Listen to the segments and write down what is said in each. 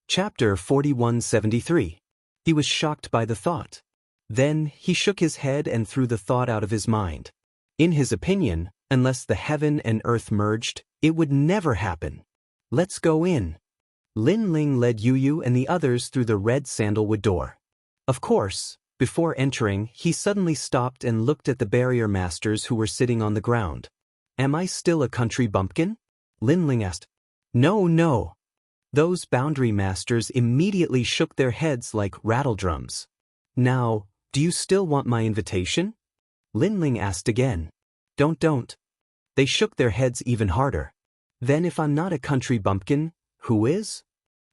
Chapter 4173. He was shocked by the thought. Then he shook his head and threw the thought out of his mind. In his opinion, unless the heaven and earth merged, it would never happen. Let's go in. Lin Ling led Yu Yu and the others through the red sandalwood door. Of course, before entering, he suddenly stopped and looked at the barrier masters who were sitting on the ground. Am I still a country bumpkin? Lin Ling asked. No. Those boundary masters immediately shook their heads like rattledrums. Now, do you still want my invitation? Lin Ling asked again. Don't. They shook their heads even harder. Then if I'm not a country bumpkin, who is?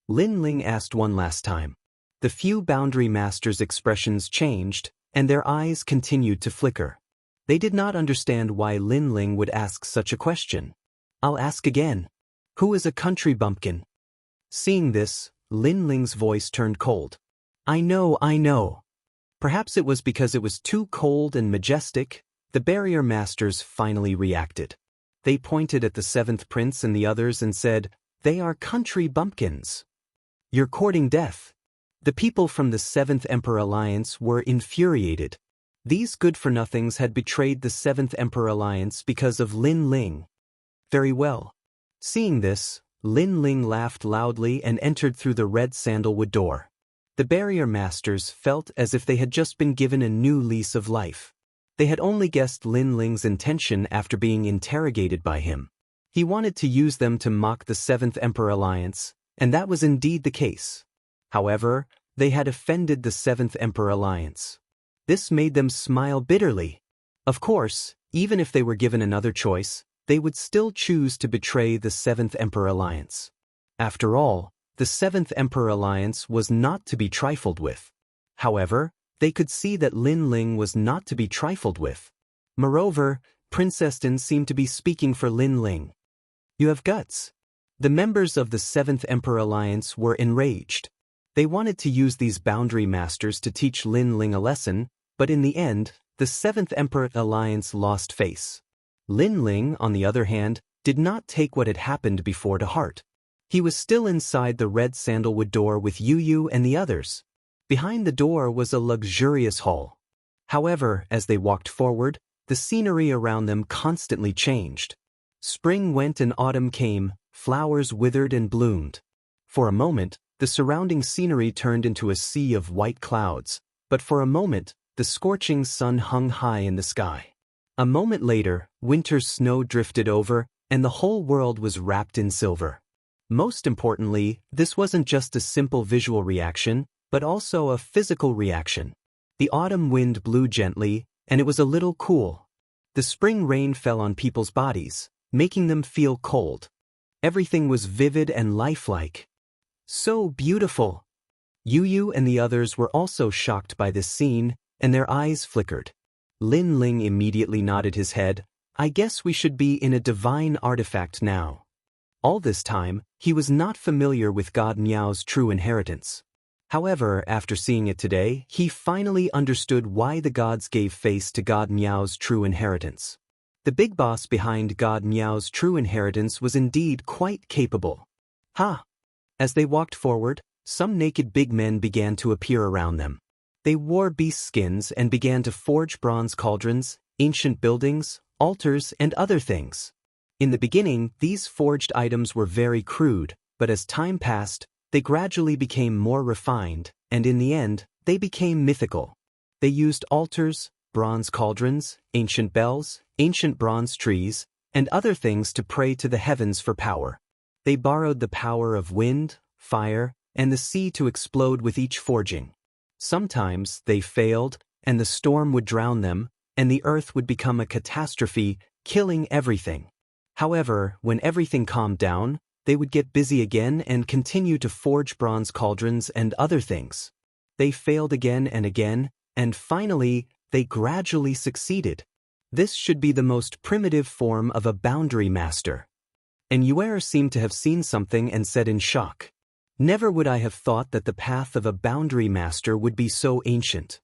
Lin Ling asked one last time. The few boundary masters' expressions changed, and their eyes continued to flicker. They did not understand why Lin Ling would ask such a question. I'll ask again. Who is a country bumpkin? Seeing this, Lin Ling's voice turned cold. I know. Perhaps it was because it was too cold and majestic. The barrier masters finally reacted. They pointed at the seventh prince and the others and said, They are country bumpkins. You're courting death. The people from the Seventh Emperor Alliance were infuriated. These good-for-nothings had betrayed the Seventh Emperor Alliance because of Lin Ling. Very well. Seeing this, Lin Ling laughed loudly and entered through the red sandalwood door. The barrier masters felt as if they had just been given a new lease of life. They had only guessed Lin Ling's intention after being interrogated by him. He wanted to use them to mock the Seventh Emperor Alliance, and that was indeed the case. However, they had offended the Seventh Emperor Alliance. This made them smile bitterly. Of course, even if they were given another choice, they would still choose to betray the Seventh Emperor Alliance. After all, the Seventh Emperor Alliance was not to be trifled with. However, they could see that Lin Ling was not to be trifled with. Moreover, Princess Din seemed to be speaking for Lin Ling. You have guts. The members of the Seventh Emperor Alliance were enraged. They wanted to use these boundary masters to teach Lin Ling a lesson, but in the end, the Seventh Emperor Alliance lost face. Lin Ling, on the other hand, did not take what had happened before to heart. He was still inside the red sandalwood door with Yu Yu and the others. Behind the door was a luxurious hall. However, as they walked forward, the scenery around them constantly changed. Spring went and autumn came, flowers withered and bloomed. For a moment, the surrounding scenery turned into a sea of white clouds, but for a moment, the scorching sun hung high in the sky. A moment later, winter's snow drifted over, and the whole world was wrapped in silver. Most importantly, this wasn't just a simple visual reaction, but also a physical reaction. The autumn wind blew gently, and it was a little cool. The spring rain fell on people's bodies, making them feel cold. Everything was vivid and lifelike. So beautiful. Yu Yu and the others were also shocked by this scene, and their eyes flickered. Lin Ling immediately nodded his head. I guess we should be in a divine artifact now. All this time, he was not familiar with God Miao's true inheritance. However, after seeing it today, he finally understood why the gods gave face to God Miao's true inheritance. The big boss behind God Miao's true inheritance was indeed quite capable. As they walked forward, some naked big men began to appear around them. They wore beast skins and began to forge bronze cauldrons, ancient buildings, altars, and other things. In the beginning, these forged items were very crude, but as time passed, they gradually became more refined, and in the end, they became mythical. They used altars, bronze cauldrons, ancient bells, ancient bronze trees, and other things to pray to the heavens for power. They borrowed the power of wind, fire, and the sea to explode with each forging. Sometimes they failed, and the storm would drown them, and the earth would become a catastrophe, killing everything. However, when everything calmed down, they would get busy again and continue to forge bronze cauldrons and other things. They failed again and again, and finally, they gradually succeeded. This should be the most primitive form of a boundary master. And Yuer seemed to have seen something and said in shock, Never would I have thought that the path of a boundary master would be so ancient.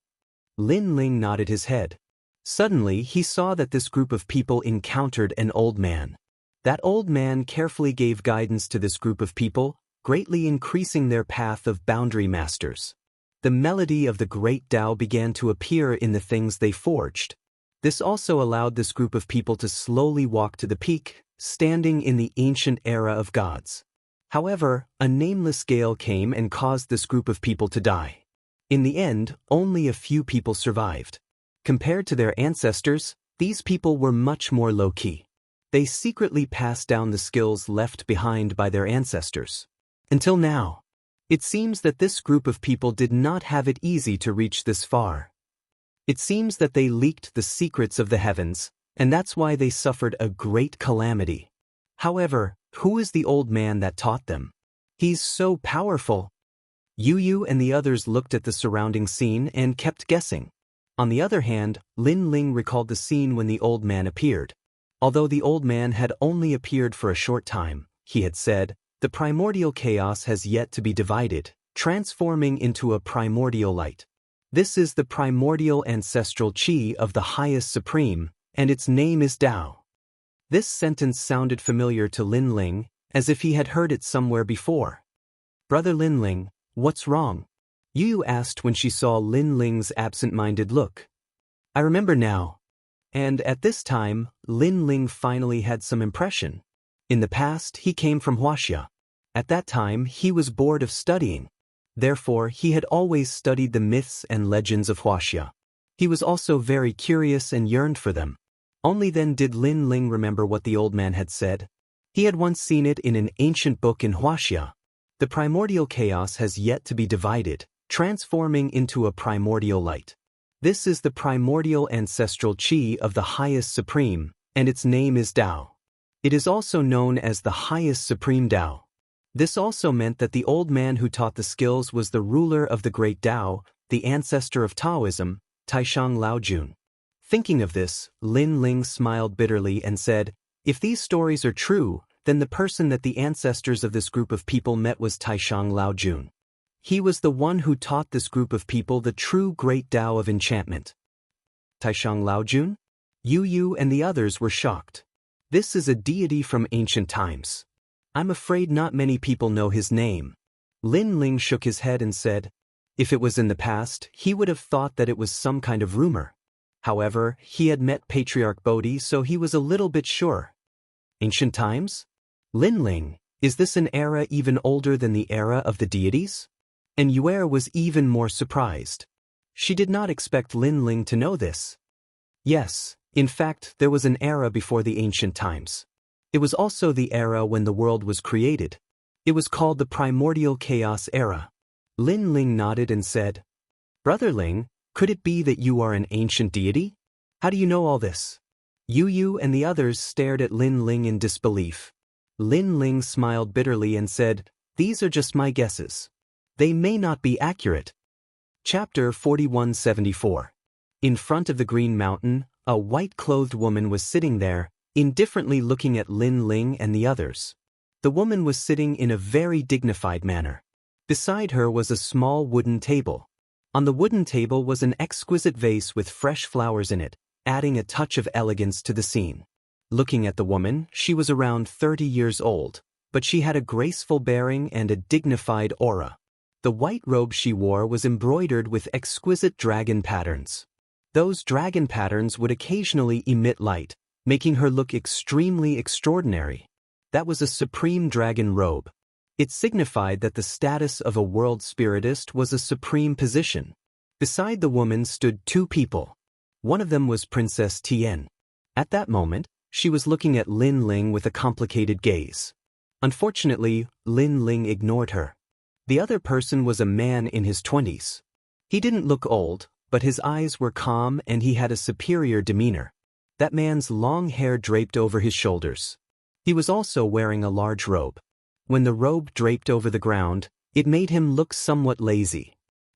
Lin Ling nodded his head. Suddenly, he saw that this group of people encountered an old man. That old man carefully gave guidance to this group of people, greatly increasing their path of boundary masters. The melody of the great Tao began to appear in the things they forged. This also allowed this group of people to slowly walk to the peak, standing in the ancient era of gods. However, a nameless gale came and caused this group of people to die. In the end, only a few people survived. Compared to their ancestors, these people were much more low-key. They secretly passed down the skills left behind by their ancestors. Until now, it seems that this group of people did not have it easy to reach this far. It seems that they leaked the secrets of the heavens, and that's why they suffered a great calamity. However, who is the old man that taught them? He's so powerful. Yu and the others looked at the surrounding scene and kept guessing. On the other hand, Lin Ling recalled the scene when the old man appeared. Although the old man had only appeared for a short time, he had said, "The primordial chaos has yet to be divided, transforming into a primordial light. This is the primordial ancestral qi of the highest supreme, and its name is Tao." This sentence sounded familiar to Lin Ling, as if he had heard it somewhere before. "Brother Lin Ling, what's wrong?" Yu asked when she saw Lin Ling's absent-minded look. "I remember now." And at this time, Lin Ling finally had some impression. In the past, he came from Huaxia. At that time, he was bored of studying. Therefore, he had always studied the myths and legends of Huaxia. He was also very curious and yearned for them. Only then did Lin Ling remember what the old man had said. He had once seen it in an ancient book in Huaxia. The primordial chaos has yet to be divided, transforming into a primordial light. This is the primordial ancestral qi of the highest supreme, and its name is Tao. It is also known as the highest supreme Tao. This also meant that the old man who taught the skills was the ruler of the great Tao, the ancestor of Taoism, Taishang Laojun. Thinking of this, Lin Ling smiled bitterly and said, "If these stories are true, then the person that the ancestors of this group of people met was Taishang Laojun. He was the one who taught this group of people the true great Tao of enchantment." Taishang Laojun? Yu and the others were shocked. This is a deity from ancient times. I'm afraid not many people know his name. Lin Ling shook his head and said, if it was in the past, he would have thought that it was some kind of rumor. However, he had met Patriarch Bodhi, so he was a little bit sure. Ancient times? Lin Ling, is this an era even older than the era of the deities? And Yue was even more surprised. She did not expect Lin Ling to know this. Yes, in fact, there was an era before the ancient times. It was also the era when the world was created. It was called the primordial chaos era. Lin Ling nodded and said, "Brother Ling, could it be that you are an ancient deity? How do you know all this?" Yu and the others stared at Lin Ling in disbelief. Lin Ling smiled bitterly and said, "These are just my guesses. They may not be accurate." Chapter 4174. In front of the Green Mountain, a white-clothed woman was sitting there, indifferently looking at Lin Ling and the others. The woman was sitting in a very dignified manner. Beside her was a small wooden table. On the wooden table was an exquisite vase with fresh flowers in it, adding a touch of elegance to the scene. Looking at the woman, she was around 30 years old, but she had a graceful bearing and a dignified aura. The white robe she wore was embroidered with exquisite dragon patterns. Those dragon patterns would occasionally emit light, making her look extremely extraordinary. That was a supreme dragon robe. It signified that the status of a world spiritist was a supreme position. Beside the woman stood two people. One of them was Princess Tian. At that moment, she was looking at Lin Ling with a complicated gaze. Unfortunately, Lin Ling ignored her. The other person was a man in his 20s. He didn't look old, but his eyes were calm and he had a superior demeanor. That man's long hair draped over his shoulders. He was also wearing a large robe. When the robe draped over the ground, it made him look somewhat lazy.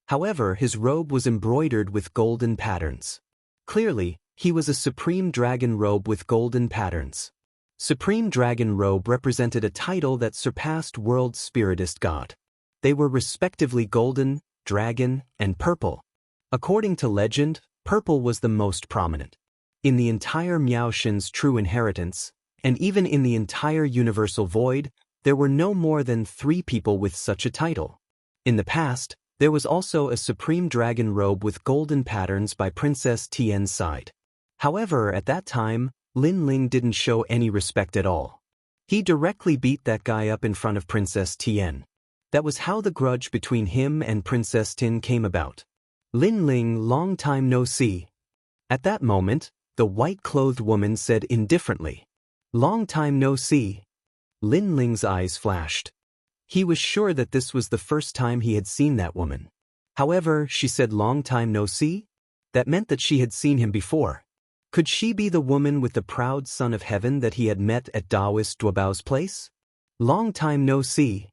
However, his robe was embroidered with golden patterns. Clearly, he was a supreme dragon robe with golden patterns. Supreme Dragon Robe represented a title that surpassed world spiritist god. They were respectively golden, dragon, and purple. According to legend, purple was the most prominent. In the entire Miao Shen's true inheritance, and even in the entire universal void, there were no more than 3 people with such a title. In the past, there was also a supreme dragon robe with golden patterns by Princess Tian's side. However, at that time, Lin Ling didn't show any respect at all. He directly beat that guy up in front of Princess Tian. That was how the grudge between him and Princess Tin came about. Lin Ling, long time no see. At that moment, the white-clothed woman said indifferently, "Long time no see." Lin Ling's eyes flashed. He was sure that this was the first time he had seen that woman. However, she said long time no see? That meant that she had seen him before. Could she be the woman with the proud son of heaven that he had met at Taoist Duobao's place? Long time no see.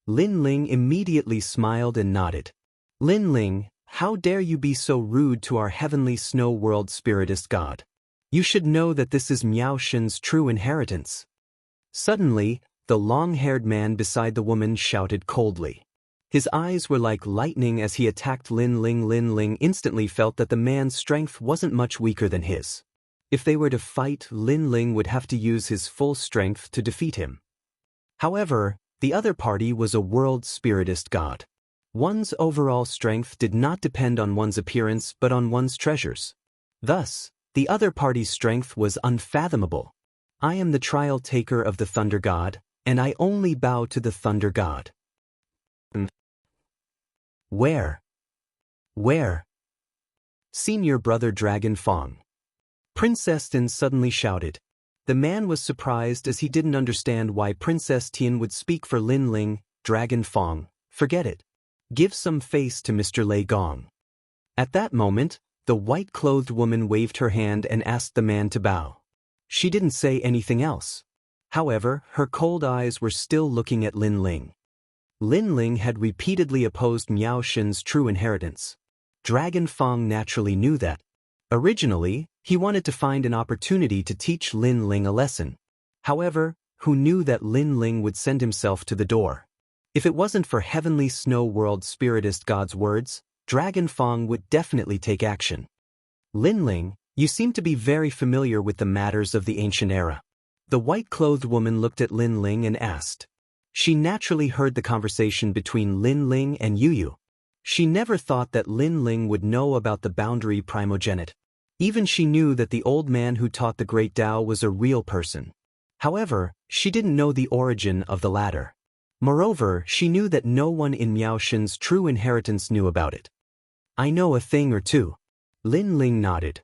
Lin Ling immediately smiled and nodded. Lin Ling, how dare you be so rude to our heavenly snow world spiritist god? You should know that this is Miao Shen's true inheritance. Suddenly, the long-haired man beside the woman shouted coldly. His eyes were like lightning as he attacked Lin Ling. Lin Ling instantly felt that the man's strength wasn't much weaker than his. If they were to fight, Lin Ling would have to use his full strength to defeat him. However, the other party was a world spiritist god. One's overall strength did not depend on one's appearance but on one's treasures. Thus, the other party's strength was unfathomable. I am the trial taker of the Thunder God, and I only bow to the Thunder God. Where? Senior brother Dragon Fong. Princess Tin suddenly shouted. The man was surprised as he didn't understand why Princess Tian would speak for Lin Ling. Dragon Fong, forget it. Give some face to Mr. Lei Gong. At that moment, the white-clothed woman waved her hand and asked the man to bow. She didn't say anything else. However, her cold eyes were still looking at Lin Ling. Lin Ling had repeatedly opposed Miao Shen's true inheritance. Dragon Fong naturally knew that. Originally, he wanted to find an opportunity to teach Lin Ling a lesson. However, who knew that Lin Ling would send himself to the door? If it wasn't for Heavenly Snow World Spiritist God's words, Dragon Fong would definitely take action. Lin Ling, you seem to be very familiar with the matters of the ancient era. The white-clothed woman looked at Lin Ling and asked. She naturally heard the conversation between Lin Ling and Yu. She never thought that Lin Ling would know about the boundary primogeniture. Even she knew that the old man who taught the Great Tao was a real person. However, she didn't know the origin of the latter. Moreover, she knew that no one in Miao Shen's true inheritance knew about it. I know a thing or two. Lin Ling nodded.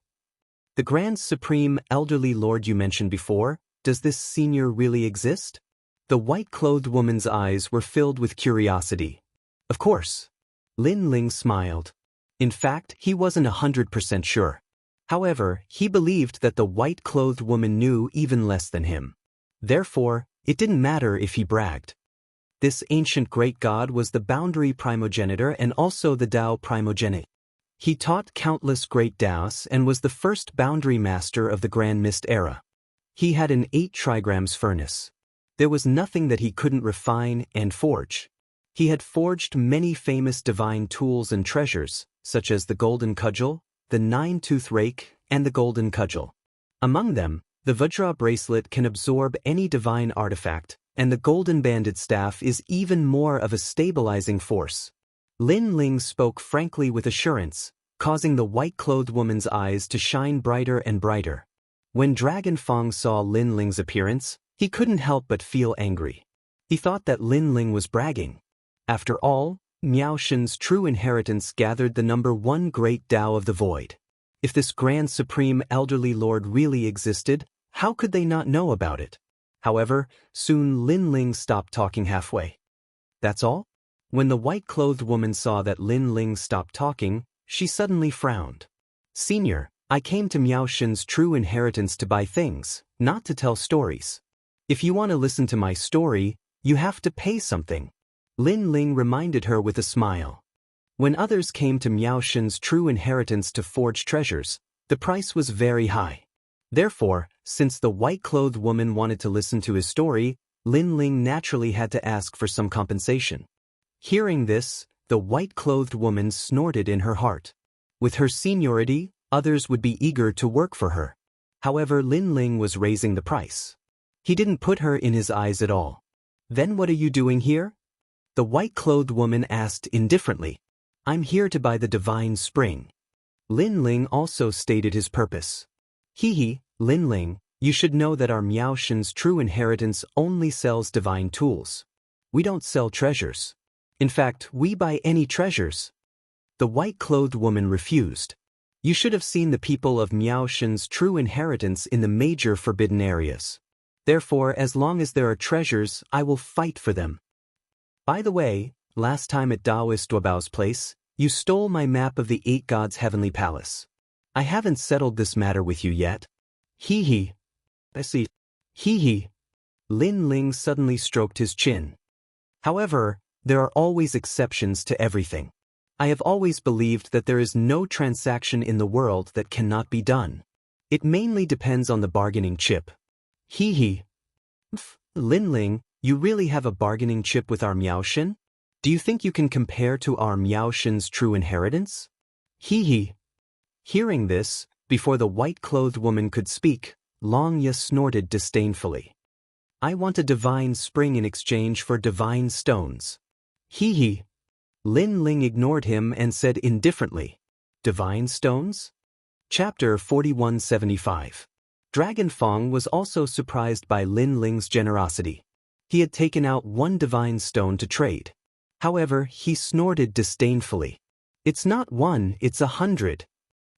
The Grand Supreme Elderly Lord you mentioned before, does this senior really exist? The white-clothed woman's eyes were filled with curiosity. Of course. Lin Ling smiled. In fact, he wasn't 100% sure. However, he believed that the white-clothed woman knew even less than him. Therefore, it didn't matter if he bragged. This ancient great god was the boundary primogenitor and also the Tao primogenitor. He taught countless great Taos and was the first boundary master of the Grand Mist era. He had an 8 trigrams furnace. There was nothing that he couldn't refine and forge. He had forged many famous divine tools and treasures, such as the golden cudgel, the 9-tooth rake, and the golden cudgel. Among them, the Vajra bracelet can absorb any divine artifact, and the golden banded staff is even more of a stabilizing force. Lin Ling spoke frankly with assurance, causing the white-clothed woman's eyes to shine brighter and brighter. When Dragon Fong saw Lin Ling's appearance, he couldn't help but feel angry. He thought that Lin Ling was bragging. After all, Miao Shen's true inheritance gathered the number 1 great Tao of the Void. If this Grand Supreme Elderly Lord really existed, how could they not know about it? However, soon Lin Ling stopped talking halfway. That's all? When the white-clothed woman saw that Lin Ling stopped talking, she suddenly frowned. Senior, I came to Miao Shen's true inheritance to buy things, not to tell stories. If you want to listen to my story, you have to pay something. Lin Ling reminded her with a smile. When others came to Miao Shen's true inheritance to forge treasures, the price was very high. Therefore, since the white-clothed woman wanted to listen to his story, Lin Ling naturally had to ask for some compensation. Hearing this, the white-clothed woman snorted in her heart. With her seniority, others would be eager to work for her. However, Lin Ling was raising the price. He didn't put her in his eyes at all. Then what are you doing here? The white-clothed woman asked indifferently. I'm here to buy the divine spring. Lin Ling also stated his purpose. Hee, Lin Ling, you should know that our Miao Shen's true inheritance only sells divine tools. We don't sell treasures. In fact, we buy any treasures. The white-clothed woman refused. You should have seen the people of Miao Shen's true inheritance in the major forbidden areas. Therefore, as long as there are treasures, I will fight for them. By the way, last time at Taoist Duobao's place, you stole my map of the 8 gods' heavenly palace. I haven't settled this matter with you yet. Hee. I see. Hee. Lin Ling suddenly stroked his chin. However, there are always exceptions to everything. I have always believed that there is no transaction in the world that cannot be done. It mainly depends on the bargaining chip. Hee. Lin Ling, you really have a bargaining chip with our Miao Shen? Do you think you can compare to our Miao Shen's true inheritance? Hee. Hearing this, before the white-clothed woman could speak, Long Ye snorted disdainfully. I want a divine spring in exchange for divine stones. Hee. Lin Ling ignored him and said indifferently, Divine stones? Chapter 4175. Dragon Fong was also surprised by Lin Ling's generosity. He had taken out 1 divine stone to trade. However, he snorted disdainfully. It's not 1, it's 100.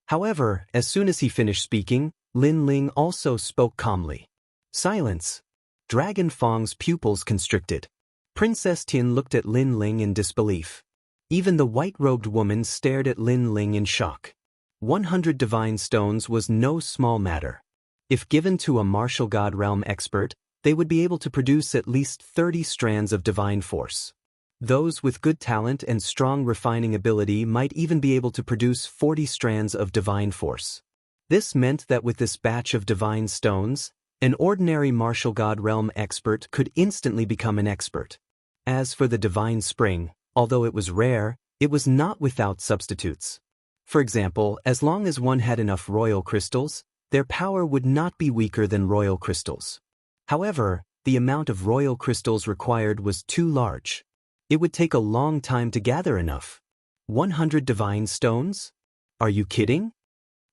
However, as soon as he finished speaking, Lin Ling also spoke calmly. Silence. Dragon Fong's pupils constricted. Princess Tian looked at Lin Ling in disbelief. Even the white-robed woman stared at Lin Ling in shock. 100 divine stones was no small matter. If given to a martial god realm expert, they would be able to produce at least 30 strands of divine force. Those with good talent and strong refining ability might even be able to produce 40 strands of divine force. This meant that with this batch of divine stones, an ordinary martial god realm expert could instantly become an expert. As for the divine spring, although it was rare, it was not without substitutes. For example, as long as one had enough royal crystals, their power would not be weaker than royal crystals. However, the amount of royal crystals required was too large. It would take a long time to gather enough. 100 divine stones? Are you kidding?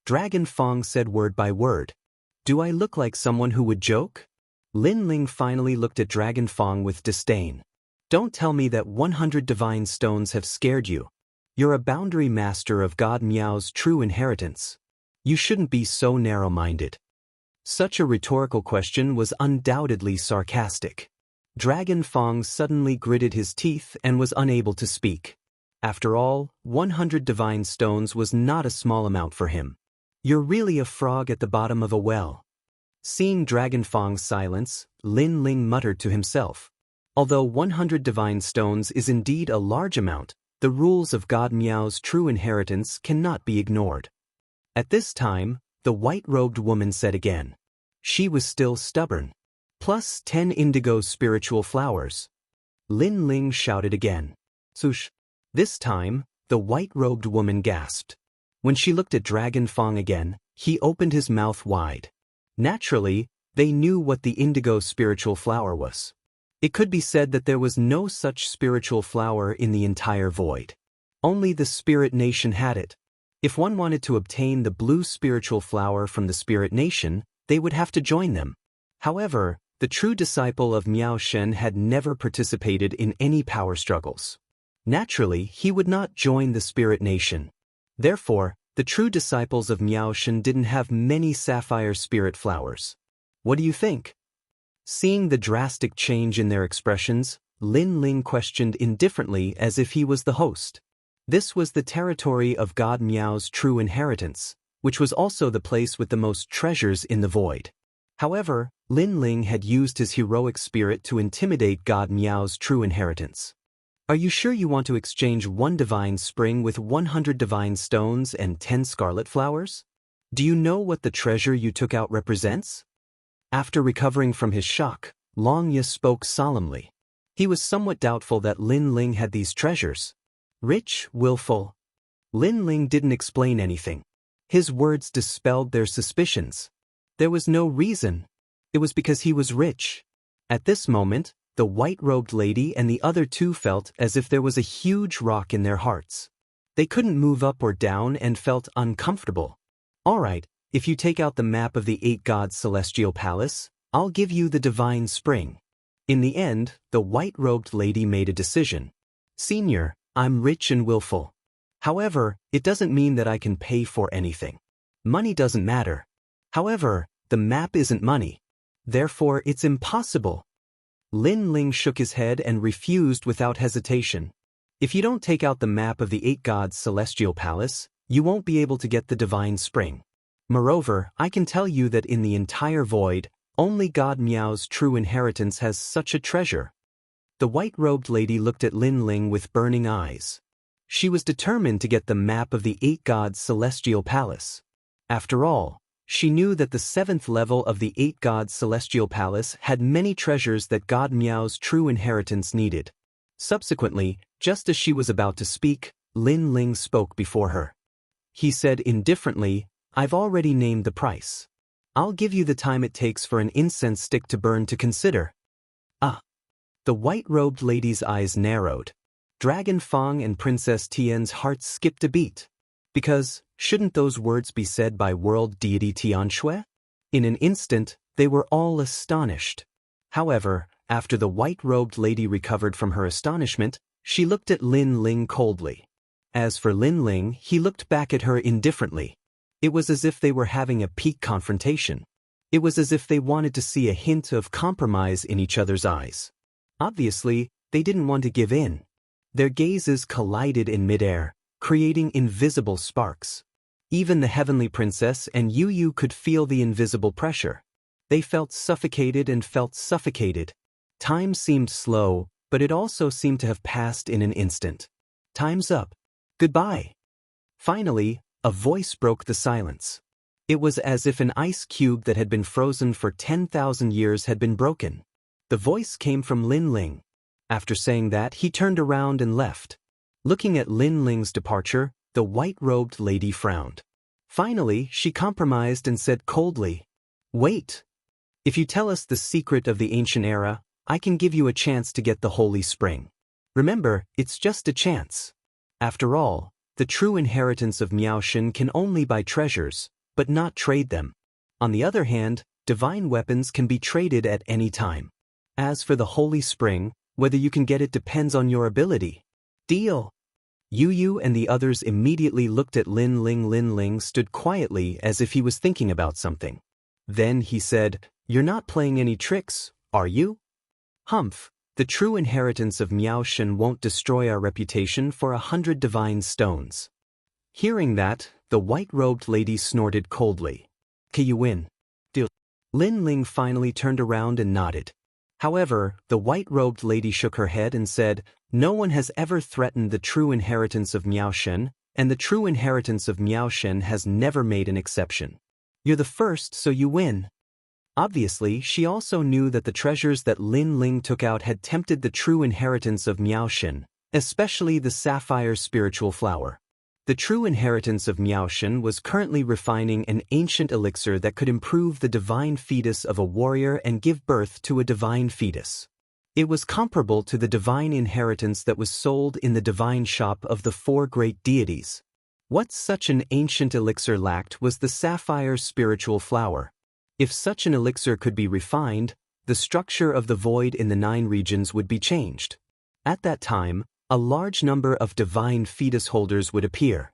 Dragon Fong said word by word. Do I look like someone who would joke? Lin Ling finally looked at Dragon Fong with disdain. Don't tell me that 100 divine stones have scared you. You're a boundary master of God Miao's true inheritance. You shouldn't be so narrow-minded. Such a rhetorical question was undoubtedly sarcastic. Dragon Fong suddenly gritted his teeth and was unable to speak. After all, 100 divine stones was not a small amount for him. You're really a frog at the bottom of a well. Seeing Dragon Fong's silence, Lin Ling muttered to himself. Although 100 divine stones is indeed a large amount, the rules of God Miao's true inheritance cannot be ignored. At this time, the white-robed woman said again. She was still stubborn. Plus 10 indigo spiritual flowers. Lin Ling shouted again. Swoosh. This time, the white-robed woman gasped. When she looked at Dragon Fong again, he opened his mouth wide. Naturally, they knew what the indigo spiritual flower was. It could be said that there was no such spiritual flower in the entire void. Only the Spirit Nation had it. If one wanted to obtain the blue spiritual flower from the Spirit Nation, they would have to join them. However, the true disciple of Miao Shen had never participated in any power struggles. Naturally, he would not join the Spirit Nation. Therefore, the true disciples of Miao Shen didn't have many sapphire spirit flowers. What do you think? Seeing the drastic change in their expressions, Lin Ling questioned indifferently as if he was the host. This was the territory of God Miao's true inheritance, which was also the place with the most treasures in the void. However, Lin Ling had used his heroic spirit to intimidate God Miao's true inheritance. Are you sure you want to exchange 1 divine spring with 100 divine stones and 10 scarlet flowers? Do you know what the treasure you took out represents? After recovering from his shock, Long Ye spoke solemnly. He was somewhat doubtful that Lin Ling had these treasures. Rich, willful. Lin Ling didn't explain anything. His words dispelled their suspicions. There was no reason. It was because he was rich. At this moment, The white-robed lady and the other two felt as if there was a huge rock in their hearts. They couldn't move up or down and felt uncomfortable. "All right, if you take out the map of the 8 gods' celestial palace, I'll give you the divine spring." In the end, the white-robed lady made a decision. "Senior, I'm rich and willful. However, it doesn't mean that I can pay for anything. Money doesn't matter. However, the map isn't money. Therefore, it's impossible." Lin Ling shook his head and refused without hesitation. "If you don't take out the map of the 8 gods' celestial palace, you won't be able to get the divine spring. Moreover, I can tell you that in the entire void, only God Miao's true inheritance has such a treasure." The white-robed lady looked at Lin Ling with burning eyes. She was determined to get the map of the 8 gods' celestial palace. After all, she knew that the 7th level of the 8 gods' celestial palace had many treasures that God Miao's true inheritance needed. Subsequently, just as she was about to speak, Lin Ling spoke before her. He said indifferently, "I've already named the price. I'll give you the time it takes for an incense stick to burn to consider." "Ah." The white-robed lady's eyes narrowed. Dragon Fang and Princess Tian's hearts skipped a beat. Because, shouldn't those words be said by world deity Tianshui? In an instant, they were all astonished. However, after the white-robed lady recovered from her astonishment, she looked at Lin Ling coldly. As for Lin Ling, he looked back at her indifferently. It was as if they were having a peak confrontation. It was as if they wanted to see a hint of compromise in each other's eyes. Obviously, they didn't want to give in. Their gazes collided in midair, creating invisible sparks. Even the heavenly princess and Yu Yu could feel the invisible pressure. They felt suffocated and felt suffocated. Time seemed slow, but it also seemed to have passed in an instant. "Time's up. Goodbye." Finally, a voice broke the silence. It was as if an ice cube that had been frozen for 10,000 years had been broken. The voice came from Lin Ling. After saying that, he turned around and left. Looking at Lin Ling's departure, the white-robed lady frowned. Finally, she compromised and said coldly, "Wait. If you tell us the secret of the ancient era, I can give you a chance to get the holy spring. Remember, it's just a chance. After all, the true inheritance of Miaoshen can only buy treasures, but not trade them. On the other hand, divine weapons can be traded at any time. As for the holy spring, whether you can get it depends on your ability. Deal." Yu Yu and the others immediately looked at Lin Ling. Lin Ling stood quietly as if he was thinking about something. Then he said, "You're not playing any tricks, are you?" "Humph, the true inheritance of Miaoshen won't destroy our reputation for 100 divine stones." Hearing that, the white-robed lady snorted coldly. "Can you win?" Deal. Lin Ling finally turned around and nodded. However, the white-robed lady shook her head and said, "No one has ever threatened the true inheritance of Miaoshen, and the true inheritance of Miaoshen has never made an exception. You're the first, so you win." Obviously, she also knew that the treasures that Lin Ling took out had tempted the true inheritance of Miaoshen, especially the sapphire spiritual flower. The true inheritance of Miaoshen was currently refining an ancient elixir that could improve the divine fetus of a warrior and give birth to a divine fetus. It was comparable to the divine inheritance that was sold in the divine shop of the 4 great deities. What such an ancient elixir lacked was the sapphire spiritual flower. If such an elixir could be refined, the structure of the void in the 9 regions would be changed. At that time, a large number of divine fetus holders would appear.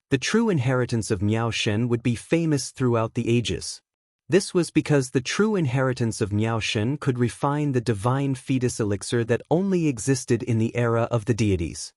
The true inheritance of Miaoshen would be famous throughout the ages. This was because the true inheritance of Miaoshen could refine the divine fetus elixir that only existed in the era of the deities.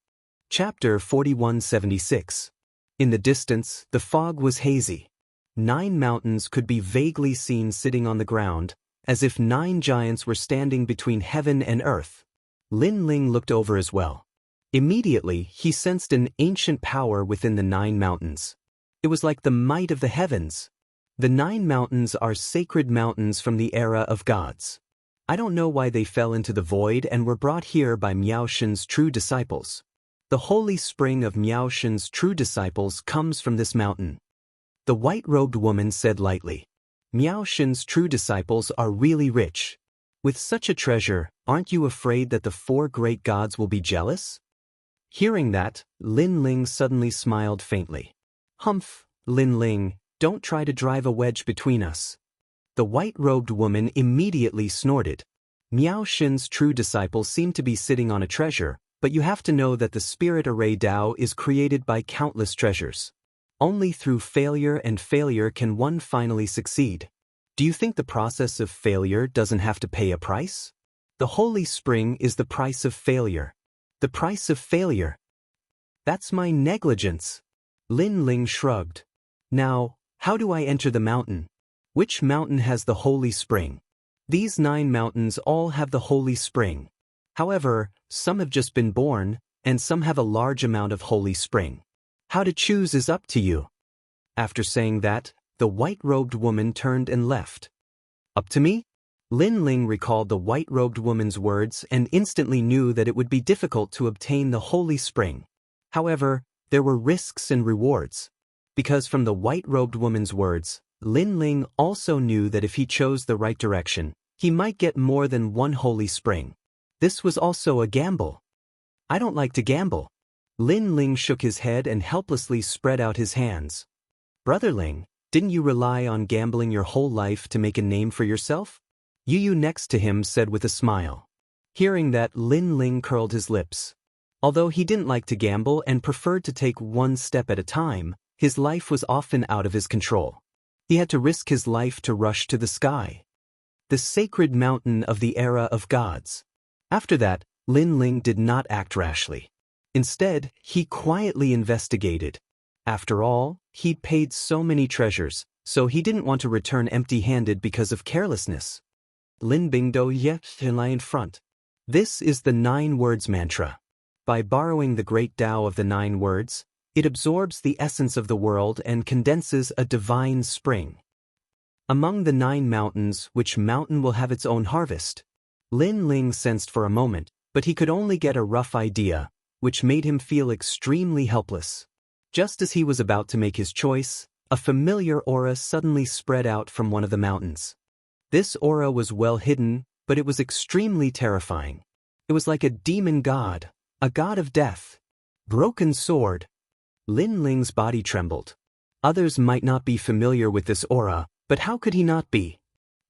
Chapter 4176. In the distance, the fog was hazy. 9 mountains could be vaguely seen sitting on the ground, as if 9 giants were standing between heaven and earth. Lin Ling looked over as well. Immediately, he sensed an ancient power within the 9 mountains. It was like the might of the heavens. The 9 mountains are sacred mountains from the era of gods. I don't know why they fell into the void and were brought here by Miaoshen's true disciples. The holy spring of Miaoshen's true disciples comes from this mountain. The white-robed woman said lightly. Miaoshen's true disciples are really rich. With such a treasure, aren't you afraid that the 4 great gods will be jealous? Hearing that, Lin Ling suddenly smiled faintly. Humph, Lin Ling, don't try to drive a wedge between us. The white-robed woman immediately snorted. Miao Xin's true disciples seem to be sitting on a treasure, but you have to know that the spirit array Tao is created by countless treasures. Only through failure and failure can one finally succeed. Do you think the process of failure doesn't have to pay a price? The holy spring is the price of failure. The price of failure. That's my negligence. Lin Ling shrugged. Now, how do I enter the mountain? Which mountain has the holy spring? These 9 mountains all have the holy spring. However, some have just been born, and some have a large amount of holy spring. How to choose is up to you. After saying that, the white-robed woman turned and left. Up to me? Lin Ling recalled the white-robed woman's words and instantly knew that it would be difficult to obtain the holy spring. However, there were risks and rewards. Because from the white-robed woman's words, Lin Ling also knew that if he chose the right direction, he might get more than 1 holy spring. This was also a gamble. I don't like to gamble. Lin Ling shook his head and helplessly spread out his hands. Brother Ling, didn't you rely on gambling your whole life to make a name for yourself? Yu Yu next to him said with a smile. Hearing that, Lin Ling curled his lips. Although he didn't like to gamble and preferred to take 1 step at a time, his life was often out of his control. He had to risk his life to rush to the sky. The sacred mountain of the era of gods. After that, Lin Ling did not act rashly. Instead, he quietly investigated. After all, he'd paid so many treasures, so he didn't want to return empty-handed because of carelessness. Lin Bingdo yet lie in front. This is the 9 words mantra. By borrowing the great Tao of the 9 words, it absorbs the essence of the world and condenses a divine spring. Among the 9 mountains, which mountain will have its own harvest? Lin Ling sensed for a moment, but he could only get a rough idea, which made him feel extremely helpless. Just as he was about to make his choice, a familiar aura suddenly spread out from one of the mountains. This aura was well hidden, but it was extremely terrifying. It was like a demon god, a god of death. Broken sword. Lin Ling's body trembled. Others might not be familiar with this aura, but how could he not be?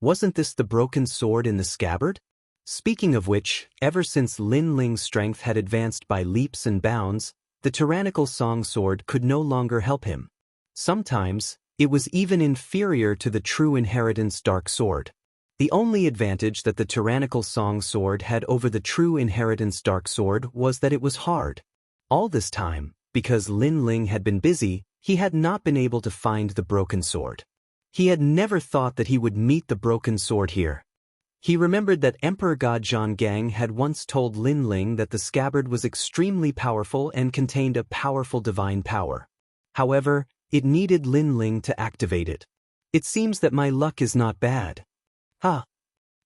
Wasn't this the broken sword in the scabbard? Speaking of which, ever since Lin Ling's strength had advanced by leaps and bounds, the tyrannical song sword could no longer help him. Sometimes, it was even inferior to the true inheritance dark sword. The only advantage that the tyrannical song sword had over the true inheritance dark sword was that it was hard. All this time, because Lin Ling had been busy, he had not been able to find the broken sword. He had never thought that he would meet the broken sword here. He remembered that Emperor God Zhonggang had once told Lin Ling that the scabbard was extremely powerful and contained a powerful divine power. However, it needed Lin Ling to activate it. It seems that my luck is not bad. Ha!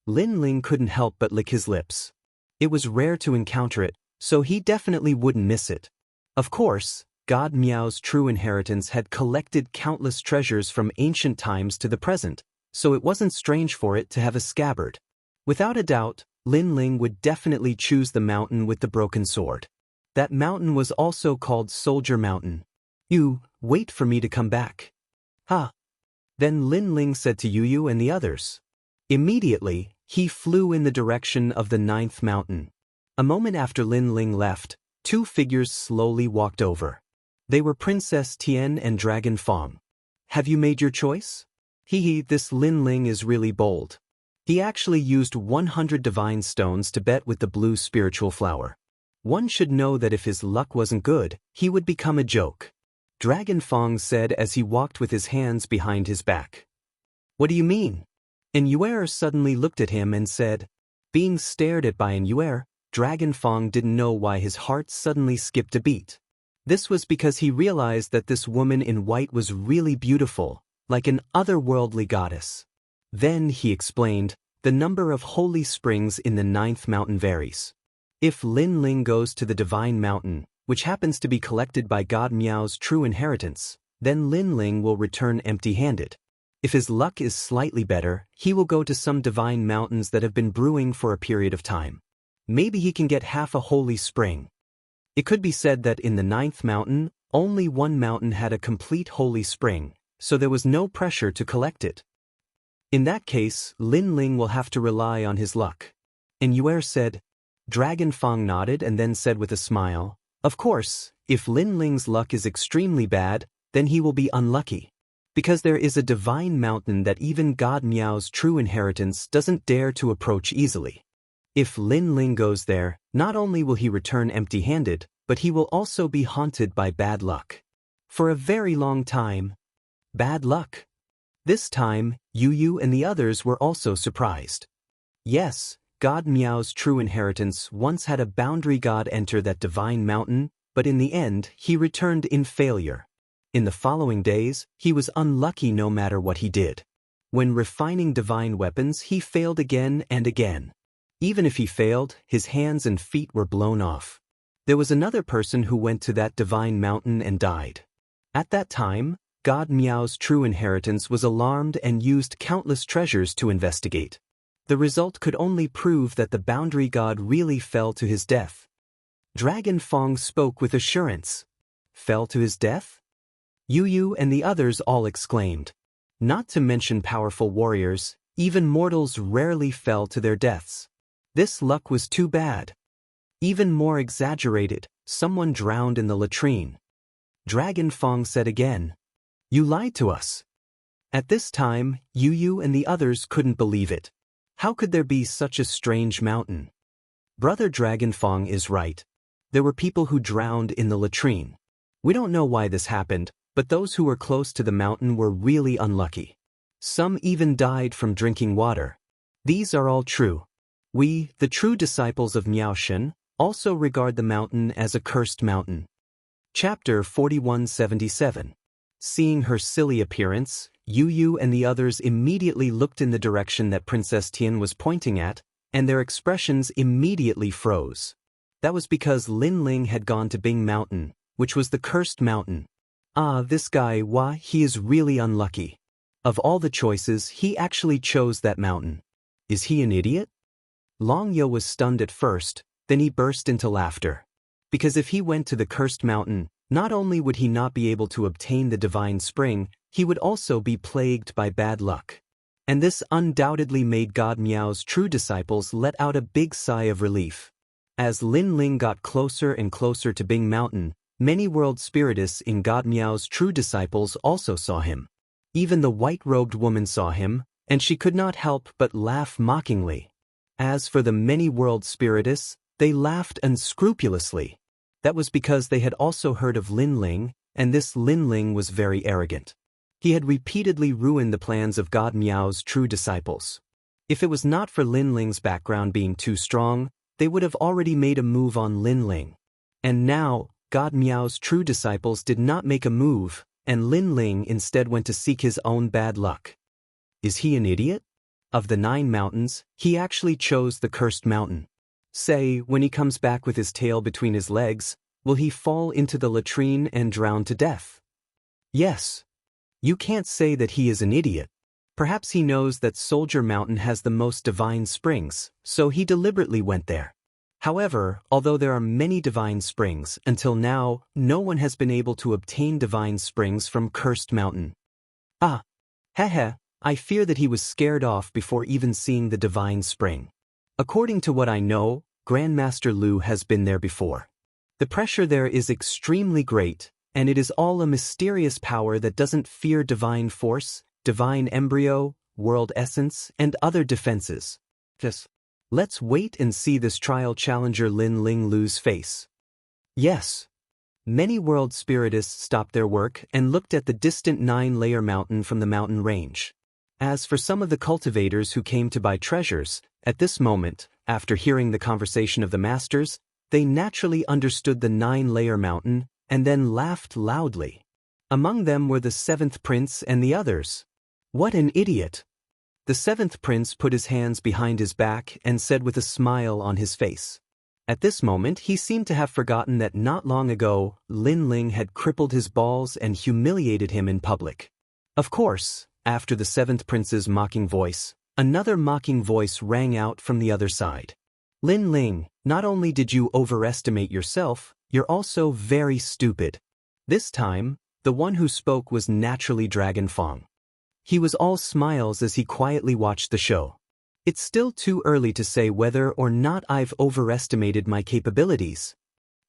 Lin Ling couldn't help but lick his lips. It was rare to encounter it, so he definitely wouldn't miss it. Of course, God Miao's true inheritance had collected countless treasures from ancient times to the present, so it wasn't strange for it to have a scabbard. Without a doubt, Lin Ling would definitely choose the mountain with the broken sword. That mountain was also called Soldier Mountain. You, wait for me to come back. Ha! Then Lin Ling said to Yu Yu and the others. Immediately, he flew in the direction of the 9th mountain. A moment after Lin Ling left, 2 figures slowly walked over. They were Princess Tian and Dragon Fong. Have you made your choice? This Lin Ling is really bold. He actually used 100 divine stones to bet with the blue spiritual flower. One should know that if his luck wasn't good, he would become a joke. Dragon Fong said as he walked with his hands behind his back. What do you mean? And Yuer suddenly looked at him and said, being stared at by Yuer, Dragon Fong didn't know why his heart suddenly skipped a beat. This was because he realized that this woman in white was really beautiful, like an otherworldly goddess. Then, he explained, the number of holy springs in the 9th mountain varies. If Lin Ling goes to the divine mountain, which happens to be collected by God Miao's true inheritance, then Lin Ling will return empty-handed. If his luck is slightly better, he will go to some divine mountains that have been brewing for a period of time. Maybe he can get half a holy spring. It could be said that in the 9th mountain, only one mountain had a complete holy spring, so there was no pressure to collect it. In that case, Lin Ling will have to rely on his luck. And Yuer said. Dragon Fong nodded and then said with a smile, of course, if Lin Ling's luck is extremely bad, then he will be unlucky. Because there is a divine mountain that even God Miao's true inheritance doesn't dare to approach easily. If Lin Ling goes there, not only will he return empty-handed, but he will also be haunted by bad luck. For a very long time. Bad luck. This time, Yu and the others were also surprised. Yes, God Miao's true inheritance once had a boundary god enter that divine mountain, but in the end, he returned in failure. In the following days, he was unlucky no matter what he did. When refining divine weapons, he failed again and again. Even if he failed, his hands and feet were blown off. There was another person who went to that divine mountain and died. At that time, God Miao's true inheritance was alarmed and used countless treasures to investigate. The result could only prove that the boundary god really fell to his death. Dragon Fong spoke with assurance. Fell to his death? Yu and the others all exclaimed. Not to mention powerful warriors, even mortals rarely fell to their deaths. This luck was too bad. Even more exaggerated, someone drowned in the latrine. Dragon Fong said again. You lied to us. At this time, Yu and the others couldn't believe it. How could there be such a strange mountain? Brother Dragon Fong is right. There were people who drowned in the latrine. We don't know why this happened, but those who were close to the mountain were really unlucky. Some even died from drinking water. These are all true. We, the true disciples of Miao Shen, also regard the mountain as a cursed mountain. Chapter 4177. Seeing her silly appearance, Yu and the others immediately looked in the direction that Princess Tian was pointing at, and their expressions immediately froze. That was because Lin Ling had gone to Bing Mountain, which was the cursed mountain. Ah, this guy, he is really unlucky. Of all the choices, he actually chose that mountain. Is he an idiot? Long Yo was stunned at first, then he burst into laughter. Because if he went to the cursed mountain, not only would he not be able to obtain the divine spring, he would also be plagued by bad luck. And this undoubtedly made God Miao's true disciples let out a big sigh of relief. As Lin Ling got closer and closer to Bing Mountain, many world spiritists in God Miao's true disciples also saw him. Even the white-robed woman saw him, and she could not help but laugh mockingly. As for the many world spiritists, they laughed unscrupulously. That was because they had also heard of Lin Ling, and this Lin Ling was very arrogant. He had repeatedly ruined the plans of God Miao's true disciples. If it was not for Lin Ling's background being too strong, they would have already made a move on Lin Ling. And now, God Miao's true disciples did not make a move, and Lin Ling instead went to seek his own bad luck. Is he an idiot? Of the 9 mountains, he actually chose the cursed mountain. Say, when he comes back with his tail between his legs, will he fall into the latrine and drown to death? Yes. You can't say that he is an idiot. Perhaps he knows that Soldier Mountain has the most divine springs, so he deliberately went there. However, although there are many divine springs, until now, no one has been able to obtain divine springs from Cursed Mountain. Ah. Hehe, I fear that he was scared off before even seeing the divine spring. According to what I know, Grandmaster Lu has been there before. The pressure there is extremely great, and it is all a mysterious power that doesn't fear divine force, divine embryo, world essence, and other defenses. Just let's wait and see this trial challenger Lin Ling Lu's face. Yes. Many world spiritists stopped their work and looked at the distant 9-layer mountain from the mountain range. As for some of the cultivators who came to buy treasures, at this moment, after hearing the conversation of the masters, they naturally understood the 9-layer mountain and then laughed loudly. Among them were the 7th prince and the others. What an idiot! The 7th prince put his hands behind his back and said with a smile on his face. At this moment he seemed to have forgotten that not long ago, Lin Ling had crippled his balls and humiliated him in public. Of course, after the seventh prince's mocking voice, another mocking voice rang out from the other side. Lin Ling, not only did you overestimate yourself, you're also very stupid. This time, the one who spoke was naturally Dragon Fong. He was all smiles as he quietly watched the show. It's still too early to say whether or not I've overestimated my capabilities.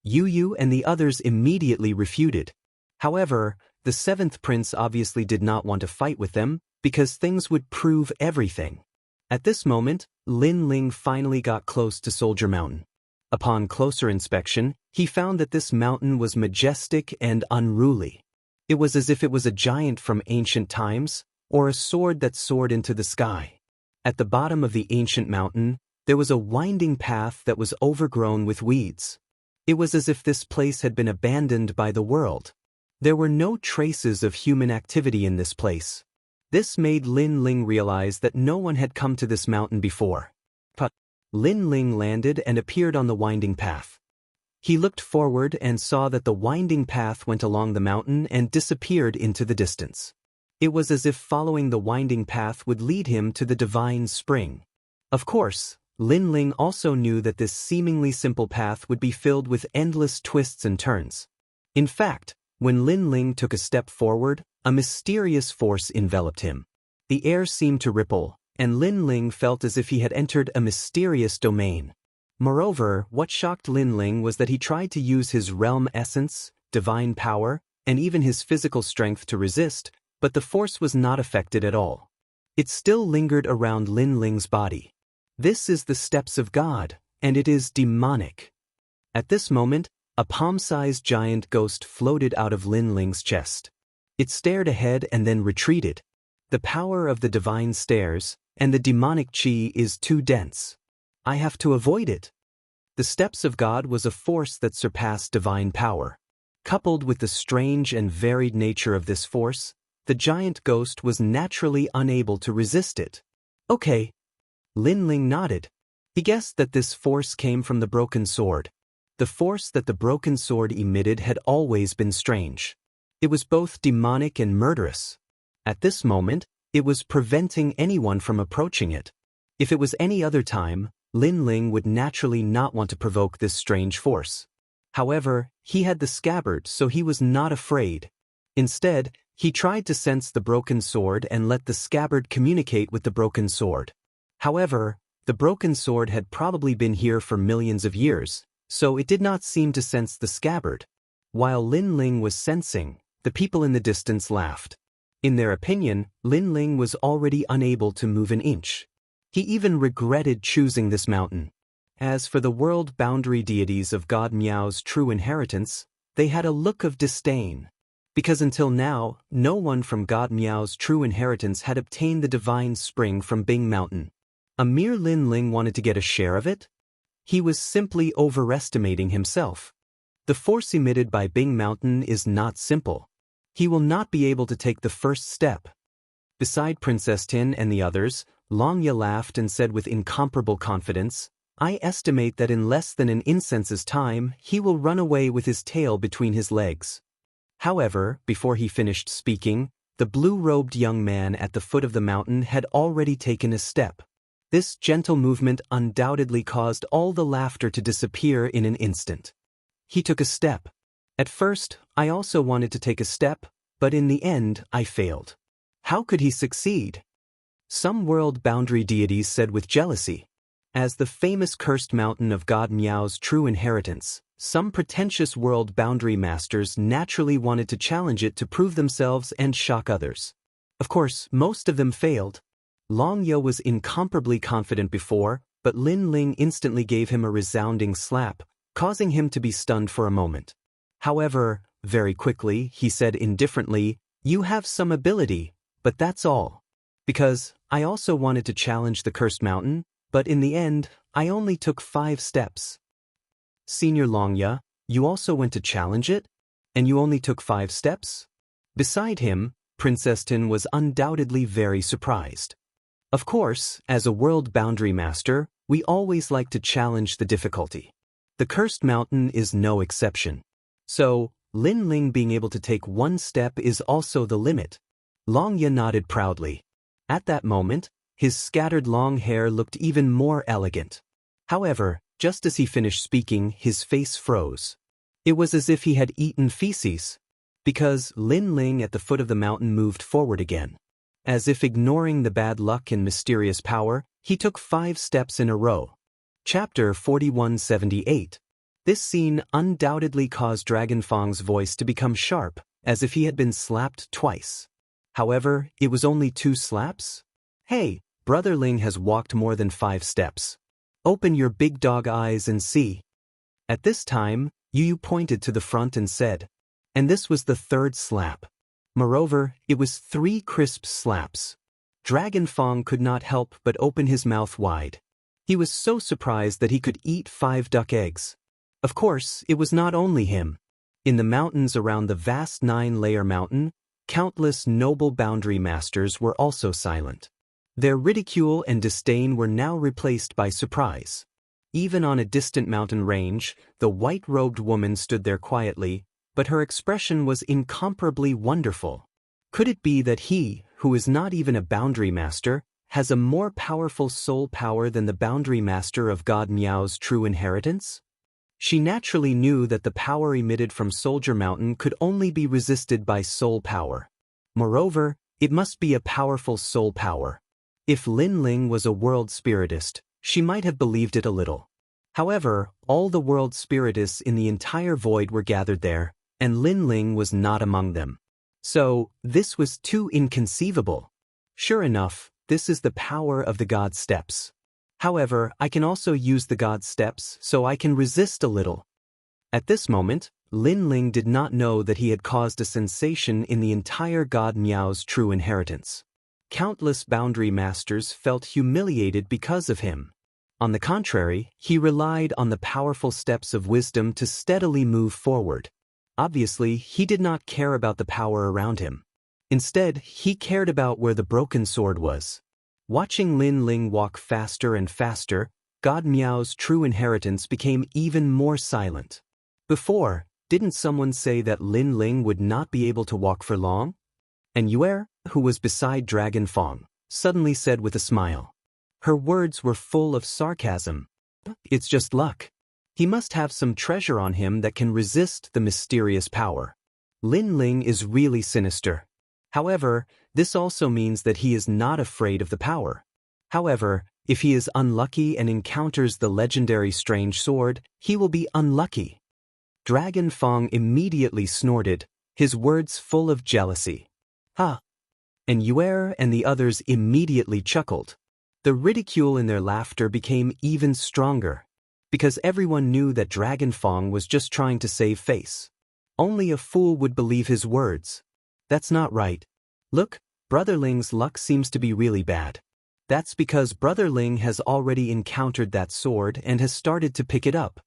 Yu and the others immediately refuted. However, the seventh prince obviously did not want to fight with them, because things would prove everything. At this moment, Lin Ling finally got close to Soldier Mountain. Upon closer inspection, he found that this mountain was majestic and unruly. It was as if it was a giant from ancient times, or a sword that soared into the sky. At the bottom of the ancient mountain, there was a winding path that was overgrown with weeds. It was as if this place had been abandoned by the world. There were no traces of human activity in this place. This made Lin Ling realize that no one had come to this mountain before. But Lin Ling landed and appeared on the winding path. He looked forward and saw that the winding path went along the mountain and disappeared into the distance. It was as if following the winding path would lead him to the divine spring. Of course, Lin Ling also knew that this seemingly simple path would be filled with endless twists and turns. In fact, when Lin Ling took a step forward, a mysterious force enveloped him. The air seemed to ripple, and Lin Ling felt as if he had entered a mysterious domain. Moreover, what shocked Lin Ling was that he tried to use his realm essence, divine power, and even his physical strength to resist, but the force was not affected at all. It still lingered around Lin Ling's body. This is the steps of God, and it is demonic. At this moment, a palm-sized giant ghost floated out of Lin Ling's chest. It stared ahead and then retreated. The power of the divine stares, and the demonic chi is too dense. I have to avoid it. The steps of God was a force that surpassed divine power. Coupled with the strange and varied nature of this force, the giant ghost was naturally unable to resist it. Okay. Lin Ling nodded. He guessed that this force came from the broken sword. The force that the broken sword emitted had always been strange. It was both demonic and murderous. At this moment, it was preventing anyone from approaching it. If it was any other time, Lin Ling would naturally not want to provoke this strange force. However, he had the scabbard, so he was not afraid. Instead, he tried to sense the broken sword and let the scabbard communicate with the broken sword. However, the broken sword had probably been here for millions of years, so it did not seem to sense the scabbard. While Lin Ling was sensing, the people in the distance laughed. In their opinion, Lin Ling was already unable to move an inch. He even regretted choosing this mountain. As for the world boundary deities of God Miao's true inheritance, they had a look of disdain. Because until now, no one from God Miao's true inheritance had obtained the divine spring from Bing Mountain. A mere Lin Ling wanted to get a share of it? He was simply overestimating himself. The force emitted by Bing Mountain is not simple. He will not be able to take the first step. Beside Princess Tin and the others, Longya laughed and said with incomparable confidence, I estimate that in less than an incense's time, he will run away with his tail between his legs. However, before he finished speaking, the blue-robed young man at the foot of the mountain had already taken a step. This gentle movement undoubtedly caused all the laughter to disappear in an instant. He took a step. At first, I also wanted to take a step, but in the end, I failed. How could he succeed? Some world boundary deities said with jealousy. As the famous cursed mountain of God Miao's true inheritance, some pretentious world boundary masters naturally wanted to challenge it to prove themselves and shock others. Of course, most of them failed. Longya was incomparably confident before, but Lin Ling instantly gave him a resounding slap, causing him to be stunned for a moment. However, very quickly, he said indifferently, You have some ability, but that's all. Because I also wanted to challenge the cursed mountain, but in the end, I only took 5 steps. Senior Longya, you also went to challenge it? And you only took 5 steps? Beside him, Princess Tin was undoubtedly very surprised. Of course, as a world boundary master, we always like to challenge the difficulty. The cursed mountain is no exception. So, Lin Ling being able to take 1 step is also the limit. Long Ye nodded proudly. At that moment, his scattered long hair looked even more elegant. However, just as he finished speaking, his face froze. It was as if he had eaten feces. Because Lin Ling at the foot of the mountain moved forward again. As if ignoring the bad luck and mysterious power, he took 5 steps in a row. Chapter 4178. This scene undoubtedly caused Dragon Fang's voice to become sharp, as if he had been slapped twice. However, it was only 2 slaps? Hey, Brother Ling has walked more than 5 steps. Open your big dog eyes and see. At this time, Yu pointed to the front and said, and this was the 3rd slap. Moreover, it was 3 crisp slaps. Dragon Fang could not help but open his mouth wide. He was so surprised that he could eat 5 duck eggs. Of course, it was not only him. In the mountains around the vast 9-layer mountain, countless noble boundary masters were also silent. Their ridicule and disdain were now replaced by surprise. Even on a distant mountain range, the white-robed woman stood there quietly, but her expression was incomparably wonderful. Could it be that he, who is not even a boundary master, has a more powerful soul power than the boundary master of God Miao's true inheritance? She naturally knew that the power emitted from Soldier Mountain could only be resisted by soul power. Moreover, it must be a powerful soul power. If Lin Ling was a world spiritist, she might have believed it a little. However, all the world spiritists in the entire void were gathered there, and Lin Ling was not among them. So, this was too inconceivable. Sure enough, this is the power of the God Steps. However, I can also use the God Steps so I can resist a little. At this moment, Lin Ling did not know that he had caused a sensation in the entire God Miao's true inheritance. Countless boundary masters felt humiliated because of him. On the contrary, he relied on the powerful steps of wisdom to steadily move forward. Obviously, he did not care about the power around him. Instead, he cared about where the broken sword was. Watching Lin Ling walk faster and faster, God Miao's true inheritance became even more silent. Before, didn't someone say that Lin Ling would not be able to walk for long? And Yue, who was beside Dragon Fang, suddenly said with a smile. Her words were full of sarcasm. It's just luck. He must have some treasure on him that can resist the mysterious power. Lin Ling is really sinister. However, this also means that he is not afraid of the power. However, if he is unlucky and encounters the legendary strange sword, he will be unlucky. Dragon Fang immediately snorted, his words full of jealousy. Ha! And Yue and the others immediately chuckled. The ridicule in their laughter became even stronger, because everyone knew that Dragon Fang was just trying to save face. Only a fool would believe his words. That's not right. Look, Brother Ling's luck seems to be really bad. That's because Brother Ling has already encountered that sword and has started to pick it up.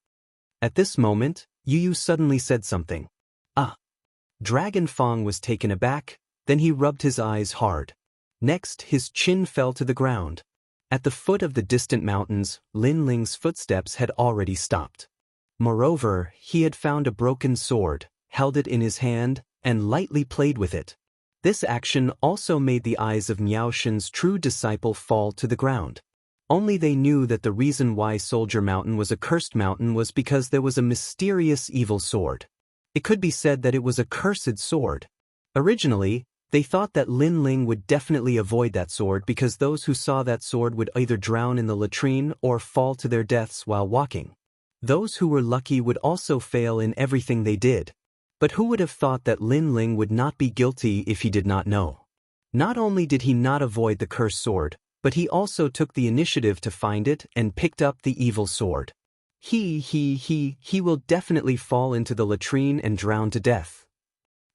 At this moment, Yu suddenly said something. Ah! Dragon Fang was taken aback, then he rubbed his eyes hard. Next, his chin fell to the ground. At the foot of the distant mountains, Lin Ling's footsteps had already stopped. Moreover, he had found a broken sword, held it in his hand, and lightly played with it. This action also made the eyes of Miao Shen's true disciple fall to the ground. Only they knew that the reason why Soldier Mountain was a cursed mountain was because there was a mysterious evil sword. It could be said that it was a cursed sword. Originally, they thought that Lin Ling would definitely avoid that sword because those who saw that sword would either drown in the latrine or fall to their deaths while walking. Those who were lucky would also fail in everything they did. But who would have thought that Lin Ling would not be guilty if he did not know? Not only did he not avoid the cursed sword, but he also took the initiative to find it and picked up the evil sword. He will definitely fall into the latrine and drown to death.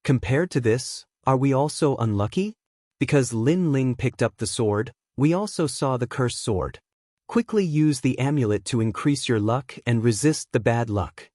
Compared to this, are we also unlucky? Because Lin Ling picked up the sword, we also saw the cursed sword. Quickly use the amulet to increase your luck and resist the bad luck.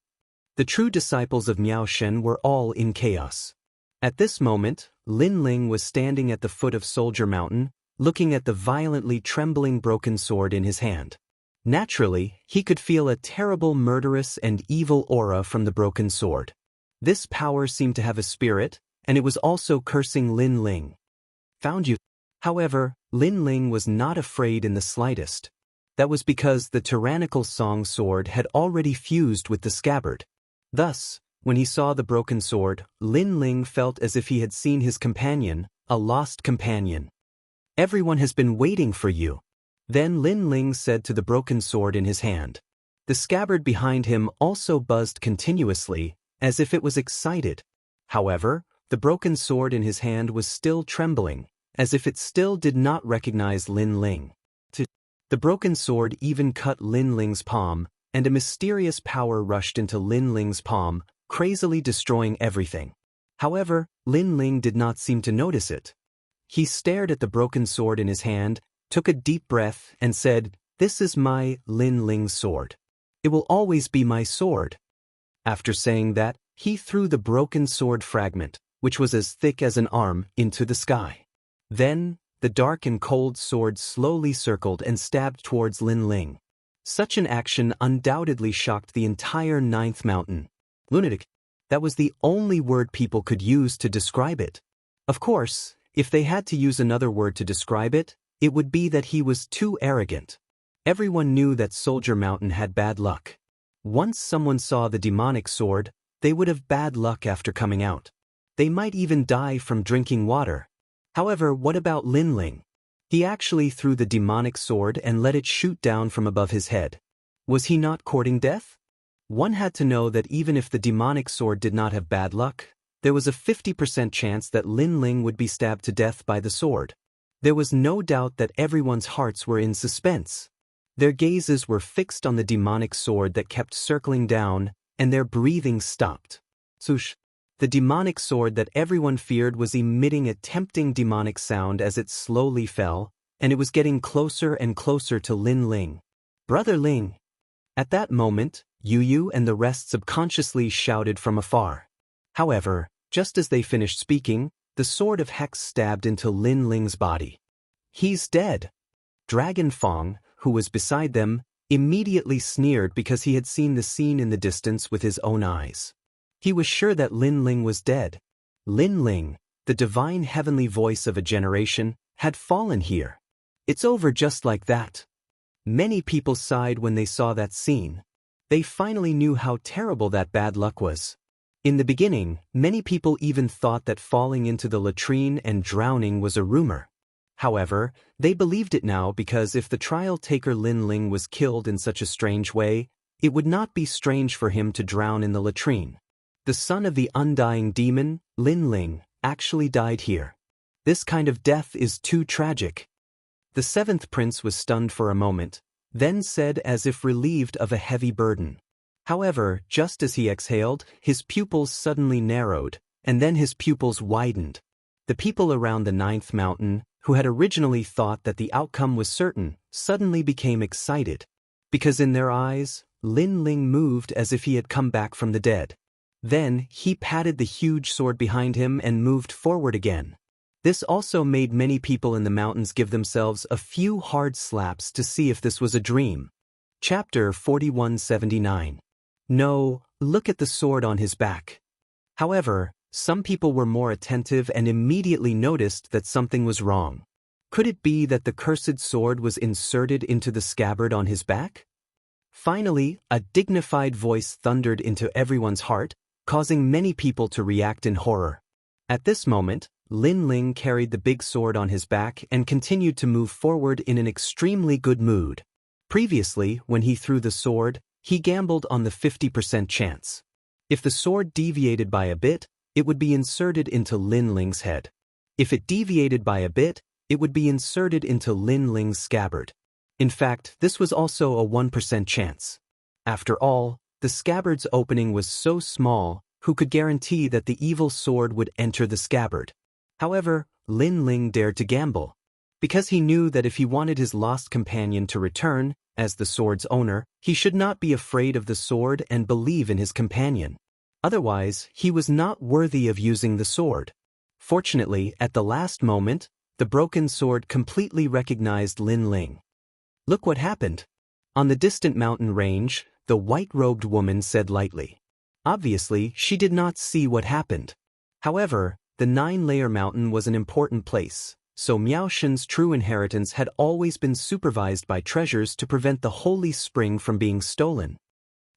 The true disciples of Miao Shen were all in chaos. At this moment, Lin Ling was standing at the foot of Soldier Mountain, looking at the violently trembling broken sword in his hand. Naturally, he could feel a terrible murderous and evil aura from the broken sword. This power seemed to have a spirit, and it was also cursing Lin Ling. Found you. However, Lin Ling was not afraid in the slightest. That was because the tyrannical song sword had already fused with the scabbard. Thus, when he saw the broken sword, Lin Ling felt as if he had seen his companion, a lost companion. Everyone has been waiting for you. Then Lin Ling said to the broken sword in his hand. The scabbard behind him also buzzed continuously, as if it was excited. However, the broken sword in his hand was still trembling, as if it still did not recognize Lin Ling. The broken sword even cut Lin Ling's palm, and a mysterious power rushed into Lin Ling's palm, crazily destroying everything. However, Lin Ling did not seem to notice it. He stared at the broken sword in his hand, took a deep breath, and said, "This is my Lin Ling sword. It will always be my sword." After saying that, he threw the broken sword fragment, which was as thick as an arm, into the sky. Then, the dark and cold sword slowly circled and stabbed towards Lin Ling. Such an action undoubtedly shocked the entire ninth mountain. Lunatic. That was the only word people could use to describe it. Of course, if they had to use another word to describe it, it would be that he was too arrogant. Everyone knew that Soldier Mountain had bad luck. Once someone saw the demonic sword, they would have bad luck after coming out. They might even die from drinking water. However, what about Lin Ling? He actually threw the demonic sword and let it shoot down from above his head. Was he not courting death? One had to know that even if the demonic sword did not have bad luck, there was a 50% chance that Lin Ling would be stabbed to death by the sword. There was no doubt that everyone's hearts were in suspense. Their gazes were fixed on the demonic sword that kept circling down, and their breathing stopped. Swoosh! The demonic sword that everyone feared was emitting a tempting demonic sound as it slowly fell, and it was getting closer and closer to Lin Ling. "Brother Ling!" At that moment, Yu and the rest subconsciously shouted from afar. However, just as they finished speaking, the sword of Hex stabbed into Lin Ling's body. "He's dead." Dragon Fong, who was beside them, immediately sneered because he had seen the scene in the distance with his own eyes. He was sure that Lin Ling was dead. Lin Ling, the divine heavenly voice of a generation, had fallen here. It's over just like that. Many people sighed when they saw that scene. They finally knew how terrible that bad luck was. In the beginning, many people even thought that falling into the latrine and drowning was a rumor. However, they believed it now because if the trial taker Lin Ling was killed in such a strange way, it would not be strange for him to drown in the latrine. The son of the undying demon, Lin Ling, actually died here. This kind of death is too tragic. The seventh prince was stunned for a moment, then said as if relieved of a heavy burden. However, just as he exhaled, his pupils suddenly narrowed, and then his pupils widened. The people around the ninth mountain, who had originally thought that the outcome was certain, suddenly became excited. Because in their eyes, Lin Ling moved as if he had come back from the dead. Then, he patted the huge sword behind him and moved forward again. This also made many people in the mountains give themselves a few hard slaps to see if this was a dream. Chapter 4179. No, look at the sword on his back. However, some people were more attentive and immediately noticed that something was wrong. Could it be that the cursed sword was inserted into the scabbard on his back? Finally, a dignified voice thundered into everyone's heart, causing many people to react in horror. At this moment, Lin Ling carried the big sword on his back and continued to move forward in an extremely good mood. Previously, when he threw the sword, he gambled on the 50% chance. If the sword deviated by a bit, it would be inserted into Lin Ling's head. If it deviated by a bit, it would be inserted into Lin Ling's scabbard. In fact, this was also a 1% chance. After all, the scabbard's opening was so small, who could guarantee that the evil sword would enter the scabbard? However, Lin Ling dared to gamble. Because he knew that if he wanted his lost companion to return, as the sword's owner, he should not be afraid of the sword and believe in his companion. Otherwise, he was not worthy of using the sword. Fortunately, at the last moment, the broken sword completely recognized Lin Ling. Look what happened. On the distant mountain range, the white-robed woman said lightly. Obviously, she did not see what happened. However, the 9-layer mountain was an important place, So Miao Shen's true inheritance had always been supervised by treasures to prevent the holy spring from being stolen.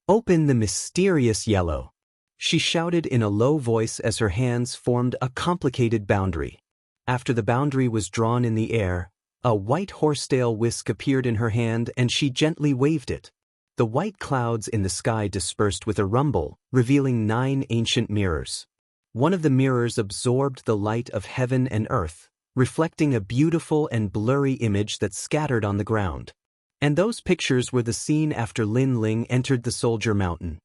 "Open the mysterious yellow," she shouted in a low voice as her hands formed a complicated boundary. After the boundary was drawn in the air, a white horsetail whisk appeared in her hand and she gently waved it. The white clouds in the sky dispersed with a rumble, revealing 9 ancient mirrors. One of the mirrors absorbed the light of heaven and earth, reflecting a beautiful and blurry image that scattered on the ground. And those pictures were the scene after Lin Ling entered the Soldier Mountain.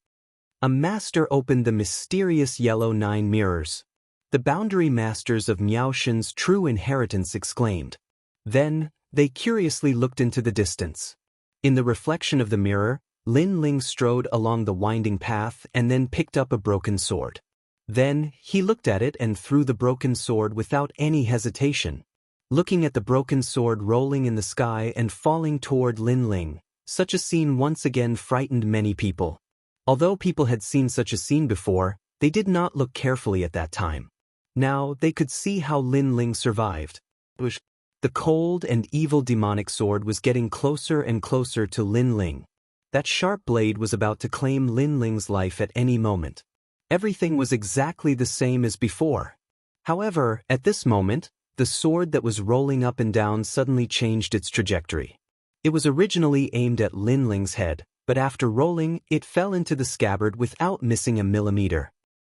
A master opened the mysterious yellow 9 mirrors. The boundary masters of Miao Shen's true inheritance exclaimed. Then, they curiously looked into the distance. In the reflection of the mirror, Lin Ling strode along the winding path and then picked up a broken sword. Then, he looked at it and threw the broken sword without any hesitation. Looking at the broken sword rolling in the sky and falling toward Lin Ling, such a scene once again frightened many people. Although people had seen such a scene before, they did not look carefully at that time. Now, they could see how Lin Ling survived. The cold and evil demonic sword was getting closer and closer to Lin Ling. That sharp blade was about to claim Lin Ling's life at any moment. Everything was exactly the same as before. However, at this moment, the sword that was rolling up and down suddenly changed its trajectory. It was originally aimed at Lin Ling's head, but after rolling, it fell into the scabbard without missing a millimeter.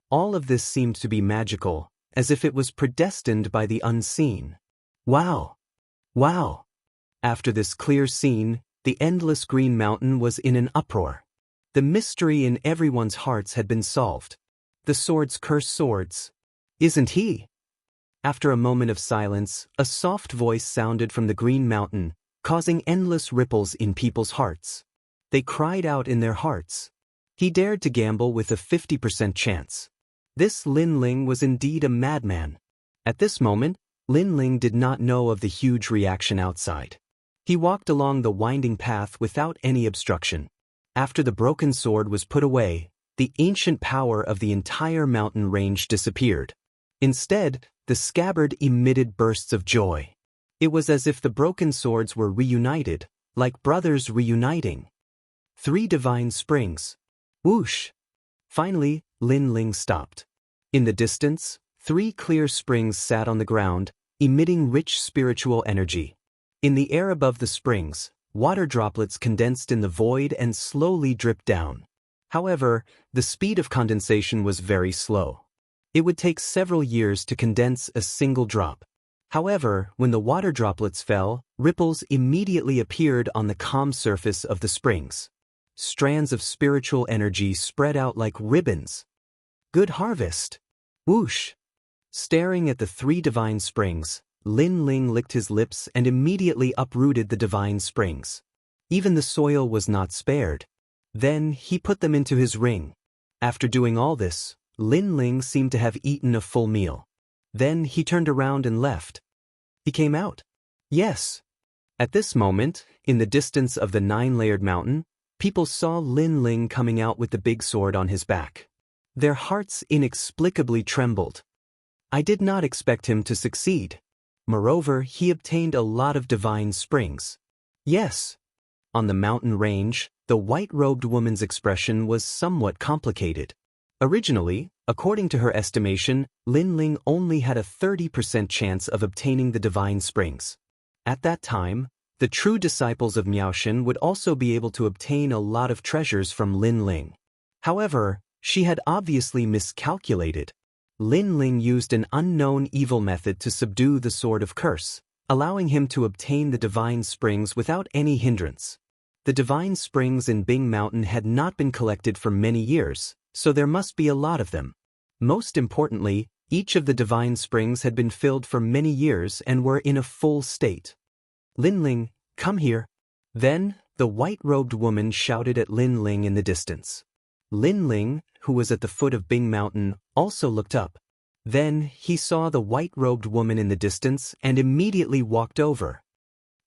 All of this seemed to be magical, as if it was predestined by the unseen. Wow! Wow! After this clear scene, the endless green mountain was in an uproar. The mystery in everyone's hearts had been solved. The swords curse swords. Isn't he? After a moment of silence, a soft voice sounded from the green mountain, causing endless ripples in people's hearts. They cried out in their hearts. He dared to gamble with a 50% chance. This Lin Ling was indeed a madman. At this moment, Lin Ling did not know of the huge reaction outside. He walked along the winding path without any obstruction. After the broken sword was put away, the ancient power of the entire mountain range disappeared. Instead, the scabbard emitted bursts of joy. It was as if the broken swords were reunited, like brothers reuniting. 3 divine springs. Whoosh! Finally, Lin Ling stopped. In the distance, 3 clear springs sat on the ground, emitting rich spiritual energy. In the air above the springs, water droplets condensed in the void and slowly dripped down. However, the speed of condensation was very slow. It would take several years to condense a single drop. However, when the water droplets fell, ripples immediately appeared on the calm surface of the springs. Strands of spiritual energy spread out like ribbons. Good harvest! Whoosh! Staring at the 3 divine springs, Lin Ling licked his lips and immediately uprooted the divine springs. Even the soil was not spared. Then he put them into his ring. After doing all this, Lin Ling seemed to have eaten a full meal. Then he turned around and left. He came out. Yes. At this moment, in the distance of the 9-layered mountain, people saw Lin Ling coming out with the big sword on his back. Their hearts inexplicably trembled. I did not expect him to succeed. Moreover, he obtained a lot of divine springs. Yes. On the mountain range, the white-robed woman's expression was somewhat complicated. Originally, according to her estimation, Lin Ling only had a 30% chance of obtaining the divine springs. At that time, the true disciples of Miao Shen would also be able to obtain a lot of treasures from Lin Ling. However, she had obviously miscalculated. Lin Ling used an unknown evil method to subdue the Sword of Curse, allowing him to obtain the divine springs without any hindrance. The divine springs in Bing Mountain had not been collected for many years, so there must be a lot of them. Most importantly, each of the divine springs had been filled for many years and were in a full state. Lin Ling, come here. Then, the white-robed woman shouted at Lin Ling in the distance. Lin Ling, who was at the foot of Bing Mountain, also looked up. Then he saw the white-robed woman in the distance and immediately walked over.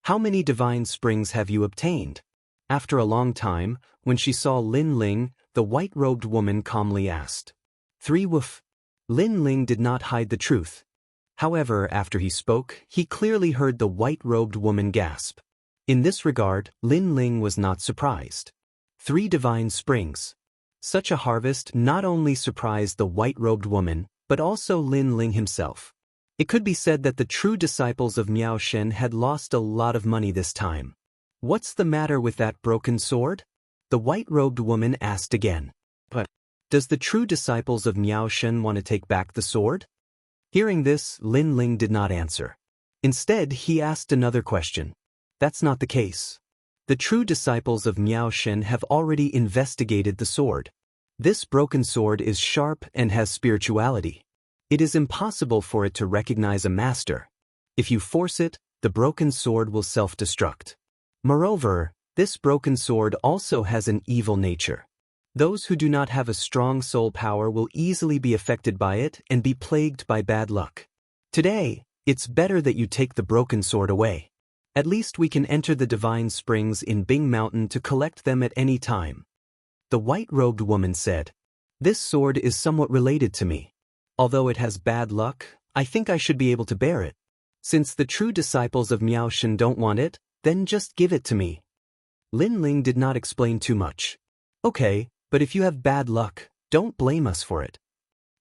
How many divine springs have you obtained? After a long time, when she saw Lin Ling, the white-robed woman calmly asked. 3 woof. Lin Ling did not hide the truth. However, after he spoke, he clearly heard the white-robed woman gasp. In this regard, Lin Ling was not surprised. 3 divine springs. Such a harvest not only surprised the white-robed woman, but also Lin Ling himself. It could be said that the true disciples of Miao Shen had lost a lot of money this time. What's the matter with that broken sword? The white-robed woman asked again. But does the true disciples of Miao Shen want to take back the sword? Hearing this, Lin Ling did not answer. Instead, he asked another question. That's not the case. The true disciples of Miao Shen have already investigated the sword. This broken sword is sharp and has spirituality. It is impossible for it to recognize a master. If you force it, the broken sword will self-destruct. Moreover, this broken sword also has an evil nature. Those who do not have a strong soul power will easily be affected by it and be plagued by bad luck. Today, it's better that you take the broken sword away. At least we can enter the divine springs in Bing Mountain to collect them at any time. The white-robed woman said, "This sword is somewhat related to me. Although it has bad luck, I think I should be able to bear it. Since the true disciples of Miao Shen don't want it, then just give it to me." Lin Ling did not explain too much. "Okay, but if you have bad luck, don't blame us for it."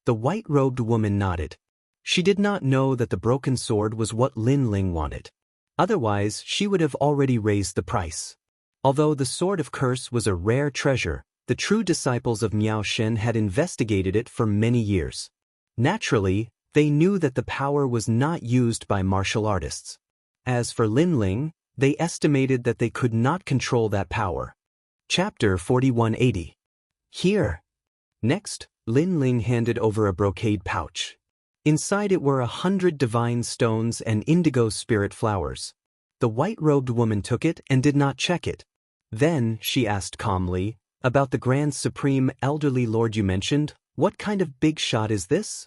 The white-robed woman nodded. She did not know that the broken sword was what Lin Ling wanted. Otherwise, she would have already raised the price. Although the Sword of Curse was a rare treasure, the true disciples of Miao Shen had investigated it for many years. Naturally, they knew that the power was not used by martial artists. As for Lin Ling, they estimated that they could not control that power. Chapter 4180. Here. Next, Lin Ling handed over a brocade pouch. Inside it were 100 divine stones and indigo spirit flowers. The white-robed woman took it and did not check it. Then, she asked calmly, "About the Grand Supreme Elderly Lord you mentioned, what kind of big shot is this?"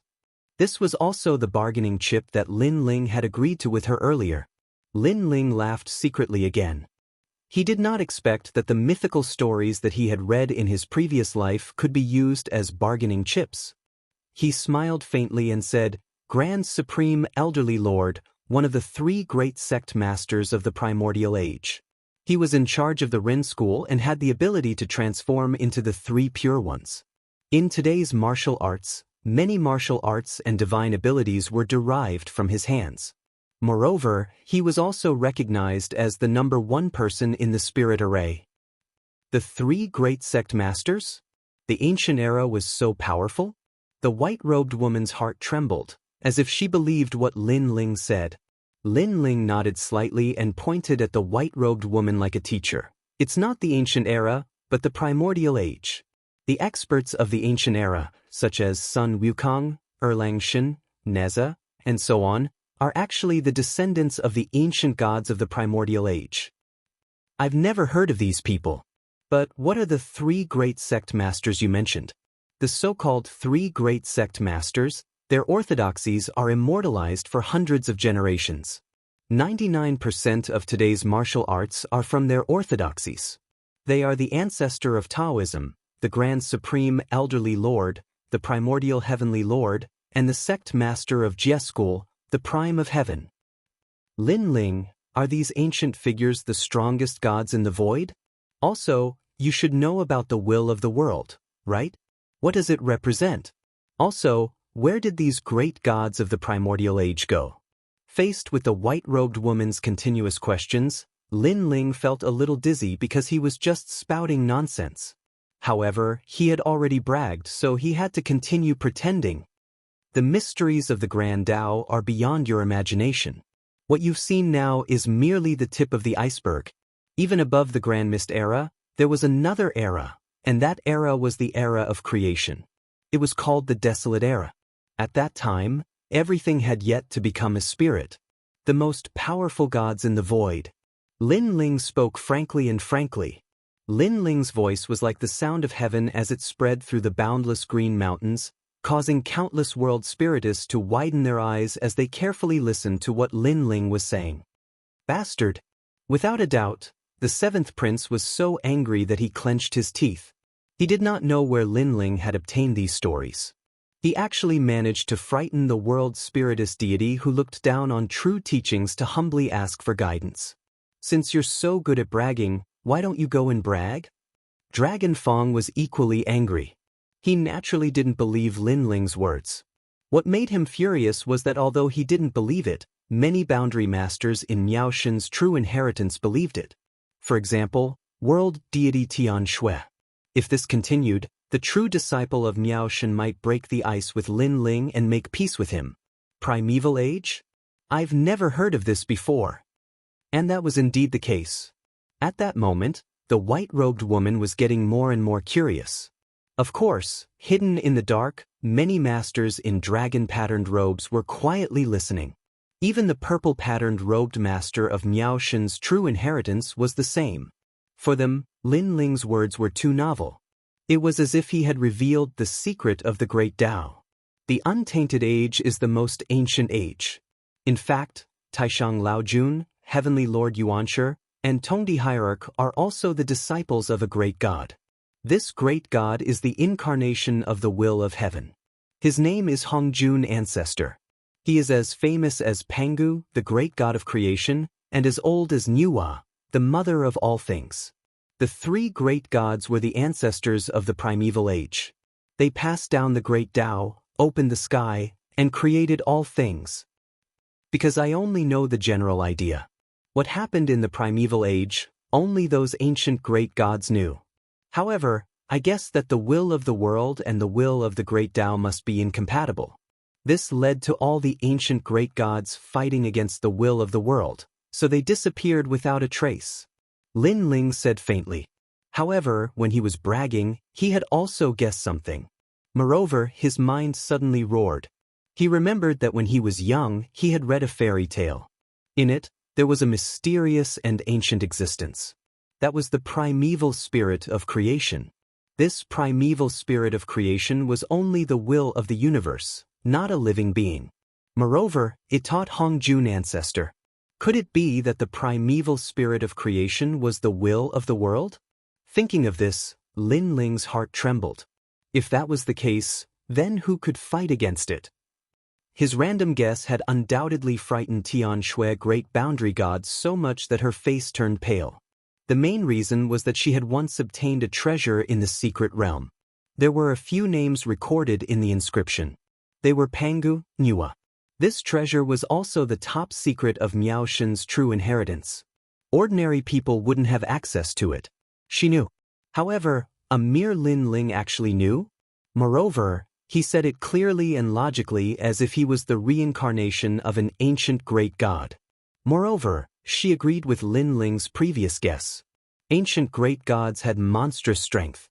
This was also the bargaining chip that Lin Ling had agreed to with her earlier. Lin Ling laughed secretly again. He did not expect that the mythical stories that he had read in his previous life could be used as bargaining chips. He smiled faintly and said, "Grand Supreme Elderly Lord, one of the 3 great sect masters of the primordial age. He was in charge of the Ren school and had the ability to transform into the 3 pure ones. In today's martial arts, many martial arts and divine abilities were derived from his hands. Moreover, he was also recognized as the number 1 person in the spirit array." The 3 great sect masters? The ancient era was so powerful? The white-robed woman's heart trembled, as if she believed what Lin Ling said. Lin Ling nodded slightly and pointed at the white-robed woman like a teacher. "It's not the ancient era, but the primordial age. The experts of the ancient era, such as Sun Wukong, Erlang Shen, Neza, and so on, are actually the descendants of the ancient gods of the primordial age." "I've never heard of these people. But what are the 3 great sect masters you mentioned?" The so-called 3 great sect masters, their orthodoxies are immortalized for hundreds of generations. 99% of today's martial arts are from their orthodoxies. They are the ancestor of Taoism, the Grand Supreme Elderly Lord, the Primordial Heavenly Lord, and the sect master of Jie School, the Prime of Heaven. Lin Ling, are these ancient figures the strongest gods in the void? Also, you should know about the will of the world, right? What does it represent? Also, where did these great gods of the primordial age go? Faced with the white-robed woman's continuous questions, Lin Ling felt a little dizzy because he was just spouting nonsense. However, he had already bragged, so he had to continue pretending. "The mysteries of the Grand Tao are beyond your imagination. What you've seen now is merely the tip of the iceberg. Even above the Grand Mist era, there was another era. And that era was the era of creation. It was called the Desolate Era. At that time, everything had yet to become a spirit. The most powerful gods in the void." Lin Ling spoke frankly and frankly. Lin Ling's voice was like the sound of heaven as it spread through the boundless green mountains, causing countless world spiritists to widen their eyes as they carefully listened to what Lin Ling was saying. "Bastard!" Without a doubt, the 7th prince was so angry that he clenched his teeth. He did not know where Lin Ling had obtained these stories. He actually managed to frighten the world spiritist deity who looked down on true teachings to humbly ask for guidance. Since you're so good at bragging, why don't you go and brag? Dragon Fong was equally angry. He naturally didn't believe Lin Ling's words. What made him furious was that although he didn't believe it, many boundary masters in Miao Shen's true inheritance believed it. For example, world deity Tian Shui. If this continued, the true disciple of Miao Shen might break the ice with Lin Ling and make peace with him. Primeval age? I've never heard of this before. And that was indeed the case. At that moment, the white-robed woman was getting more and more curious. Of course, hidden in the dark, many masters in dragon-patterned robes were quietly listening. Even the purple-patterned robed master of Miao Shen's true inheritance was the same. For them, Lin Ling's words were too novel. It was as if he had revealed the secret of the great Tao. The untainted age is the most ancient age. In fact, Taishang Laojun, Heavenly Lord Yuanshe, and Tongdi Hierarch are also the disciples of a great god. This great god is the incarnation of the will of heaven. His name is Hongjun Ancestor. He is as famous as Pangu, the great god of creation, and as old as Nuwa, the mother of all things. The three great gods were the ancestors of the primeval age. They passed down the great Tao, opened the sky, and created all things. Because I only know the general idea. What happened in the primeval age, only those ancient great gods knew. However, I guess that the will of the world and the will of the great Tao must be incompatible. This led to all the ancient great gods fighting against the will of the world, so they disappeared without a trace. Lin Ling said faintly. However, when he was bragging, he had also guessed something. Moreover, his mind suddenly roared. He remembered that when he was young, he had read a fairy tale. In it, there was a mysterious and ancient existence. That was the primeval spirit of creation. This primeval spirit of creation was only the will of the universe, not a living being. Moreover, it taught Hongjun Ancestor. Could it be that the primeval spirit of creation was the will of the world? Thinking of this, Lin Ling's heart trembled. If that was the case, then who could fight against it? His random guess had undoubtedly frightened Tian Shui, great boundary god, so much that her face turned pale. The main reason was that she had once obtained a treasure in the secret realm. There were a few names recorded in the inscription. They were Pangu, Nuwa. This treasure was also the top secret of Miao Shen's true inheritance. Ordinary people wouldn't have access to it. She knew. However, a mere Lin Ling actually knew. Moreover, he said it clearly and logically as if he was the reincarnation of an ancient great god. Moreover, she agreed with Lin Ling's previous guess. Ancient great gods had monstrous strength.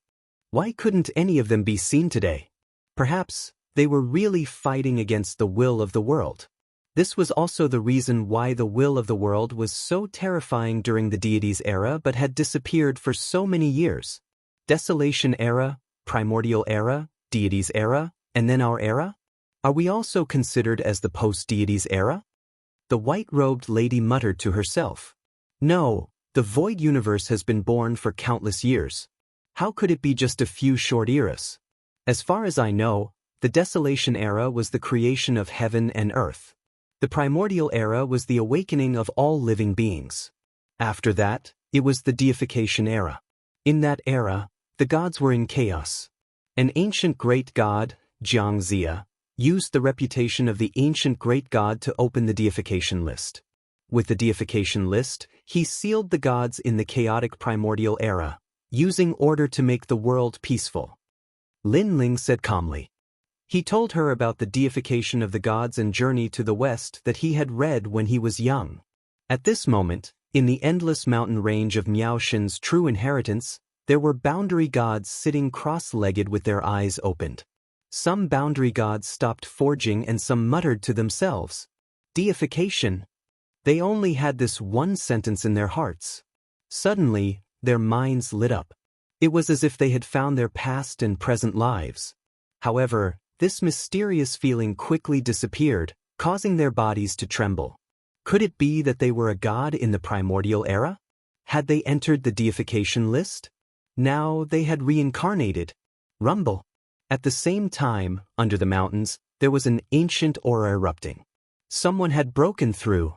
Why couldn't any of them be seen today? Perhaps they were really fighting against the will of the world. This was also the reason why the will of the world was so terrifying during the deity's era but had disappeared for so many years. Desolation era, primordial era, deity's era, and then our era? Are we also considered as the post-deity's era? The white-robed lady muttered to herself. No, the void universe has been born for countless years. How could it be just a few short eras? As far as I know, the desolation era was the creation of heaven and earth. The primordial era was the awakening of all living beings. After that, it was the deification era. In that era, the gods were in chaos. An ancient great god, Jiangxia, used the reputation of the ancient great god to open the deification list. With the deification list, he sealed the gods in the chaotic primordial era, using order to make the world peaceful. Lin Ling said calmly. He told her about the deification of the gods and journey to the west that he had read when he was young. At this moment, in the endless mountain range of Miao Shen's true inheritance, there were boundary gods sitting cross-legged with their eyes opened. Some boundary gods stopped forging and some muttered to themselves. Deification. They only had this one sentence in their hearts. Suddenly, their minds lit up. It was as if they had found their past and present lives. However, this mysterious feeling quickly disappeared, causing their bodies to tremble. Could it be that they were a god in the primordial era? Had they entered the deification list? Now they had reincarnated. Rumble. At the same time, under the mountains, there was an ancient aura erupting. Someone had broken through.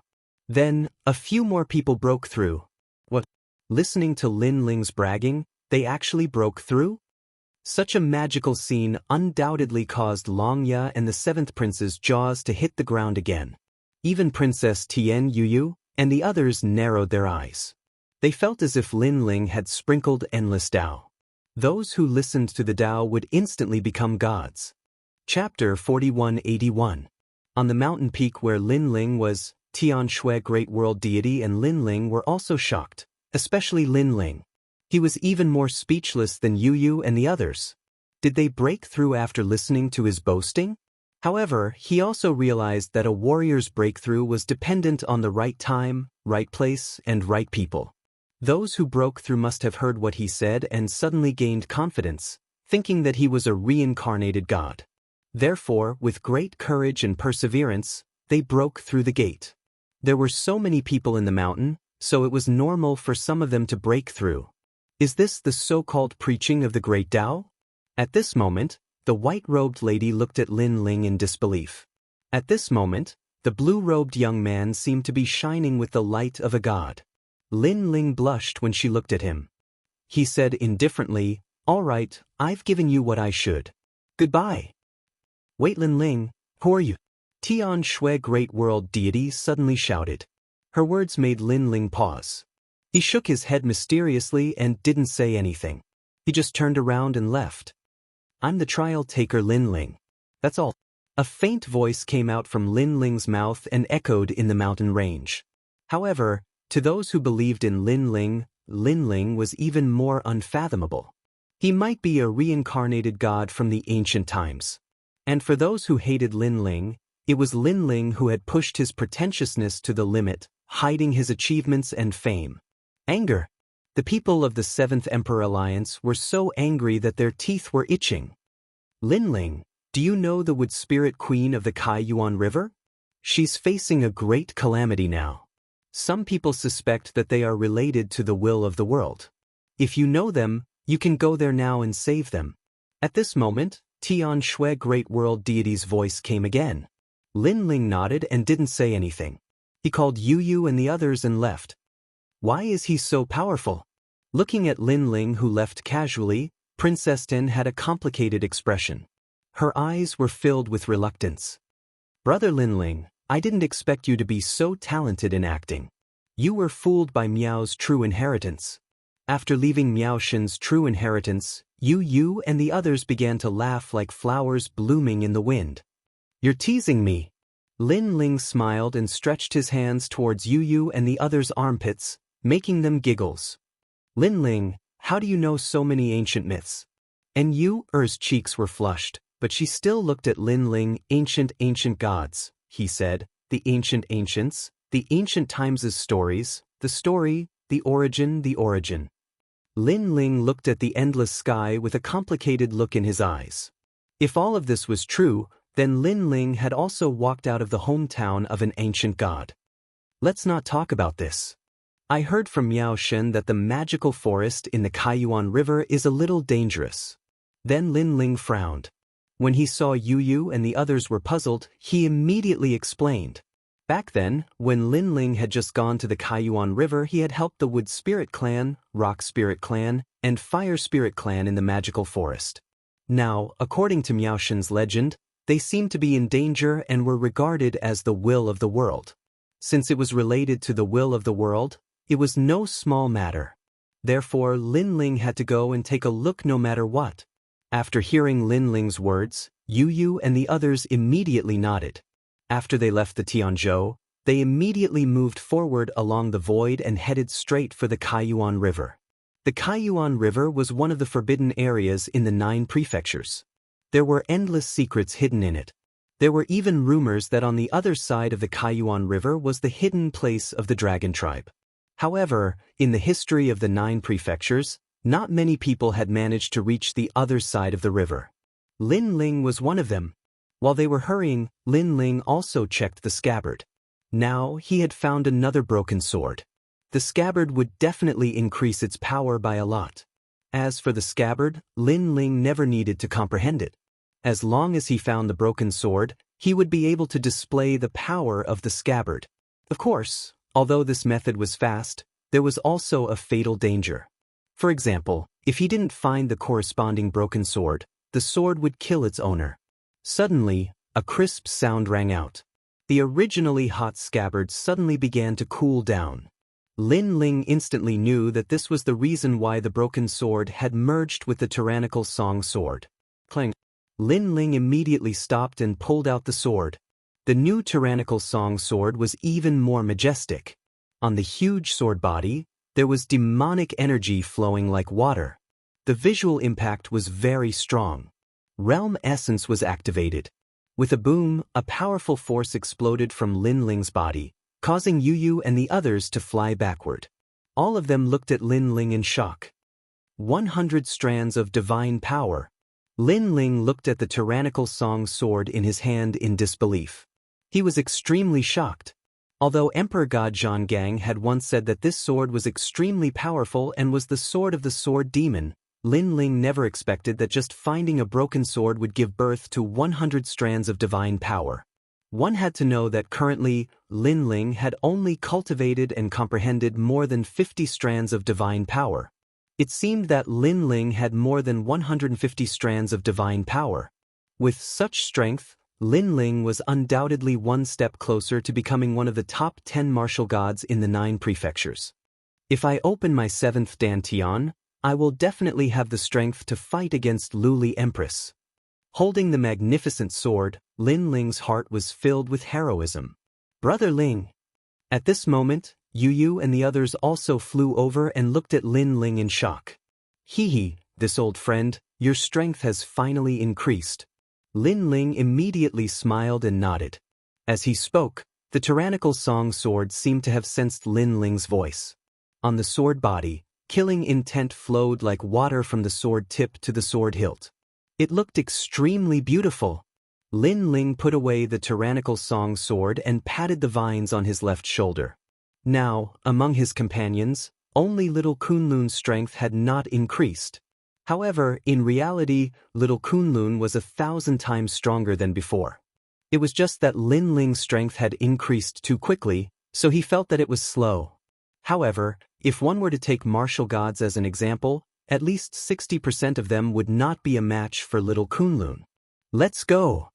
Then, a few more people broke through. What? Listening to Lin Ling's bragging, they actually broke through? Such a magical scene undoubtedly caused Long Ya and the seventh prince's jaws to hit the ground again. Even Princess Tian Yuyu and the others narrowed their eyes. They felt as if Lin Ling had sprinkled endless Tao. Those who listened to the Tao would instantly become gods. Chapter 4181. On the mountain peak where Lin Ling was, Tian Shui Great World Deity and Lin Ling were also shocked, especially Lin Ling. He was even more speechless than Yuyu and the others. Did they break through after listening to his boasting? However, he also realized that a warrior's breakthrough was dependent on the right time, right place, and right people. Those who broke through must have heard what he said and suddenly gained confidence, thinking that he was a reincarnated god. Therefore, with great courage and perseverance, they broke through the gate. There were so many people in the mountain, so it was normal for some of them to break through. Is this the so-called preaching of the great Tao? At this moment, the white-robed lady looked at Lin Ling in disbelief. At this moment, the blue-robed young man seemed to be shining with the light of a god. Lin Ling blushed when she looked at him. He said indifferently, "All right, I've given you what I should. Goodbye." "Wait, Lin Ling, who are you?" Tian Shui Great World Deity suddenly shouted. Her words made Lin Ling pause. He shook his head mysteriously and didn't say anything. He just turned around and left. "I'm the trial taker Lin Ling. That's all." A faint voice came out from Lin Ling's mouth and echoed in the mountain range. However, to those who believed in Lin Ling was even more unfathomable. He might be a reincarnated god from the ancient times. And for those who hated Lin Ling, it was Lin Ling who had pushed his pretentiousness to the limit, hiding his achievements and fame. Anger. The people of the Seventh Emperor Alliance were so angry that their teeth were itching. "Lin Ling, do you know the Wood Spirit Queen of the Kaiyuan River? She's facing a great calamity now. Some people suspect that they are related to the will of the world. If you know them, you can go there now and save them." At this moment, Tian Shui Great World Deity's voice came again. Lin Ling nodded and didn't say anything. He called Yuyu and the others and left. Why is he so powerful? Looking at Lin Ling, who left casually, Princess Tin had a complicated expression. Her eyes were filled with reluctance. "Brother Lin Ling, I didn't expect you to be so talented in acting. You were fooled by Miao's true inheritance." After leaving Miao Shen's true inheritance, Yu and the others began to laugh like flowers blooming in the wind. "You're teasing me." Lin Ling smiled and stretched his hands towards Yu and the others' armpits, making them giggles. "Lin Ling, how do you know so many ancient myths?" And Yu's cheeks were flushed, but she still looked at Lin Ling. Ancient gods, he said, the ancient ancients, the ancient times' stories, the story, the origin. Lin Ling looked at the endless sky with a complicated look in his eyes. If all of this was true, then Lin Ling had also walked out of the hometown of an ancient god. "Let's not talk about this. I heard from Miao Shen that the magical forest in the Kaiyuan River is a little dangerous." Then Lin Ling frowned. When he saw Yu and the others were puzzled, he immediately explained. Back then, when Lin Ling had just gone to the Kaiyuan River, he had helped the Wood Spirit Clan, Rock Spirit Clan, and Fire Spirit Clan in the magical forest. Now, according to Miao Shen's legend, they seemed to be in danger and were regarded as the will of the world. Since it was related to the will of the world, it was no small matter. Therefore, Lin Ling had to go and take a look no matter what. After hearing Lin Ling's words, Yu and the others immediately nodded. After they left the Tianzhou, they immediately moved forward along the void and headed straight for the Kaiyuan River. The Kaiyuan River was one of the forbidden areas in the 9 prefectures. There were endless secrets hidden in it. There were even rumors that on the other side of the Kaiyuan River was the hidden place of the Dragon Tribe. However, in the history of the 9 prefectures, not many people had managed to reach the other side of the river. Lin Ling was one of them. While they were hurrying, Lin Ling also checked the scabbard. Now he had found another broken sword. The scabbard would definitely increase its power by a lot. As for the scabbard, Lin Ling never needed to comprehend it. As long as he found the broken sword, he would be able to display the power of the scabbard. Of course, although this method was fast, there was also a fatal danger. For example, if he didn't find the corresponding broken sword, the sword would kill its owner. Suddenly, a crisp sound rang out. The originally hot scabbard suddenly began to cool down. Lin Ling instantly knew that this was the reason why the broken sword had merged with the tyrannical Song sword. Clang. Lin Ling immediately stopped and pulled out the sword. The new tyrannical Song sword was even more majestic. On the huge sword body, there was demonic energy flowing like water. The visual impact was very strong. Realm essence was activated. With a boom, a powerful force exploded from Lin Ling's body, causing Yu Yu and the others to fly backward. All of them looked at Lin Ling in shock. 100 strands of divine power. Lin Ling looked at the tyrannical Song sword in his hand in disbelief. He was extremely shocked. Although Emperor God Zhang Gang had once said that this sword was extremely powerful and was the sword of the sword demon, Lin Ling never expected that just finding a broken sword would give birth to 100 strands of divine power. One had to know that currently, Lin Ling had only cultivated and comprehended more than 50 strands of divine power. It seemed that Lin Ling had more than 150 strands of divine power. With such strength, Lin Ling was undoubtedly one step closer to becoming one of the top 10 martial gods in the 9 prefectures. If I open my 7th Dantian, I will definitely have the strength to fight against Luli Empress. Holding the magnificent sword, Lin Ling's heart was filled with heroism. Brother Ling. At this moment, Yu Yu and the others also flew over and looked at Lin Ling in shock. Hee, this old friend, your strength has finally increased. Lin Ling immediately smiled and nodded. As he spoke, the tyrannical Song sword seemed to have sensed Lin Ling's voice. On the sword body, killing intent flowed like water from the sword tip to the sword hilt. It looked extremely beautiful. Lin Ling put away the tyrannical Song sword and patted the vines on his left shoulder. Now, among his companions, only little Kunlun's strength had not increased. However, in reality, little Kunlun was 1,000 times stronger than before. It was just that Lin Ling's strength had increased too quickly, so he felt that it was slow. However, if one were to take martial gods as an example, at least 60% of them would not be a match for little Kunlun. Let's go!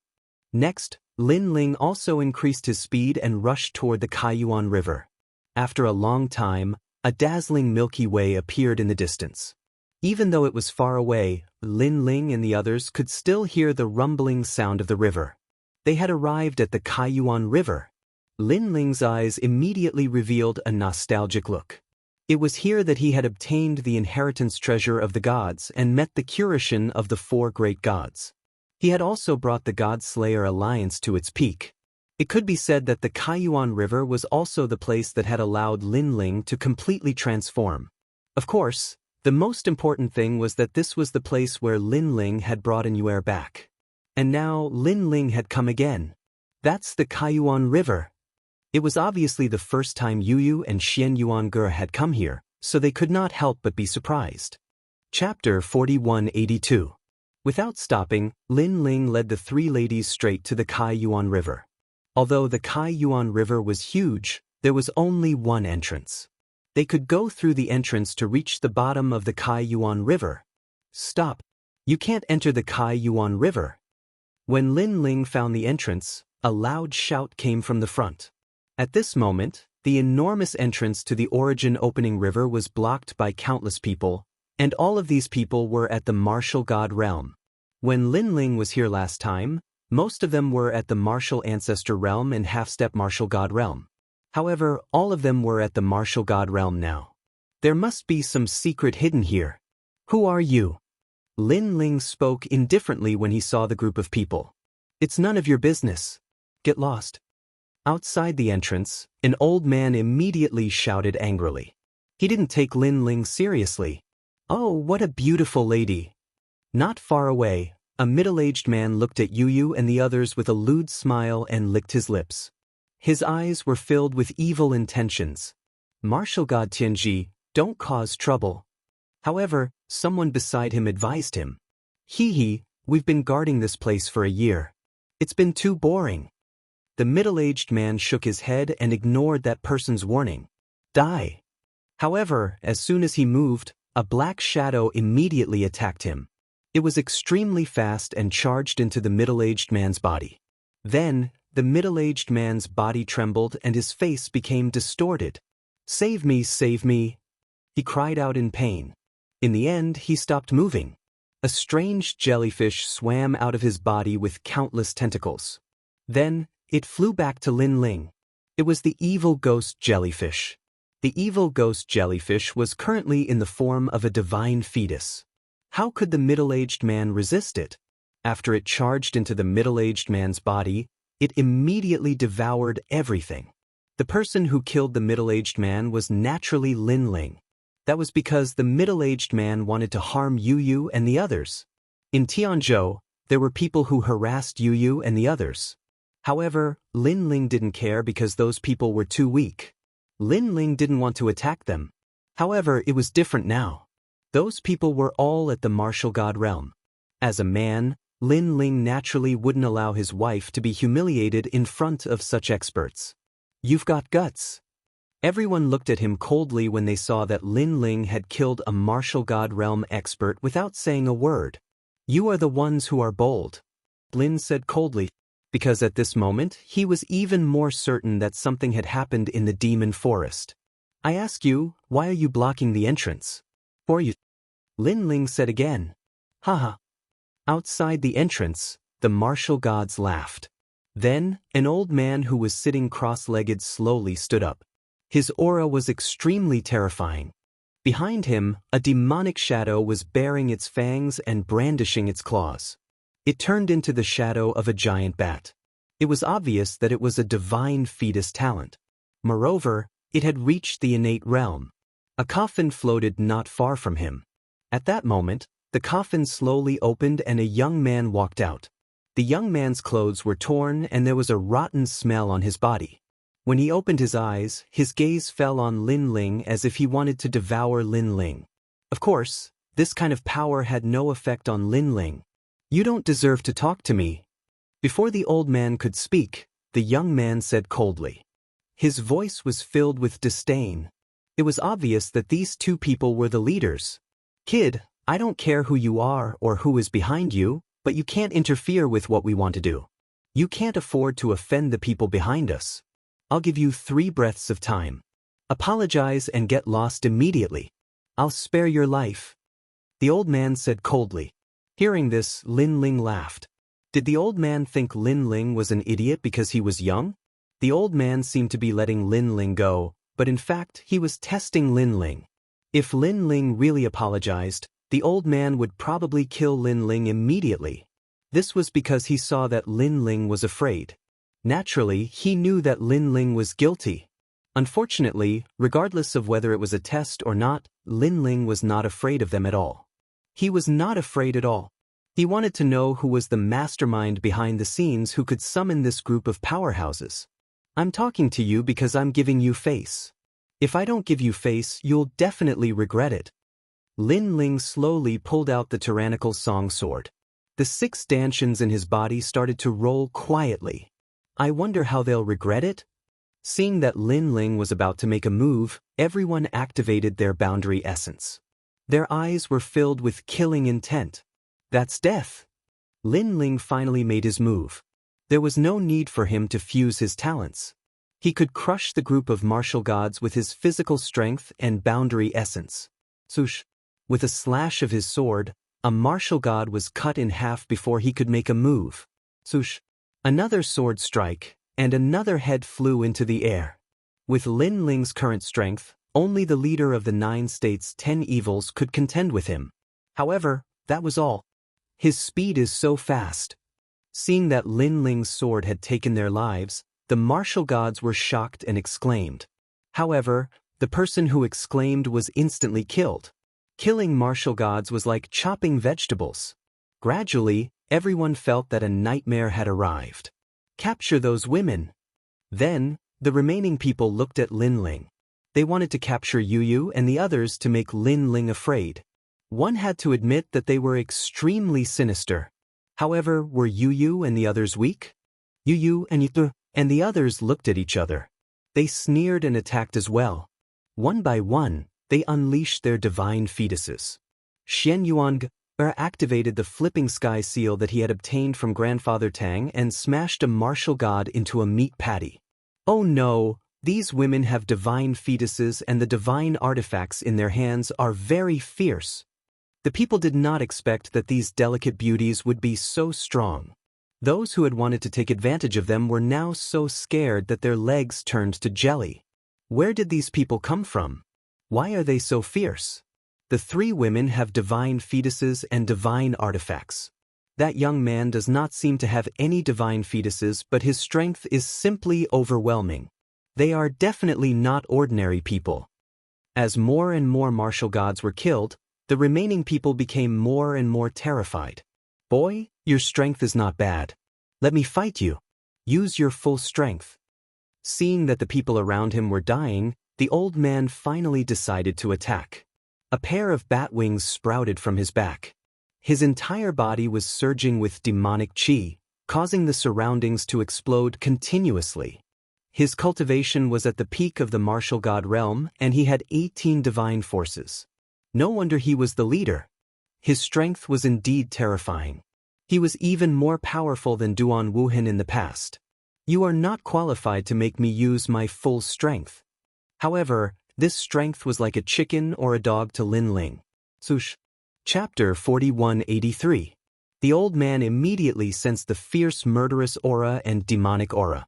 Next, Lin Ling also increased his speed and rushed toward the Kaiyuan River. After a long time, a dazzling Milky Way appeared in the distance. Even though it was far away, Lin Ling and the others could still hear the rumbling sound of the river. They had arrived at the Kaiyuan River. Lin Ling's eyes immediately revealed a nostalgic look. It was here that he had obtained the inheritance treasure of the gods and met the Curation of the 4 great gods. He had also brought the God-Slayer alliance to its peak. It could be said that the Kaiyuan River was also the place that had allowed Lin Ling to completely transform. Of course, the most important thing was that this was the place where Lin Ling had brought An'Yuer back. And now Lin Ling had come again. That's the Kaiyuan River. It was obviously the first time Yu Yu and Xian Yuange had come here, so they could not help but be surprised. Chapter 4182. Without stopping, Lin Ling led the 3 ladies straight to the Kaiyuan River. Although the Kaiyuan River was huge, there was only one entrance. They could go through the entrance to reach the bottom of the Kaiyuan River. Stop! You can't enter the Kaiyuan River. When Lin Ling found the entrance, a loud shout came from the front. At this moment, the enormous entrance to the origin opening river was blocked by countless people, and all of these people were at the martial god realm. When Lin Ling was here last time, most of them were at the martial ancestor realm and half-step martial god realm. However, all of them were at the martial god realm now. There must be some secret hidden here. Who are you? Lin Ling spoke indifferently when he saw the group of people. It's none of your business. Get lost. Outside the entrance, an old man immediately shouted angrily. He didn't take Lin Ling seriously. Oh, what a beautiful lady. Not far away, a middle-aged man looked at Yu Yu and the others with a lewd smile and licked his lips. His eyes were filled with evil intentions. Martial god Tianji, don't cause trouble. However, someone beside him advised him. Hee, We've been guarding this place for a year. It's been too boring. The middle-aged man shook his head and ignored that person's warning. Die. However, as soon as he moved, a black shadow immediately attacked him. It was extremely fast and charged into the middle-aged man's body. Then, the middle-aged man's body trembled and his face became distorted. "Save me, save me!" He cried out in pain. In the end, he stopped moving. A strange jellyfish swam out of his body with countless tentacles. Then, it flew back to Lin Ling. It was the evil ghost jellyfish. The evil ghost jellyfish was currently in the form of a divine fetus. How could the middle-aged man resist it? After it charged into the middle-aged man's body, it immediately devoured everything. The person who killed the middle-aged man was naturally Lin Ling. That was because the middle-aged man wanted to harm Yu Yu and the others. In Tianzhou, there were people who harassed Yu Yu and the others. However, Lin Ling didn't care because those people were too weak. Lin Ling didn't want to attack them. However, it was different now. Those people were all at the martial god realm. As a man, Lin Ling naturally wouldn't allow his wife to be humiliated in front of such experts. "You've got guts." Everyone looked at him coldly when they saw that Lin Ling had killed a martial god realm expert without saying a word. "You are the ones who are bold," Lin said coldly, because at this moment he was even more certain that something had happened in the demon forest. "I ask you, why are you blocking the entrance?" "For you," Lin Ling said again. "Haha." Outside the entrance, the martial gods laughed. Then, an old man who was sitting cross-legged slowly stood up. His aura was extremely terrifying. Behind him, a demonic shadow was baring its fangs and brandishing its claws. It turned into the shadow of a giant bat. It was obvious that it was a divine fetus talent. Moreover, it had reached the innate realm. A coffin floated not far from him. At that moment, the coffin slowly opened and a young man walked out. The young man's clothes were torn and there was a rotten smell on his body. When he opened his eyes, his gaze fell on Lin Ling as if he wanted to devour Lin Ling. Of course, this kind of power had no effect on Lin Ling. "You don't deserve to talk to me." Before the old man could speak, the young man said coldly. His voice was filled with disdain. It was obvious that these two people were the leaders. "Kid, I don't care who you are or who is behind you, but you can't interfere with what we want to do. You can't afford to offend the people behind us. I'll give you 3 breaths of time. Apologize and get lost immediately. I'll spare your life." The old man said coldly. Hearing this, Lin Ling laughed. Did the old man think Lin Ling was an idiot because he was young? The old man seemed to be letting Lin Ling go, but in fact he was testing Lin Ling. If Lin Ling really apologized, the old man would probably kill Lin Ling immediately. This was because he saw that Lin Ling was afraid. Naturally, he knew that Lin Ling was guilty. Unfortunately, regardless of whether it was a test or not, Lin Ling was not afraid of them at all. He was not afraid at all. He wanted to know who was the mastermind behind the scenes who could summon this group of powerhouses. "I'm talking to you because I'm giving you face. If I don't give you face, you'll definitely regret it." Lin Ling slowly pulled out the tyrannical song sword. The 6 stanchions in his body started to roll quietly. "I wonder how they'll regret it?" Seeing that Lin Ling was about to make a move, everyone activated their boundary essence. Their eyes were filled with killing intent. "That's death." Lin Ling finally made his move. There was no need for him to fuse his talents. He could crush the group of martial gods with his physical strength and boundary essence. Swoosh! With a slash of his sword, a martial god was cut in half before he could make a move. Swoosh! Another sword strike, and another head flew into the air. With Lin Ling's current strength, only the leader of the 9 states' 10 evils could contend with him. However, that was all. His speed is so fast. Seeing that Lin Ling's sword had taken their lives, the martial gods were shocked and exclaimed. However, the person who exclaimed was instantly killed. Killing martial gods was like chopping vegetables. Gradually, everyone felt that a nightmare had arrived. Capture those women. Then, the remaining people looked at Lin Ling. They wanted to capture Yu Yu and the others to make Lin Ling afraid. One had to admit that they were extremely sinister. However, were Yu and the others weak? Yu and Yitu and the others looked at each other. They sneered and attacked as well. One by one, they unleashed their divine fetuses. Xian Yuang activated the flipping sky seal that he had obtained from Grandfather Tang and smashed a martial god into a meat patty. Oh no, these women have divine fetuses and the divine artifacts in their hands are very fierce. The people did not expect that these delicate beauties would be so strong. Those who had wanted to take advantage of them were now so scared that their legs turned to jelly. Where did these people come from? Why are they so fierce? The three women have divine fetuses and divine artifacts. That young man does not seem to have any divine fetuses, but his strength is simply overwhelming. They are definitely not ordinary people. As more and more martial gods were killed, the remaining people became more and more terrified. Boy, your strength is not bad. Let me fight you. Use your full strength. Seeing that the people around him were dying, the old man finally decided to attack. A pair of bat wings sprouted from his back. His entire body was surging with demonic chi, causing the surroundings to explode continuously. His cultivation was at the peak of the martial god realm, and he had 18 divine forces. No wonder he was the leader. His strength was indeed terrifying. He was even more powerful than Duan Wuhan in the past. You are not qualified to make me use my full strength. However, this strength was like a chicken or a dog to Lin Ling. Sush. Chapter 4183. The old man immediately sensed the fierce murderous aura and demonic aura.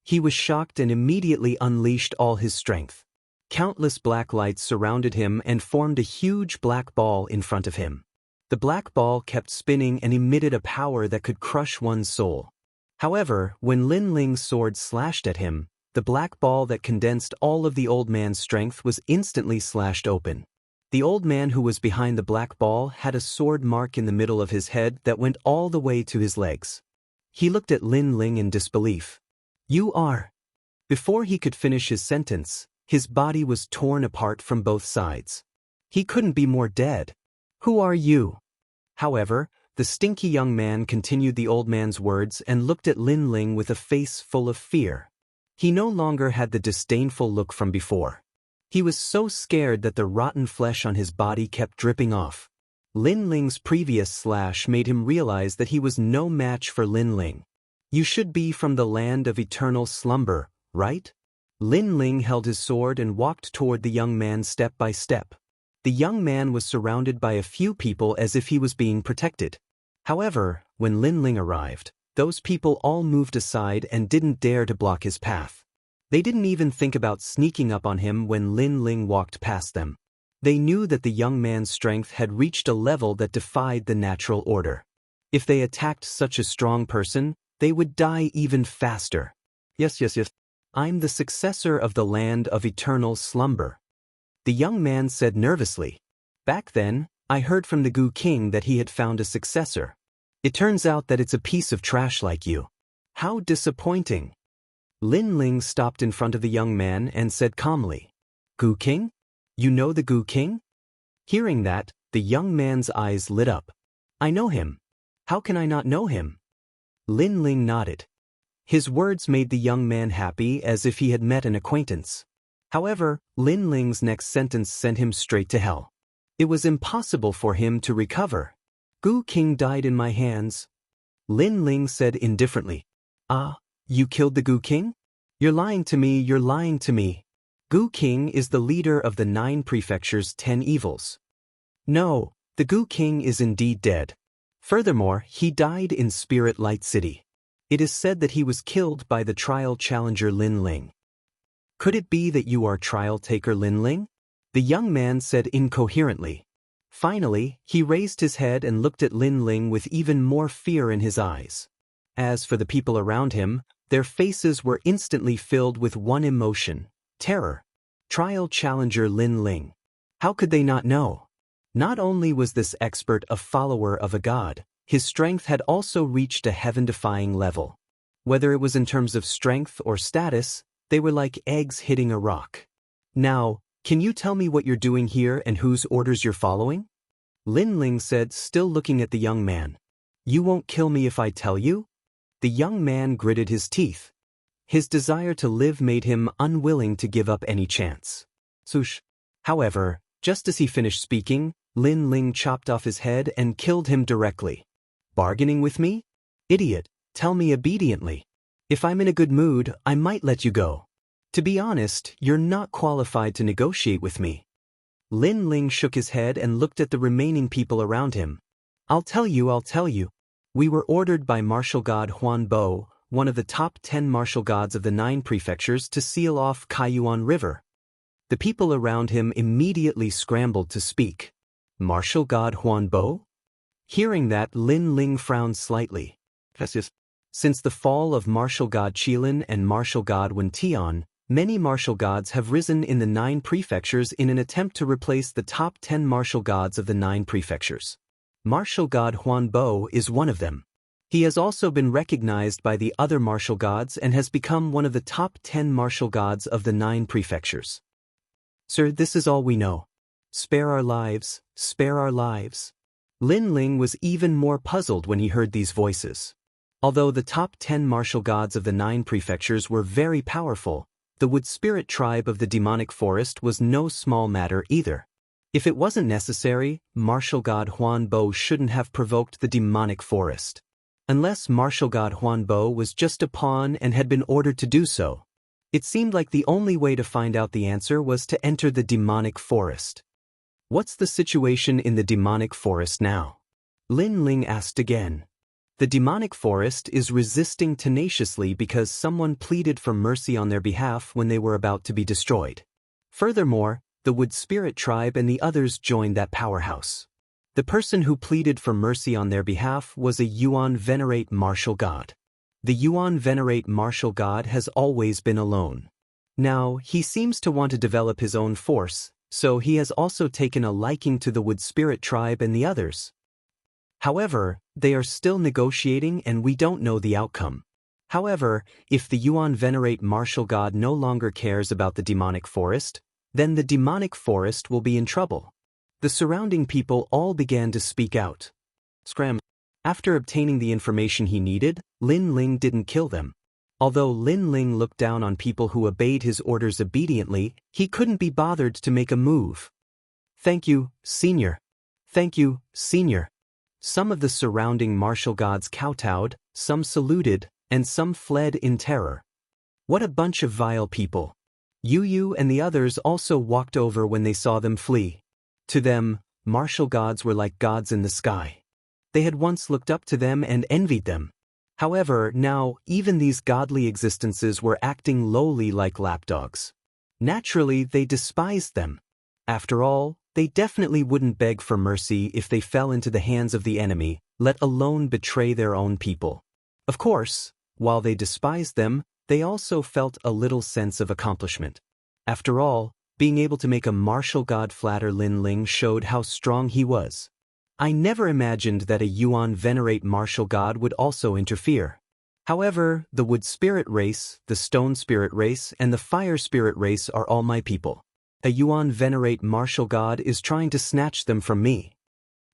He was shocked and immediately unleashed all his strength. Countless black lights surrounded him and formed a huge black ball in front of him. The black ball kept spinning and emitted a power that could crush one's soul. However, when Lin Ling's sword slashed at him, the black ball that condensed all of the old man's strength was instantly slashed open. The old man who was behind the black ball had a sword mark in the middle of his head that went all the way to his legs. He looked at Lin Ling in disbelief. You are. Before he could finish his sentence, his body was torn apart from both sides. He couldn't be more dead. Who are you? However, the stinky young man continued the old man's words and looked at Lin Ling with a face full of fear. He no longer had the disdainful look from before. He was so scared that the rotten flesh on his body kept dripping off. Lin Ling's previous slash made him realize that he was no match for Lin Ling. You should be from the land of eternal slumber, right? Lin Ling held his sword and walked toward the young man step by step. The young man was surrounded by a few people as if he was being protected. However, when Lin Ling arrived, those people all moved aside and didn't dare to block his path. They didn't even think about sneaking up on him when Lin Ling walked past them. They knew that the young man's strength had reached a level that defied the natural order. If they attacked such a strong person, they would die even faster. Yes. I'm the successor of the land of eternal slumber. The young man said nervously. Back then, I heard from the Gu King that he had found a successor. It turns out that it's a piece of trash like you. How disappointing. Lin Ling stopped in front of the young man and said calmly, Gu King? You know the Gu King? Hearing that, the young man's eyes lit up. I know him. How can I not know him? Lin Ling nodded. His words made the young man happy as if he had met an acquaintance. However, Lin Ling's next sentence sent him straight to hell. It was impossible for him to recover. Gu King died in my hands. Lin Ling said indifferently. Ah, you killed the Gu King? You're lying to me, you're lying to me. Gu King is the leader of the 9 prefectures' 10 evils. No, the Gu King is indeed dead. Furthermore, he died in Spirit Light City. It is said that he was killed by the trial challenger Lin Ling. Could it be that you are trial taker Lin Ling? The young man said incoherently. Finally, he raised his head and looked at Lin Ling with even more fear in his eyes. As for the people around him, their faces were instantly filled with one emotion, terror. Trial challenger Lin Ling. How could they not know? Not only was this expert a follower of a god, his strength had also reached a heaven-defying level. Whether it was in terms of strength or status, they were like eggs hitting a rock. Now, can you tell me what you're doing here and whose orders you're following? Lin Ling said, still looking at the young man. You won't kill me if I tell you? The young man gritted his teeth. His desire to live made him unwilling to give up any chance. Sush. However, just as he finished speaking, Lin Ling chopped off his head and killed him directly. Bargaining with me? Idiot, tell me obediently. If I'm in a good mood, I might let you go. To be honest, you're not qualified to negotiate with me. Lin Ling shook his head and looked at the remaining people around him. I'll tell you. We were ordered by martial god Huan Bo, one of the top 10 martial gods of the 9 prefectures, to seal off Kaiyuan River. The people around him immediately scrambled to speak. Martial god Huan Bo? Hearing that, Lin Ling frowned slightly. Since the fall of martial god Qilin and martial god Wen Tian, many martial gods have risen in the 9 prefectures in an attempt to replace the top 10 martial gods of the 9 prefectures. Martial god Huan Bo is one of them. He has also been recognized by the other martial gods and has become one of the top 10 martial gods of the 9 prefectures. Sir, this is all we know. Spare our lives, spare our lives. Lin Ling was even more puzzled when he heard these voices. Although the top 10 martial gods of the 9 prefectures were very powerful, the wood spirit tribe of the demonic forest was no small matter either. If it wasn't necessary, martial god Huan Bo shouldn't have provoked the demonic forest. Unless martial god Huan Bo was just a pawn and had been ordered to do so. It seemed like the only way to find out the answer was to enter the demonic forest. What's the situation in the demonic forest now? Lin Ling asked again. The demonic forest is resisting tenaciously because someone pleaded for mercy on their behalf when they were about to be destroyed. Furthermore, the wood spirit tribe and the others joined that powerhouse. The person who pleaded for mercy on their behalf was a Yuan Venerate martial god. The Yuan Venerate martial god has always been alone. Now, he seems to want to develop his own force, so he has also taken a liking to the wood spirit tribe and the others. However, they are still negotiating and we don't know the outcome. However, if the Yuan Venerate martial god no longer cares about the demonic forest, then the demonic forest will be in trouble. The surrounding people all began to speak out. Scram. After obtaining the information he needed, Lin Ling didn't kill them. Although Lin Ling looked down on people who obeyed his orders obediently, he couldn't be bothered to make a move. Thank you, Senior. Thank you, Senior. Some of the surrounding martial gods kowtowed, some saluted, and some fled in terror. What a bunch of vile people. Yu and the others also walked over when they saw them flee. To them, martial gods were like gods in the sky. They had once looked up to them and envied them. However, now, even these godly existences were acting lowly like lapdogs. Naturally, they despised them. After all, they definitely wouldn't beg for mercy if they fell into the hands of the enemy, let alone betray their own people. Of course, while they despised them, they also felt a little sense of accomplishment. After all, being able to make a martial god flatter Lin Ling showed how strong he was. I never imagined that a Yuan Venerate martial god would also interfere. However, the wood spirit race, the stone spirit race, and the fire spirit race are all my people. A Yuan Venerate martial god is trying to snatch them from me.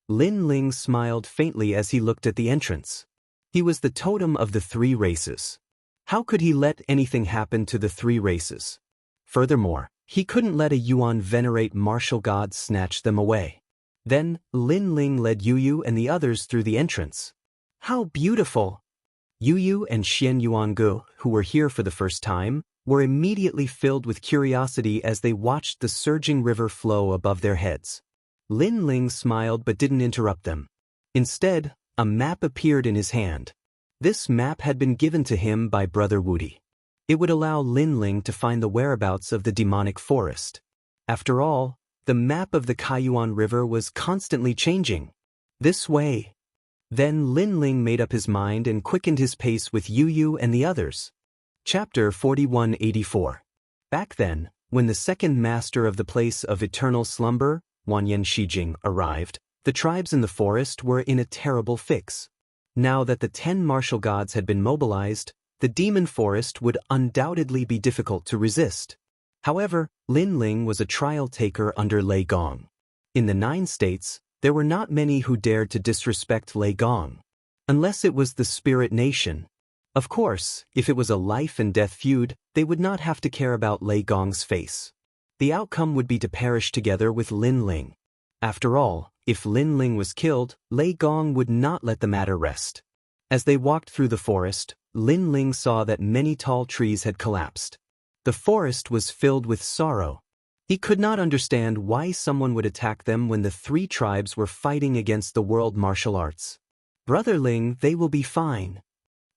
Lin Ling smiled faintly as he looked at the entrance. He was the totem of the 3 races. How could he let anything happen to the 3 races? Furthermore, he couldn't let a Yuan Venerate martial god snatch them away. Then, Lin Ling led Yu and the others through the entrance. How beautiful! Yu and Xian Yuangu, who were here for the first time, were immediately filled with curiosity as they watched the surging river flow above their heads. Lin Ling smiled but didn't interrupt them. Instead, a map appeared in his hand. This map had been given to him by Brother Wudi. It would allow Lin Ling to find the whereabouts of the demonic forest. After all, the map of the Kaiyuan River was constantly changing. This way. Then Lin Ling made up his mind and quickened his pace with Yu and the others. Chapter 4184. Back then, when the second master of the place of eternal slumber, Wanyan Shijing, arrived, the tribes in the forest were in a terrible fix. Now that the 10 martial gods had been mobilized, the demon forest would undoubtedly be difficult to resist. However, Lin Ling was a trial taker under Lei Gong. In the 9 states, there were not many who dared to disrespect Lei Gong. Unless it was the spirit nation. Of course, if it was a life and death feud, they would not have to care about Lei Gong's face. The outcome would be to perish together with Lin Ling. After all, if Lin Ling was killed, Lei Gong would not let the matter rest. As they walked through the forest, Lin Ling saw that many tall trees had collapsed. The forest was filled with sorrow. He could not understand why someone would attack them when the three tribes were fighting against the world martial arts. Brother Ling, they will be fine.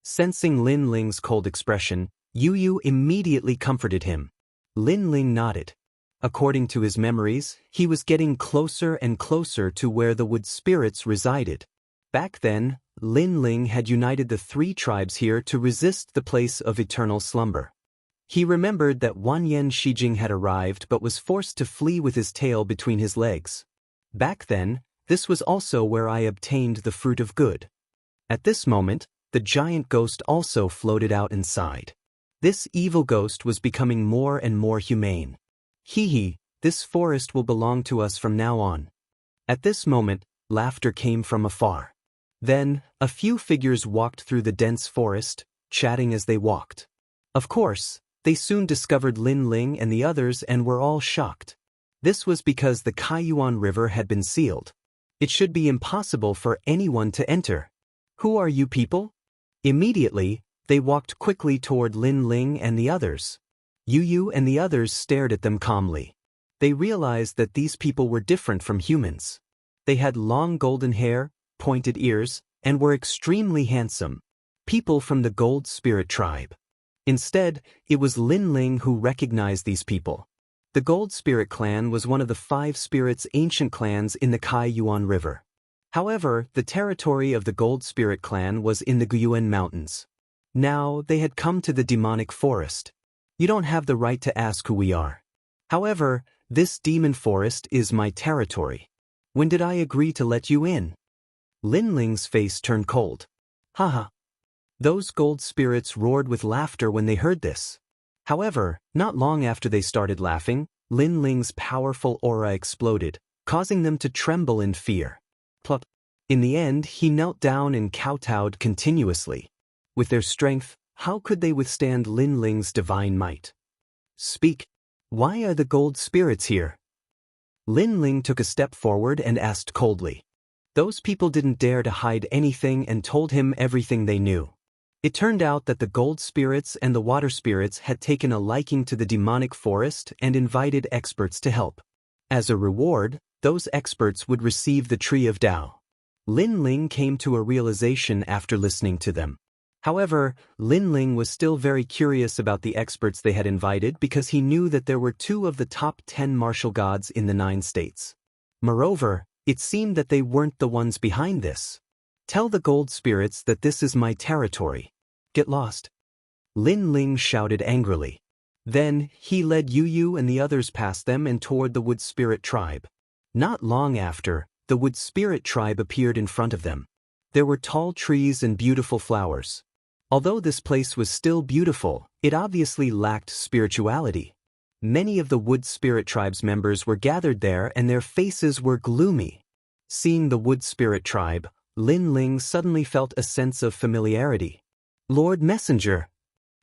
Sensing Lin Ling's cold expression, Yu Yu immediately comforted him. Lin Ling nodded. According to his memories, he was getting closer and closer to where the wood spirits resided. Back then, Lin Ling had united the three tribes here to resist the place of eternal slumber. He remembered that Wanyan Shijing had arrived but was forced to flee with his tail between his legs. Back then, this was also where I obtained the fruit of good. At this moment, the giant ghost also floated out and sighed. This evil ghost was becoming more and more humane. Hee, this forest will belong to us from now on. At this moment, laughter came from afar. Then, a few figures walked through the dense forest, chatting as they walked. Of course, they soon discovered Lin Ling and the others and were all shocked. This was because the Kaiyuan River had been sealed. It should be impossible for anyone to enter. Who are you people? Immediately, they walked quickly toward Lin Ling and the others. Yu Yu and the others stared at them calmly. They realized that these people were different from humans. They had long golden hair, pointed ears, and were extremely handsome. People from the Gold Spirit tribe. Instead, it was Lin Ling who recognized these people. The Gold Spirit clan was one of the 5 spirits' ancient clans in the Kaiyuan River. However, the territory of the Gold Spirit clan was in the Guyuan Mountains. Now, they had come to the demonic forest. You don't have the right to ask who we are. However, this demon forest is my territory. When did I agree to let you in? Lin Ling's face turned cold. Haha. Those gold spirits roared with laughter when they heard this. However, not long after they started laughing, Lin Ling's powerful aura exploded, causing them to tremble in fear. Plop. In the end, he knelt down and kowtowed continuously. With their strength, how could they withstand Lin Ling's divine might? Speak. Why are the gold spirits here? Lin Ling took a step forward and asked coldly. Those people didn't dare to hide anything and told him everything they knew. It turned out that the gold spirits and the water spirits had taken a liking to the demonic forest and invited experts to help. As a reward, those experts would receive the Tree of Tao. Lin Ling came to a realization after listening to them. However, Lin Ling was still very curious about the experts they had invited because he knew that there were 2 of the top 10 martial gods in the 9 states. Moreover, it seemed that they weren't the ones behind this. Tell the gold spirits that this is my territory. Get lost. Lin Ling shouted angrily. Then, he led Yu Yu and the others past them and toward the Wood Spirit tribe. Not long after, the Wood Spirit tribe appeared in front of them. There were tall trees and beautiful flowers. Although this place was still beautiful, it obviously lacked spirituality. Many of the Wood Spirit tribe's members were gathered there and their faces were gloomy. Seeing the Wood Spirit tribe, Lin Ling suddenly felt a sense of familiarity. Lord Messenger.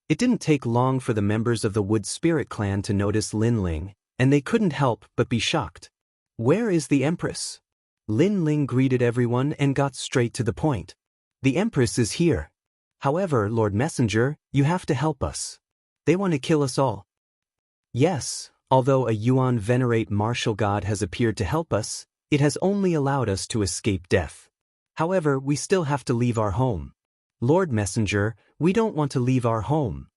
It didn't take long for the members of the Wood Spirit clan to notice Lin Ling, and they couldn't help but be shocked. Where is the Empress? Lin Ling greeted everyone and got straight to the point. The Empress is here. However, Lord Messenger, you have to help us. They want to kill us all. Yes, although a Yuan venerate martial god has appeared to help us, it has only allowed us to escape death. However, we still have to leave our home. Lord Messenger, we don't want to leave our home.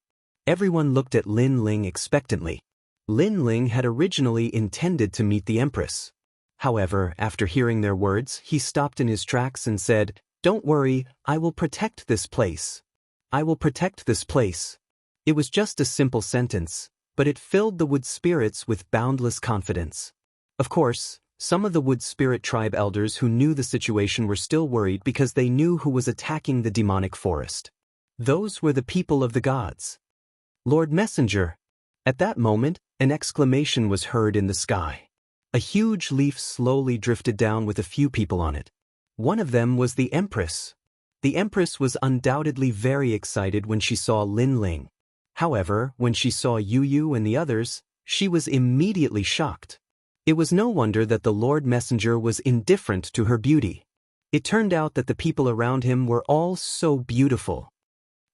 Everyone looked at Lin Ling expectantly. Lin Ling had originally intended to meet the Empress. However, after hearing their words, he stopped in his tracks and said, Don't worry, I will protect this place. I will protect this place. It was just a simple sentence, but it filled the Wood Spirits with boundless confidence. Of course, some of the Wood Spirit tribe elders who knew the situation were still worried because they knew who was attacking the demonic forest. Those were the people of the gods. Lord Messenger. At that moment, an exclamation was heard in the sky. A huge leaf slowly drifted down with a few people on it. One of them was the Empress. The Empress was undoubtedly very excited when she saw Lin Ling. However, when she saw Yu Yu and the others, she was immediately shocked. It was no wonder that the Lord Messenger was indifferent to her beauty. It turned out that the people around him were all so beautiful.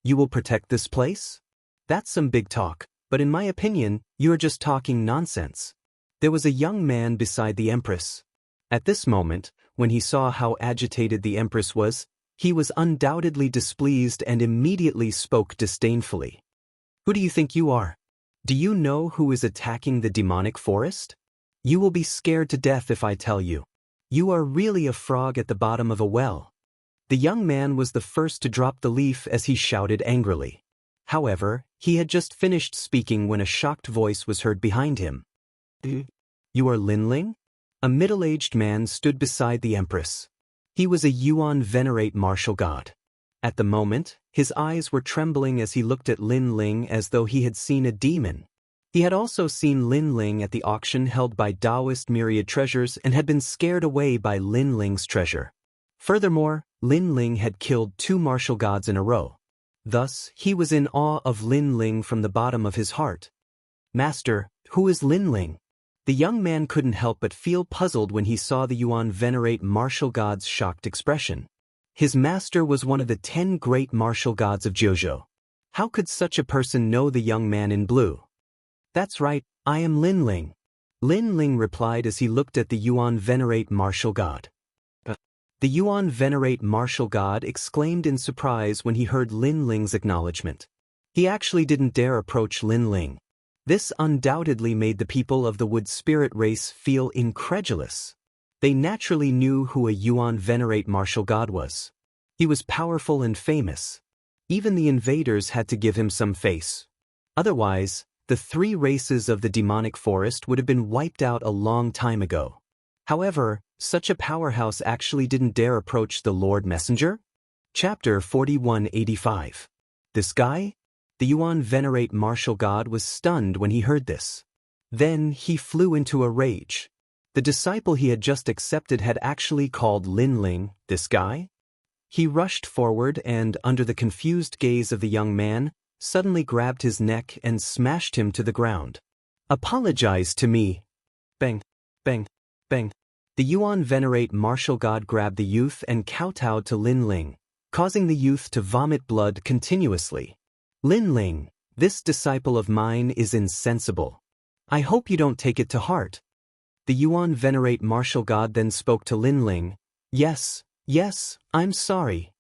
You will protect this place? That's some big talk, but in my opinion, you are just talking nonsense. There was a young man beside the Empress. At this moment, when he saw how agitated the Empress was, he was undoubtedly displeased and immediately spoke disdainfully. Who do you think you are? Do you know who is attacking the demonic forest? You will be scared to death if I tell you. You are really a frog at the bottom of a well. The young man was the first to drop the leaf as he shouted angrily. However, he had just finished speaking when a shocked voice was heard behind him. You are Lin Ling? A middle-aged man stood beside the Empress. He was a Yuan venerate martial god. At the moment, his eyes were trembling as he looked at Lin Ling as though he had seen a demon. He had also seen Lin Ling at the auction held by Taoist Myriad Treasures and had been scared away by Lin Ling's treasure. Furthermore, Lin Ling had killed 2 martial gods in a row. Thus, he was in awe of Lin Ling from the bottom of his heart. Master, who is Lin Ling? The young man couldn't help but feel puzzled when he saw the Yuan venerate martial god's shocked expression. His master was one of the 10 great martial gods of Jiuzhou. How could such a person know the young man in blue? That's right, I am Lin Ling. Lin Ling replied as he looked at the Yuan venerate martial god. The Yuan venerate martial god exclaimed in surprise when he heard Lin Ling's acknowledgement. He actually didn't dare approach Lin Ling. This undoubtedly made the people of the wood spirit race feel incredulous. They naturally knew who a Yuan venerate martial god was. He was powerful and famous. Even the invaders had to give him some face. Otherwise, the 3 races of the demonic forest would have been wiped out a long time ago. However, such a powerhouse actually didn't dare approach the Lord Messenger? Chapter 4185. This guy? The Yuan venerate martial god was stunned when he heard this. Then he flew into a rage. The disciple he had just accepted had actually called Lin Ling, this guy? He rushed forward and, under the confused gaze of the young man, suddenly grabbed his neck and smashed him to the ground. Apologize to me. Bang, bang, bang. The Yuan venerate martial god grabbed the youth and kowtowed to Lin Ling, causing the youth to vomit blood continuously. Lin Ling, this disciple of mine is insensible. I hope you don't take it to heart. The Yuan venerate martial god then spoke to Lin Ling. Yes, I'm sorry.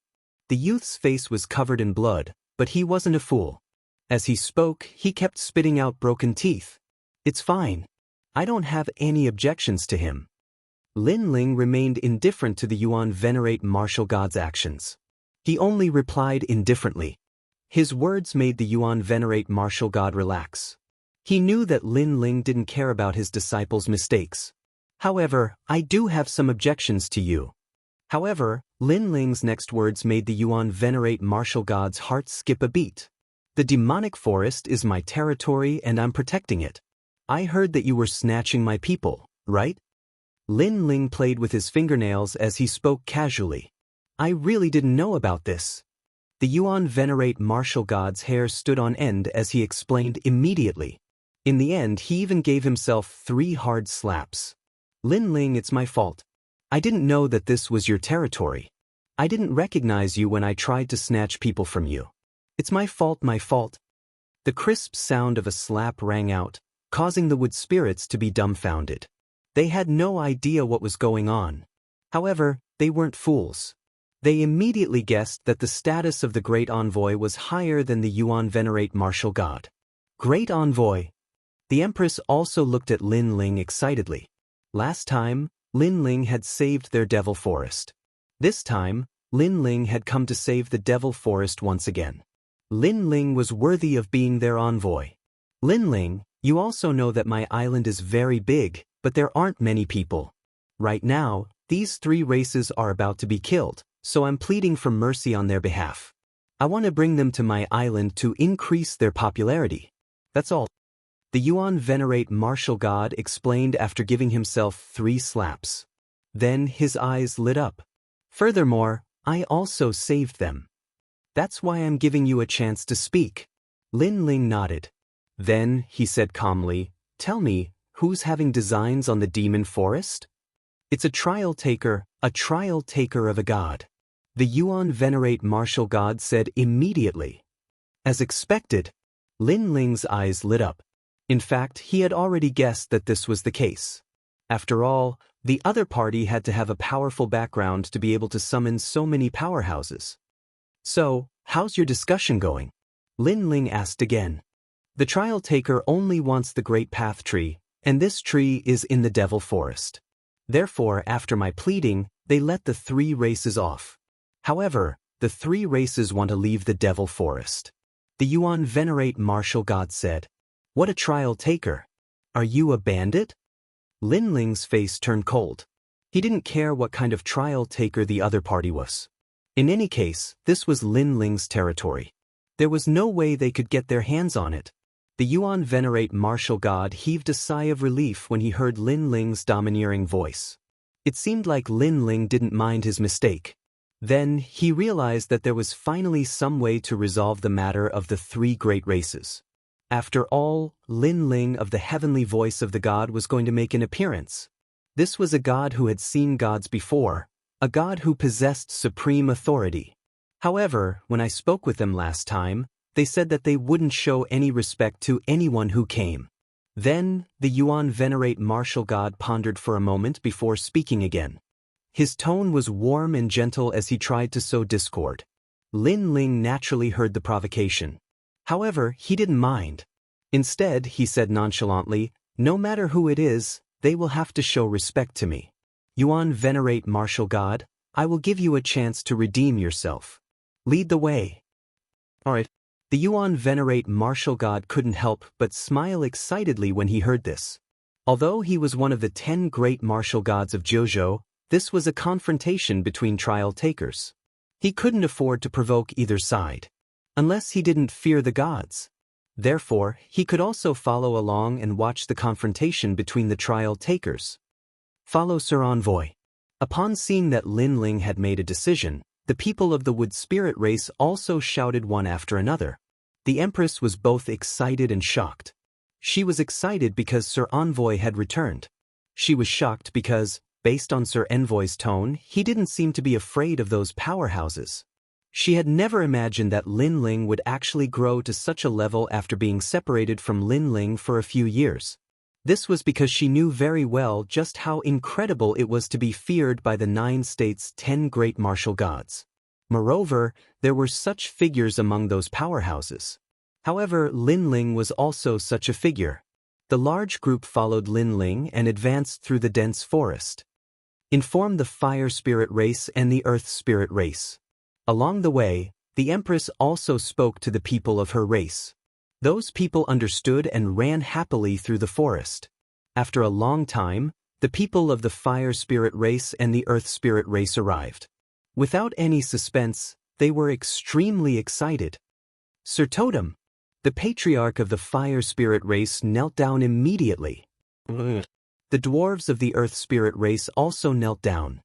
The youth's face was covered in blood, but he wasn't a fool. As he spoke, he kept spitting out broken teeth. It's fine. I don't have any objections to him. Lin Ling remained indifferent to the Yuan venerate martial god's actions. He only replied indifferently. His words made the Yuan venerate martial god relax. He knew that Lin Ling didn't care about his disciple's mistakes. However, I do have some objections to you. However, Lin Ling's next words made the Yuan venerate martial god's heart skip a beat. The demonic forest is my territory and I'm protecting it. I heard that you were snatching my people, right? Lin Ling played with his fingernails as he spoke casually. I really didn't know about this. The Yuan venerate martial god's hair stood on end as he explained immediately. In the end, he even gave himself 3 hard slaps. Lin Ling, it's my fault. I didn't know that this was your territory. I didn't recognize you when I tried to snatch people from you. It's my fault. The crisp sound of a slap rang out, causing the wood spirits to be dumbfounded. They had no idea what was going on. However, they weren't fools. They immediately guessed that the status of the Great Envoy was higher than the Yuan venerate martial god. Great Envoy. The Empress also looked at Lin Ling excitedly. Last time, Lin Ling had saved their devil forest. This time, Lin Ling had come to save the devil forest once again. Lin Ling was worthy of being their envoy. Lin Ling, you also know that my island is very big, but there aren't many people. Right now, these 3 races are about to be killed, so I'm pleading for mercy on their behalf. I want to bring them to my island to increase their popularity. That's all. The Yuan venerate martial god explained after giving himself 3 slaps. Then his eyes lit up. Furthermore, I also saved them. That's why I'm giving you a chance to speak. Lin Ling nodded. Then, he said calmly, tell me, who's having designs on the demon forest? It's a trial taker of a god. The Yuan venerate martial god said immediately. As expected, Lin Ling's eyes lit up. In fact, he had already guessed that this was the case. After all, the other party had to have a powerful background to be able to summon so many powerhouses. So, how's your discussion going? Lin Ling asked again. The trial taker only wants the Great Path Tree, and this tree is in the Devil Forest. Therefore, after my pleading, they let the 3 races off. However, the 3 races want to leave the Devil Forest. The Yuan venerate martial god said. What a trial taker. Are you a bandit? Lin Ling's face turned cold. He didn't care what kind of trial taker the other party was. In any case, this was Lin Ling's territory. There was no way they could get their hands on it. The Yuan venerate martial god heaved a sigh of relief when he heard Lin Ling's domineering voice. It seemed like Lin Ling didn't mind his mistake. Then, he realized that there was finally some way to resolve the matter of the 3 great races. After all, Lin Ling of the heavenly voice of the god was going to make an appearance. This was a god who had seen gods before, a god who possessed supreme authority. However, when I spoke with them last time, they said that they wouldn't show any respect to anyone who came. Then, the Yuan venerate martial god pondered for a moment before speaking again. His tone was warm and gentle as he tried to sow discord. Lin Ling naturally heard the provocation. However, he didn't mind. Instead, he said nonchalantly, no matter who it is, they will have to show respect to me. Yuan venerate martial god, I will give you a chance to redeem yourself. Lead the way. Alright. The Yuan venerate martial god couldn't help but smile excitedly when he heard this. Although he was one of the 10 great martial gods of Jojo, this was a confrontation between trial takers. He couldn't afford to provoke either side. Unless he didn't fear the gods. Therefore, he could also follow along and watch the confrontation between the trial takers. Follow Sir Envoy. Upon seeing that Lin Ling had made a decision, the people of the wood spirit race also shouted one after another. The Empress was both excited and shocked. She was excited because Sir Envoy had returned. She was shocked because, based on Sir Envoy's tone, he didn't seem to be afraid of those powerhouses. She had never imagined that Lin Ling would actually grow to such a level after being separated from Lin Ling for a few years. This was because she knew very well just how incredible it was to be feared by the 9 states' 10 great martial gods. Moreover, there were such figures among those powerhouses. However, Lin Ling was also such a figure. The large group followed Lin Ling and advanced through the dense forest. Informed the fire spirit race and the earth spirit race. Along the way, the Empress also spoke to the people of her race. Those people understood and ran happily through the forest. After a long time, the people of the fire spirit race and the earth spirit race arrived. Without any suspense, they were extremely excited. Sir Totem, the patriarch of the fire spirit race, knelt down immediately. The dwarves of the earth spirit race also knelt down.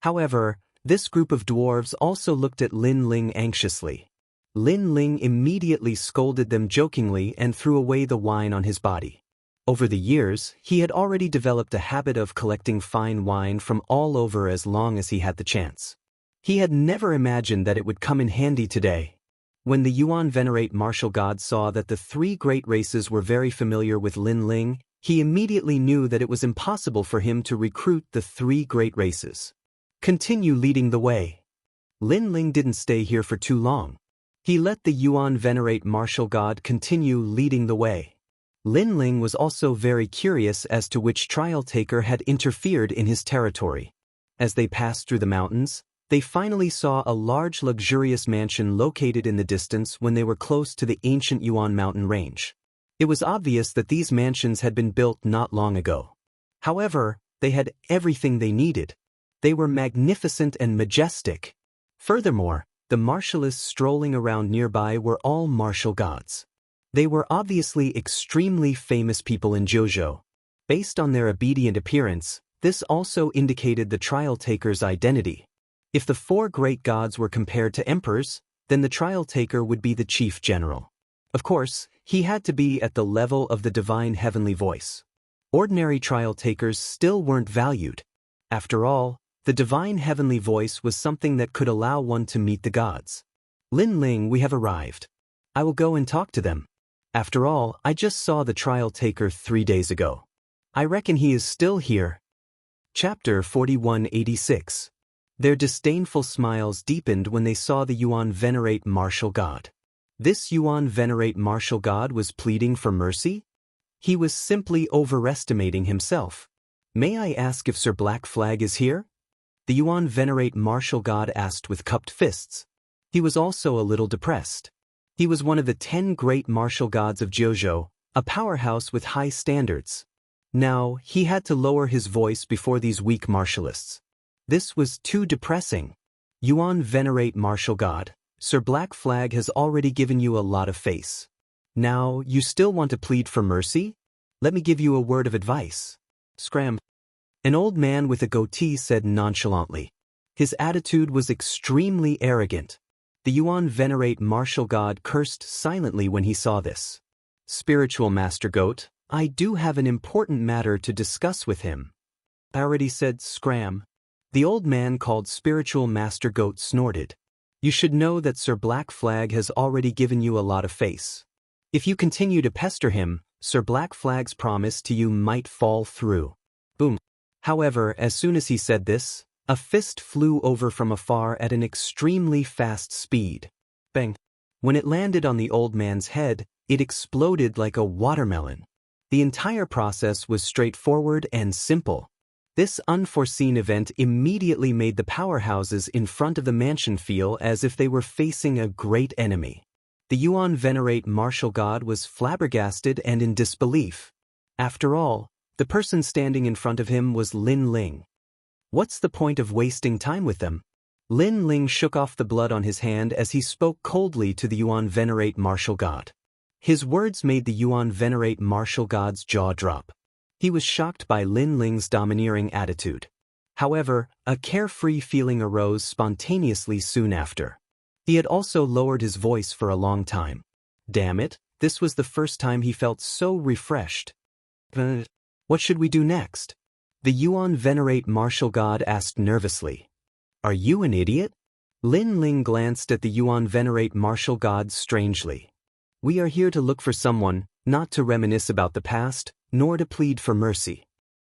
However, this group of dwarves also looked at Lin Ling anxiously. Lin Ling immediately scolded them jokingly and threw away the wine on his body. Over the years, he had already developed a habit of collecting fine wine from all over as long as he had the chance. He had never imagined that it would come in handy today. When the Yuan venerate martial god saw that the 3 great races were very familiar with Lin Ling, he immediately knew that it was impossible for him to recruit the 3 great races. Continue leading the way. Lin Ling didn't stay here for too long. He let the Yuan venerate martial god continue leading the way. Lin Ling was also very curious as to which trial taker had interfered in his territory. As they passed through the mountains, they finally saw a large luxurious mansion located in the distance when they were close to the ancient Yuan mountain range. It was obvious that these mansions had been built not long ago. However, they had everything they needed. They were magnificent and majestic. Furthermore, the martialists strolling around nearby were all martial gods. They were obviously extremely famous people in Jojo. Based on their obedient appearance, this also indicated the trial taker's identity. If the four great gods were compared to emperors, then the trial taker would be the chief general. Of course, he had to be at the level of the divine heavenly voice. Ordinary trial takers still weren't valued. After all, the divine heavenly voice was something that could allow one to meet the gods. Lin Ling, we have arrived. I will go and talk to them. After all, I just saw the trial taker 3 days ago. I reckon he is still here. Chapter 4186. Their disdainful smiles deepened when they saw the Yuan venerate martial god. This Yuan venerate martial god was pleading for mercy? He was simply overestimating himself. May I ask if Sir Black Flag is here? The Yuan venerate martial god asked with cupped fists. He was also a little depressed. He was one of the 10 great martial gods of Jiuzhou, a powerhouse with high standards. Now, he had to lower his voice before these weak martialists. This was too depressing. Yuan venerate martial god, Sir Black Flag has already given you a lot of face. Now, you still want to plead for mercy? Let me give you a word of advice. Scram. An old man with a goatee said nonchalantly. His attitude was extremely arrogant. The Yuan venerate martial god cursed silently when he saw this. Spiritual Master Goat, I do have an important matter to discuss with him. I already said scram. The old man called Spiritual Master Goat snorted. You should know that Sir Black Flag has already given you a lot of face. If you continue to pester him, Sir Black Flag's promise to you might fall through. Boom. However, as soon as he said this, a fist flew over from afar at an extremely fast speed. Bang. When it landed on the old man's head, it exploded like a watermelon. The entire process was straightforward and simple. This unforeseen event immediately made the powerhouses in front of the mansion feel as if they were facing a great enemy. The Yuan venerate martial god was flabbergasted and in disbelief. After all, the person standing in front of him was Lin Ling. What's the point of wasting time with them? Lin Ling shook off the blood on his hand as he spoke coldly to the Yuan venerate martial god. His words made the Yuan venerate martial god's jaw drop. He was shocked by Lin Ling's domineering attitude. However, a carefree feeling arose spontaneously soon after. He had also lowered his voice for a long time. Damn it, this was the first time he felt so refreshed. What should we do next? The Yuan venerate martial god asked nervously. Are you an idiot? Lin Ling glanced at the Yuan venerate martial god strangely. We are here to look for someone, not to reminisce about the past, nor to plead for mercy.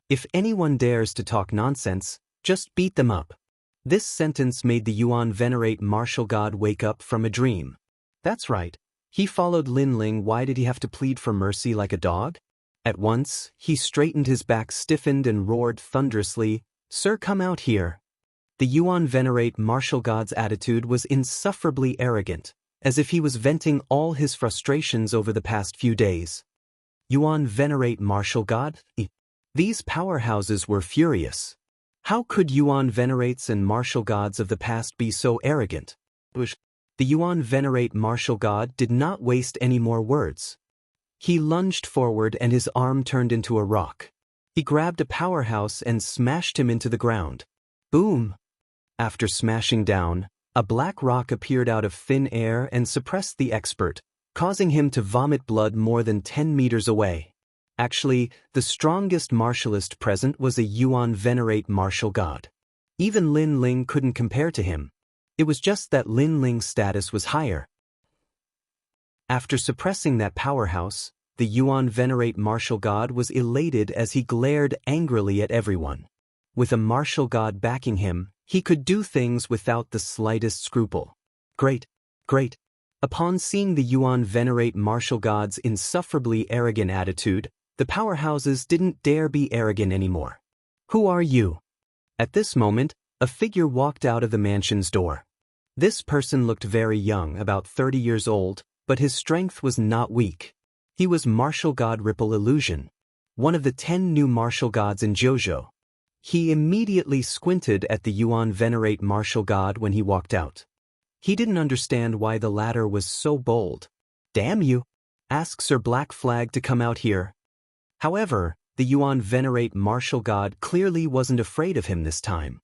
If anyone dares to talk nonsense, just beat them up. This sentence made the Yuan venerate martial god wake up from a dream. That's right. He followed Lin Ling. Why did he have to plead for mercy like a dog? At once, he straightened, his back stiffened and roared thunderously, Sir, come out here. The Yuan venerate martial god's attitude was insufferably arrogant, as if he was venting all his frustrations over the past few days. Yuan venerate martial god? These powerhouses were furious. How could Yuan venerates and martial gods of the past be so arrogant? The Yuan venerate martial god did not waste any more words. He lunged forward and his arm turned into a rock. He grabbed a powerhouse and smashed him into the ground. Boom! After smashing down, a black rock appeared out of thin air and suppressed the expert, causing him to vomit blood more than 10 meters away. Actually, the strongest martialist present was a Yuan venerate martial god. Even Lin Ling couldn't compare to him. It was just that Lin Ling's status was higher. After suppressing that powerhouse, the Yuan venerate martial god was elated as he glared angrily at everyone. With a martial god backing him, he could do things without the slightest scruple. Great, great. Upon seeing the Yuan venerate martial god's insufferably arrogant attitude, the powerhouses didn't dare be arrogant anymore. Who are you? At this moment, a figure walked out of the mansion's door. This person looked very young, about 30 years old, but his strength was not weak. He was martial god Ripple Illusion, one of the 10 new martial gods in Jiuzhou. He immediately squinted at the Yuan venerate martial god when he walked out. He didn't understand why the latter was so bold. Damn you! Ask Sir Black Flag to come out here. However, the Yuan venerate martial god clearly wasn't afraid of him this time.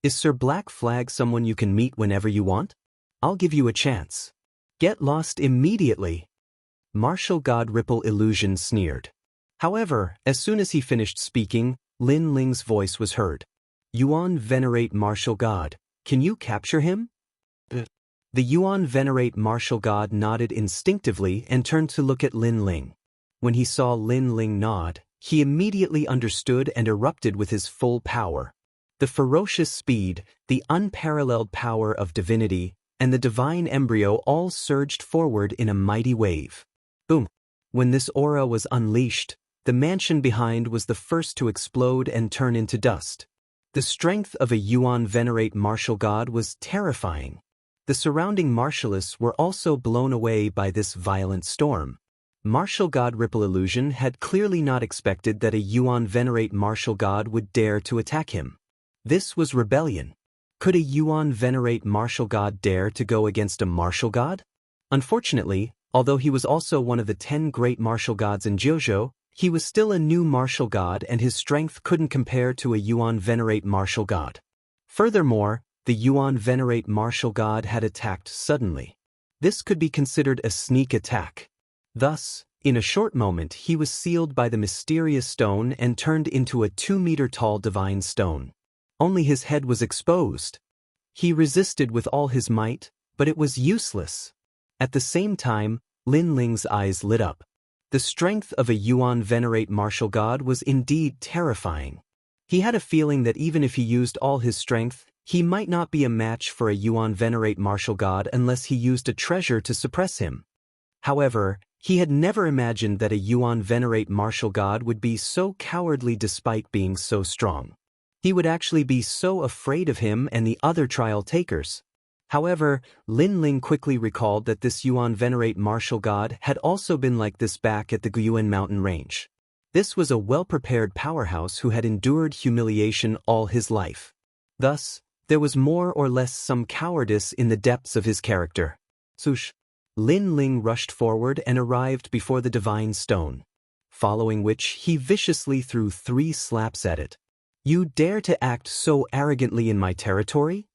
Is Sir Black Flag someone you can meet whenever you want? I'll give you a chance. Get lost immediately. Martial God Ripple Illusion sneered. However, as soon as he finished speaking, Lin Ling's voice was heard. Yuan Venerate Martial God, can you capture him? The Yuan Venerate Martial God nodded instinctively and turned to look at Lin Ling. When he saw Lin Ling nod, he immediately understood and erupted with his full power. The ferocious speed, the unparalleled power of divinity, and the divine embryo all surged forward in a mighty wave. Boom! When this aura was unleashed, the mansion behind was the first to explode and turn into dust. The strength of a Yuan Venerate Martial God was terrifying. The surrounding martialists were also blown away by this violent storm. Martial God Ripple Illusion had clearly not expected that a Yuan Venerate Martial God would dare to attack him. This was rebellion. Could a Yuan Venerate Martial God dare to go against a martial god? Unfortunately, although he was also one of the 10 great martial gods in Jiuzhou, he was still a new martial god and his strength couldn't compare to a Yuan Venerate Martial God. Furthermore, the Yuan Venerate Martial God had attacked suddenly. This could be considered a sneak attack. Thus, in a short moment he was sealed by the mysterious stone and turned into a 2-meter-tall divine stone. Only his head was exposed. He resisted with all his might, but it was useless. At the same time, Lin Ling's eyes lit up. The strength of a Yuan Venerate Martial God was indeed terrifying. He had a feeling that even if he used all his strength, he might not be a match for a Yuan Venerate Martial God unless he used a treasure to suppress him. However, he had never imagined that a Yuan Venerate Martial God would be so cowardly despite being so strong. He would actually be so afraid of him and the other trial takers. However, Lin Ling quickly recalled that this Yuan Venerate Martial God had also been like this back at the Guyuan mountain range. This was a well-prepared powerhouse who had endured humiliation all his life. Thus, there was more or less some cowardice in the depths of his character. Swoosh! Lin Ling rushed forward and arrived before the divine stone, following which he viciously threw 3 slaps at it. You dare to act so arrogantly in my territory?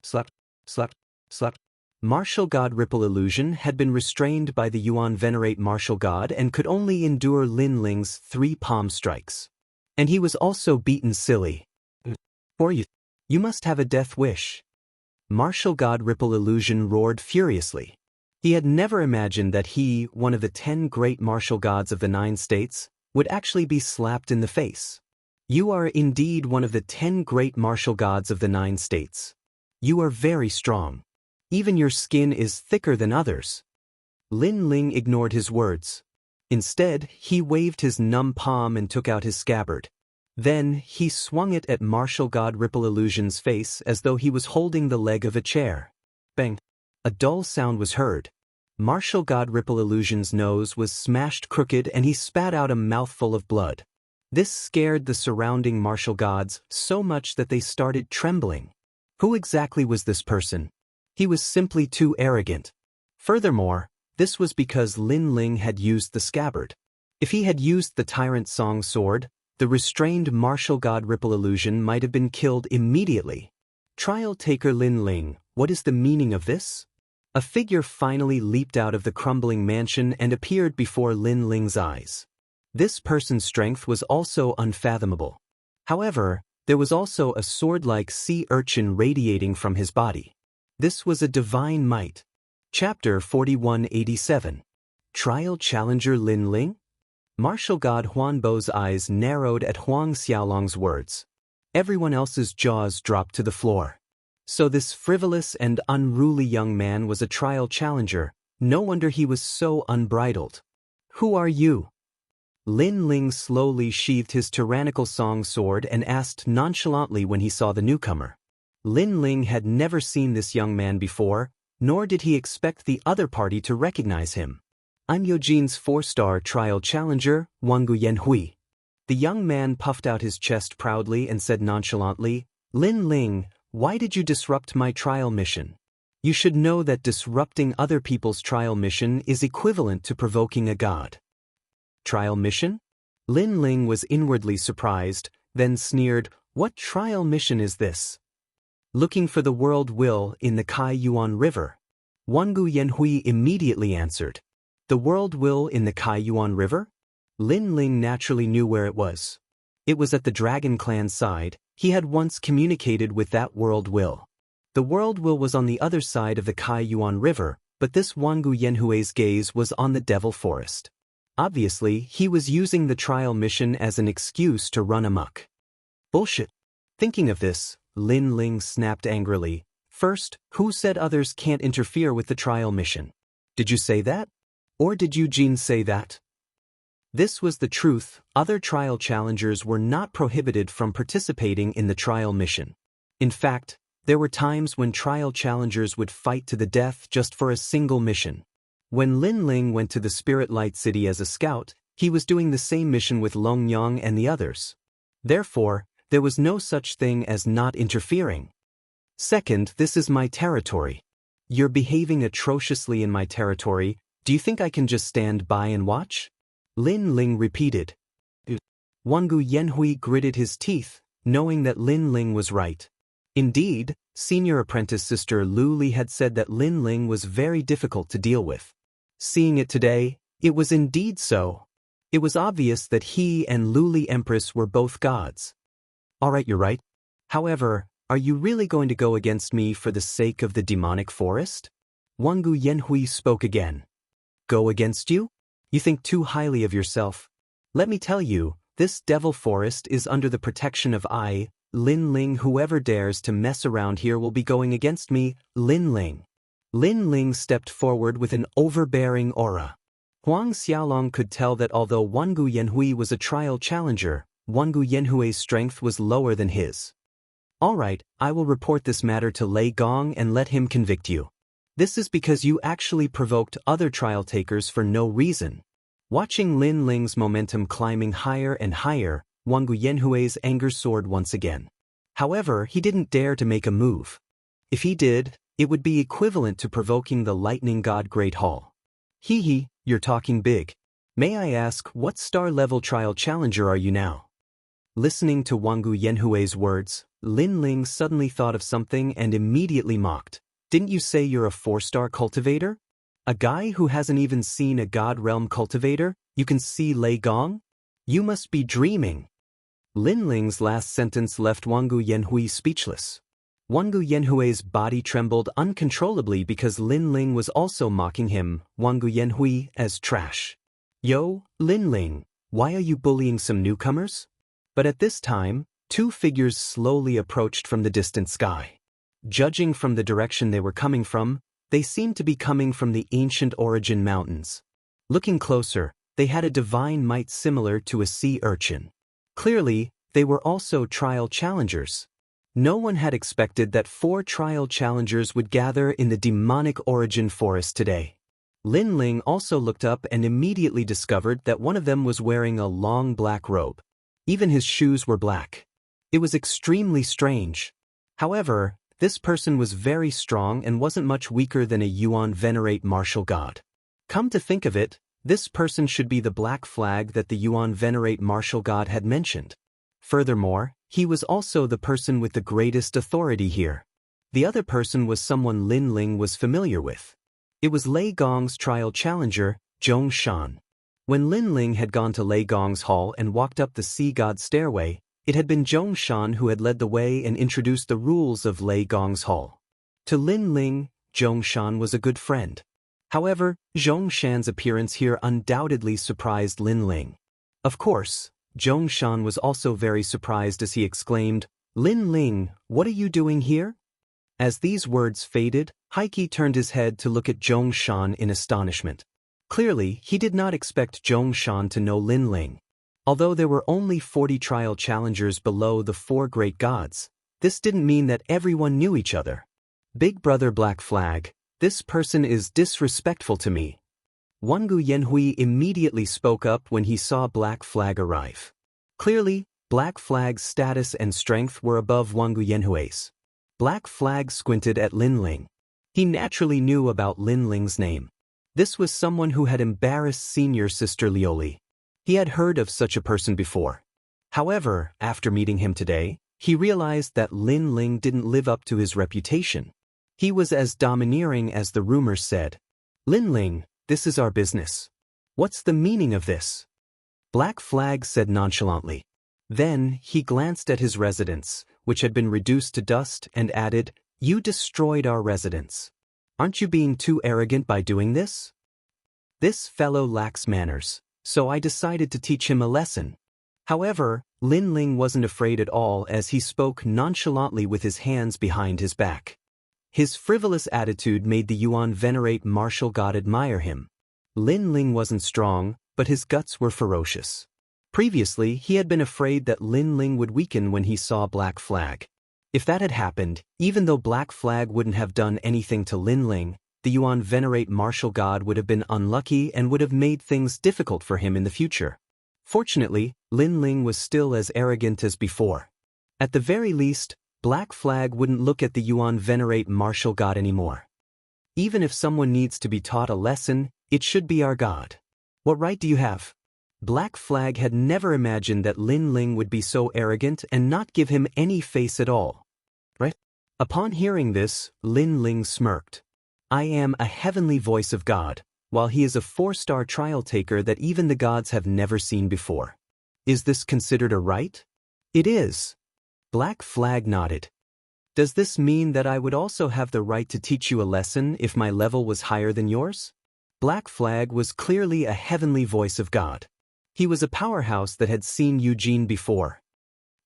Slap, slap, slap. Martial God Ripple Illusion had been restrained by the Yuan Venerate Martial God and could only endure Lin Ling's 3 palm strikes. And he was also beaten silly. Or you must have a death wish. Martial God Ripple Illusion roared furiously. He had never imagined that he, one of the 10 great martial gods of the 9 states, would actually be slapped in the face. You are indeed one of the 10 great martial gods of the 9 states. You are very strong. Even your skin is thicker than others. Lin Ling ignored his words. Instead, he waved his numb palm and took out his scabbard. Then, he swung it at Martial God Ripple Illusion's face as though he was holding the leg of a chair. Bang! A dull sound was heard. Martial God Ripple Illusion's nose was smashed crooked and he spat out a mouthful of blood. This scared the surrounding martial gods so much that they started trembling. Who exactly was this person? He was simply too arrogant. Furthermore, this was because Lin Ling had used the scabbard. If he had used the Tyrant Song sword, the restrained Martial God Ripple Illusion might have been killed immediately. Trial taker Lin Ling, what is the meaning of this? A figure finally leaped out of the crumbling mansion and appeared before Lin Ling's eyes. This person's strength was also unfathomable. However, there was also a sword-like sea urchin radiating from his body. This was a divine might. Chapter 4187. Trial Challenger Lin Ling? Martial God Huan Bo's eyes narrowed at Huang Xiaolong's words. Everyone else's jaws dropped to the floor. So this frivolous and unruly young man was a trial challenger. No wonder he was so unbridled. Who are you? Lin Ling slowly sheathed his tyrannical song sword and asked nonchalantly when he saw the newcomer. Lin Ling had never seen this young man before, nor did he expect the other party to recognize him. I'm Yojin's 4-star trial challenger, Wangu Yanhui. The young man puffed out his chest proudly and said nonchalantly, Lin Ling, why did you disrupt my trial mission? You should know that disrupting other people's trial mission is equivalent to provoking a god. Trial mission? Lin Ling was inwardly surprised, then sneered, What trial mission is this? Looking for the world will in the Kai Yuan River. Wangu Yanhui immediately answered. The world will in the Kai Yuan River? Lin Ling naturally knew where it was. It was at the Dragon Clan side. He had once communicated with that world will. The world will was on the other side of the Kai Yuan River, but this Wangu Yanhui's gaze was on the Devil Forest. Obviously, he was using the trial mission as an excuse to run amok. Bullshit. Thinking of this, Lin Ling snapped angrily. First, who said others can't interfere with the trial mission? Did you say that? Or did Eugene say that? This was the truth. Other trial challengers were not prohibited from participating in the trial mission. In fact, there were times when trial challengers would fight to the death just for a single mission. When Lin Ling went to the Spirit Light City as a scout, he was doing the same mission with Long Yang and the others. Therefore, there was no such thing as not interfering. Second, this is my territory. You're behaving atrociously in my territory. Do you think I can just stand by and watch? Lin Ling repeated. Wangu Yanhui gritted his teeth, knowing that Lin Ling was right. Indeed, senior apprentice sister Lu Li had said that Lin Ling was very difficult to deal with. Seeing it today, it was indeed so. It was obvious that he and Lu Li Empress were both gods. Alright, you're right. However, are you really going to go against me for the sake of the demonic forest? Wangu Yanhui spoke again. Go against you? You think too highly of yourself. Let me tell you, this devil forest is under the protection of I, Lin Ling. Whoever dares to mess around here will be going against me, Lin Ling. Lin Ling stepped forward with an overbearing aura. Huang Xiaolong could tell that although Wangu Yanhui was a trial challenger, Wangu Yanhui's strength was lower than his. Alright, I will report this matter to Lei Gong and let him convict you. This is because you actually provoked other trial takers for no reason. Watching Lin Ling's momentum climbing higher and higher, Wangu Yanhui's anger soared once again. However, he didn't dare to make a move. If he did, it would be equivalent to provoking the lightning god Great Hall. Hee hee, you're talking big. May I ask, what star-level trial challenger are you now? Listening to Wangu Yanhui's words, Lin Ling suddenly thought of something and immediately mocked. Didn't you say you're a 4-star cultivator? A guy who hasn't even seen a God Realm cultivator, you can see Lei Gong? You must be dreaming. Lin Ling's last sentence left Wangu Yanhui speechless. Wangu Yanhui's body trembled uncontrollably because Lin Ling was also mocking him, Wangu Yanhui, as trash. Yo, Lin Ling, why are you bullying some newcomers? But at this time, two figures slowly approached from the distant sky. Judging from the direction they were coming from, they seemed to be coming from the ancient Origin Mountains. Looking closer, they had a divine might similar to a sea urchin. Clearly, they were also trial challengers. No one had expected that 4 trial challengers would gather in the demonic Origin Forest today. Lin Ling also looked up and immediately discovered that one of them was wearing a long black robe. Even his shoes were black. It was extremely strange. However, this person was very strong and wasn't much weaker than a Yuan Venerate martial god. Come to think of it, this person should be the black flag that the Yuan Venerate martial god had mentioned. Furthermore, he was also the person with the greatest authority here. The other person was someone Lin Ling was familiar with. It was Lei Gong's trial challenger, Zhong Shan. When Lin Ling had gone to Lei Gong's hall and walked up the sea god stairway, it had been Zhong Shan who had led the way and introduced the rules of Lei Gong's hall. To Lin Ling, Zhong Shan was a good friend. However, Zhong Shan's appearance here undoubtedly surprised Lin Ling. Of course, Zhong Shan was also very surprised as he exclaimed, Lin Ling, what are you doing here? As these words faded, Heike turned his head to look at Zhong Shan in astonishment. Clearly, he did not expect Zhong Shan to know Lin Ling. Although there were only 40 trial challengers below the 4 great gods, this didn't mean that everyone knew each other. Big Brother Black Flag, this person is disrespectful to me. Wangu Yanhui immediately spoke up when he saw Black Flag arrive. Clearly, Black Flag's status and strength were above Wangu Yanhui's. Black Flag squinted at Lin Ling. He naturally knew about Lin Ling's name. This was someone who had embarrassed senior sister Lioli. He had heard of such a person before. However, after meeting him today, He realized that Lin Ling didn't live up to his reputation. He was as domineering as the rumors said. Lin Ling, this is our business. What's the meaning of this? Black Flag said nonchalantly. Then he glanced at his residence, which had been reduced to dust, and added, You destroyed our residence. Aren't you being too arrogant by doing this? This fellow lacks manners, so I decided to teach him a lesson. However, Lin Ling wasn't afraid at all as he spoke nonchalantly with his hands behind his back. His frivolous attitude made the Yuan venerate martial god admire him. Lin Ling wasn't strong, but his guts were ferocious. Previously, he had been afraid that Lin Ling would weaken when he saw Black Flag. If that had happened, even though Black Flag wouldn't have done anything to Lin Ling, the Yuan venerate martial god would have been unlucky and would have made things difficult for him in the future. Fortunately, Lin Ling was still as arrogant as before. At the very least, Black Flag wouldn't look at the Yuan venerate martial god anymore. Even if someone needs to be taught a lesson, it should be our god. What right do you have? Black Flag had never imagined that Lin Ling would be so arrogant and not give him any face at all. Right? Upon hearing this, Lin Ling smirked. I am a heavenly voice of God, while he is a 4-star trial taker that even the gods have never seen before. Is this considered a right? It is. Black Flag nodded. Does this mean that I would also have the right to teach you a lesson if my level was higher than yours? Black Flag was clearly a heavenly voice of God. He was a powerhouse that had seen Eugene before.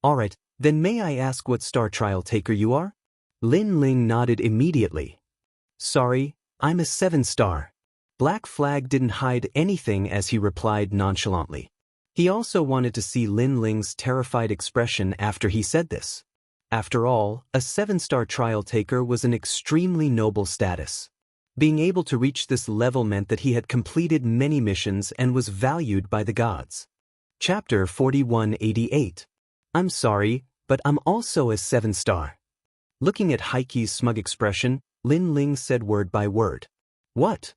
Alright, then may I ask what star trial taker you are? Lin Ling nodded immediately. Sorry, I'm a 7-star. Black Flag didn't hide anything as he replied nonchalantly. He also wanted to see Lin Ling's terrified expression after he said this. After all, a 7-star trial taker was an extremely noble status. Being able to reach this level meant that he had completed many missions and was valued by the gods. Chapter 4188. I'm sorry, but I'm also a 7-star. Looking at Heiki's smug expression, Lin Ling said word by word. What?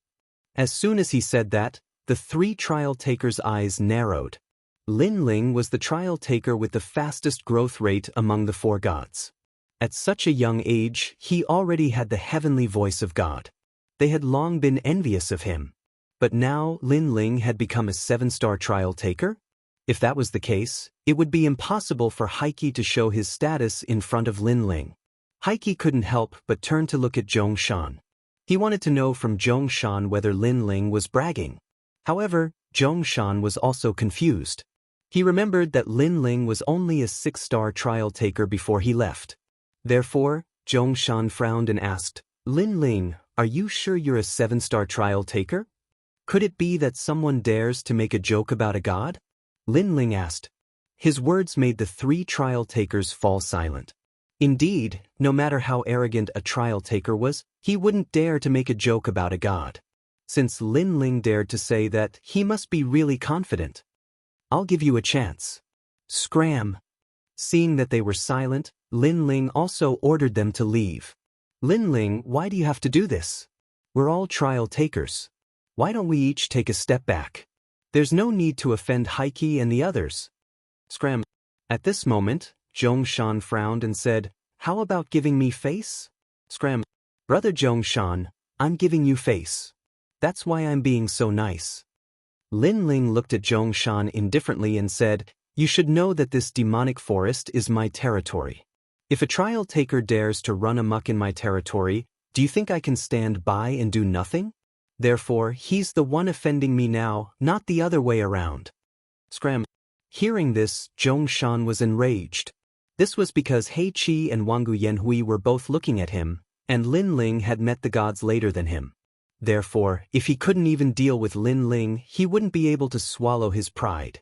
As soon as he said that, the 3 trial takers' eyes narrowed. Lin Ling was the trial taker with the fastest growth rate among the 4 gods. At such a young age, he already had the heavenly voice of God. They had long been envious of him. But now Lin Ling had become a 7-star trial taker? If that was the case, it would be impossible for Heiki to show his status in front of Lin Ling. Heiki couldn't help but turn to look at Zhongshan. He wanted to know from Zhongshan whether Lin Ling was bragging. However, Zhongshan was also confused. He remembered that Lin Ling was only a 6-star trial taker before he left. Therefore, Zhongshan frowned and asked, Lin Ling, are you sure you're a 7-star trial taker? Could it be that someone dares to make a joke about a god? Lin Ling asked. His words made the 3 trial takers fall silent. Indeed, no matter how arrogant a trial taker was, he wouldn't dare to make a joke about a god. Since Lin Ling dared to say that, he must be really confident. I'll give you a chance. Scram. Seeing that they were silent, Lin Ling also ordered them to leave. Lin Ling, why do you have to do this? We're all trial takers. Why don't we each take a step back? There's no need to offend Heiki and the others. Scram. At this moment, Zhongshan frowned and said, How about giving me face? Scram. Brother Zhongshan, I'm giving you face. That's why I'm being so nice. Lin Ling looked at Zhongshan indifferently and said, You should know that this demonic forest is my territory. If a trial taker dares to run amok in my territory, do you think I can stand by and do nothing? Therefore, he's the one offending me now, not the other way around. Scram. Hearing this, Zhongshan was enraged. This was because Heiqi and Wangu Yanhui were both looking at him, and Lin Ling had met the gods later than him. Therefore, if he couldn't even deal with Lin Ling, he wouldn't be able to swallow his pride.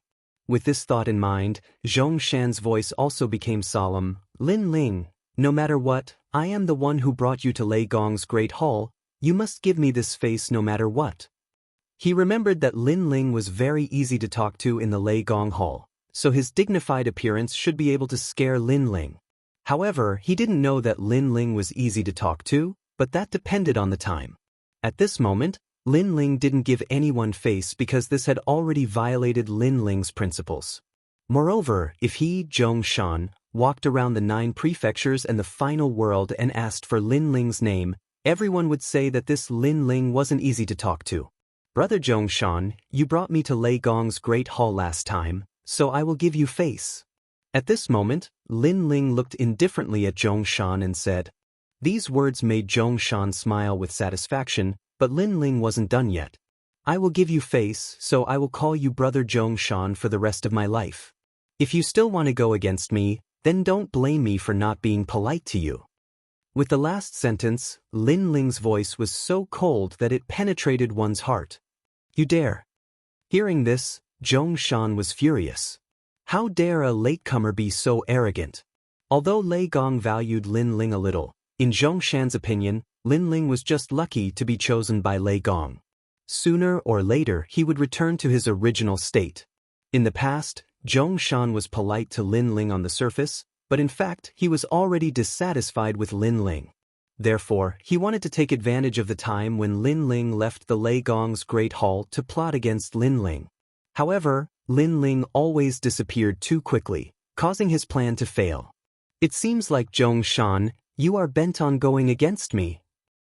With this thought in mind, Zhongshan's voice also became solemn. Lin Ling, no matter what, I am the one who brought you to Lei Gong's great hall. You must give me this face no matter what. He remembered that Lin Ling was very easy to talk to in the Lei Gong hall, so his dignified appearance should be able to scare Lin Ling. However, he didn't know that Lin Ling was easy to talk to, but that depended on the time. At this moment, Lin Ling didn't give anyone face because this had already violated Lin Ling's principles. Moreover, if he, Zhongshan, walked around the 9 prefectures and the final world and asked for Lin Ling's name, everyone would say that this Lin Ling wasn't easy to talk to. Brother Zhongshan, you brought me to Lei Gong's great hall last time, so I will give you face. At this moment, Lin Ling looked indifferently at Zhongshan and said. These words made Zhongshan smile with satisfaction, but Lin Ling wasn't done yet. I will give you face, so I will call you Brother Zhongshan for the rest of my life. If you still want to go against me, then don't blame me for not being polite to you. With the last sentence, Lin Ling's voice was so cold that it penetrated one's heart. You dare. Hearing this, Zhongshan was furious. How dare a latecomer be so arrogant? Although Lei Gong valued Lin Ling a little, in Zhongshan's opinion, Lin Ling was just lucky to be chosen by Lei Gong. Sooner or later he would return to his original state. In the past, Zhongshan was polite to Lin Ling on the surface, but in fact he was already dissatisfied with Lin Ling. Therefore, he wanted to take advantage of the time when Lin Ling left the Lei Gong's great hall to plot against Lin Ling. However, Lin Ling always disappeared too quickly, causing his plan to fail. It seems like Zhongshan, you are bent on going against me.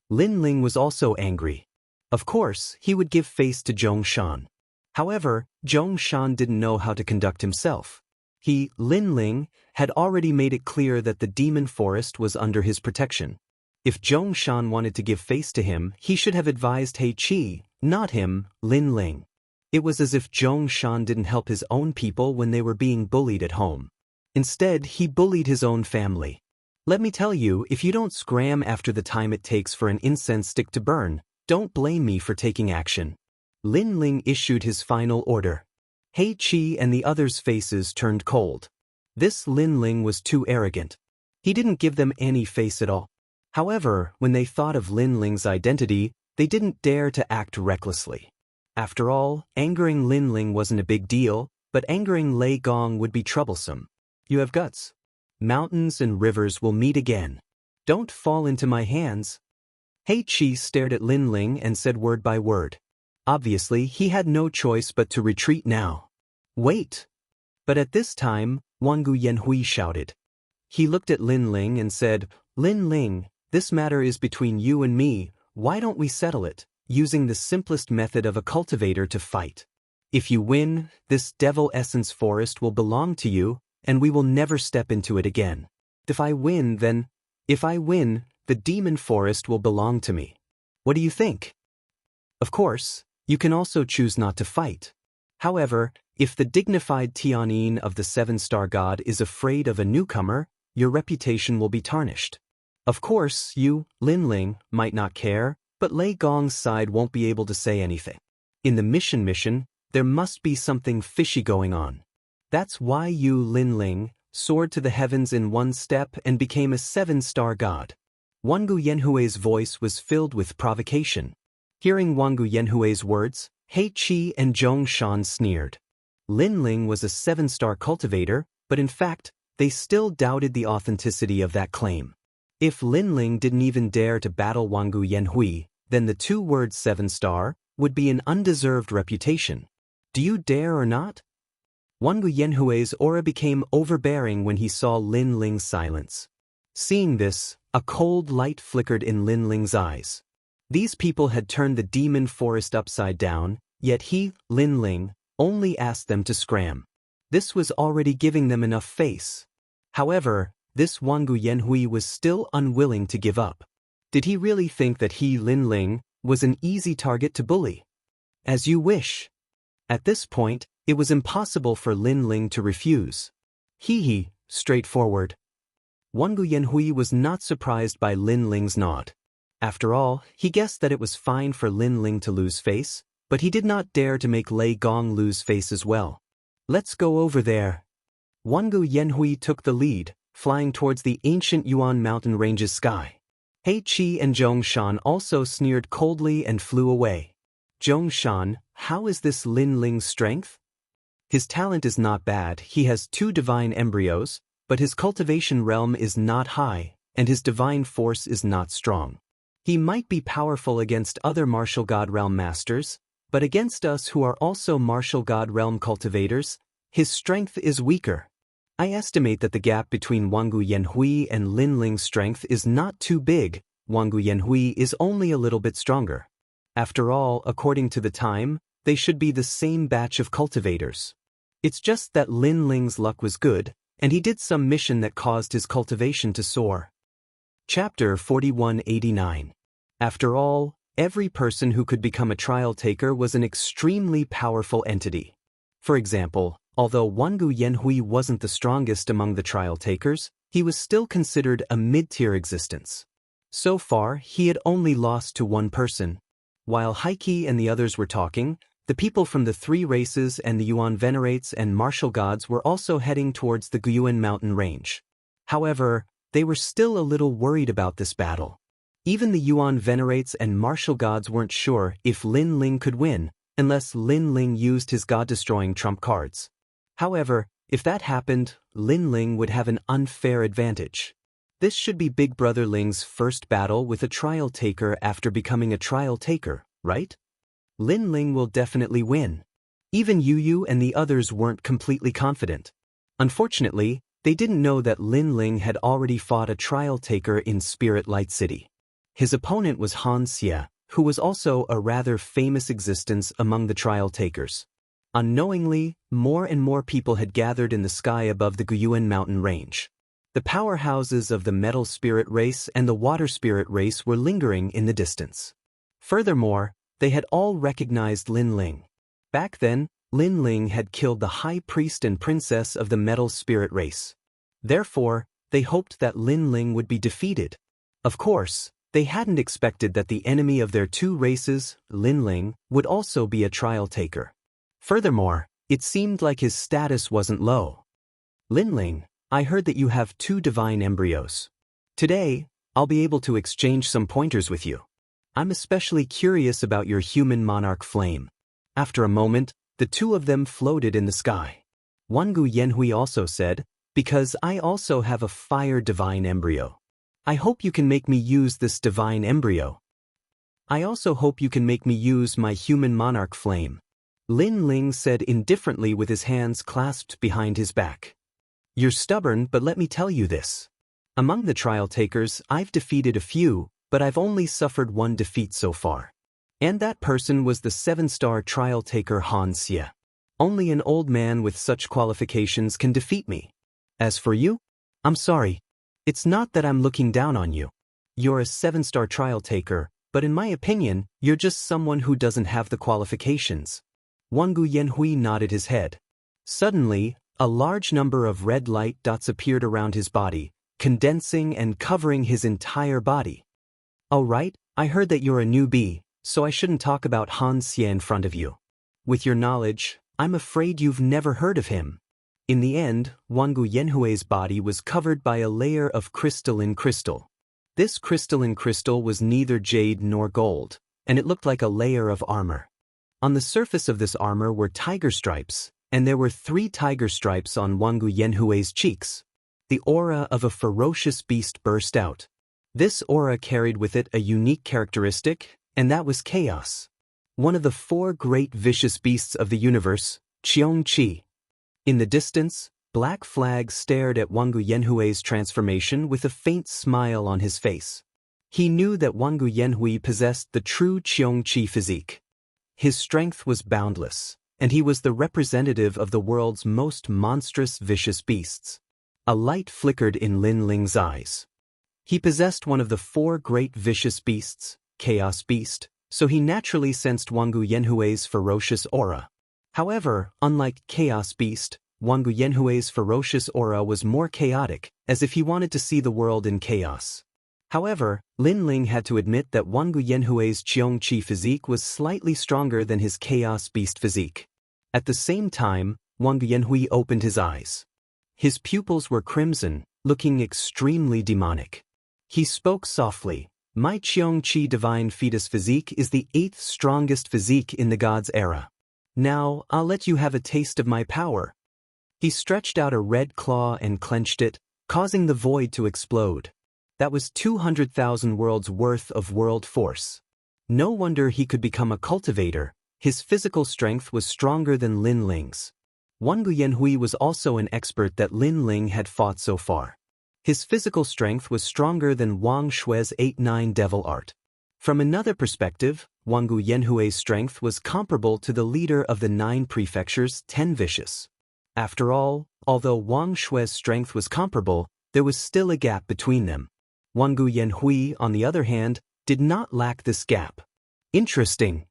Lin Ling was also angry. Of course, he would give face to Zhongshan. However, Zhongshan didn't know how to conduct himself. He, Lin Ling, had already made it clear that the demon forest was under his protection. If Zhongshan wanted to give face to him, he should have advised He Qi, not him, Lin Ling. It was as if Zhongshan didn't help his own people when they were being bullied at home. Instead, he bullied his own family. Let me tell you, if you don't scram after the time it takes for an incense stick to burn, don't blame me for taking action. Lin Ling issued his final order. He Qi and the others' faces turned cold. This Lin Ling was too arrogant. He didn't give them any face at all. However, when they thought of Lin Ling's identity, they didn't dare to act recklessly. After all, angering Lin Ling wasn't a big deal, but angering Lei Gong would be troublesome. You have guts. Mountains and rivers will meet again. Don't fall into my hands. He Qi stared at Lin Ling and said word by word. Obviously, he had no choice but to retreat now. Wait! But at this time, Wangu Yanhui shouted. He looked at Lin Ling and said, Lin Ling, this matter is between you and me, why don't we settle it, using the simplest method of a cultivator to fight? If you win, this devil essence forest will belong to you, and we will never step into it again. If I win, the demon forest will belong to me. What do you think? Of course, you can also choose not to fight. However, if the dignified Tianyin of the 7-star god is afraid of a newcomer, your reputation will be tarnished. Of course, you, Lin Ling, might not care, but Lei Gong's side won't be able to say anything. In the mission, there must be something fishy going on. That's why you, Lin Ling, soared to the heavens in one step and became a 7-star god. Wangu Yanhui's voice was filled with provocation. Hearing Wangu Yanhui's words, He Qi and Zhongshan sneered. Lin Ling was a 7-star cultivator, but in fact, they still doubted the authenticity of that claim. If Lin Ling didn't even dare to battle Wangu Yanhui, then the 2-word 7-star would be an undeserved reputation. Do you dare or not? Wangu Yanhui's aura became overbearing when he saw Lin Ling's silence. Seeing this, a cold light flickered in Lin Ling's eyes. These people had turned the demon forest upside down, yet he, Lin Ling, only asked them to scram. This was already giving them enough face. However, this Wangu Yanhui was still unwilling to give up. Did he really think that he, Lin Ling, was an easy target to bully? As you wish. At this point, it was impossible for Lin Ling to refuse. He, straightforward. Wangu Yanhui was not surprised by Lin Ling's nod. After all, he guessed that it was fine for Lin Ling to lose face, but he did not dare to make Lei Gong lose face as well. Let's go over there. Wangu Yanhui took the lead, flying towards the ancient Yuan mountain range's sky. He Qi and Zhongshan also sneered coldly and flew away. Zhongshan, how is this Lin Ling's strength? His talent is not bad, he has 2 divine embryos, but his cultivation realm is not high, and his divine force is not strong. He might be powerful against other martial god realm masters, but against us who are also martial god realm cultivators, his strength is weaker. I estimate that the gap between Wangu Yanhui and Lin Ling's strength is not too big. Wangu Yanhui is only a little bit stronger. After all, according to the time, they should be the same batch of cultivators. It's just that Lin Ling's luck was good, and he did some mission that caused his cultivation to soar. Chapter 4189. After all, every person who could become a trial taker was an extremely powerful entity. For example, although Wangu Yanhui wasn't the strongest among the trial takers, he was still considered a mid-tier existence. So far, he had only lost to one person. While Heike and the others were talking, the people from the three races and the Yuan Venerates and martial gods were also heading towards the Guyuan mountain range. However, they were still a little worried about this battle. Even the Yuan Venerates and martial gods weren't sure if Lin Ling could win, unless Lin Ling used his god-destroying trump cards. However, if that happened, Lin Ling would have an unfair advantage. This should be Big Brother Ling's first battle with a trial taker after becoming a trial taker, right? Lin Ling will definitely win. Even Yu Yu and the others weren't completely confident. Unfortunately, they didn't know that Lin Ling had already fought a trial taker in Spirit Light City. His opponent was Han Xie, who was also a rather famous existence among the trial takers. Unknowingly, more and more people had gathered in the sky above the Guyuan mountain range. The powerhouses of the metal spirit race and the water spirit race were lingering in the distance. Furthermore, they had all recognized Lin Ling. Back then, Lin Ling had killed the high priest and princess of the metal spirit race. Therefore, they hoped that Lin Ling would be defeated. Of course, they hadn't expected that the enemy of their two races, Lin Ling, would also be a trial taker. Furthermore, it seemed like his status wasn't low. Lin Ling, I heard that you have 2 divine embryos. Today, I'll be able to exchange some pointers with you. I'm especially curious about your human monarch flame. After a moment, the 2 of them floated in the sky. Wangu Yanhui also said, because I also have a fire divine embryo. I hope you can make me use this divine embryo. I also hope you can make me use my human monarch flame. Lin Ling said indifferently with his hands clasped behind his back. You're stubborn, but let me tell you this. Among the trial takers, I've defeated a few, but I've only suffered 1 defeat so far. And that person was the 7-star trial taker Han Xie. Only an old man with such qualifications can defeat me. As for you, I'm sorry. It's not that I'm looking down on you. You're a 7-star trial taker, but in my opinion, you're just someone who doesn't have the qualifications. Wangu Yanhui nodded his head. Suddenly, a large number of red light dots appeared around his body, condensing and covering his entire body. All right, I heard that you're a newbie, so I shouldn't talk about Han Xie in front of you. With your knowledge, I'm afraid you've never heard of him. In the end, Wangu Yanhui's body was covered by a layer of crystalline crystal. This crystalline crystal was neither jade nor gold, and it looked like a layer of armor. On the surface of this armor were tiger stripes, and there were 3 tiger stripes on Wangu Yanhui's cheeks. The aura of a ferocious beast burst out. This aura carried with it a unique characteristic, and that was chaos. One of the 4 great vicious beasts of the universe, Qiong-Qi. In the distance, Black Flag stared at Wangu Yanhui's transformation with a faint smile on his face. He knew that Wangu Yanhui possessed the true Qiong-Qi physique. His strength was boundless, and he was the representative of the world's most monstrous vicious beasts. A light flickered in Lin Ling's eyes. He possessed one of the 4 great vicious beasts, Chaos Beast, so he naturally sensed Wangu Yanhui's ferocious aura. However, unlike Chaos Beast, Wangu Yanhui's ferocious aura was more chaotic, as if he wanted to see the world in chaos. However, Lin Ling had to admit that Wangu Yanhui's Qiong-Qi physique was slightly stronger than his Chaos Beast physique. At the same time, Wangu Yanhui opened his eyes. His pupils were crimson, looking extremely demonic. He spoke softly. My Qiong-Qi divine fetus physique is the 8th strongest physique in the gods' era. Now, I'll let you have a taste of my power. He stretched out a red claw and clenched it, causing the void to explode. That was 200,000 worlds worth of world force. No wonder he could become a cultivator. His physical strength was stronger than Lin Ling's. Wang Yanhui was also an expert that Lin Ling had fought so far. His physical strength was stronger than Wang Shui's 8-9 devil art. From another perspective, Wang Yanhui's strength was comparable to the leader of the 9 prefectures, 10 vicious. After all, although Wang Shui's strength was comparable, there was still a gap between them. Wang Yanhui, on the other hand, did not lack this gap. Interesting.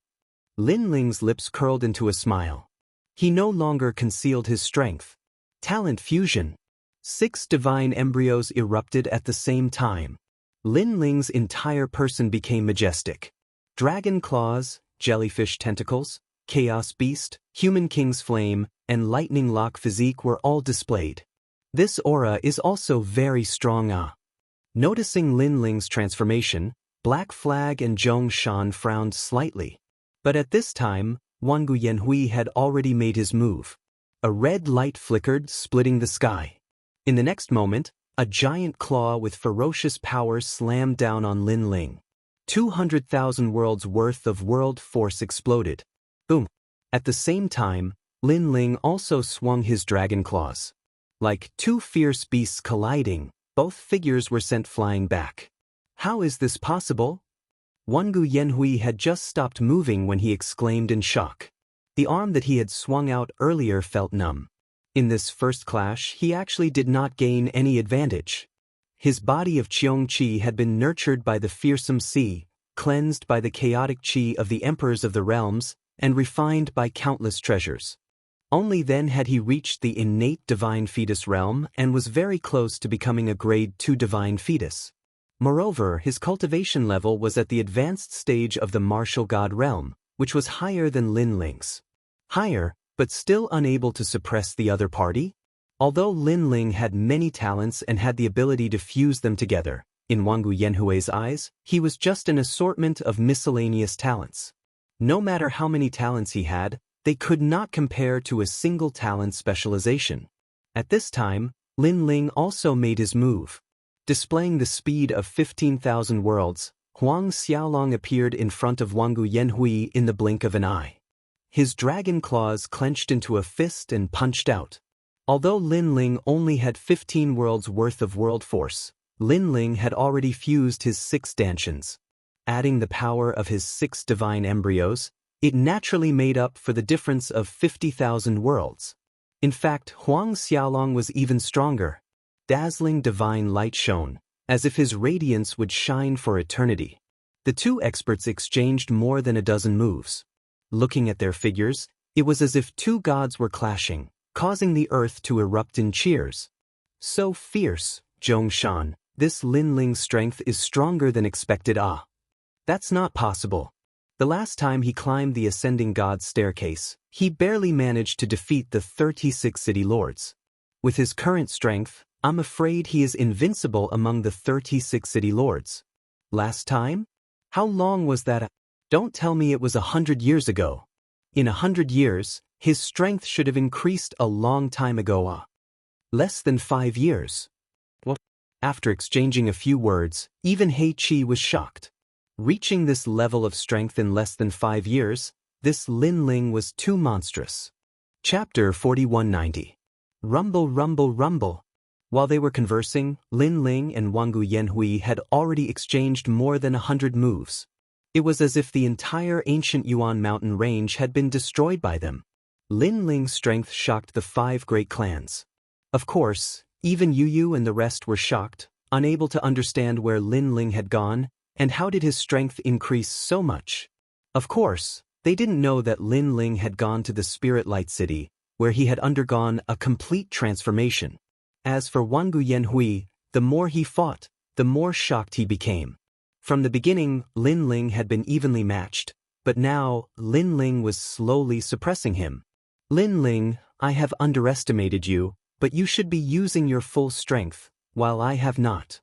Lin Ling's lips curled into a smile. He no longer concealed his strength. Talent fusion. 6 divine embryos erupted at the same time. Lin Ling's entire person became majestic. Dragon claws, jellyfish tentacles, chaos beast, human king's flame, and lightning lock physique were all displayed. This aura is also very strong. Noticing Lin Ling's transformation, Black Flag and Zhong Shan frowned slightly. But at this time, Wang Yanhui had already made his move. A red light flickered, splitting the sky. In the next moment, a giant claw with ferocious power slammed down on Lin Ling. 200,000 worlds worth of world force exploded. Boom. At the same time, Lin Ling also swung his dragon claws. Like 2 fierce beasts colliding, both figures were sent flying back. How is this possible? Wang Yanhui had just stopped moving when he exclaimed in shock. The arm that he had swung out earlier felt numb. In this first clash, he actually did not gain any advantage. His body of Qiong Qi had been nurtured by the fearsome sea, cleansed by the chaotic qi of the emperors of the realms, and refined by countless treasures. Only then had he reached the innate divine fetus realm and was very close to becoming a grade 2 divine fetus. Moreover, his cultivation level was at the advanced stage of the martial god realm, which was higher than Lin Ling's. Higher, but still unable to suppress the other party? Although Lin Ling had many talents and had the ability to fuse them together, in Wang Yanhui's eyes, he was just an assortment of miscellaneous talents. No matter how many talents he had, they could not compare to a single talent specialization. At this time, Lin Ling also made his move. Displaying the speed of 15,000 worlds, Huang Xiaolong appeared in front of Wang Yanhui in the blink of an eye. His dragon claws clenched into a fist and punched out. Although Lin Ling only had 15 worlds worth of world force, Lin Ling had already fused his 6 dantians. Adding the power of his 6 divine embryos, it naturally made up for the difference of 50,000 worlds. In fact, Huang Xiaolong was even stronger. Dazzling divine light shone, as if his radiance would shine for eternity. The 2 experts exchanged more than a dozen moves. Looking at their figures, it was as if 2 gods were clashing, causing the earth to erupt in cheers. So fierce, Zhong Shan, this Lin Ling's strength is stronger than expected. That's not possible. The last time he climbed the ascending god's staircase, he barely managed to defeat the 36 city lords. With his current strength, I'm afraid he is invincible among the 36 city lords. Last time? How long was that? Don't tell me it was 100 years ago. In 100 years, his strength should have increased a long time ago. Less than 5 years. What? After exchanging a few words, even He Qi was shocked. Reaching this level of strength in less than 5 years, this Lin Ling was too monstrous. Chapter 4190. Rumble, rumble, rumble. While they were conversing, Lin Ling and Wang Yanhui had already exchanged more than 100 moves. It was as if the entire ancient Yuan mountain range had been destroyed by them. Lin Ling's strength shocked the 5 great clans. Of course, even Yu Yu and the rest were shocked, unable to understand where Lin Ling had gone, and how did his strength increase so much. Of course, they didn't know that Lin Ling had gone to the Spirit Light City, where he had undergone a complete transformation. As for Wang Yanhui, the more he fought, the more shocked he became. From the beginning, Lin Ling had been evenly matched, but now, Lin Ling was slowly suppressing him. Lin Ling, I have underestimated you, but you should be using your full strength, while I have not.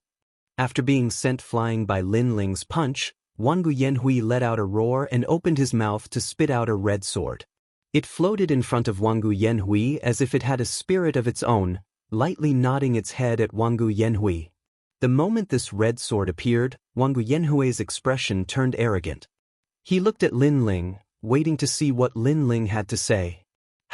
After being sent flying by Lin Ling's punch, Wang Yanhui let out a roar and opened his mouth to spit out a red sword. It floated in front of Wang Yanhui as if it had a spirit of its own, lightly nodding its head at Wang Yanhui. The moment this red sword appeared, Wang Yanhui's expression turned arrogant. He looked at Lin Ling, waiting to see what Lin Ling had to say.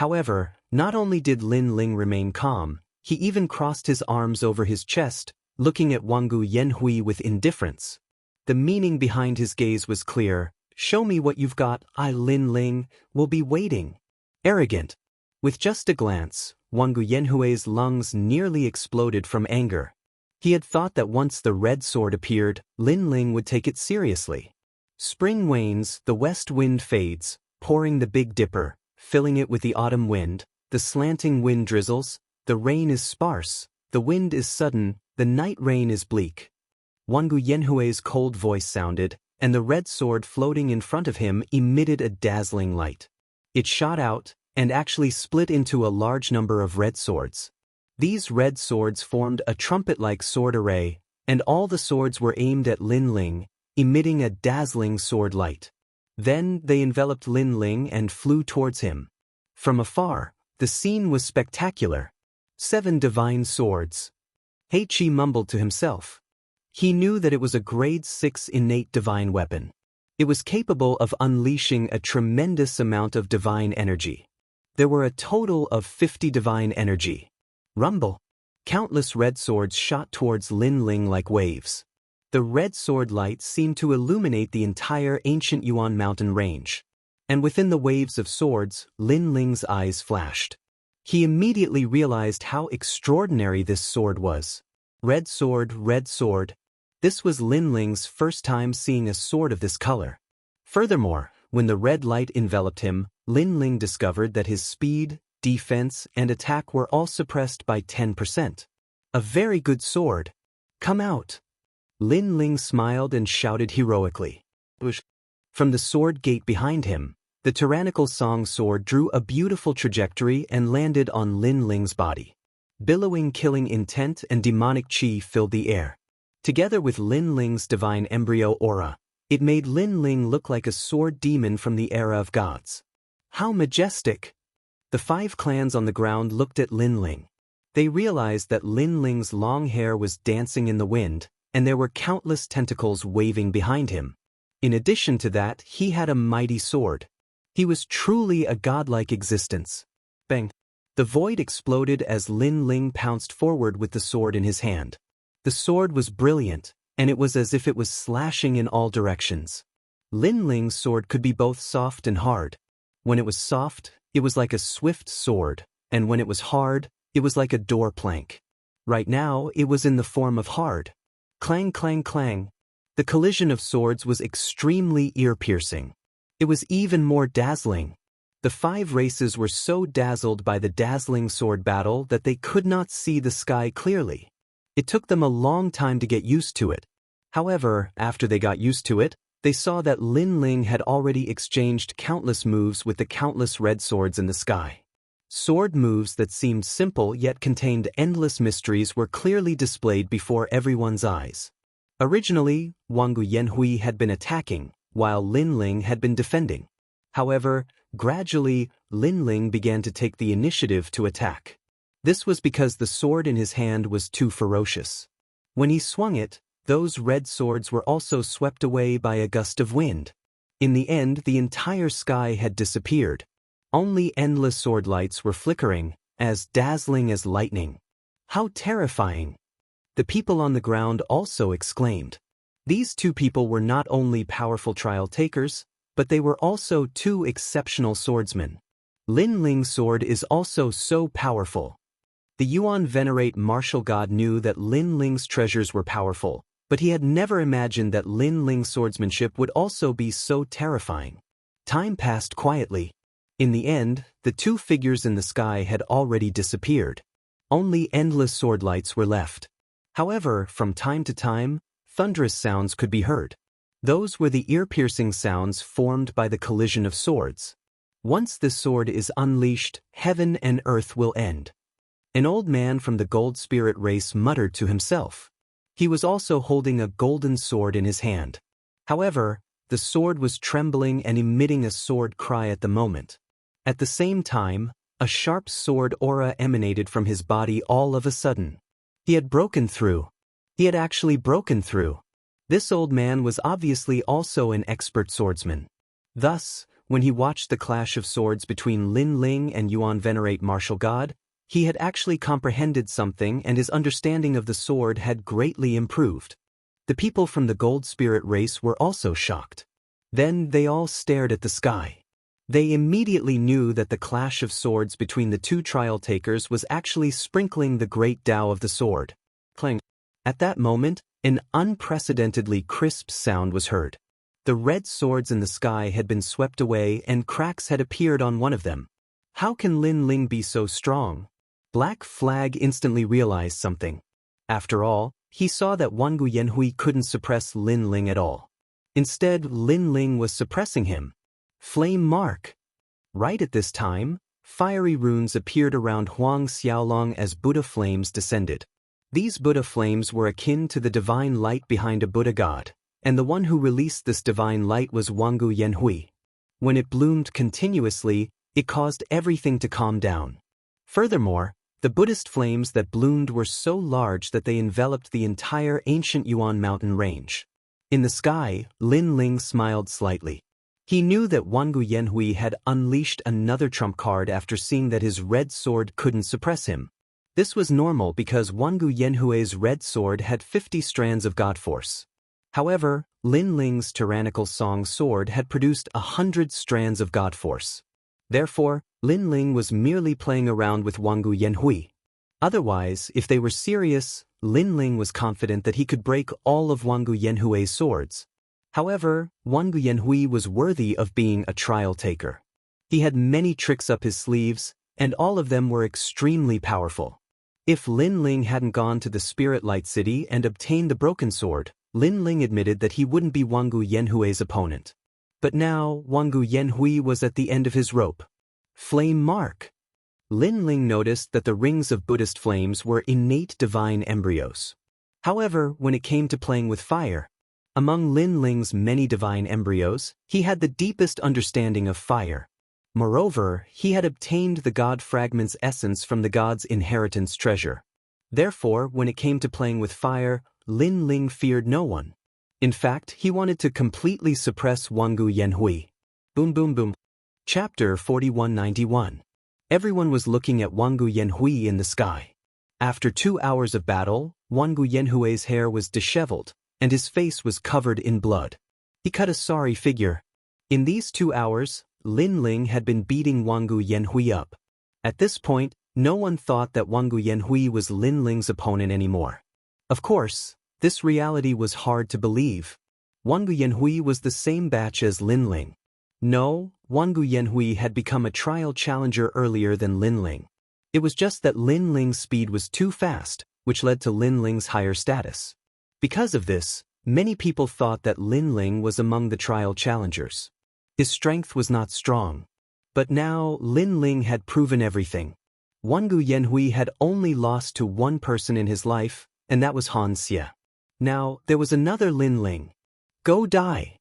However, not only did Lin Ling remain calm, he even crossed his arms over his chest, looking at Wanggu Yanhui with indifference. The meaning behind his gaze was clear. Show me what you've got, I Lin Ling will be waiting. Arrogant. With just a glance, Wanggu Yanhui's lungs nearly exploded from anger. He had thought that once the red sword appeared, Lin Ling would take it seriously. Spring wanes, the west wind fades, pouring the Big Dipper, filling it with the autumn wind, the slanting wind drizzles, the rain is sparse, the wind is sudden, the night rain is bleak. Wanggu Yanhui's cold voice sounded, and the red sword floating in front of him emitted a dazzling light. It shot out, and actually split into a large number of red swords. These red swords formed a trumpet-like sword array, and all the swords were aimed at Lin Ling, emitting a dazzling sword light. Then they enveloped Lin Ling and flew towards him. From afar, the scene was spectacular. 7 divine swords. He Chi mumbled to himself. He knew that it was a grade 6 innate divine weapon. It was capable of unleashing a tremendous amount of divine energy. There were a total of 50 divine energy. Rumble. Countless red swords shot towards Lin Ling like waves. The red sword light seemed to illuminate the entire ancient Yuan mountain range. And within the waves of swords, Lin Ling's eyes flashed. He immediately realized how extraordinary this sword was. Red sword, red sword. This was Lin Ling's first time seeing a sword of this color. Furthermore, when the red light enveloped him, Lin Ling discovered that his speed, defense, and attack were all suppressed by 10%. A very good sword. Come out. Lin Ling smiled and shouted heroically. From the sword gate behind him, the tyrannical song sword drew a beautiful trajectory and landed on Lin Ling's body. Billowing killing intent and demonic chi filled the air. Together with Lin Ling's divine embryo aura, it made Lin Ling look like a sword demon from the era of gods. How majestic! The 5 clans on the ground looked at Lin Ling. They realized that Lin Ling's long hair was dancing in the wind, and there were countless tentacles waving behind him. In addition to that, he had a mighty sword. He was truly a godlike existence. Bang! The void exploded as Lin Ling pounced forward with the sword in his hand. The sword was brilliant, and it was as if it was slashing in all directions. Lin Ling's sword could be both soft and hard. When it was soft, it was like a swift sword, and when it was hard, it was like a door plank. Right now, it was in the form of hard. Clang, clang, clang. The collision of swords was extremely ear-piercing. It was even more dazzling. The 5 races were so dazzled by the dazzling sword battle that they could not see the sky clearly. It took them a long time to get used to it. However, after they got used to it, they saw that Lin Ling had already exchanged countless moves with the countless red swords in the sky. Sword moves that seemed simple yet contained endless mysteries were clearly displayed before everyone's eyes. Originally, Wanggu Yanhui had been attacking, while Lin Ling had been defending. However, gradually, Lin Ling began to take the initiative to attack. This was because the sword in his hand was too ferocious. When he swung it, those red swords were also swept away by a gust of wind. In the end, the entire sky had disappeared. Only endless sword lights were flickering, as dazzling as lightning. How terrifying! The people on the ground also exclaimed. These 2 people were not only powerful trial takers, but they were also 2 exceptional swordsmen. Lin Ling's sword is also so powerful. The Yuan venerate martial god knew that Lin Ling's treasures were powerful, but he had never imagined that Lin Ling's swordsmanship would also be so terrifying. Time passed quietly. In the end, the 2 figures in the sky had already disappeared. Only endless sword lights were left. However, from time to time, thunderous sounds could be heard. Those were the ear-piercing sounds formed by the collision of swords. Once this sword is unleashed, heaven and earth will end. An old man from the gold spirit race muttered to himself. He was also holding a golden sword in his hand. However, the sword was trembling and emitting a sword cry at the moment. At the same time, a sharp sword aura emanated from his body all of a sudden. He had broken through. He had actually broken through. This old man was obviously also an expert swordsman. Thus, When he watched the clash of swords between Lin Ling and Yuan Venerate Martial God, he had actually comprehended something and his understanding of the sword had greatly improved. The people from the Gold Spirit race were also shocked. Then they all stared at the sky. They immediately knew that the clash of swords between the two trial takers was actually sprinkling the great Tao of the sword. Clang. At that moment, an unprecedentedly crisp sound was heard. The red swords in the sky had been swept away and cracks had appeared on one of them. How can Lin Ling be so strong? Black Flag instantly realized something. After all, he saw that Wangu Yanhui couldn't suppress Lin Ling at all. Instead, Lin Ling was suppressing him. Flame Mark. Right at this time, fiery runes appeared around Huang Xiaolong as Buddha flames descended. These Buddha flames were akin to the divine light behind a Buddha god, and the one who released this divine light was Wangu Yanhui. When it bloomed continuously, it caused everything to calm down. Furthermore, the Buddhist flames that bloomed were so large that they enveloped the entire ancient Yuan mountain range. In the sky, Lin Ling smiled slightly. He knew that Wangu Yanhui had unleashed another trump card after seeing that his red sword couldn't suppress him. This was normal because Wangu Yanhui's red sword had 50 strands of God force. However, Lin Ling's tyrannical song sword had produced 100 strands of God force. Therefore, Lin Ling was merely playing around with Wangu Yanhui. Otherwise, if they were serious, Lin Ling was confident that he could break all of Wangu Yanhui's swords. However, Wangu Yanhui was worthy of being a trial taker. He had many tricks up his sleeves, and all of them were extremely powerful. If Lin Ling hadn't gone to the Spirit Light City and obtained the broken sword, Lin Ling admitted that he wouldn't be Wangu Yanhui's opponent. But now, Wangu Yanhui was at the end of his rope. Flame Mark. Lin Ling noticed that the rings of Buddhist flames were innate divine embryos. However, when it came to playing with fire, among Lin Ling's many divine embryos, he had the deepest understanding of fire. Moreover, he had obtained the God Fragment's essence from the God's inheritance treasure. Therefore, when it came to playing with fire, Lin Ling feared no one. In fact, he wanted to completely suppress Wangu Yanhui. Boom boom boom. Chapter 4191. Everyone was looking at Wangu Yanhui in the sky. After 2 hours of battle, Wangu Yanhui's hair was disheveled, and his face was covered in blood. He cut a sorry figure. In these 2 hours, Lin Ling had been beating Wangu Yanhui up. At this point, no one thought that Wangu Yanhui was Lin Ling's opponent anymore. Of course, this reality was hard to believe. Wangu Yanhui was the same batch as Lin Ling. No, Wangu Yanhui had become a trial challenger earlier than Lin Ling. It was just that Lin Ling's speed was too fast, which led to Lin Ling's higher status. Because of this, many people thought that Lin Ling was among the trial challengers. His strength was not strong. But now, Lin Ling had proven everything. Wangu Yanhui had only lost to one person in his life, and that was Han Xie. Now, there was another Lin Ling. Go die!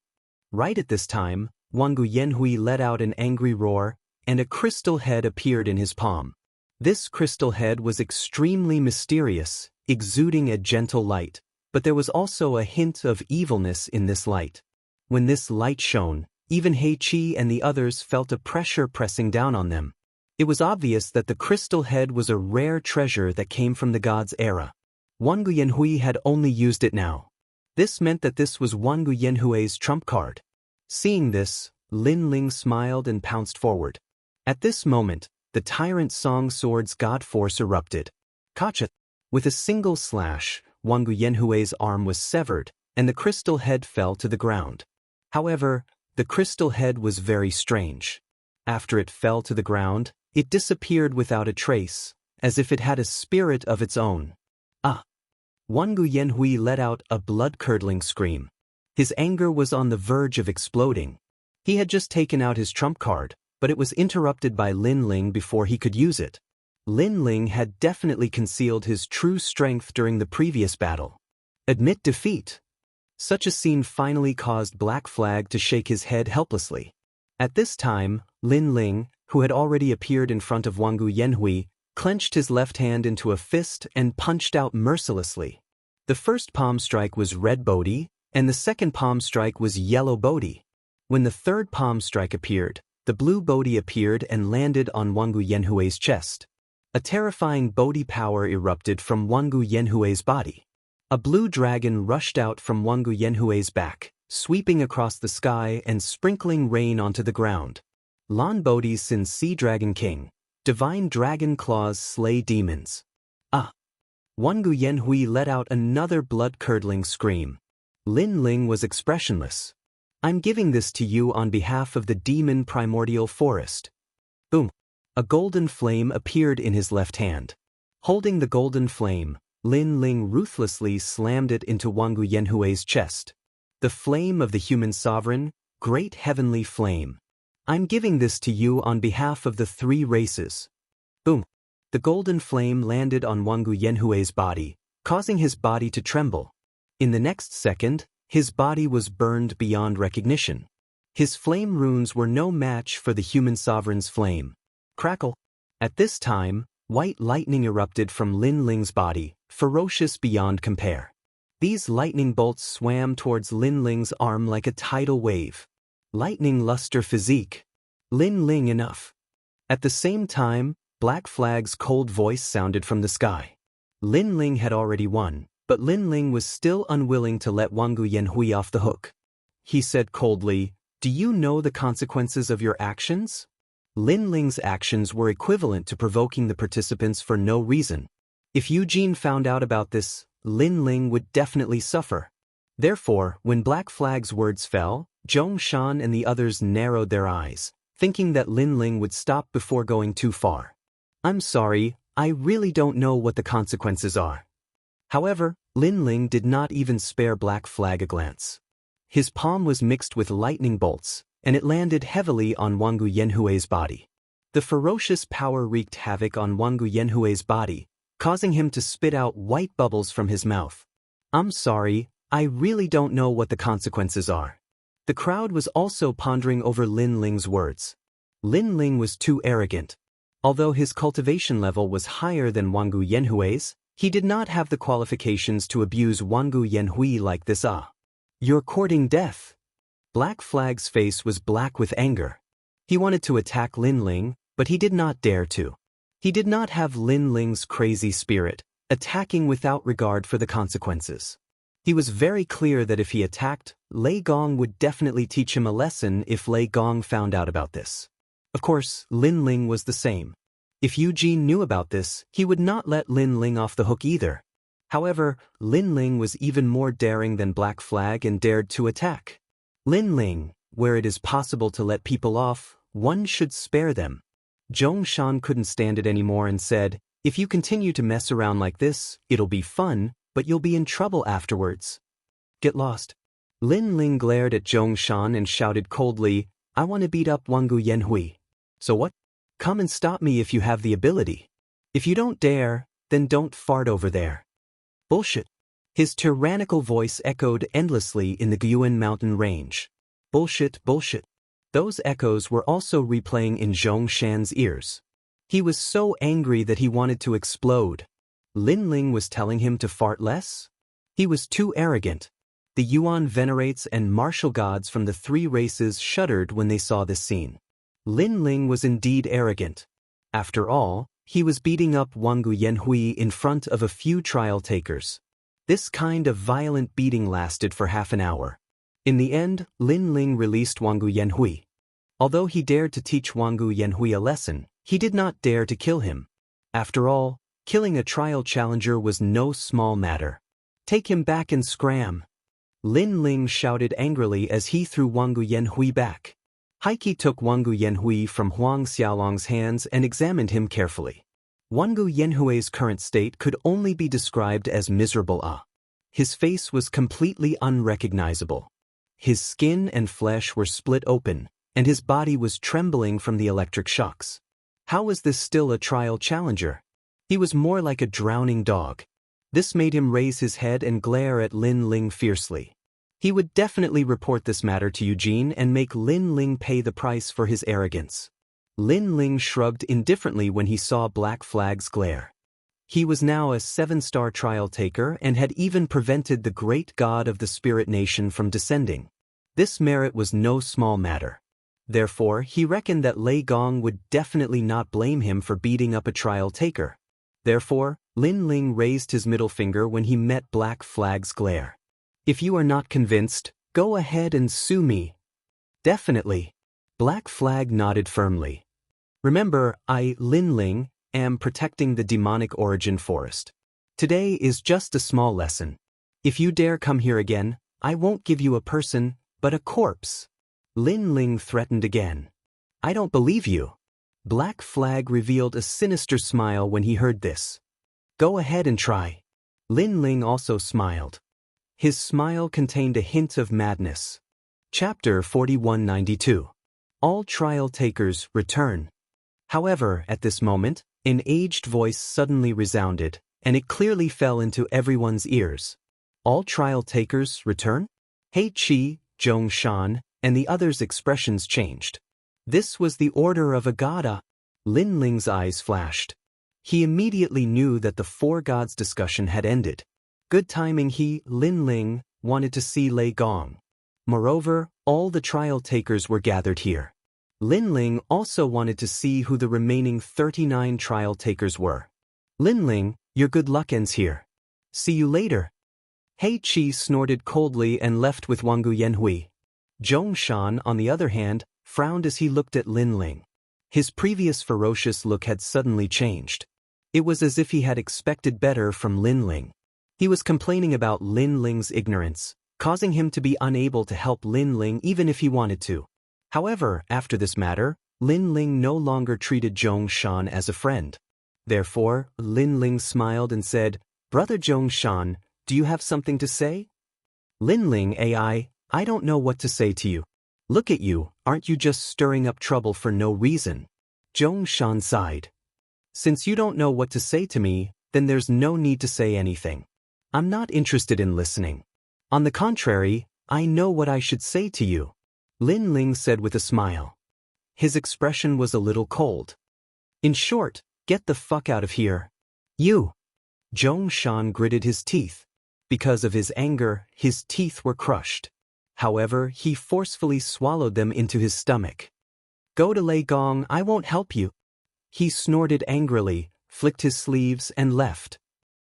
Right at this time, Wangu Yanhui let out an angry roar, and a crystal head appeared in his palm. This crystal head was extremely mysterious, exuding a gentle light, but there was also a hint of evilness in this light. When this light shone, even He Qi and the others felt a pressure pressing down on them. It was obvious that the crystal head was a rare treasure that came from the gods' era. Wangu Yanhui had only used it now. This meant that this was Wangu Yanhui's trump card. Seeing this, Lin Ling smiled and pounced forward. At this moment, the Tyrant Song Sword's God Force erupted. Kacha! With a single slash, Wangu Yanhui's arm was severed, and the crystal head fell to the ground. However, the crystal head was very strange. After it fell to the ground, it disappeared without a trace, as if it had a spirit of its own. Ah! Wangu Yanhui let out a blood-curdling scream. His anger was on the verge of exploding. He had just taken out his trump card, but it was interrupted by Lin Ling before he could use it. Lin Ling had definitely concealed his true strength during the previous battle. Admit defeat. Such a scene finally caused Black Flag to shake his head helplessly. At this time, Lin Ling, who had already appeared in front of Wangu Yanhui, clenched his left hand into a fist and punched out mercilessly. The first palm strike was red Bodhi, and the second palm strike was yellow Bodhi. When the third palm strike appeared, the blue Bodhi appeared and landed on Wangu Yanhui's chest. A terrifying Bodhi power erupted from Wangu Yanhui's body. A blue dragon rushed out from Wangu Yanhui's back, sweeping across the sky and sprinkling rain onto the ground. Lan Bodhi Sin Sea Dragon King. Divine dragon claws slay demons. Ah! Wangu Yanhui let out another blood-curdling scream. Lin Ling was expressionless. I'm giving this to you on behalf of the demon primordial forest. Boom! A golden flame appeared in his left hand. Holding the golden flame, Lin Ling ruthlessly slammed it into Wangu Yanhui's chest. The flame of the human sovereign, great heavenly flame. I'm giving this to you on behalf of the three races. Boom! The golden flame landed on Wangu Yanhui's body, causing his body to tremble. In the next second, his body was burned beyond recognition. His flame runes were no match for the human sovereign's flame. Crackle! At this time, white lightning erupted from Lin Ling's body, ferocious beyond compare. These lightning bolts swam towards Lin Ling's arm like a tidal wave. Lightning luster physique. Lin Ling enough. At the same time, Black Flag's cold voice sounded from the sky. Lin Ling had already won, but Lin Ling was still unwilling to let Wangu Yanhui off the hook. He said coldly, "Do you know the consequences of your actions?" Lin Ling's actions were equivalent to provoking the participants for no reason. If Eugene found out about this, Lin Ling would definitely suffer. Therefore, when Black Flag's words fell, Zhong Shan and the others narrowed their eyes, thinking that Lin Ling would stop before going too far. I'm sorry, I really don't know what the consequences are. However, Lin Ling did not even spare Black Flag a glance. His palm was mixed with lightning bolts, and it landed heavily on Wangu Yanhui's body. The ferocious power wreaked havoc on Wangu Yanhui's body, causing him to spit out white bubbles from his mouth. I'm sorry, I really don't know what the consequences are. The crowd was also pondering over Lin Ling's words. Lin Ling was too arrogant. Although his cultivation level was higher than Wangu Yanhui's, he did not have the qualifications to abuse Wangu Yanhui like this. You're courting death. Black Flag's face was black with anger. He wanted to attack Lin Ling, but he did not dare to. He did not have Lin Ling's crazy spirit, attacking without regard for the consequences. He was very clear that if he attacked, Lei Gong would definitely teach him a lesson if Lei Gong found out about this. Of course, Lin Ling was the same. If Eugene knew about this, he would not let Lin Ling off the hook either. However, Lin Ling was even more daring than Black Flag and dared to attack. Lin Ling, where it is possible to let people off, one should spare them. Zhong Shan couldn't stand it anymore and said, "If you continue to mess around like this, it'll be fun, but you'll be in trouble afterwards. Get lost." Lin Ling glared at Zhong Shan and shouted coldly, "I want to beat up Wangu Yanhui. So what? Come and stop me if you have the ability. If you don't dare, then don't fart over there." Bullshit. His tyrannical voice echoed endlessly in the Guyuan mountain range. Bullshit, bullshit. Those echoes were also replaying in Zhong Shan's ears. He was so angry that he wanted to explode. Lin Ling was telling him to fart less? He was too arrogant. The Yuan venerates and martial gods from the three races shuddered when they saw this scene. Lin Ling was indeed arrogant. After all, he was beating up Wangu Yanhui in front of a few trial takers. This kind of violent beating lasted for half an hour. In the end, Lin Ling released Wangu Yanhui. Although he dared to teach Wangu Yanhui a lesson, he did not dare to kill him. After all, killing a trial challenger was no small matter. "Take him back and scram!" Lin Ling shouted angrily as he threw Wangu Yanhui back. Heike took Wangu Yanhui from Huang Xiaolong's hands and examined him carefully. Wangu Yanhui's current state could only be described as miserable. His face was completely unrecognizable. His skin and flesh were split open, and his body was trembling from the electric shocks. How was this still a trial challenger? He was more like a drowning dog. This made him raise his head and glare at Lin Ling fiercely. He would definitely report this matter to Eugene and make Lin Ling pay the price for his arrogance. Lin Ling shrugged indifferently when he saw Black Flag's glare. He was now a 7-star trial taker and had even prevented the great god of the spirit nation from descending. This merit was no small matter. Therefore, he reckoned that Lei Gong would definitely not blame him for beating up a trial taker. Therefore, Lin Ling raised his middle finger when he met Black Flag's glare. If you are not convinced, go ahead and sue me. Definitely. Black Flag nodded firmly. Remember, I, Lin Ling, am protecting the demonic origin forest. Today is just a small lesson. If you dare come here again, I won't give you a person, but a corpse. Lin Ling threatened again. I don't believe you. Black Flag revealed a sinister smile when he heard this. Go ahead and try. Lin Ling also smiled. His smile contained a hint of madness. Chapter 4192. All trial takers return. However, at this moment, an aged voice suddenly resounded, and it clearly fell into everyone's ears. All trial takers return? Hei Qi, Zhong Shan, and the others' expressions changed. This was the order of a god. Lin Ling's eyes flashed. He immediately knew that the four gods discussion had ended. Good timing. He, Lin Ling, wanted to see Lei Gong. Moreover, all the trial takers were gathered here. Lin Ling also wanted to see who the remaining 39 trial takers were. Lin Ling, your good luck ends here. See you later. Hei Qi snorted coldly and left with Wangu Yanhui. Zhong Shan, on the other hand, frowned as he looked at Lin Ling. His previous ferocious look had suddenly changed. It was as if he had expected better from Lin Ling. He was complaining about Lin Ling's ignorance, causing him to be unable to help Lin Ling even if he wanted to. However, after this matter, Lin Ling no longer treated Zhong Shan as a friend. Therefore, Lin Ling smiled and said, Brother Zhong Shan, do you have something to say? Lin Ling, I don't know what to say to you. Look at you, aren't you just stirring up trouble for no reason? Zhong Shan sighed. Since you don't know what to say to me, then there's no need to say anything. I'm not interested in listening. On the contrary, I know what I should say to you. Lin Ling said with a smile. His expression was a little cold. In short, get the fuck out of here. You. Zhong Shan gritted his teeth. Because of his anger, his teeth were crushed. However, he forcefully swallowed them into his stomach. Go to Lei Gong, I won't help you. He snorted angrily, flicked his sleeves and left.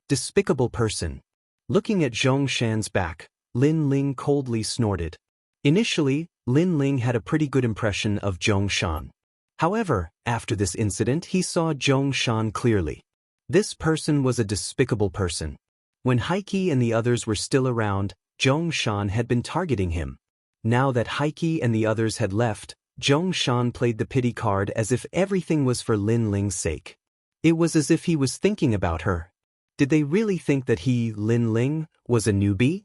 Despicable person. Looking at Zhong Shan's back, Lin Ling coldly snorted. Initially, Lin Ling had a pretty good impression of Zhong Shan. However, after this incident he saw Zhong Shan clearly. This person was a despicable person. When Heike and the others were still around, Zhong Shan had been targeting him. Now that Heike and the others had left, Zhong Shan played the pity card as if everything was for Lin Ling's sake. It was as if he was thinking about her. Did they really think that he, Lin Ling, was a newbie?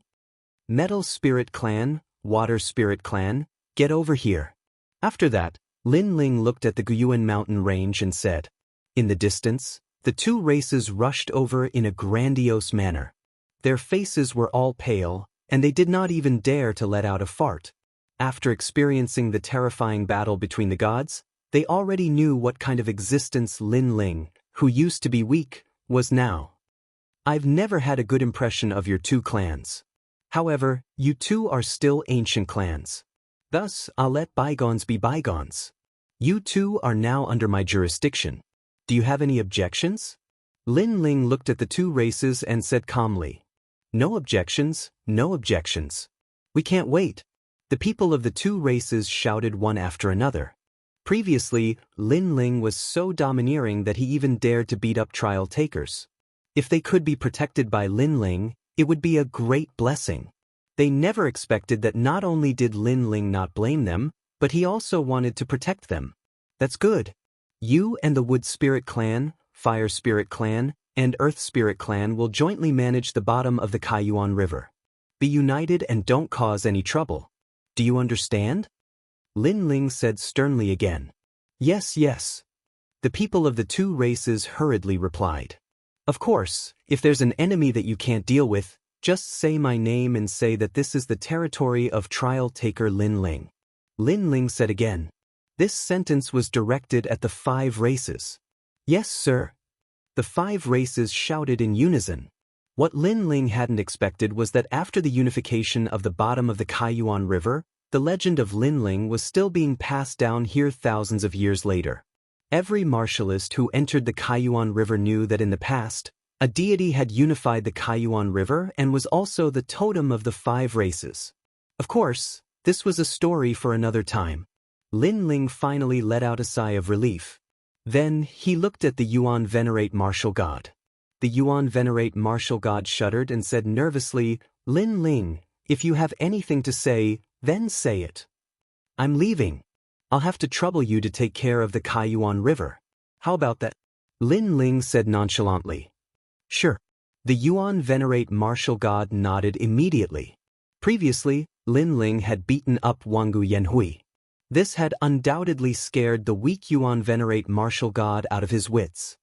Metal Spirit Clan, Water Spirit Clan, get over here. After that, Lin Ling looked at the Guyuan mountain range and said, in the distance, the two races rushed over in a grandiose manner. Their faces were all pale, and they did not even dare to let out a fart. After experiencing the terrifying battle between the gods, they already knew what kind of existence Lin Ling, who used to be weak, was now. I've never had a good impression of your two clans. However, you two are still ancient clans. Thus, I'll let bygones be bygones. You two are now under my jurisdiction. Do you have any objections? Lin Ling looked at the two races and said calmly, no objections, no objections. We can't wait. The people of the two races shouted one after another. Previously, Lin Ling was so domineering that he even dared to beat up trial takers. If they could be protected by Lin Ling, it would be a great blessing. They never expected that not only did Lin Ling not blame them, but he also wanted to protect them. That's good. You and the Wood Spirit Clan, Fire Spirit Clan, and Earth Spirit Clan will jointly manage the bottom of the Kaiyuan River. Be united and don't cause any trouble. Do you understand? Lin Ling said sternly again. Yes, yes. The people of the two races hurriedly replied. Of course, if there's an enemy that you can't deal with, just say my name and say that this is the territory of trial taker Lin Ling. Lin Ling said again. This sentence was directed at the 5 races. Yes, sir. The 5 races shouted in unison. What Lin Ling hadn't expected was that after the unification of the bottom of the Kaiyuan River, The legend of Linling was still being passed down here thousands of years later. Every martialist who entered the Kaiyuan River knew that in the past, a deity had unified the Kaiyuan River and was also the totem of the 5 races. Of course, this was a story for another time. Linling finally let out a sigh of relief. Then he looked at the Yuan Venerate Martial God. The Yuan Venerate Martial God shuddered and said nervously, "Linling, if you have anything to say, then say it. I'm leaving. I'll have to trouble you to take care of the Kaiyuan River. How about that?" Linling said nonchalantly. "Sure." The Yuan Venerate Martial God nodded immediately. Previously, Linling had beaten up Wangu Yanhui. This had undoubtedly scared the weak Yuan Venerate Martial God out of his wits.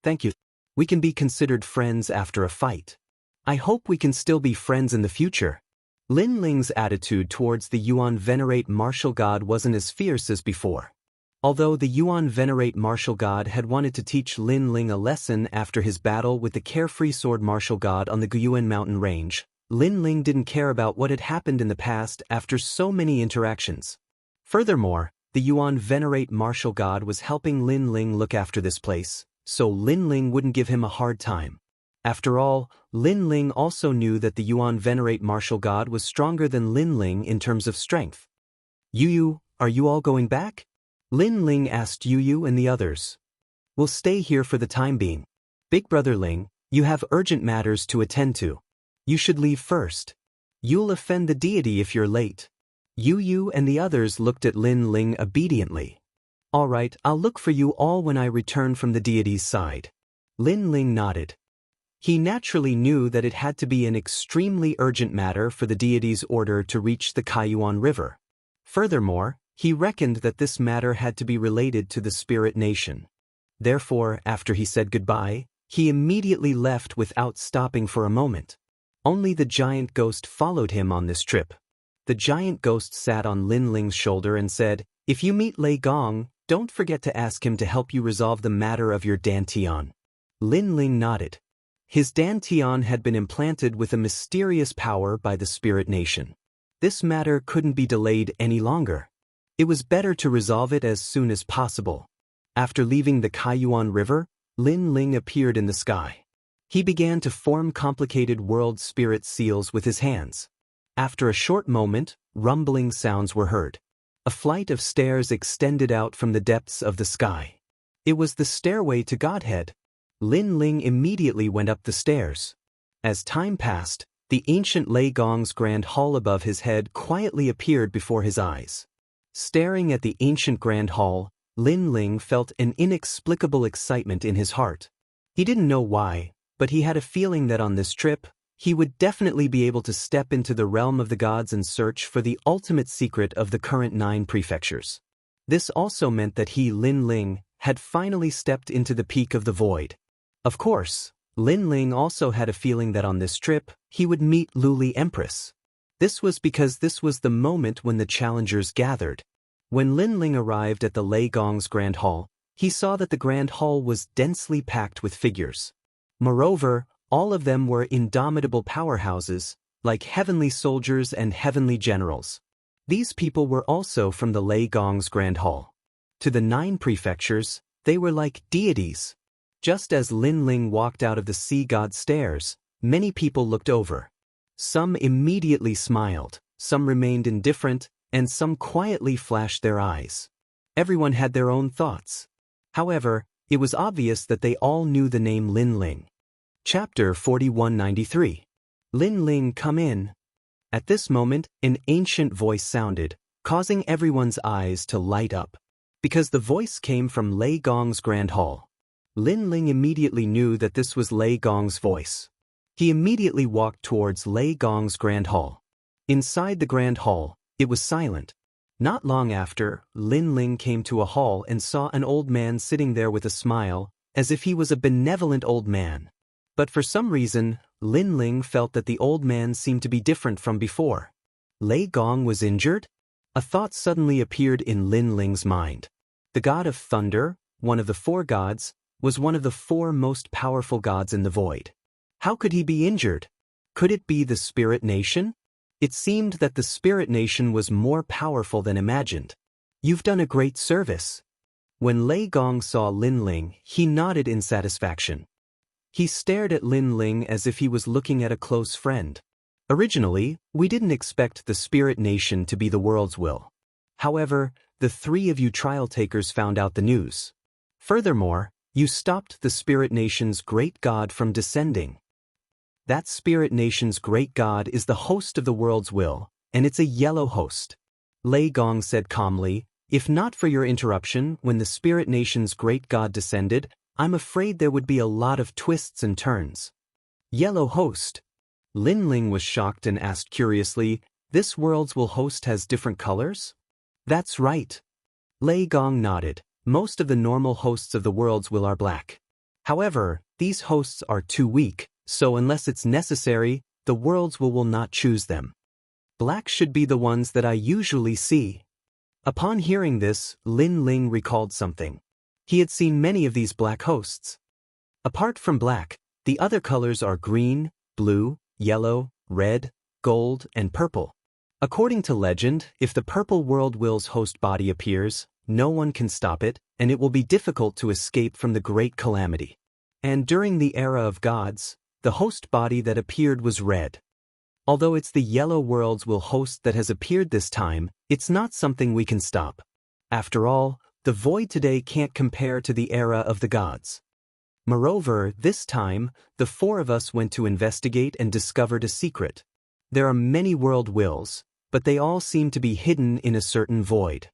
"Thank you. We can be considered friends after a fight. I hope we can still be friends in the future." Linling's attitude towards the Yuan Venerate Martial God wasn't as fierce as before. Although the Yuan Venerate Martial God had wanted to teach Linling a lesson after his battle with the carefree sword Martial God on the Guyuan mountain range, Linling didn't care about what had happened in the past after so many interactions. Furthermore, the Yuan Venerate Martial God was helping Linling look after this place, so Linling wouldn't give him a hard time. After all, Linling also knew that the Yuan Venerate Martial God was stronger than Linling in terms of strength. "Yu, are you all going back?" Linling asked Yu and the others. "We'll stay here for the time being. Big Brother Ling, you have urgent matters to attend to. You should leave first. You'll offend the deity if you're late." Yu and the others looked at Linling obediently. "All right, I'll look for you all when I return from the deity's side." Linling nodded. He naturally knew that it had to be an extremely urgent matter for the deity's order to reach the Kaiyuan River. Furthermore, he reckoned that this matter had to be related to the spirit nation. Therefore, after he said goodbye, he immediately left without stopping for a moment. Only the giant ghost followed him on this trip. The giant ghost sat on Linling's shoulder and said, "If you meet Lei Gong, don't forget to ask him to help you resolve the matter of your dantian." Linling nodded. His dantian had been implanted with a mysterious power by the spirit nation. This matter couldn't be delayed any longer. It was better to resolve it as soon as possible. After leaving the Kaiyuan River, Linling appeared in the sky. He began to form complicated world spirit seals with his hands. After a short moment, rumbling sounds were heard. A flight of stairs extended out from the depths of the sky. It was the stairway to Godhead. Linling immediately went up the stairs. As time passed, the ancient Lei Gong's grand hall above his head quietly appeared before his eyes. Staring at the ancient grand hall, Linling felt an inexplicable excitement in his heart. He didn't know why, but he had a feeling that on this trip, he would definitely be able to step into the realm of the gods and search for the ultimate secret of the current 9 prefectures. This also meant that he, Linling, had finally stepped into the peak of the void. Of course, Linling also had a feeling that on this trip, he would meet Luli Empress. This was because this was the moment when the challengers gathered. When Linling arrived at the Lei Gong's Grand Hall, he saw that the Grand Hall was densely packed with figures. Moreover, all of them were indomitable powerhouses, like heavenly soldiers and heavenly generals. These people were also from the Lei Gong's Grand Hall. To the 9 prefectures, they were like deities. Just as Linling walked out of the sea god stairs, many people looked over. Some immediately smiled, some remained indifferent, and some quietly flashed their eyes. Everyone had their own thoughts. However, it was obvious that they all knew the name Linling. Chapter 4193. Linling, come in. At this moment, an ancient voice sounded, causing everyone's eyes to light up. Because the voice came from Lei Gong's Grand Hall. Linling immediately knew that this was Lei Gong's voice. He immediately walked towards Lei Gong's Grand Hall. Inside the Grand Hall, it was silent. Not long after, Linling came to a hall and saw an old man sitting there with a smile, as if he was a benevolent old man. But for some reason, Linling felt that the old man seemed to be different from before. Lei Gong was injured? A thought suddenly appeared in Linling's mind. The god of thunder, one of the 4 gods, was one of the 4 most powerful gods in the void. How could he be injured? Could it be the spirit nation? It seemed that the spirit nation was more powerful than imagined. You've done a great service. When Lei Gong saw Lin Ling, he nodded in satisfaction. He stared at Lin Ling as if he was looking at a close friend. Originally, we didn't expect the spirit nation to be the world's will. However, the three of you trial takers found out the news. Furthermore, you stopped the spirit nation's great god from descending. That spirit nation's great god is the host of the world's will, and it's a yellow host. Lei Gong said calmly, if not for your interruption when the spirit nation's great god descended, I'm afraid there would be a lot of twists and turns. Yellow host. Lin Ling was shocked and asked curiously, this world's will host has different colors? That's right. Lei Gong nodded. Most of the normal hosts of the world's will are black. However, these hosts are too weak, so unless it's necessary, the world's will not choose them. Black should be the ones that I usually see. Upon hearing this, Lin Ling recalled something. He had seen many of these black hosts. Apart from black, the other colors are green, blue, yellow, red, gold, and purple. According to legend, if the purple world will's host body appears, no one can stop it, and it will be difficult to escape from the great calamity. And during the era of gods, the host body that appeared was red. Although it's the yellow world's will host that has appeared this time, it's not something we can stop. After all, the void today can't compare to the era of the gods. Moreover, this time, the four of us went to investigate and discovered a secret. There are many world wills, but they all seem to be hidden in a certain void.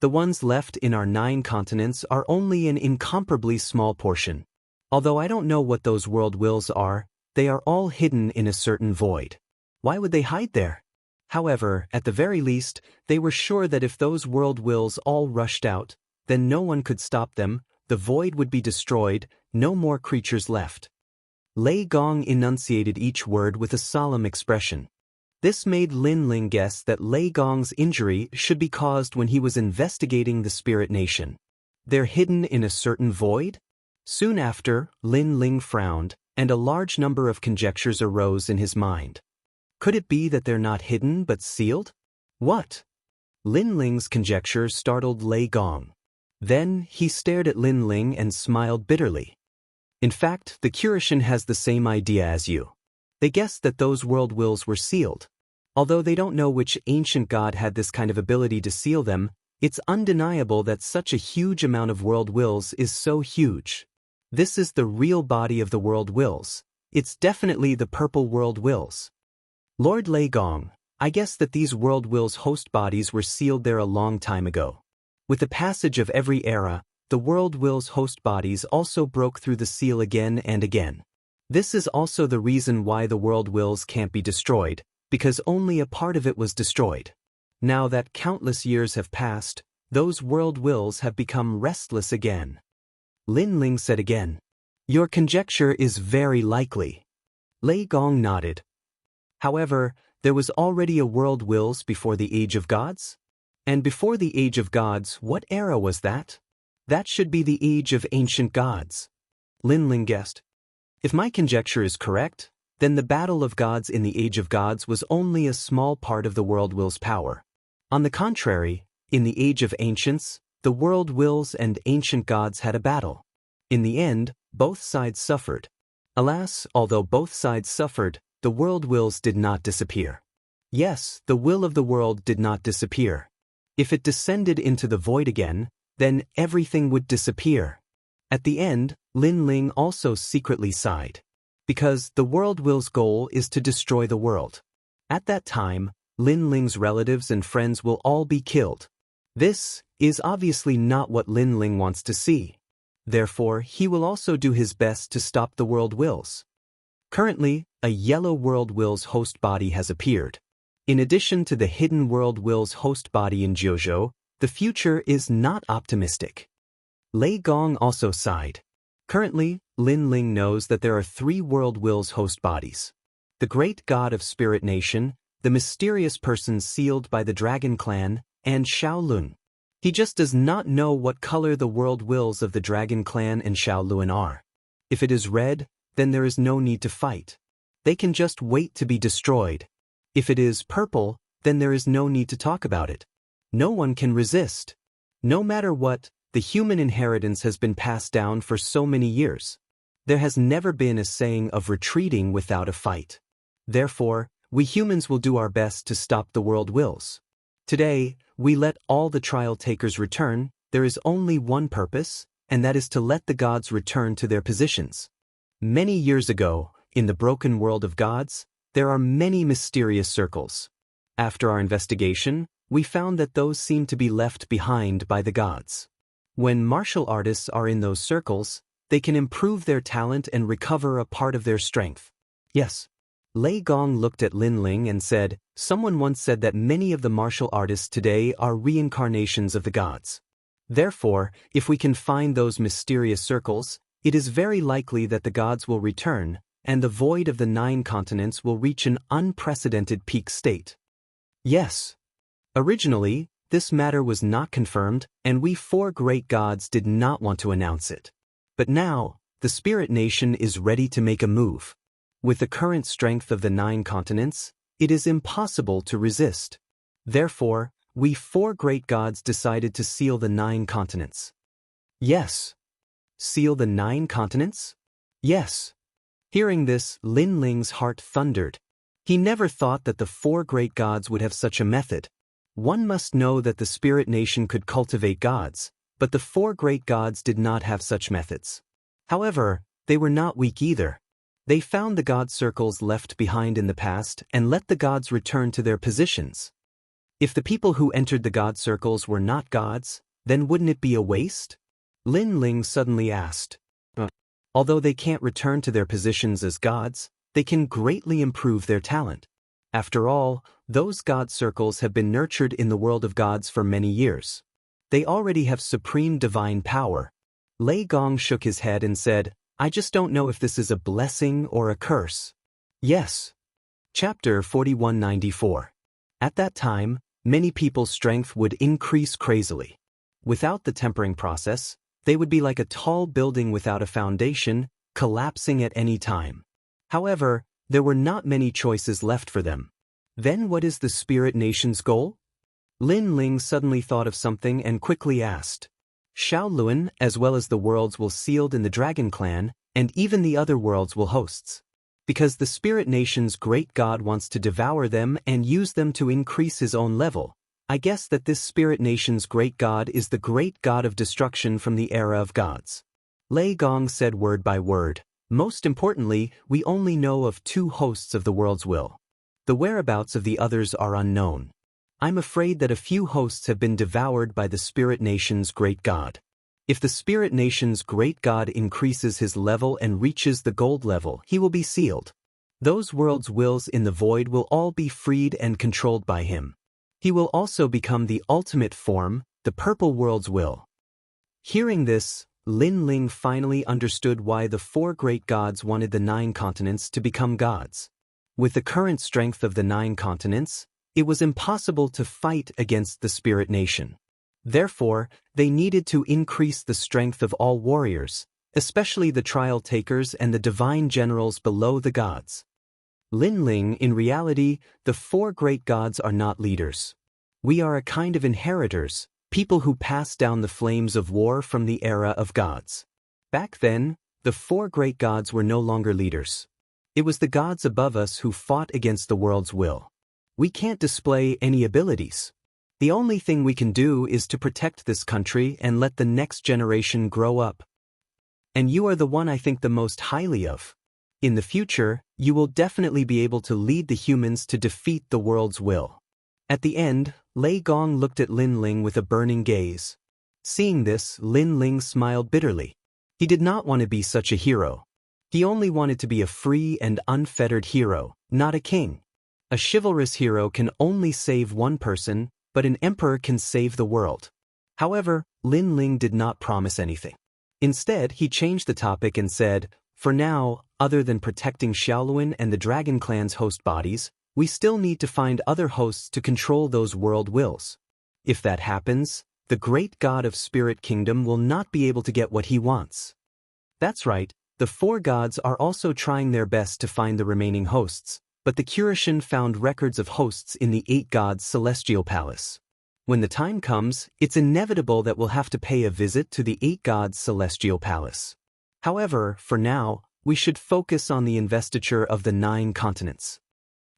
The ones left in our 9 continents are only an incomparably small portion. Although I don't know what those world wills are, they are all hidden in a certain void. Why would they hide there? However, at the very least, they were sure that if those world wills all rushed out, then no one could stop them, the void would be destroyed, no more creatures left. Lei Gong enunciated each word with a solemn expression. This made Lin Ling guess that Lei Gong's injury should be caused when he was investigating the spirit nation. They're hidden in a certain void? Soon after, Lin Ling frowned, and a large number of conjectures arose in his mind. Could it be that they're not hidden but sealed? What? Lin Ling's conjecture startled Lei Gong. Then, he stared at Lin Ling and smiled bitterly. In fact, the Curishan has the same idea as you. They guessed that those world wills were sealed. Although they don't know which ancient god had this kind of ability to seal them, it's undeniable that such a huge amount of world wills is so huge. This is the real body of the world wills. It's definitely the purple world wills. Lord Lei Gong, I guess that these world wills host bodies were sealed there a long time ago. With the passage of every era, the world will's host bodies also broke through the seal again and again. This is also the reason why the world wills can't be destroyed, because only a part of it was destroyed. Now that countless years have passed, those world wills have become restless again. Lin Ling said again, your conjecture is very likely. Lei Gong nodded. However, there was already a world wills before the Age of Gods? And before the Age of Gods, what era was that? That should be the Age of Ancient Gods. Lin Ling guessed. If my conjecture is correct, then the battle of gods in the Age of Gods was only a small part of the world will's power. On the contrary, in the Age of Ancients, the world wills and ancient gods had a battle. In the end, both sides suffered. Alas, although both sides suffered, the world wills did not disappear. Yes, the will of the world did not disappear. If it descended into the void again, then everything would disappear. At the end, Lin Ling also secretly sighed. Because the world will's goal is to destroy the world. At that time, Lin Ling's relatives and friends will all be killed. This is obviously not what Lin Ling wants to see. Therefore, he will also do his best to stop the world wills. Currently, a yellow world will's host body has appeared. In addition to the hidden world will's host body in Jiuzhou, the future is not optimistic. Lei Gong also sighed. Currently, Lin Ling knows that there are 3 world will's host bodies. The great god of Spirit Nation, the mysterious person sealed by the Dragon Clan, and Shaolun. He just does not know what color the world wills of the Dragon Clan and Shaolun are. If it is red, then there is no need to fight. They can just wait to be destroyed. If it is purple, then there is no need to talk about it. No one can resist. No matter what, the human inheritance has been passed down for so many years. There has never been a saying of retreating without a fight. Therefore, we humans will do our best to stop the world wills. Today, we let all the trial takers return. There is only one purpose, and that is to let the gods return to their positions. Many years ago, in the broken world of gods, there are many mysterious circles. After our investigation, we found that those seem to be left behind by the gods. When martial artists are in those circles, they can improve their talent and recover a part of their strength. Yes. Lei Gong looked at Lin Ling and said, someone once said that many of the martial artists today are reincarnations of the gods. Therefore, if we can find those mysterious circles, it is very likely that the gods will return, and the void of the 9 continents will reach an unprecedented peak state. Yes. Originally, this matter was not confirmed, and we 4 great gods did not want to announce it. But now, the Spirit Nation is ready to make a move. With the current strength of the 9 continents, it is impossible to resist. Therefore, we 4 great gods decided to seal the 9 continents. Yes. Seal the 9 continents? Yes. Hearing this, Lin Ling's heart thundered. He never thought that the 4 great gods would have such a method. One must know that the Spirit Nation could cultivate gods, but the 4 great gods did not have such methods. However, they were not weak either. They found the god circles left behind in the past and let the gods return to their positions. If the people who entered the god circles were not gods, then wouldn't it be a waste? Lin Ling suddenly asked. Although they can't return to their positions as gods, they can greatly improve their talent. After all, those god circles have been nurtured in the world of gods for many years. They already have supreme divine power. Lei Gong shook his head and said, I just don't know if this is a blessing or a curse. Yes. Chapter 4194. At that time, many people's strength would increase crazily. Without the tempering process, they would be like a tall building without a foundation, collapsing at any time. However, there were not many choices left for them. Then what is the Spirit Nation's goal? Lin Ling suddenly thought of something and quickly asked. Shaolin, as well as the worlds will sealed in the Dragon Clan, and even the other worlds will hosts. Because the Spirit Nation's great god wants to devour them and use them to increase his own level, I guess that this Spirit Nation's great god is the great god of destruction from the era of gods. Lei Gong said word by word. Most importantly, we only know of 2 hosts of the world's will. The whereabouts of the others are unknown. I'm afraid that a few hosts have been devoured by the Spirit Nation's great god. If the Spirit Nation's great god increases his level and reaches the gold level, he will be sealed. Those worlds' wills in the void will all be freed and controlled by him. He will also become the ultimate form, the purple world's will. Hearing this, Lin Ling finally understood why the 4 great gods wanted the 9 continents to become gods. With the current strength of the 9 continents, it was impossible to fight against the Spirit Nation. Therefore, they needed to increase the strength of all warriors, especially the trial takers and the divine generals below the gods. Lin Ling, in reality, the 4 great gods are not leaders. We are a kind of inheritors, people who pass down the flames of war from the era of gods. Back then, the 4 great gods were no longer leaders. It was the gods above us who fought against the world's will. We can't display any abilities. The only thing we can do is to protect this country and let the next generation grow up. And you are the one I think the most highly of. In the future, you will definitely be able to lead the humans to defeat the world's will. At the end, Lei Gong looked at Lin Ling with a burning gaze. Seeing this, Lin Ling smiled bitterly. He did not want to be such a hero. He only wanted to be a free and unfettered hero, not a king. A chivalrous hero can only save one person, but an emperor can save the world. However, Lin Ling did not promise anything. Instead, he changed the topic and said, for now, other than protecting Shaolin and the Dragon Clan's host bodies, we still need to find other hosts to control those world wills. If that happens, the great god of Spirit Kingdom will not be able to get what he wants. That's right, the 4 gods are also trying their best to find the remaining hosts, but the Curishan found records of hosts in the 8 gods' celestial palace. When the time comes, it's inevitable that we'll have to pay a visit to the 8 gods' celestial palace. However, for now, we should focus on the investiture of the 9 continents.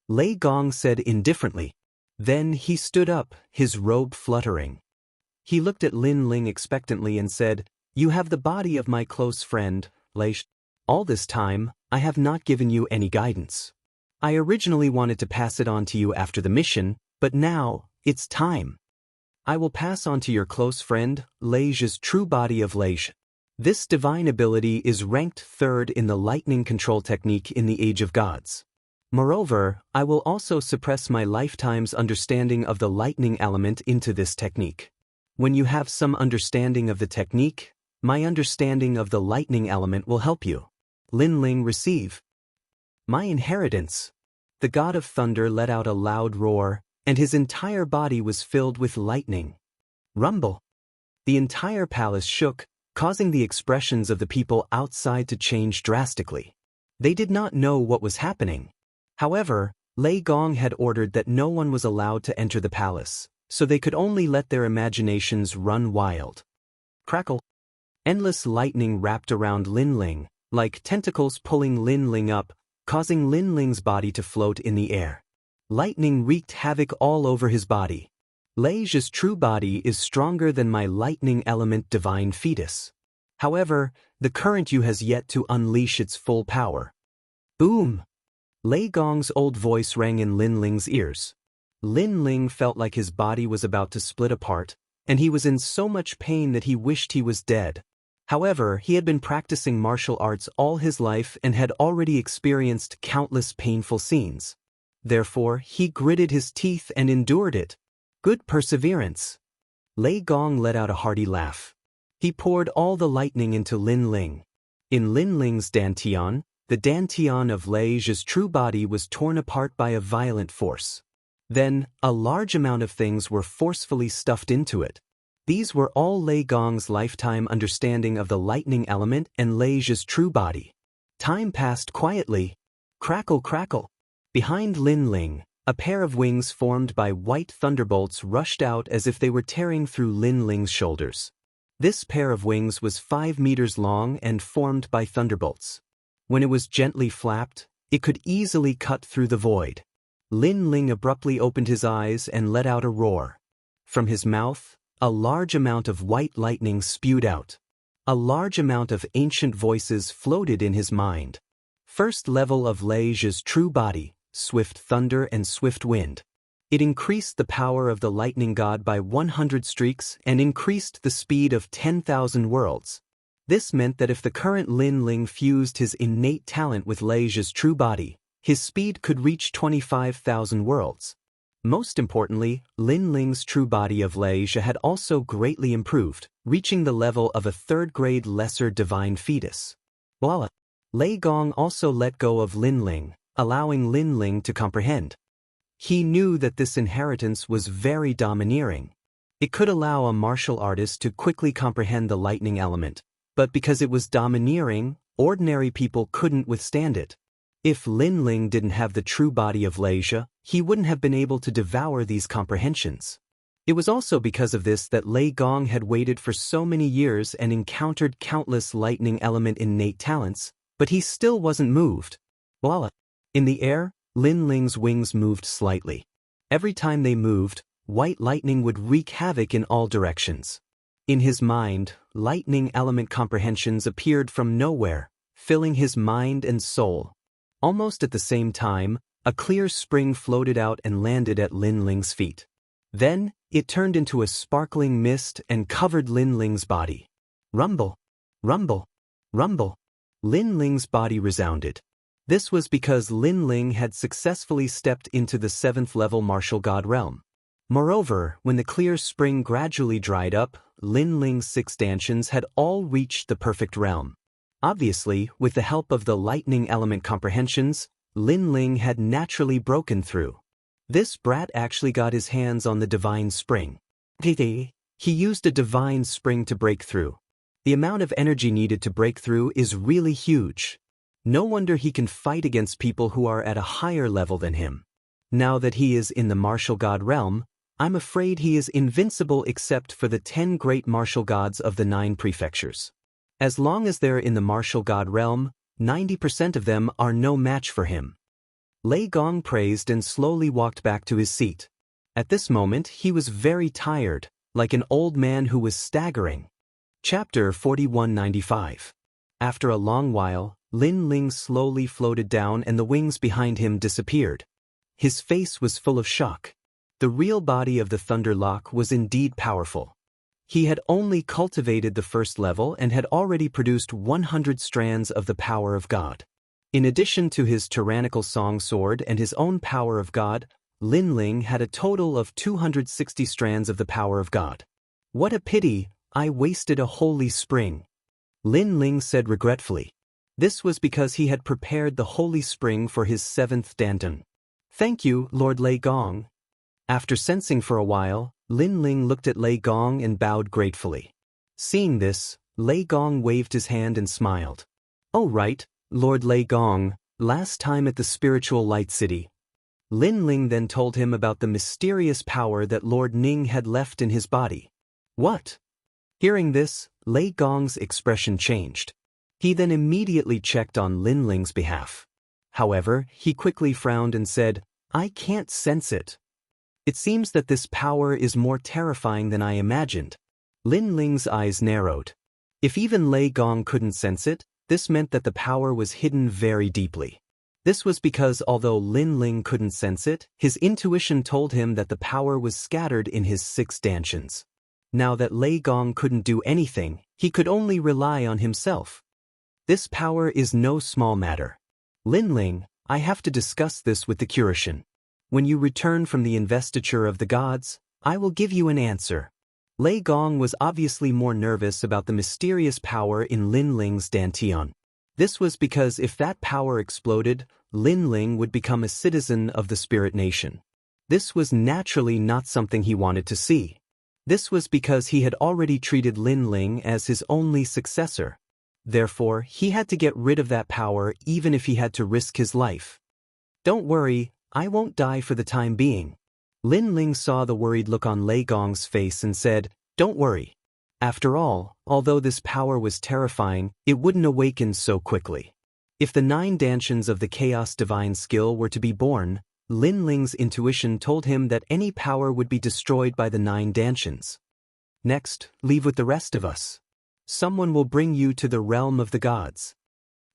Lei Gong said indifferently. Then he stood up, his robe fluttering. He looked at Lin Ling expectantly and said, "You have the body of my close friend, Lei. All this time, I have not given you any guidance. I originally wanted to pass it on to you after the mission, but now, it's time. I will pass on to your close friend, Lei's true body of Lei. This divine ability is ranked 3rd in the lightning control technique in the Age of Gods. Moreover, I will also suppress my lifetime's understanding of the lightning element into this technique. When you have some understanding of the technique, my understanding of the lightning element will help you." Lin Ling receive. "My inheritance." The god of thunder let out a loud roar, and his entire body was filled with lightning. Rumble. The entire palace shook, causing the expressions of the people outside to change drastically. They did not know what was happening. However, Lei Gong had ordered that no one was allowed to enter the palace, so they could only let their imaginations run wild. Crackle. Endless lightning wrapped around Lin Ling, like tentacles pulling Lin Ling up, causing Lin Ling's body to float in the air. Lightning wreaked havoc all over his body. Lei's true body is stronger than my lightning element divine fetus. However, the current you has yet to unleash its full power. Boom! Lei Gong's old voice rang in Lin Ling's ears. Lin Ling felt like his body was about to split apart, and he was in so much pain that he wished he was dead. However, he had been practicing martial arts all his life and had already experienced countless painful scenes. Therefore, he gritted his teeth and endured it. Good perseverance. Lei Gong let out a hearty laugh. He poured all the lightning into Lin Ling. In Lin Ling's dantian, the dantian of Lei's true body was torn apart by a violent force. Then, a large amount of things were forcefully stuffed into it. These were all Lei Gong's lifetime understanding of the lightning element and Lei's true body. Time passed quietly. Crackle, crackle. Behind Lin Ling, a pair of wings formed by white thunderbolts rushed out as if they were tearing through Lin Ling's shoulders. This pair of wings was 5 meters long and formed by thunderbolts. When it was gently flapped, it could easily cut through the void. Lin Ling abruptly opened his eyes and let out a roar. From his mouth, a large amount of white lightning spewed out. A large amount of ancient voices floated in his mind. First level of Lei's true body, swift thunder and swift wind. It increased the power of the lightning god by 100 streaks and increased the speed of 10,000 worlds. This meant that if the current Lin Ling fused his innate talent with Lei's true body, his speed could reach 25,000 worlds. Most importantly, Lin Ling's true body of Lei had also greatly improved, reaching the level of a 3rd-grade lesser divine fetus. Voila! Lei Gong also let go of Lin Ling, allowing Lin Ling to comprehend. He knew that this inheritance was very domineering. It could allow a martial artist to quickly comprehend the lightning element, but because it was domineering, ordinary people couldn't withstand it. If Lin Ling didn't have the true body of Lei, he wouldn't have been able to devour these comprehensions. It was also because of this that Lei Gong had waited for so many years and encountered countless lightning element innate talents, but he still wasn't moved. Voila! In the air, Lin Ling's wings moved slightly. Every time they moved, white lightning would wreak havoc in all directions. In his mind, lightning element comprehensions appeared from nowhere, filling his mind and soul. Almost at the same time, a clear spring floated out and landed at Lin Ling's feet. Then, it turned into a sparkling mist and covered Lin Ling's body. Rumble! Rumble! Rumble! Lin Ling's body resounded. This was because Lin Ling had successfully stepped into the 7th-level martial god realm. Moreover, when the clear spring gradually dried up, Lin Ling's 6 dantians had all reached the perfect realm. Obviously, with the help of the lightning element comprehensions, Lin Ling had naturally broken through. This brat actually got his hands on the divine spring. He used a divine spring to break through. The amount of energy needed to break through is really huge. No wonder he can fight against people who are at a higher level than him. Now that he is in the martial god realm, I'm afraid he is invincible except for the 10 great martial gods of the 9 prefectures. As long as they're in the martial god realm, 90% of them are no match for him. Lei Gong praised and slowly walked back to his seat. At this moment he was very tired, like an old man who was staggering. Chapter 4195. After a long while, Lin Ling slowly floated down and the wings behind him disappeared. His face was full of shock. The real body of the Thunder Lock was indeed powerful. He had only cultivated the first level and had already produced 100 strands of the power of God. In addition to his tyrannical song sword and his own power of God, Lin Ling had a total of 260 strands of the power of God. What a pity, I wasted a holy spring. Lin Ling said regretfully. This was because he had prepared the holy spring for his 7th danton. Thank you, Lord Lei Gong. After sensing for a while, Lin Ling looked at Lei Gong and bowed gratefully. Seeing this, Lei Gong waved his hand and smiled. Oh right, Lord Lei Gong, last time at the spiritual light city. Lin Ling then told him about the mysterious power that Lord Ning had left in his body. What? Hearing this, Lei Gong's expression changed. He then immediately checked on Lin Ling's behalf. However, he quickly frowned and said, I can't sense it. It seems that this power is more terrifying than I imagined. Lin Ling's eyes narrowed. If even Lei Gong couldn't sense it, this meant that the power was hidden very deeply. This was because although Lin Ling couldn't sense it, his intuition told him that the power was scattered in his 6 dantions. Now that Lei Gong couldn't do anything, he could only rely on himself. This power is no small matter. Lin Ling, I have to discuss this with the Curishin. When you return from the investiture of the gods, I will give you an answer. Lei Gong was obviously more nervous about the mysterious power in Lin Ling's dantian. This was because if that power exploded, Lin Ling would become a citizen of the spirit nation. This was naturally not something he wanted to see. This was because he had already treated Lin Ling as his only successor. Therefore, he had to get rid of that power even if he had to risk his life. Don't worry, I won't die for the time being. Lin Ling saw the worried look on Lei Gong's face and said, Don't worry. After all, although this power was terrifying, it wouldn't awaken so quickly. If the 9 dantions of the Chaos Divine skill were to be born, Lin Ling's intuition told him that any power would be destroyed by the 9 dantions. Next, leave with the rest of us. Someone will bring you to the realm of the gods.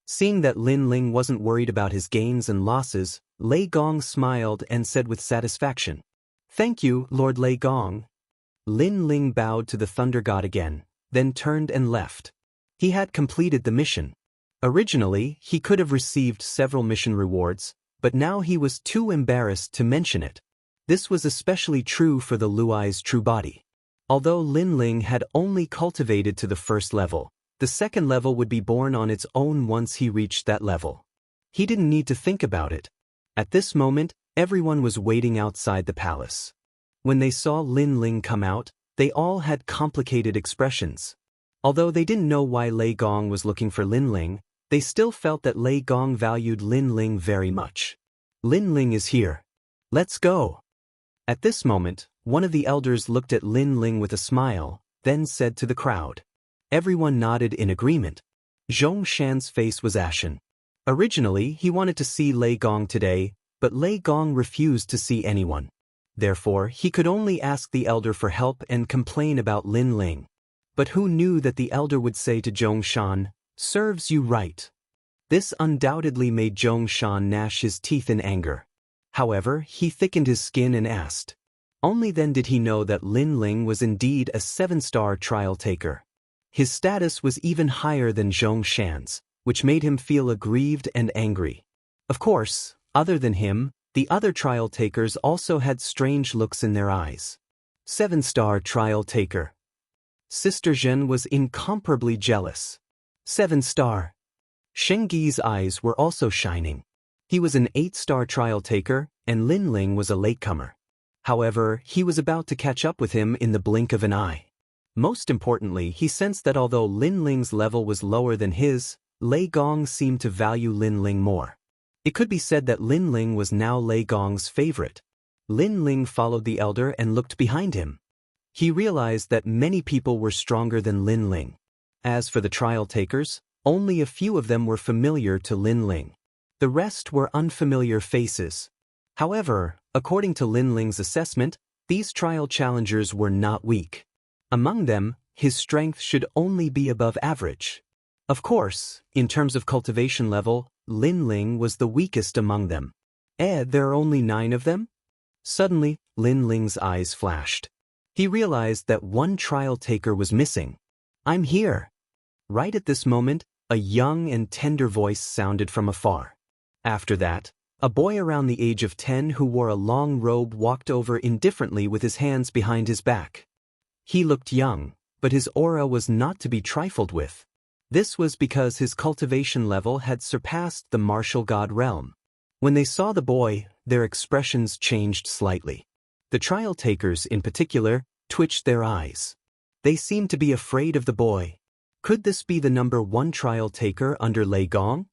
Seeing that Lin Ling wasn't worried about his gains and losses, Lei Gong smiled and said with satisfaction, Thank you, Lord Lei Gong. Lin Ling bowed to the Thunder God again, then turned and left. He had completed the mission. Originally, he could have received several mission rewards, but now he was too embarrassed to mention it. This was especially true for the Luai's true body. Although Lin Ling had only cultivated to the 1st level, the 2nd level would be born on its own once he reached that level. He didn't need to think about it. At this moment, everyone was waiting outside the palace. When they saw Lin Ling come out, they all had complicated expressions. Although they didn't know why Lei Gong was looking for Lin Ling, they still felt that Lei Gong valued Lin Ling very much. Lin Ling is here. Let's go. At this moment, one of the elders looked at Lin Ling with a smile, then said to the crowd. Everyone nodded in agreement. Zhong Shan's face was ashen. Originally, he wanted to see Lei Gong today, but Lei Gong refused to see anyone. Therefore, he could only ask the elder for help and complain about Lin Ling. But who knew that the elder would say to Zhong Shan, Serves you right. This undoubtedly made Zhong Shan gnash his teeth in anger. However, he thickened his skin and asked. Only then did he know that Lin Ling was indeed a 7-star trial taker. His status was even higher than Zhong Shan's, which made him feel aggrieved and angry. Of course, other than him, the other trial takers also had strange looks in their eyes. 7-star trial taker. Sister Zhen was incomparably jealous. 7-star. Shengyi's eyes were also shining. He was an 8-star trial taker, and Lin Ling was a latecomer. However, he was about to catch up with him in the blink of an eye. Most importantly, he sensed that although Lin Ling's level was lower than his, Lei Gong seemed to value Lin Ling more. It could be said that Lin Ling was now Lei Gong's favorite. Lin Ling followed the elder and looked behind him. He realized that many people were stronger than Lin Ling. As for the trial takers, only a few of them were familiar to Lin Ling. The rest were unfamiliar faces. However, according to Lin Ling's assessment, these trial challengers were not weak. Among them, his strength should only be above average. Of course, in terms of cultivation level, Lin Ling was the weakest among them. There are only 9 of them? Suddenly, Lin Ling's eyes flashed. He realized that one trial taker was missing. "I'm here." Right at this moment, a young and tender voice sounded from afar. After that, a boy around the age of 10 who wore a long robe walked over indifferently with his hands behind his back. He looked young, but his aura was not to be trifled with. This was because his cultivation level had surpassed the martial god realm. When they saw the boy, their expressions changed slightly. The trial takers, in particular, twitched their eyes. They seemed to be afraid of the boy. Could this be the number 1 trial taker under Lei Gong?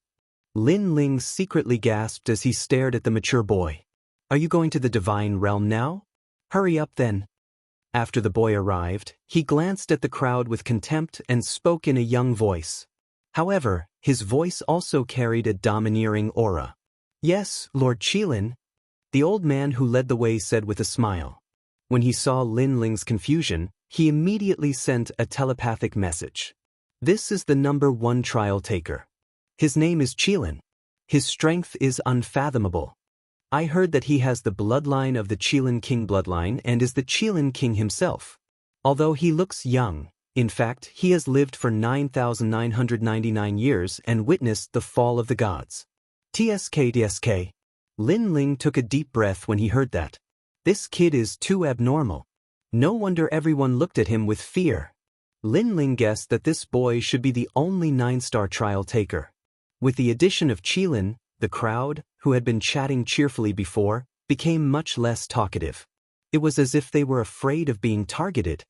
Lin Ling secretly gasped as he stared at the mature boy. "Are you going to the divine realm now? Hurry up then." After the boy arrived, he glanced at the crowd with contempt and spoke in a young voice. However, his voice also carried a domineering aura. "Yes, Lord Qilin," the old man who led the way said with a smile. When he saw Lin Ling's confusion, he immediately sent a telepathic message. "This is the number 1 trial taker. His name is Qilin. His strength is unfathomable. I heard that he has the bloodline of the Qilin King bloodline and is the Qilin King himself. Although he looks young, in fact, he has lived for 9,999 years and witnessed the fall of the gods." TSK. Lin Ling took a deep breath when he heard that. This kid is too abnormal. No wonder everyone looked at him with fear. Lin Ling guessed that this boy should be the only 9-star trial taker. With the addition of Qilin, the crowd, who had been chatting cheerfully before, became much less talkative. It was as if they were afraid of being targeted.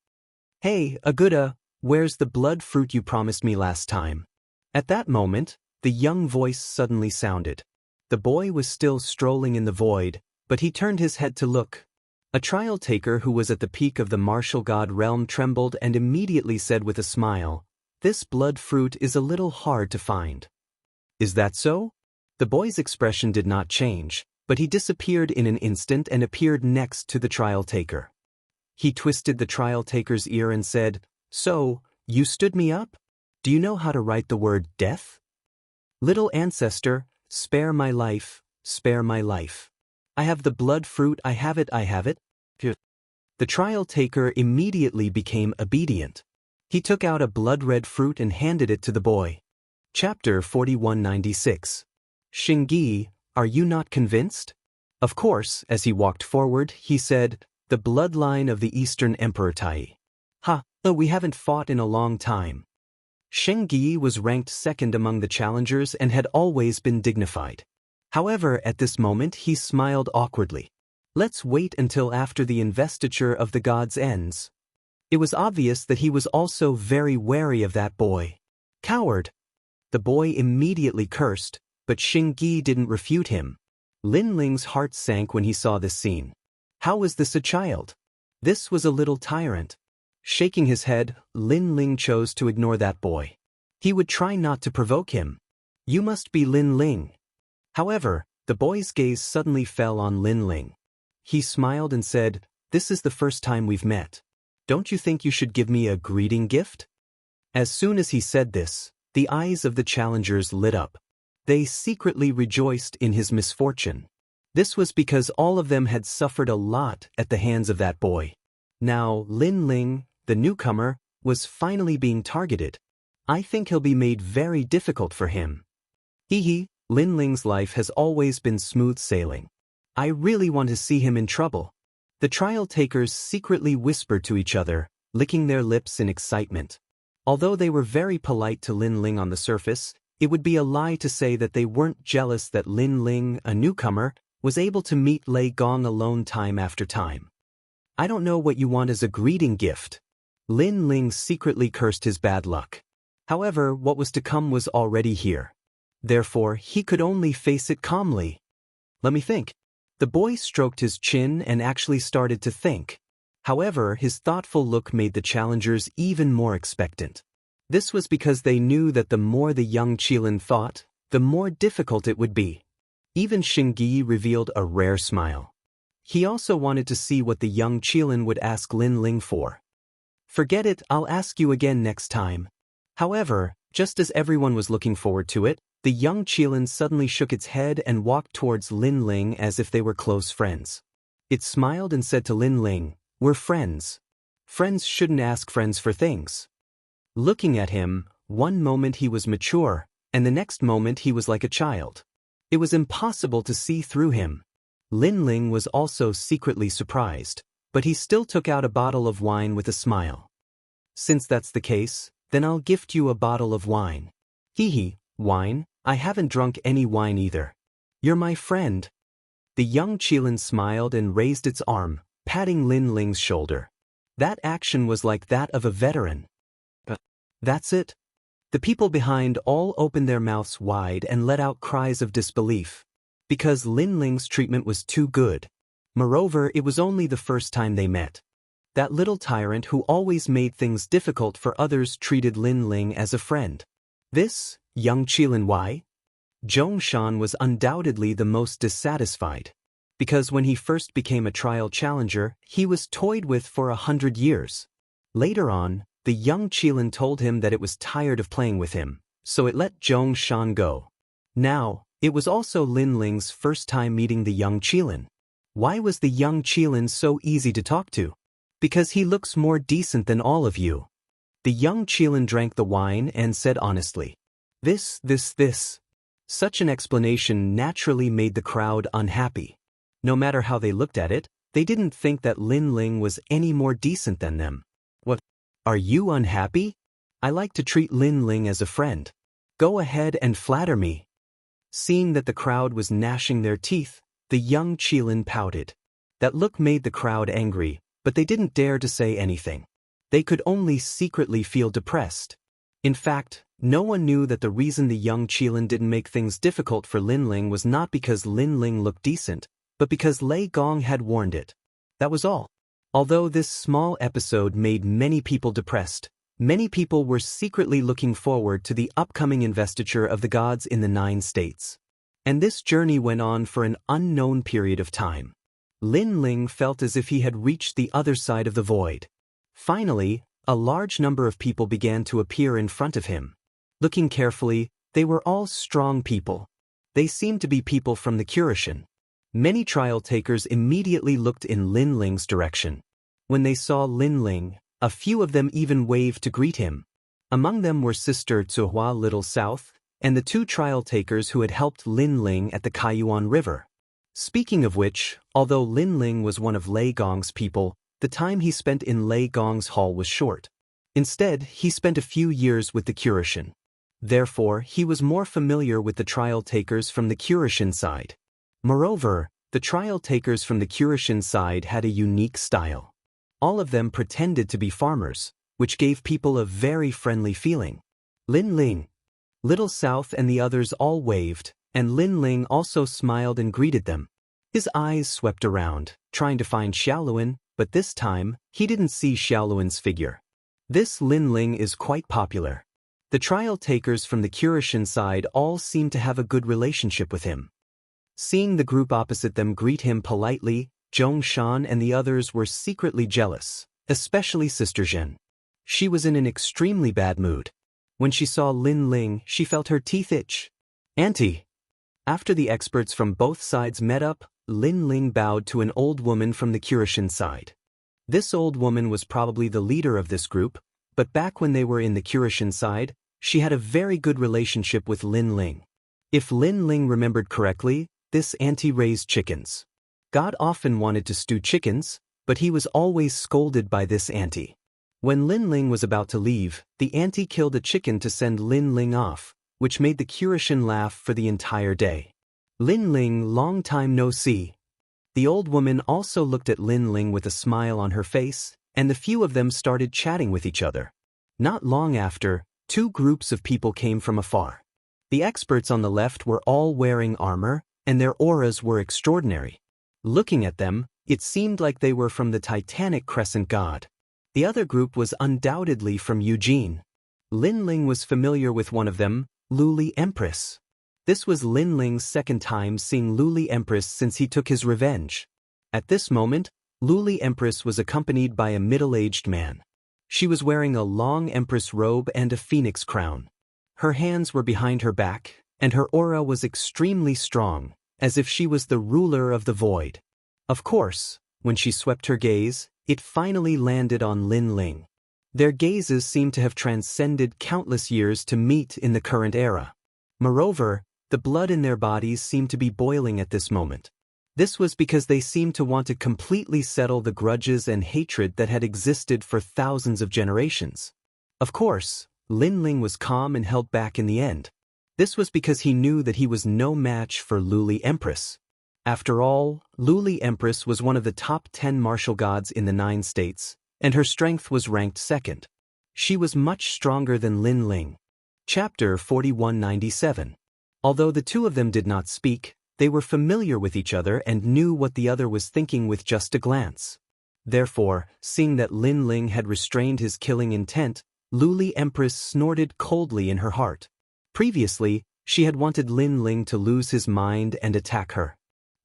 "Hey, Aguda, where's the blood fruit you promised me last time?" At that moment, the young voice suddenly sounded. The boy was still strolling in the void, but he turned his head to look. A trial taker who was at the peak of the martial god realm trembled and immediately said with a smile, "This blood fruit is a little hard to find." "Is that so?" The boy's expression did not change, but he disappeared in an instant and appeared next to the trial taker. He twisted the trial taker's ear and said, "So, you stood me up? Do you know how to write the word death?" "Little ancestor, spare my life, spare my life. I have the blood fruit, I have it, I have it." The trial taker immediately became obedient. He took out a blood-red fruit and handed it to the boy. Chapter 4196. "Xingyi, are you not convinced?" Of course, as he walked forward, he said, "The bloodline of the Eastern Emperor Tai. We haven't fought in a long time." Xingyi was ranked 2nd among the challengers and had always been dignified. However, at this moment he smiled awkwardly. "Let's wait until after the investiture of the gods ends." It was obvious that he was also very wary of that boy. "Coward!" The boy immediately cursed, but Xingyi didn't refute him. Lin Ling's heart sank when he saw this scene. How was this a child? This was a little tyrant. Shaking his head, Lin Ling chose to ignore that boy. He would try not to provoke him. "You must be Lin Ling." However, the boy's gaze suddenly fell on Lin Ling. He smiled and said, "This is the first time we've met. Don't you think you should give me a greeting gift?" As soon as he said this, the eyes of the challengers lit up. They secretly rejoiced in his misfortune. This was because all of them had suffered a lot at the hands of that boy. Now, Lin Ling, the newcomer, was finally being targeted. I think he'll be made very difficult for him. Lin Ling's life has always been smooth sailing. I really want to see him in trouble. The trial takers secretly whispered to each other, licking their lips in excitement. Although they were very polite to Lin Ling on the surface, it would be a lie to say that they weren't jealous that Lin Ling, a newcomer, was able to meet Lei Gong alone time after time. "I don't know what you want as a greeting gift." Lin Ling secretly cursed his bad luck. However, what was to come was already here. Therefore, he could only face it calmly. Let me think. The boy stroked his chin and actually started to think. However, his thoughtful look made the challengers even more expectant. This was because they knew that the more the young Qilin thought, the more difficult it would be. Even Xingyi revealed a rare smile. He also wanted to see what the young Qilin would ask Lin Ling for. Forget it, I'll ask you again next time. However, just as everyone was looking forward to it, the young Qilin suddenly shook its head and walked towards Lin Ling as if they were close friends. It smiled and said to Lin Ling, "We're friends. Friends shouldn't ask friends for things." Looking at him, one moment he was mature, and the next moment he was like a child. It was impossible to see through him. Lin Ling was also secretly surprised, but he still took out a bottle of wine with a smile. "Since that's the case, then I'll gift you a bottle of wine." "Hee, wine? I haven't drunk any wine either." "You're my friend." The young Qilin smiled and raised its arm, patting Lin Ling's shoulder. That action was like that of a veteran. That's it. The people behind all opened their mouths wide and let out cries of disbelief. Because Lin Ling's treatment was too good. Moreover, it was only the first time they met. That little tyrant who always made things difficult for others treated Lin Ling as a friend. This, young Qilin, why? Zhongshan was undoubtedly the most dissatisfied. Because when he first became a trial challenger, he was toyed with for 100 years. Later on, the young Qilin told him that it was tired of playing with him, so it let Zhongshan go. Now, it was also Lin Ling's first time meeting the young Qilin. Why was the young Qilin so easy to talk to? Because he looks more decent than all of you. The young Qilin drank the wine and said honestly, This. Such an explanation naturally made the crowd unhappy. No matter how they looked at it, they didn't think that Lin Ling was any more decent than them. What? Are you unhappy? I like to treat Lin Ling as a friend. Go ahead and flatter me. Seeing that the crowd was gnashing their teeth, the young Qilin pouted. That look made the crowd angry, but they didn't dare to say anything. They could only secretly feel depressed. In fact, no one knew that the reason the young Qilin didn't make things difficult for Lin Ling was not because Lin Ling looked decent, but because Lei Gong had warned it. That was all. Although this small episode made many people depressed, many people were secretly looking forward to the upcoming investiture of the gods in the 9 states. And this journey went on for an unknown period of time. Lin Ling felt as if he had reached the other side of the void. Finally, a large number of people began to appear in front of him. Looking carefully, they were all strong people. They seemed to be people from the Kurishin. Many trial takers immediately looked in Lin Ling's direction. When they saw Lin Ling, a few of them even waved to greet him. Among them were Sister Tsuhua Little South, and the 2 trial takers who had helped Lin Ling at the Kaiyuan River. Speaking of which, although Lin Ling was one of Lei Gong's people, the time he spent in Lei Gong's hall was short. Instead, he spent a few years with the Kurishin. Therefore, he was more familiar with the trial takers from the Kurishin side. Moreover, the trial takers from the Kurishin side had a unique style. All of them pretended to be farmers, which gave people a very friendly feeling. Lin Ling, Little South and the others all waved, and Lin Ling also smiled and greeted them. His eyes swept around, trying to find Xiaoluan, but this time, he didn't see Xiaoluan's figure. This Lin Ling is quite popular. The trial takers from the Kurishin side all seemed to have a good relationship with him. Seeing the group opposite them greet him politely, Zhongshan and the others were secretly jealous, especially Sister Zhen. She was in an extremely bad mood. When she saw Lin Ling, she felt her teeth itch. "Auntie." After the experts from both sides met up, Lin Ling bowed to an old woman from the Kurishin side. This old woman was probably the leader of this group, but back when they were in the Kurishin side, she had a very good relationship with Lin Ling. If Lin Ling remembered correctly, this auntie raised chickens. God often wanted to stew chickens, but he was always scolded by this auntie. When Lin Ling was about to leave, the auntie killed a chicken to send Lin Ling off, which made the Kurishin laugh for the entire day. "Lin Ling, long time no see." The old woman also looked at Lin Ling with a smile on her face, and the few of them started chatting with each other. Not long after, Two groups of people came from afar. The experts on the left were all wearing armor, and their auras were extraordinary. Looking at them, it seemed like they were from the Titanic Crescent God. The other group was undoubtedly from Eugene. Lin Ling was familiar with one of them, Luli Empress. This was Lin Ling's second time seeing Luli Empress since he took his revenge. At this moment, Luli Empress was accompanied by a middle-aged man. She was wearing a long empress robe and a phoenix crown. Her hands were behind her back, and her aura was extremely strong, as if she was the ruler of the void. Of course, when she swept her gaze, it finally landed on Lin Ling. Their gazes seemed to have transcended countless years to meet in the current era. Moreover, the blood in their bodies seemed to be boiling at this moment. This was because they seemed to want to completely settle the grudges and hatred that had existed for thousands of generations. Of course, Lin Ling was calm and held back in the end. This was because he knew that he was no match for Luli Empress. After all, Luli Empress was one of the top 10 martial gods in the 9 states, and her strength was ranked second. She was much stronger than Lin Ling. Chapter 4197. Although the two of them did not speak, they were familiar with each other and knew what the other was thinking with just a glance. Therefore, seeing that Lin Ling had restrained his killing intent, Luli Empress snorted coldly in her heart. Previously, she had wanted Lin Ling to lose his mind and attack her.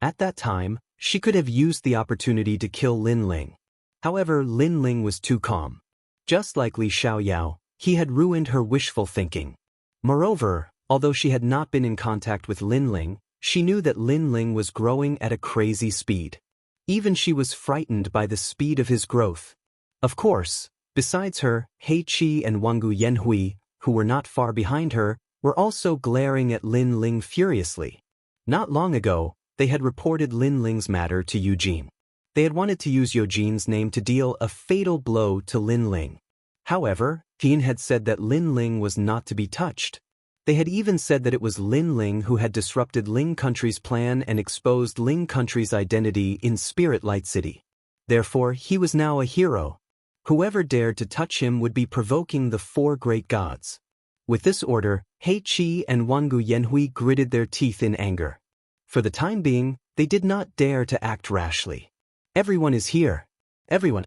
At that time, she could have used the opportunity to kill Lin Ling. However, Lin Ling was too calm. Just like Li Xiaoyao, he had ruined her wishful thinking. Moreover, although she had not been in contact with Lin Ling, she knew that Lin Ling was growing at a crazy speed. Even she was frightened by the speed of his growth. Of course, besides her, He Qi and Wangu Yanhui, who were not far behind her, were also glaring at Lin Ling furiously. Not long ago, they had reported Lin Ling's matter to Eugene. They had wanted to use Eugene's name to deal a fatal blow to Lin Ling. However, Eugene had said that Lin Ling was not to be touched. They had even said that it was Lin Ling who had disrupted Ling Country's plan and exposed Ling Country's identity in Spirit Light City. Therefore, he was now a hero. Whoever dared to touch him would be provoking the 4 great gods. With this order, He Qi and Wangu Yanhui gritted their teeth in anger. For the time being, they did not dare to act rashly. Everyone is here. Everyone.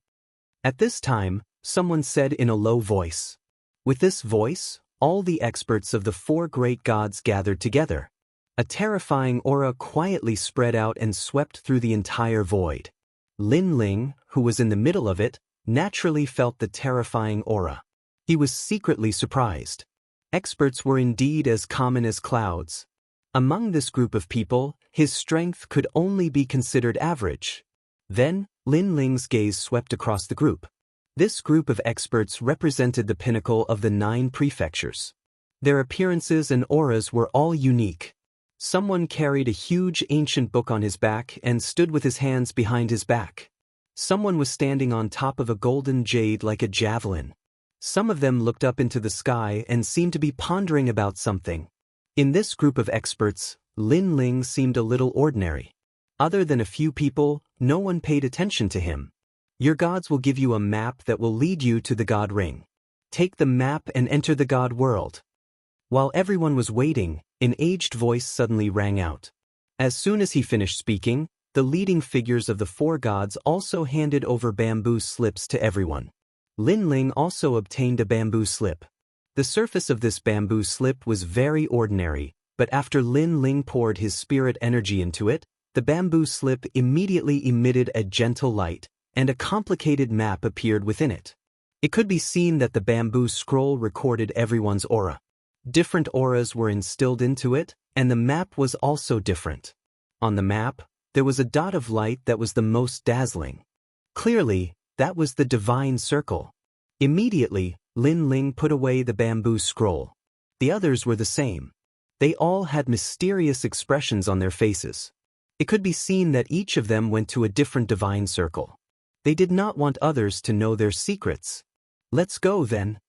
At this time, someone said in a low voice. With this voice, all the experts of the 4 great gods gathered together. A terrifying aura quietly spread out and swept through the entire void. Lin Ling, who was in the middle of it, naturally felt the terrifying aura. He was secretly surprised. Experts were indeed as common as clouds. Among this group of people, his strength could only be considered average. Then, Lin Ling's gaze swept across the group. This group of experts represented the pinnacle of the 9 prefectures. Their appearances and auras were all unique. Someone carried a huge ancient book on his back and stood with his hands behind his back. Someone was standing on top of a golden jade like a javelin. Some of them looked up into the sky and seemed to be pondering about something. In this group of experts, Lin Ling seemed a little ordinary. Other than a few people, no one paid attention to him. Your gods will give you a map that will lead you to the God Ring. Take the map and enter the God world. While everyone was waiting, an aged voice suddenly rang out. As soon as he finished speaking, the leading figures of the 4 gods also handed over bamboo slips to everyone. Lin Ling also obtained a bamboo slip. The surface of this bamboo slip was very ordinary, but after Lin Ling poured his spirit energy into it, the bamboo slip immediately emitted a gentle light, and a complicated map appeared within it. It could be seen that the bamboo scroll recorded everyone's aura. Different auras were instilled into it, and the map was also different. On the map, there was a dot of light that was the most dazzling. Clearly, that was the divine circle. Immediately, Lin Ling put away the bamboo scroll. The others were the same. They all had mysterious expressions on their faces. It could be seen that each of them went to a different divine circle. They did not want others to know their secrets. Let's go then.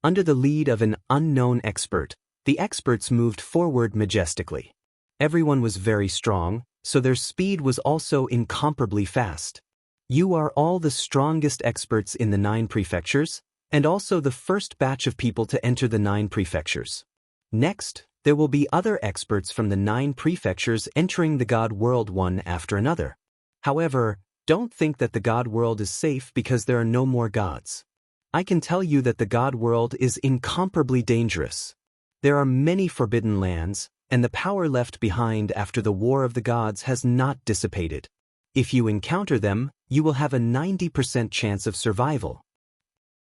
Under the lead of an unknown expert, the experts moved forward majestically. Everyone was very strong, so their speed was also incomparably fast. You are all the strongest experts in the 9 prefectures, and also the first batch of people to enter the 9 prefectures. Next, there will be other experts from the 9 prefectures entering the God world one after another. However, don't think that the God world is safe because there are no more gods. I can tell you that the God world is incomparably dangerous. There are many forbidden lands, and the power left behind after the War of the Gods has not dissipated. If you encounter them, you will have a 90% chance of survival.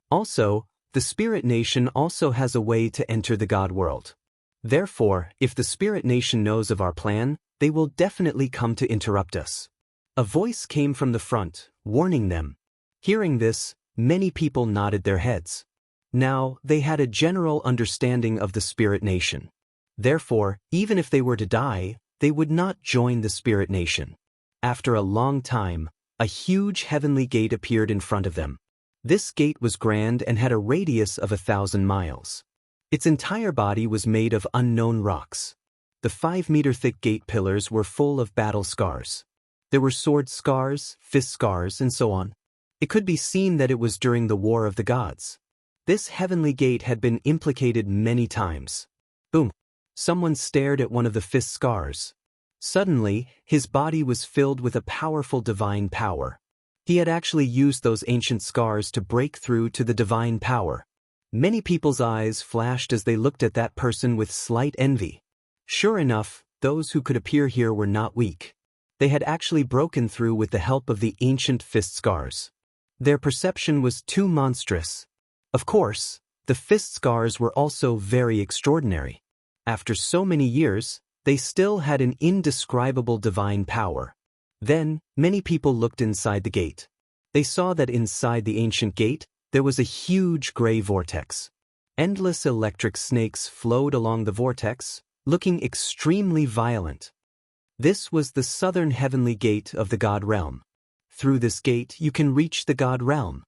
Also, the Spirit Nation also has a way to enter the God world. Therefore, if the Spirit Nation knows of our plan, they will definitely come to interrupt us. A voice came from the front, warning them. Hearing this, many people nodded their heads. Now, they had a general understanding of the Spirit Nation. Therefore, even if they were to die, they would not join the Spirit Nation. After a long time, a huge heavenly gate appeared in front of them. This gate was grand and had a radius of 1,000 miles. Its entire body was made of unknown rocks. The 5-meter-thick gate pillars were full of battle scars. There were sword scars, fist scars, and so on. It could be seen that it was during the War of the Gods. This heavenly gate had been implicated many times. Boom! Someone stared at one of the fist scars. Suddenly, his body was filled with a powerful divine power. He had actually used those ancient scars to break through to the divine power. Many people's eyes flashed as they looked at that person with slight envy. Sure enough, those who could appear here were not weak. They had actually broken through with the help of the ancient fist scars. Their perception was too monstrous. Of course, the fist scars were also very extraordinary. After so many years, they still had an indescribable divine power. Then, many people looked inside the gate. They saw that inside the ancient gate, there was a huge gray vortex. Endless electric snakes flowed along the vortex, looking extremely violent. This was the southern heavenly gate of the God realm. Through this gate you can reach the God realm.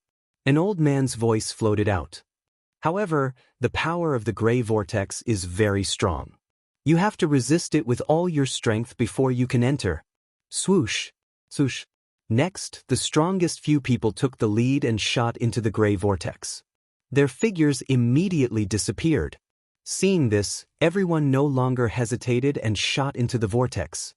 An old man's voice floated out. However, the power of the gray vortex is very strong. You have to resist it with all your strength before you can enter. Swoosh! Swoosh! Next, the strongest few people took the lead and shot into the gray vortex. Their figures immediately disappeared. Seeing this, everyone no longer hesitated and shot into the vortex.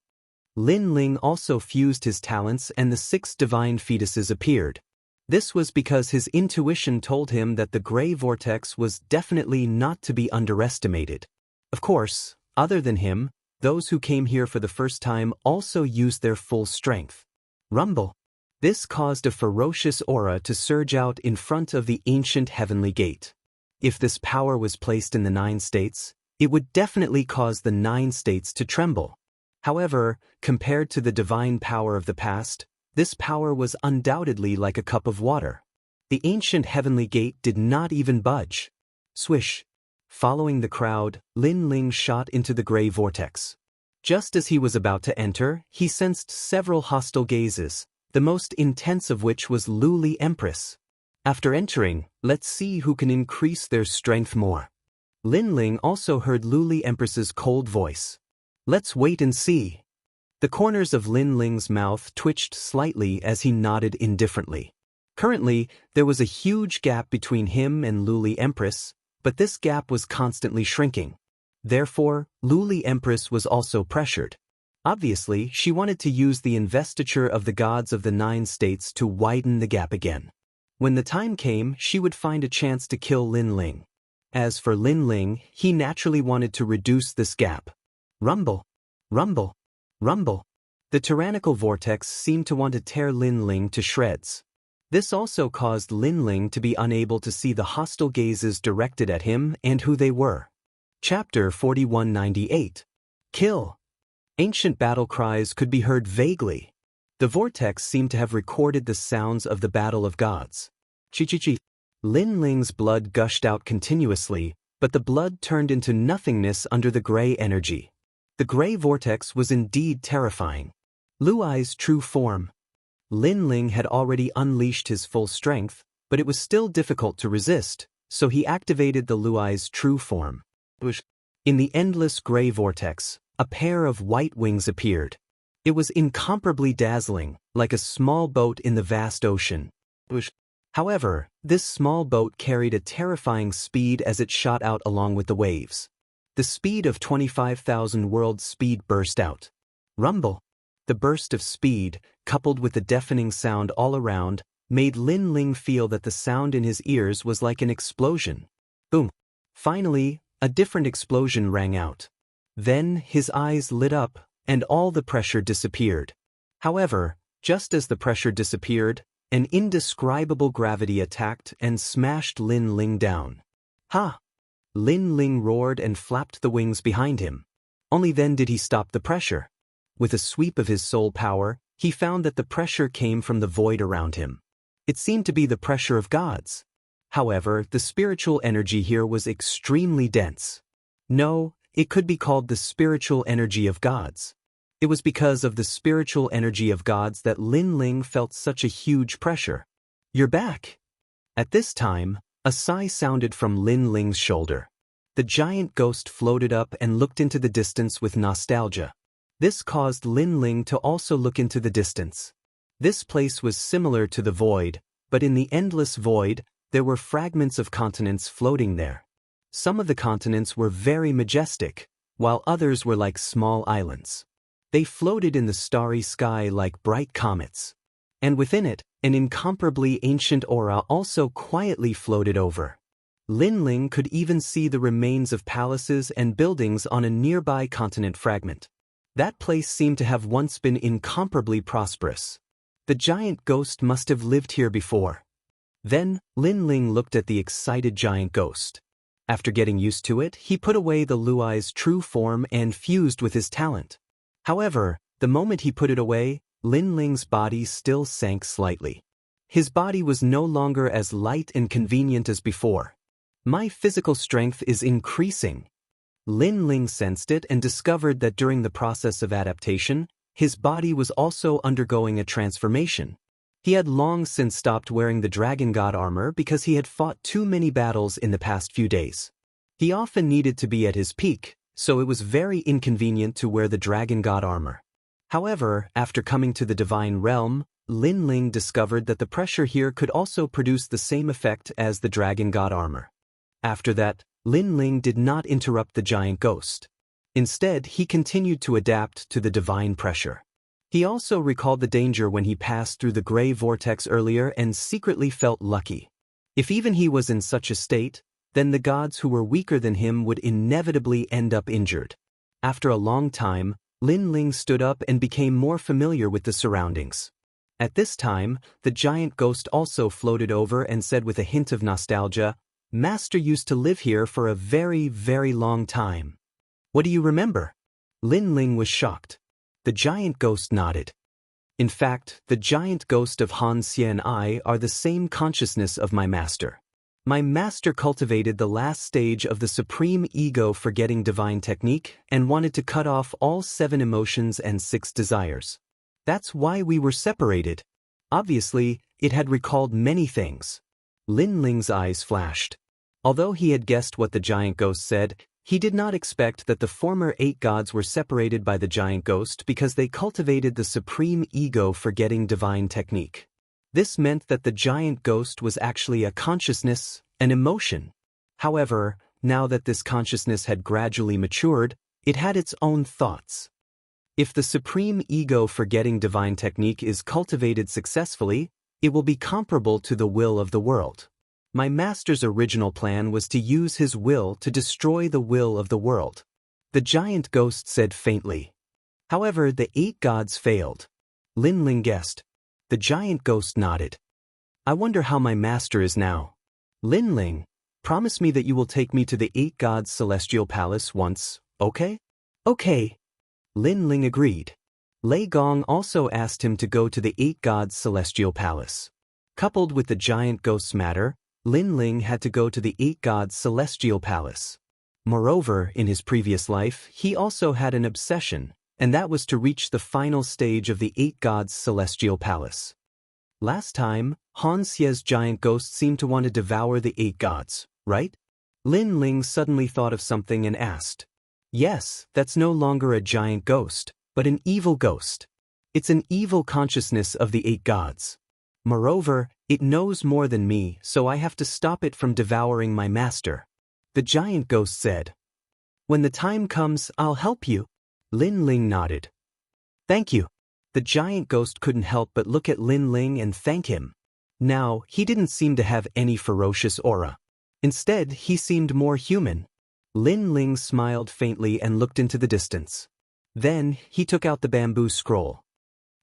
Lin Ling also fused his talents and the 6 divine fetuses appeared. This was because his intuition told him that the gray vortex was definitely not to be underestimated. Of course, other than him, those who came here for the first time also used their full strength. Rumble! This caused a ferocious aura to surge out in front of the ancient heavenly gate. If this power was placed in the 9 states, it would definitely cause the 9 states to tremble. However, compared to the divine power of the past, this power was undoubtedly like a cup of water. The ancient heavenly gate did not even budge. Swish! Following the crowd, Lin Ling shot into the gray vortex. Just as he was about to enter, he sensed several hostile gazes, the most intense of which was Luli Empress. After entering, let's see who can increase their strength more. Lin Ling also heard Luli Empress's cold voice. Let's wait and see. The corners of Lin Ling's mouth twitched slightly as he nodded indifferently. Currently, there was a huge gap between him and Luli Empress, but this gap was constantly shrinking. Therefore, Luli Empress was also pressured. Obviously, she wanted to use the investiture of the gods of the 9 states to widen the gap again. When the time came, she would find a chance to kill Lin Ling. As for Lin Ling, he naturally wanted to reduce this gap. Rumble! Rumble! Rumble! The tyrannical vortex seemed to want to tear Lin Ling to shreds. This also caused Lin Ling to be unable to see the hostile gazes directed at him and who they were. Chapter 4198. Kill! Ancient battle cries could be heard vaguely. The vortex seemed to have recorded the sounds of the battle of gods. Chi-chi-chi. Lin Ling's blood gushed out continuously, but the blood turned into nothingness under the gray energy. The gray vortex was indeed terrifying. Luai's true form. Lin Ling had already unleashed his full strength, but it was still difficult to resist, so he activated the Luai's true form. In the endless gray vortex, a pair of white wings appeared. It was incomparably dazzling, like a small boat in the vast ocean. However, this small boat carried a terrifying speed as it shot out along with the waves. The speed of 25,000 world speed burst out. Rumble! The burst of speed, coupled with the deafening sound all around, made Lin Ling feel that the sound in his ears was like an explosion. Boom! Finally, a different explosion rang out. Then his eyes lit up, and all the pressure disappeared. However, just as the pressure disappeared, an indescribable gravity attacked and smashed Lin Ling down. Ha! Lin Ling roared and flapped the wings behind him. Only then did he stop the pressure. With a sweep of his soul power, he found that the pressure came from the void around him. It seemed to be the pressure of gods. However, the spiritual energy here was extremely dense. No, it could be called the spiritual energy of gods. It was because of the spiritual energy of gods that Lin Ling felt such a huge pressure. You're back. At this time, a sigh sounded from Lin Ling's shoulder. The giant ghost floated up and looked into the distance with nostalgia. This caused Lin Ling to also look into the distance. This place was similar to the void, but in the endless void, there were fragments of continents floating there. Some of the continents were very majestic, while others were like small islands. They floated in the starry sky like bright comets. And within it, an incomparably ancient aura also quietly floated over. Lin Ling could even see the remains of palaces and buildings on a nearby continent fragment. That place seemed to have once been incomparably prosperous. The giant ghost must have lived here before. Then, Lin Ling looked at the excited giant ghost. After getting used to it, he put away the Luai's true form and fused with his talent. However, the moment he put it away, Lin Ling's body still sank slightly. His body was no longer as light and convenient as before. My physical strength is increasing. Lin Ling sensed it and discovered that during the process of adaptation, his body was also undergoing a transformation. He had long since stopped wearing the dragon god armor because he had fought too many battles in the past few days. He often needed to be at his peak, so it was very inconvenient to wear the dragon god armor. However, after coming to the divine realm, Lin Ling discovered that the pressure here could also produce the same effect as the dragon god armor. After that, Lin Ling did not interrupt the giant ghost. Instead, he continued to adapt to the divine pressure. He also recalled the danger when he passed through the gray vortex earlier and secretly felt lucky. If even he was in such a state, then the gods who were weaker than him would inevitably end up injured. After a long time, Lin Ling stood up and became more familiar with the surroundings. At this time, the giant ghost also floated over and said with a hint of nostalgia, "Master used to live here for a very, very long time." "What do you remember?" Lin Ling was shocked. The giant ghost nodded. In fact, the giant ghost of Han Xie and I are the same consciousness of my master. My master cultivated the last stage of the supreme ego-forgetting divine technique and wanted to cut off all 7 emotions and 6 desires. That's why we were separated. Obviously, it had recalled many things. Lin Ling's eyes flashed. Although he had guessed what the giant ghost said, he did not expect that the former 8 gods were separated by the giant ghost because they cultivated the supreme ego-forgetting divine technique. This meant that the giant ghost was actually a consciousness, an emotion. However, now that this consciousness had gradually matured, it had its own thoughts. If the supreme ego-forgetting divine technique is cultivated successfully, it will be comparable to the will of the world. My master's original plan was to use his will to destroy the will of the world. The giant ghost said faintly. However, the 8 gods failed. Lin Ling guessed. The giant ghost nodded. "I wonder how my master is now." "Lin Ling, promise me that you will take me to the 8 gods' celestial palace once, okay?" "Okay." Lin Ling agreed. Lei Gong also asked him to go to the 8 gods' celestial palace. Coupled with the giant ghost's matter, Lin Ling had to go to the 8 gods' celestial palace. Moreover, in his previous life, he also had an obsession, and that was to reach the final stage of the 8 gods' celestial palace. Last time, Han Xie's giant ghost seemed to want to devour the 8 gods, right? Lin Ling suddenly thought of something and asked. Yes, that's no longer a giant ghost, but an evil ghost. It's an evil consciousness of the 8 gods. Moreover, it knows more than me, so I have to stop it from devouring my master. The giant ghost said. When the time comes, I'll help you. Lin Ling nodded. Thank you. The giant ghost couldn't help but look at Lin Ling and thank him. Now, he didn't seem to have any ferocious aura. Instead, he seemed more human. Lin Ling smiled faintly and looked into the distance. Then, he took out the bamboo scroll.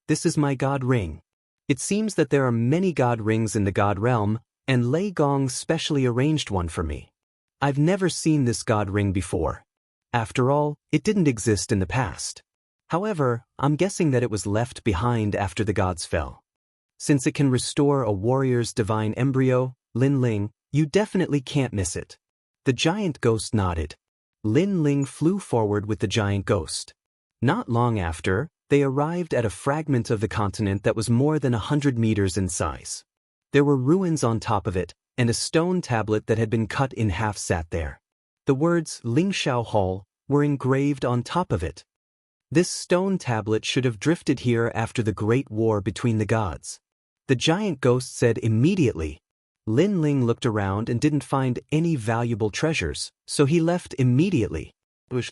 This is my god ring. It seems that there are many god rings in the god realm, and Lei Gong specially arranged one for me. I've never seen this god ring before. After all, it didn't exist in the past. However, I'm guessing that it was left behind after the gods fell. Since it can restore a warrior's divine embryo, Lin Ling, you definitely can't miss it. The giant ghost nodded. Lin Ling flew forward with the giant ghost. Not long after, they arrived at a fragment of the continent that was more than 100 meters in size. There were ruins on top of it, and a stone tablet that had been cut in half sat there. The words Lingxiao Hall were engraved on top of it. This stone tablet should have drifted here after the great war between the gods. The giant ghost said immediately. Lin Ling looked around and didn't find any valuable treasures, so he left immediately. Bush.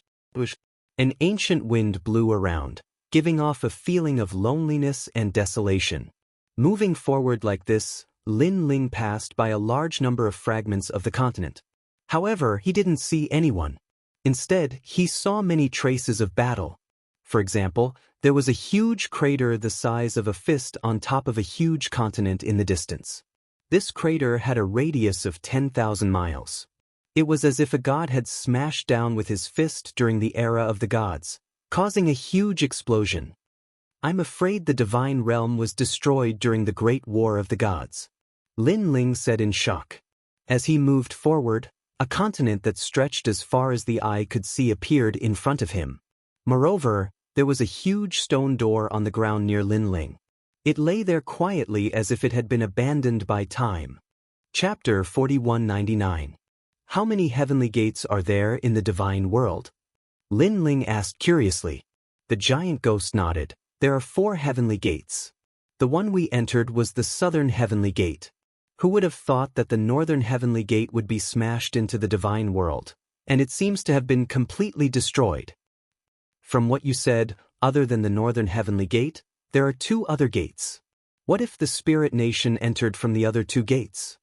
An ancient wind blew around, giving off a feeling of loneliness and desolation. Moving forward like this, Lin Ling passed by a large number of fragments of the continent. However, he didn't see anyone. Instead, he saw many traces of battle. For example, there was a huge crater the size of a fist on top of a huge continent in the distance. This crater had a radius of 10,000 miles. It was as if a god had smashed down with his fist during the era of the gods, causing a huge explosion. I'm afraid the divine realm was destroyed during the Great War of the Gods. Lin Ling said in shock. As he moved forward, a continent that stretched as far as the eye could see appeared in front of him. Moreover, there was a huge stone door on the ground near Lin Ling. It lay there quietly as if it had been abandoned by time. Chapter 4199. How many heavenly gates are there in the divine world? Lin Ling asked curiously. The giant ghost nodded. There are 4 heavenly gates. The one we entered was the southern heavenly gate. Who would have thought that the northern heavenly gate would be smashed into the divine world, and it seems to have been completely destroyed. From what you said, other than the northern heavenly gate, there are 2 other gates. What if the spirit nation entered from the other 2 gates?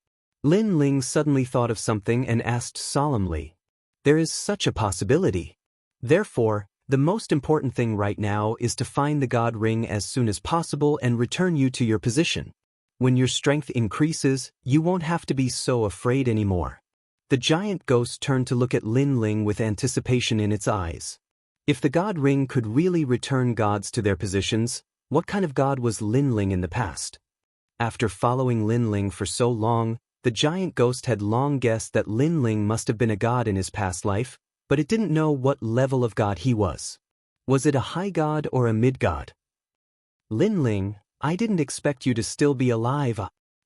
Lin Ling suddenly thought of something and asked solemnly. There is such a possibility. Therefore, the most important thing right now is to find the god ring as soon as possible and return you to your position. When your strength increases, you won't have to be so afraid anymore. The giant ghost turned to look at Lin Ling with anticipation in its eyes. If the god ring could really return gods to their positions, what kind of god was Lin Ling in the past? After following Lin Ling for so long, the giant ghost had long guessed that Lin Ling must have been a god in his past life, but it didn't know what level of god he was. Was it a high god or a mid-god? Lin Ling, I didn't expect you to still be alive.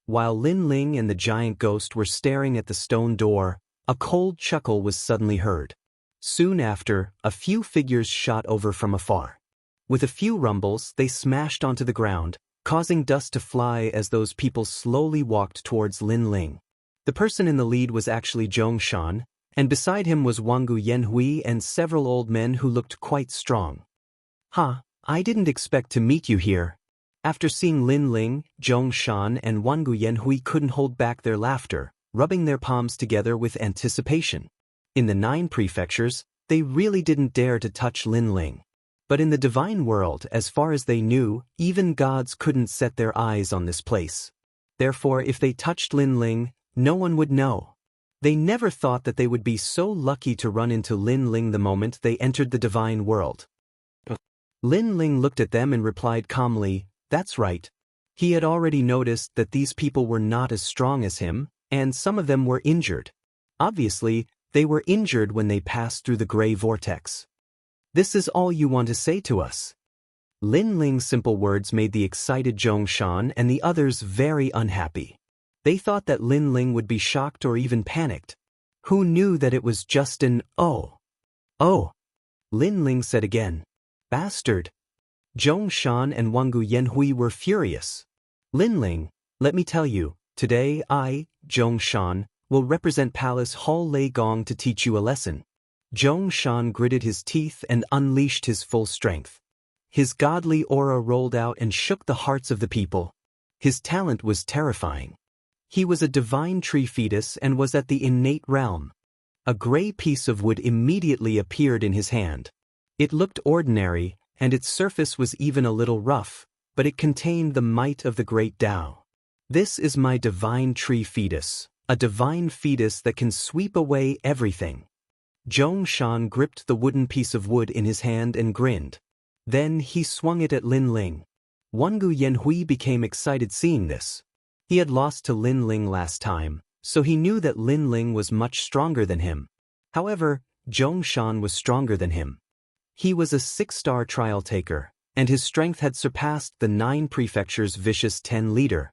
While Lin Ling and the giant ghost were staring at the stone door, a cold chuckle was suddenly heard. Soon after, a few figures shot over from afar. With a few rumbles, they smashed onto the ground, causing dust to fly as those people slowly walked towards Lin Ling. The person in the lead was actually Zhong Shan, and beside him was Wangu Yanhui and several old men who looked quite strong. I didn't expect to meet you here. After seeing Lin Ling, Zhong Shan and Wangu Yanhui couldn't hold back their laughter, rubbing their palms together with anticipation. In the 9 prefectures, they really didn't dare to touch Lin Ling. But in the divine world, as far as they knew, even gods couldn't set their eyes on this place. Therefore, if they touched Lin Ling, no one would know. They never thought that they would be so lucky to run into Lin Ling the moment they entered the divine world. Lin Ling looked at them and replied calmly, "That's right." He had already noticed that these people were not as strong as him, and some of them were injured. Obviously, they were injured when they passed through the gray vortex. "This is all you want to say to us?" Lin Ling's simple words made the excited Zhong Shan and the others very unhappy. They thought that Lin Ling would be shocked or even panicked. Who knew that it was just an "oh"? "Oh," Lin Ling said again. "Bastard." Zhong Shan and Wangu Yanhui were furious. "Lin Ling, Let me tell you, today I, Zhongshan, will represent Palace Hall Lei Gong to teach you a lesson. Zhongshan gritted his teeth and unleashed his full strength. His godly aura rolled out and shook the hearts of the people. His talent was terrifying. He was a divine tree fetus and was at the innate realm. A gray piece of wood immediately appeared in his hand. It looked ordinary, and its surface was even a little rough, but it contained the might of the great Tao. This is my divine tree fetus, a divine fetus that can sweep away everything. Zhongshan gripped the wooden piece of wood in his hand and grinned. Then he swung it at Lin Ling. Wangu Yanhui became excited seeing this. He had lost to Lin Ling last time, so he knew that Lin Ling was much stronger than him. However, Zhongshan was stronger than him. He was a 6-star trial taker, and his strength had surpassed the 9 prefectures' vicious 10 leader.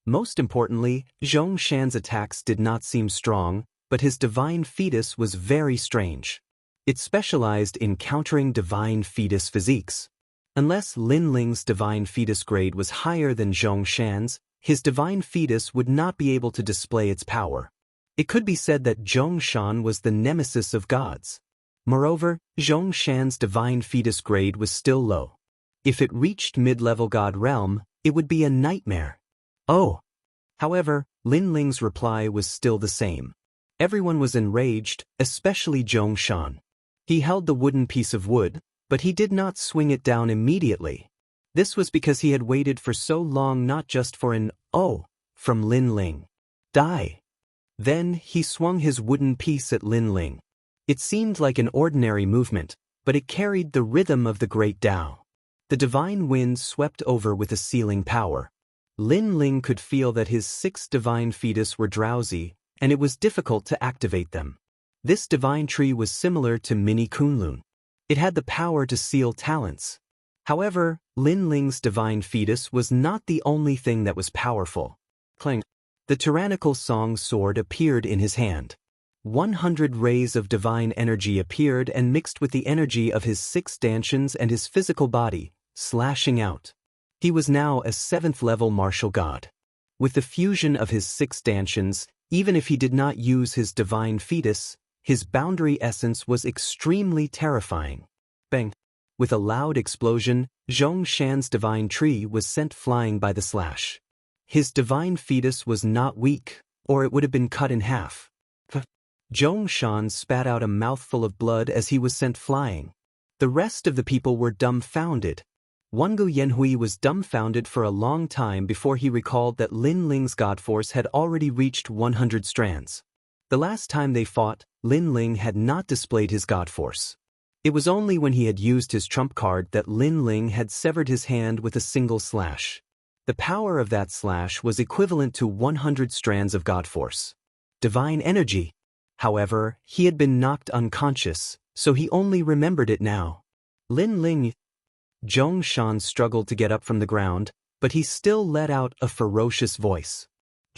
Most importantly, Zhongshan's attacks did not seem strong, but his divine fetus was very strange. It specialized in countering divine fetus physiques. Unless Lin Ling's divine fetus grade was higher than Zhongshan's, his divine fetus would not be able to display its power. It could be said that Zhongshan was the nemesis of gods. Moreover, Zhongshan's divine fetus grade was still low. If it reached mid-level god realm, it would be a nightmare. Oh! However, Lin Ling's reply was still the same. Everyone was enraged, especially Zhongshan. He held the wooden piece of wood, but he did not swing it down immediately. This was because he had waited for so long not just for an "oh" from Lin Ling. Die! Then he swung his wooden piece at Lin Ling. It seemed like an ordinary movement, but it carried the rhythm of the great Tao. The divine wind swept over with a sealing power. Lin Ling could feel that his 6 divine fetus were drowsy, and it was difficult to activate them. This divine tree was similar to Mini Kunlun. It had the power to seal talents. However, Lin Ling's divine fetus was not the only thing that was powerful. Clang! The tyrannical song sword appeared in his hand. 100 rays of divine energy appeared and mixed with the energy of his 6 stanchions and his physical body, slashing out. He was now a 7th-level martial god. With the fusion of his 6 stanchions, even if he did not use his divine fetus, his boundary essence was extremely terrifying. Bang! With a loud explosion, Zhongshan's divine tree was sent flying by the slash. His divine fetus was not weak, or it would have been cut in half. Zhongshan spat out a mouthful of blood as he was sent flying. The rest of the people were dumbfounded. Wangu Yanhui was dumbfounded for a long time before he recalled that Lin Ling's god force had already reached 100 strands. The last time they fought, Lin Ling had not displayed his god force. It was only when he had used his trump card that Lin Ling had severed his hand with a single slash. The power of that slash was equivalent to 100 strands of god force. Divine energy. However, he had been knocked unconscious, so he only remembered it now. Lin Ling. Zhongshan struggled to get up from the ground, but he still let out a ferocious voice.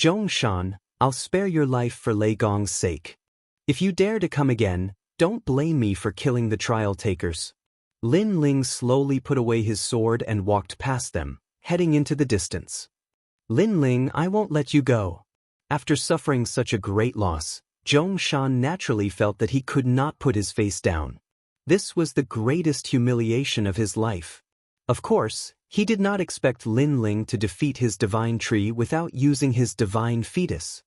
Zhongshan, I'll spare your life for Lei Gong's sake. If you dare to come again, don't blame me for killing the trial takers. Lin Ling slowly put away his sword and walked past them, heading into the distance. Lin Ling, I won't let you go. After suffering such a great loss, Zhongshan naturally felt that he could not put his face down. This was the greatest humiliation of his life. Of course, he did not expect Lin Ling to defeat his divine tree without using his divine fetus.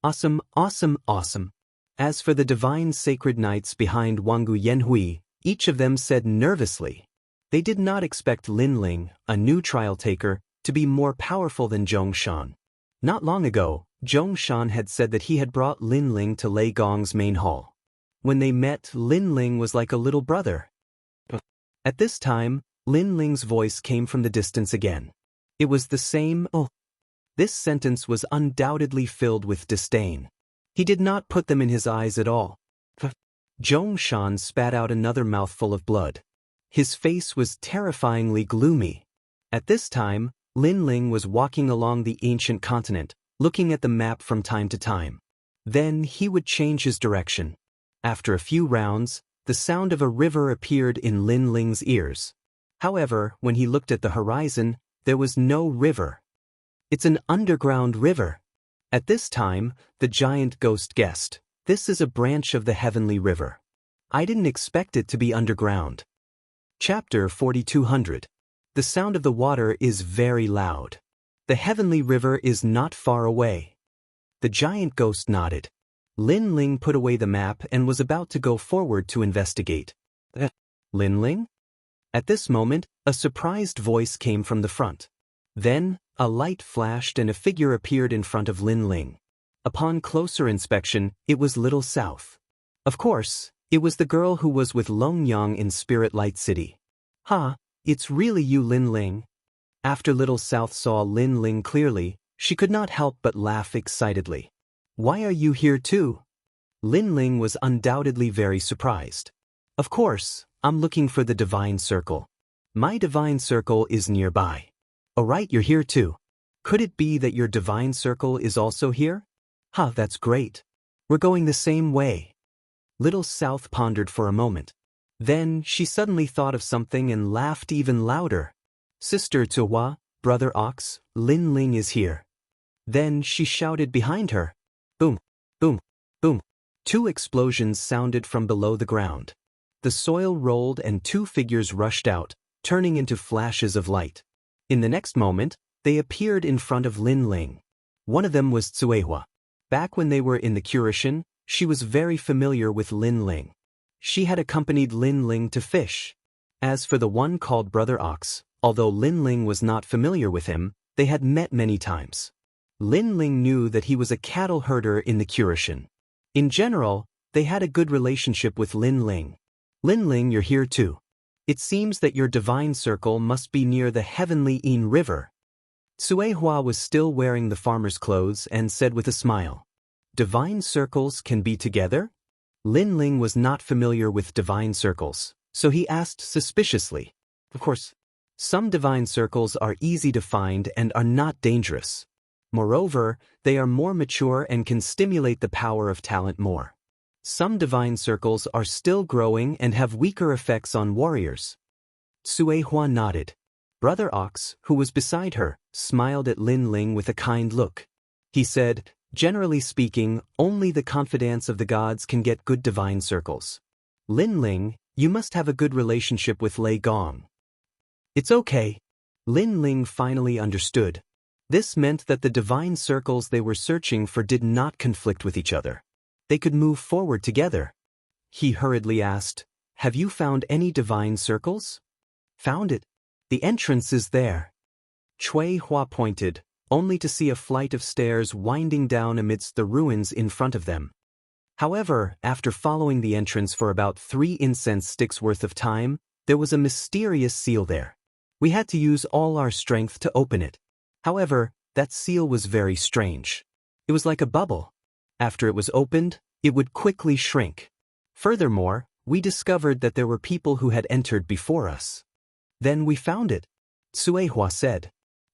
Awesome, awesome, awesome. As for the divine sacred knights behind Wangu Yanhui, each of them said nervously. They did not expect Lin Ling, a new trial taker, to be more powerful than Zhongshan. Not long ago, Zhongshan had said that he had brought Lin Ling to Lei Gong's main hall. When they met, Lin Ling was like a little brother. At this time, Lin Ling's voice came from the distance again. It was the same, oh. This sentence was undoubtedly filled with disdain. He did not put them in his eyes at all. Zhongshan spat out another mouthful of blood. His face was terrifyingly gloomy. At this time, Lin Ling was walking along the ancient continent, looking at the map from time to time. Then he would change his direction. After a few rounds, the sound of a river appeared in Lin Ling's ears. However, when he looked at the horizon, there was no river. It's an underground river. At this time, the giant ghost guessed, this is a branch of the heavenly river. I didn't expect it to be underground. Chapter 4200. The sound of the water is very loud. The heavenly river is not far away. The giant ghost nodded. Lin Ling put away the map and was about to go forward to investigate. Lin Ling? At this moment, a surprised voice came from the front. Then, a light flashed and a figure appeared in front of Lin Ling. Upon closer inspection, it was Little South. Of course, it was the girl who was with Long Yang in Spirit Light City. Ha, it's really you, Lin Ling. After Little South saw Lin Ling clearly, she could not help but laugh excitedly. Why are you here too? Lin Ling was undoubtedly very surprised. Of course, I'm looking for the Divine Circle. My Divine Circle is nearby. Alright, you're here too. Could it be that your Divine Circle is also here? Ha, that's great. We're going the same way. Little South pondered for a moment. Then she suddenly thought of something and laughed even louder. Sister Tuwa, Brother Ox, Lin Ling is here. Then she shouted behind her. Boom, boom, boom. 2 explosions sounded from below the ground. The soil rolled and 2 figures rushed out, turning into flashes of light. In the next moment, they appeared in front of Lin Ling. One of them was Tsuehua. Back when they were in the Curishan, she was very familiar with Lin Ling. She had accompanied Lin Ling to fish. As for the one called Brother Ox, although Lin Ling was not familiar with him, they had met many times. Lin Ling knew that he was a cattle herder in the Curishan. In general, they had a good relationship with Lin Ling. Lin Ling, you're here too. It seems that your Divine Circle must be near the heavenly Yin River. Tsuehua was still wearing the farmer's clothes and said with a smile, Divine Circles can be together? Lin Ling was not familiar with Divine Circles, so he asked suspiciously. Of course, some Divine Circles are easy to find and are not dangerous. Moreover, they are more mature and can stimulate the power of talent more. Some Divine Circles are still growing and have weaker effects on warriors. Tsuehua nodded. Brother Ox, who was beside her, smiled at Lin Ling with a kind look. He said, generally speaking, only the confidants of the gods can get good Divine Circles. Lin Ling, you must have a good relationship with Lei Gong. It's okay. Lin Ling finally understood. This meant that the Divine Circles they were searching for did not conflict with each other. They could move forward together. He hurriedly asked, have you found any Divine Circles? Found it. The entrance is there. Tsuehua pointed, only to see a flight of stairs winding down amidst the ruins in front of them. However, after following the entrance for about 3 incense sticks worth of time, there was a mysterious seal there. We had to use all our strength to open it. However, that seal was very strange. It was like a bubble. After it was opened, it would quickly shrink. Furthermore, we discovered that there were people who had entered before us. Then we found it, Tsuehua said.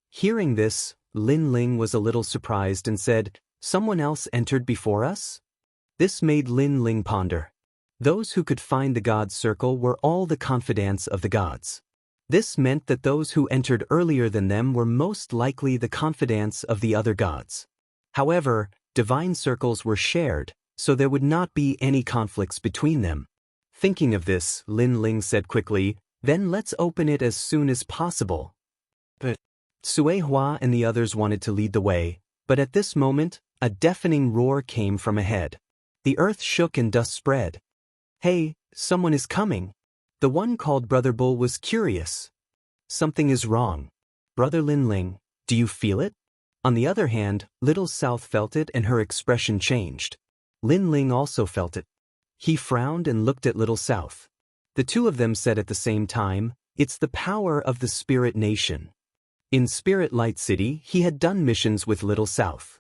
Hearing this, Lin Ling was a little surprised and said, someone else entered before us? This made Lin Ling ponder. Those who could find the God's Circle were all the confidants of the gods. This meant that those who entered earlier than them were most likely the confidants of the other gods. However, Divine Circles were shared, so there would not be any conflicts between them. Thinking of this, Lin Ling said quickly, then let's open it as soon as possible. But Tsuehua and the others wanted to lead the way, but at this moment, a deafening roar came from ahead. The earth shook and dust spread. Hey, someone is coming. The one called Brother Bull was curious. Something is wrong. Brother Lin Ling, do you feel it? On the other hand, Little South felt it and her expression changed. Lin Ling also felt it. He frowned and looked at Little South. The two of them said at the same time, it's the power of the Spirit Nation. In Spirit Light City, he had done missions with Little South.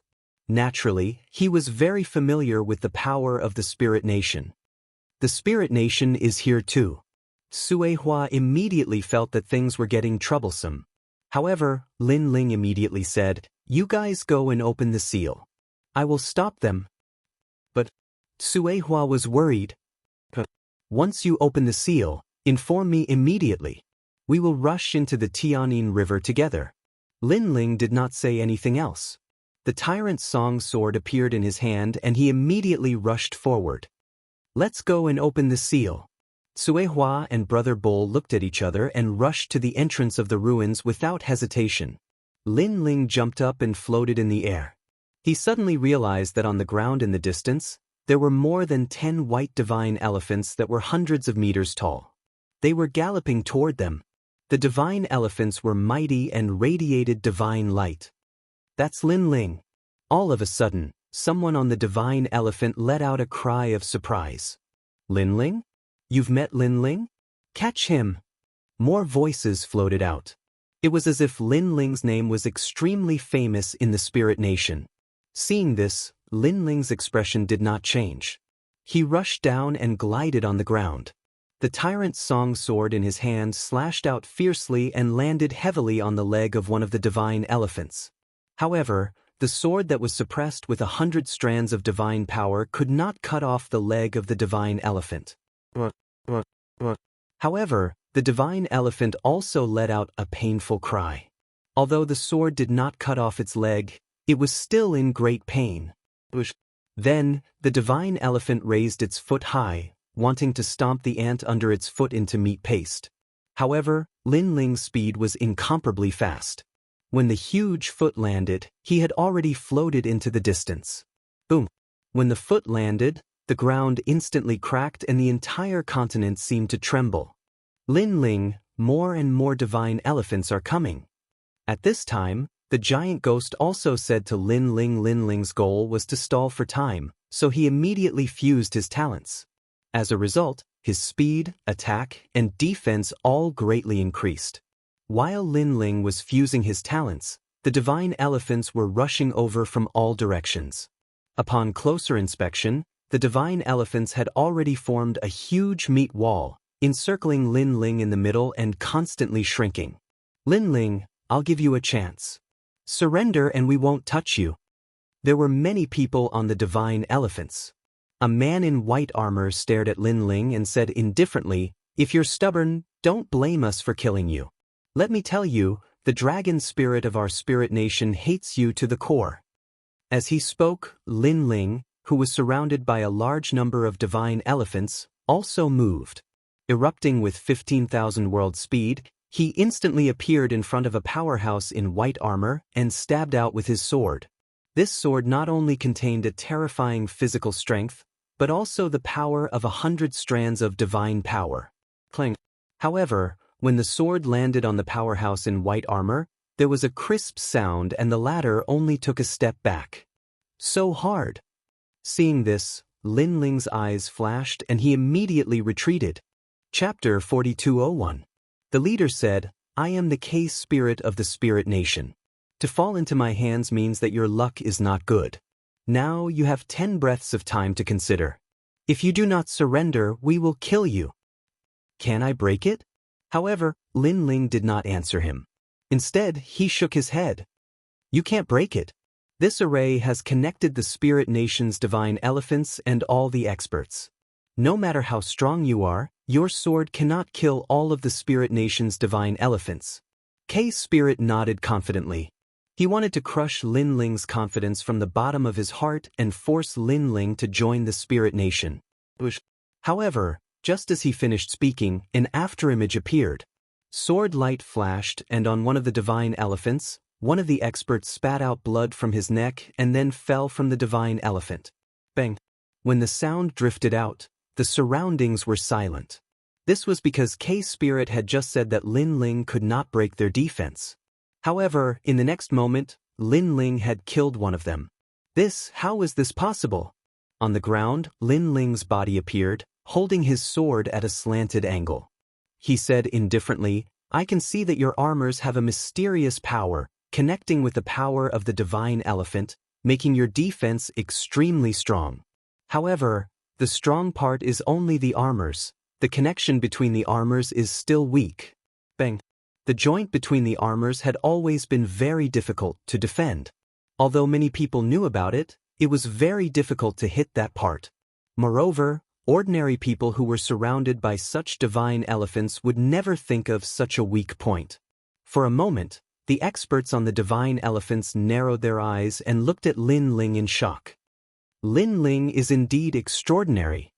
Naturally, he was very familiar with the power of the Spirit Nation. The Spirit Nation is here too. Tsuehua immediately felt that things were getting troublesome. However, Lin Ling immediately said, you guys go and open the seal. I will stop them. But Tsuehua was worried. Once you open the seal, inform me immediately. We will rush into the Tianyin River together. Lin Ling did not say anything else. The tyrant Song's sword appeared in his hand and he immediately rushed forward. Let's go and open the seal. Sui Hua and Brother Bull looked at each other and rushed to the entrance of the ruins without hesitation. Lin Ling jumped up and floated in the air. He suddenly realized that on the ground in the distance, there were more than 10 white divine elephants that were hundreds of meters tall. They were galloping toward them. The divine elephants were mighty and radiated divine light. That's Lin Ling. All of a sudden, someone on the divine elephant let out a cry of surprise. Lin Ling? You've met Lin Ling? Catch him! More voices floated out. It was as if Lin Ling's name was extremely famous in the spirit nation. Seeing this, Lin Ling's expression did not change. He rushed down and glided on the ground. The tyrant Song's sword in his hand slashed out fiercely and landed heavily on the leg of one of the divine elephants. However, the sword that was suppressed with 100 strands of divine power could not cut off the leg of the divine elephant. However, the divine elephant also let out a painful cry. Although the sword did not cut off its leg, it was still in great pain. Then, the divine elephant raised its foot high, wanting to stomp the ant under its foot into meat paste. However, Lin Ling's speed was incomparably fast. When the huge foot landed, he had already floated into the distance. Boom! When the foot landed, the ground instantly cracked and the entire continent seemed to tremble. Lin Ling, more and more divine elephants are coming. At this time, the giant ghost also said to Lin Ling's goal was to stall for time, so he immediately fused his talents. As a result, his speed, attack, and defense all greatly increased. While Lin Ling was fusing his talents, the divine elephants were rushing over from all directions. Upon closer inspection, the divine elephants had already formed a huge meat wall, encircling Lin Ling in the middle and constantly shrinking. Lin Ling, I'll give you a chance. Surrender and we won't touch you. There were many people on the divine elephants. A man in white armor stared at Lin Ling and said indifferently, "If you're stubborn, don't blame us for killing you. Let me tell you, the dragon spirit of our spirit nation hates you to the core." As he spoke, Lin Ling, who was surrounded by a large number of divine elephants, also moved. Erupting with 15,000 world speed, he instantly appeared in front of a powerhouse in white armor and stabbed out with his sword. This sword not only contained a terrifying physical strength, but also the power of 100 strands of divine power. Clang. However, when the sword landed on the powerhouse in white armor, there was a crisp sound and the latter only took a step back. So hard. Seeing this, Lin Ling's eyes flashed and he immediately retreated. Chapter 4201. The leader said, "I am the case spirit of the spirit nation. To fall into my hands means that your luck is not good. Now you have 10 breaths of time to consider. If you do not surrender, we will kill you." Can I break it? However, Lin Ling did not answer him. Instead, he shook his head. You can't break it. This array has connected the spirit nation's divine elephants and all the experts. No matter how strong you are, your sword cannot kill all of the spirit nation's divine elephants. K-Spirit nodded confidently. He wanted to crush Lin Ling's confidence from the bottom of his heart and force Lin Ling to join the spirit nation. However, just as he finished speaking, an afterimage appeared. Sword light flashed, and on one of the divine elephants, one of the experts spat out blood from his neck and then fell from the divine elephant. Bang! When the sound drifted out, the surroundings were silent. This was because K-Spirit had just said that Lin Ling could not break their defense. However, in the next moment, Lin Ling had killed one of them. How was this possible? On the ground, Lin Ling's body appeared, holding his sword at a slanted angle. He said indifferently, "I can see that your armors have a mysterious power, connecting with the power of the divine elephant, making your defense extremely strong. However, the strong part is only the armors. The connection between the armors is still weak." Bang! The joint between the armors had always been very difficult to defend. Although many people knew about it, it was very difficult to hit that part. Moreover, ordinary people who were surrounded by such divine elephants would never think of such a weak point. For a moment, The experts on the divine elephants narrowed their eyes and looked at Lin Ling in shock. Lin Ling is indeed extraordinary.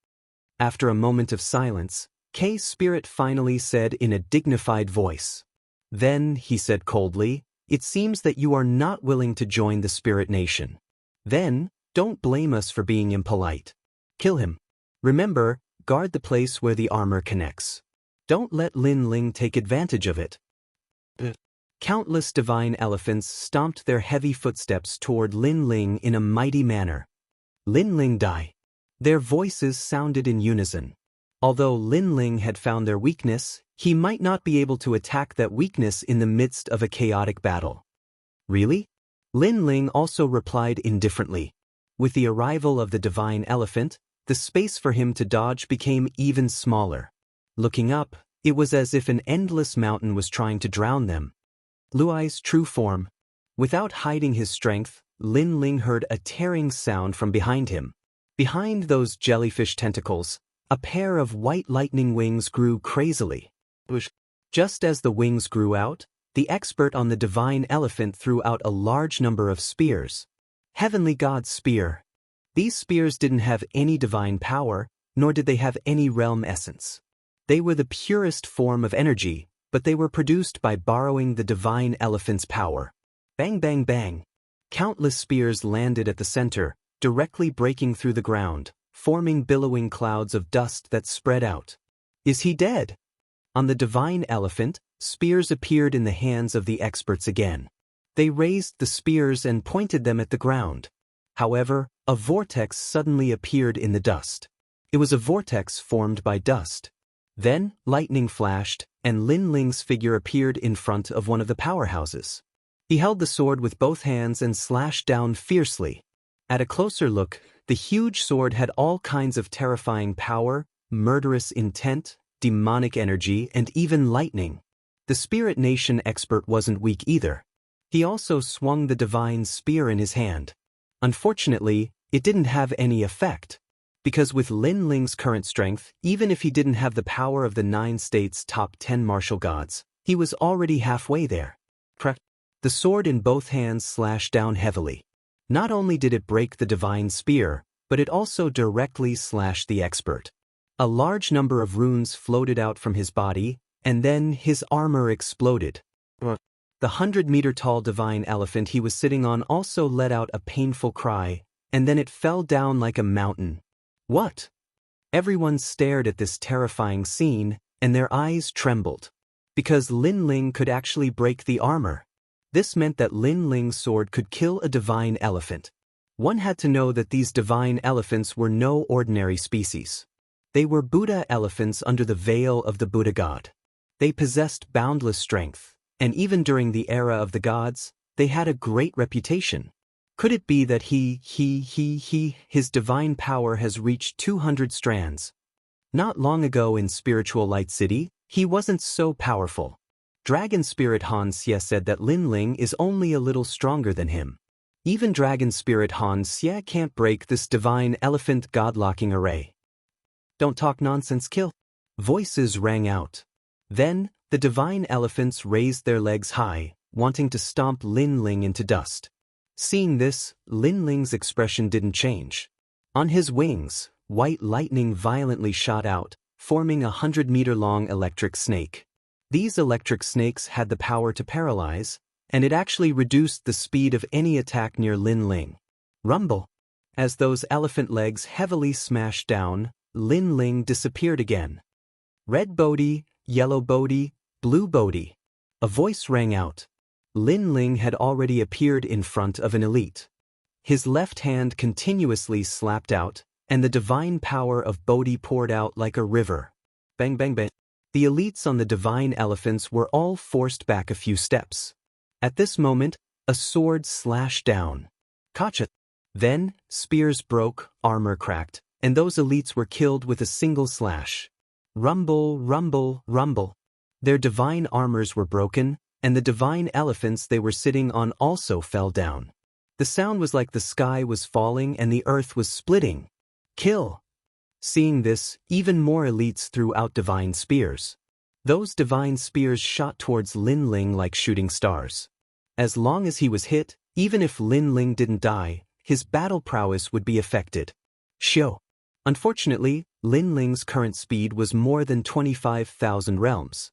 After a moment of silence, K's spirit finally said in a dignified voice. Then, he said coldly, it seems that you are not willing to join the spirit nation. Then, don't blame us for being impolite. Kill him. Remember, guard the place where the armor connects. Don't let Lin Ling take advantage of it. Countless divine elephants stomped their heavy footsteps toward Lin Ling in a mighty manner. Lin Ling die. Their voices sounded in unison. Although Lin Ling had found their weakness, he might not be able to attack that weakness in the midst of a chaotic battle. Really? Lin Ling also replied indifferently. With the arrival of the divine elephant, the space for him to dodge became even smaller. Looking up, it was as if an endless mountain was trying to drown them. Luai's true form. Without hiding his strength, Lin Ling heard a tearing sound from behind him. Behind those jellyfish tentacles, a pair of white lightning wings grew crazily. Just as the wings grew out, the expert on the divine elephant threw out a large number of spears. Heavenly God's spear. These spears didn't have any divine power, nor did they have any realm essence. They were the purest form of energy, but they were produced by borrowing the divine elephant's power. Bang bang bang. Countless spears landed at the center, directly breaking through the ground, forming billowing clouds of dust that spread out. Is he dead? On the divine elephant, spears appeared in the hands of the experts again. They raised the spears and pointed them at the ground. However, a vortex suddenly appeared in the dust. It was a vortex formed by dust. Then, lightning flashed, and Lin Ling's figure appeared in front of one of the powerhouses. He held the sword with both hands and slashed down fiercely. At a closer look, the huge sword had all kinds of terrifying power, murderous intent, demonic energy, and even lightning. The Spirit Nation expert wasn't weak either. He also swung the divine spear in his hand. Unfortunately, it didn't have any effect. Because with Lin Ling's current strength, even if he didn't have the power of the 9 states' top 10 martial gods, he was already halfway there. The sword in both hands slashed down heavily. Not only did it break the divine spear, but it also directly slashed the expert. A large number of runes floated out from his body, and then his armor exploded. The 100-meter-tall divine elephant he was sitting on also let out a painful cry, and then it fell down like a mountain. What? Everyone stared at this terrifying scene, and their eyes trembled. Because Lin Ling could actually break the armor. This meant that Lin Ling's sword could kill a divine elephant. One had to know that these divine elephants were no ordinary species. They were Buddha elephants under the veil of the Buddha god. They possessed boundless strength, and even during the era of the gods, they had a great reputation. Could it be that his divine power has reached 200 strands? Not long ago in Spiritual Light City, he wasn't so powerful. Dragon Spirit Han Xie said that Lin Ling is only a little stronger than him. Even Dragon Spirit Han Xie can't break this divine elephant god-locking array. Don't talk nonsense, kill. Voices rang out. Then, the divine elephants raised their legs high, wanting to stomp Lin Ling into dust. Seeing this, Lin Ling's expression didn't change. On his wings, white lightning violently shot out, forming a 100-meter-long electric snake. These electric snakes had the power to paralyze, and it actually reduced the speed of any attack near Lin Ling. Rumble. As those elephant legs heavily smashed down, Lin Ling disappeared again. Red Bodhi, yellow Bodhi, blue Bodhi. A voice rang out. Lin Ling had already appeared in front of an elite. His left hand continuously slapped out, and the divine power of Bodhi poured out like a river. Bang bang bang. The elites on the divine elephants were all forced back a few steps. At this moment, a sword slashed down. Gotcha. Then, spears broke, armor cracked, and those elites were killed with a single slash. Rumble, rumble, rumble. Their divine armors were broken, and the divine elephants they were sitting on also fell down. The sound was like the sky was falling and the earth was splitting. Kill. Seeing this, even more elites threw out divine spears. Those divine spears shot towards Lin Ling like shooting stars. As long as he was hit, even if Lin Ling didn't die, his battle prowess would be affected. Shio. Unfortunately, Lin Ling's current speed was more than 25,000 realms.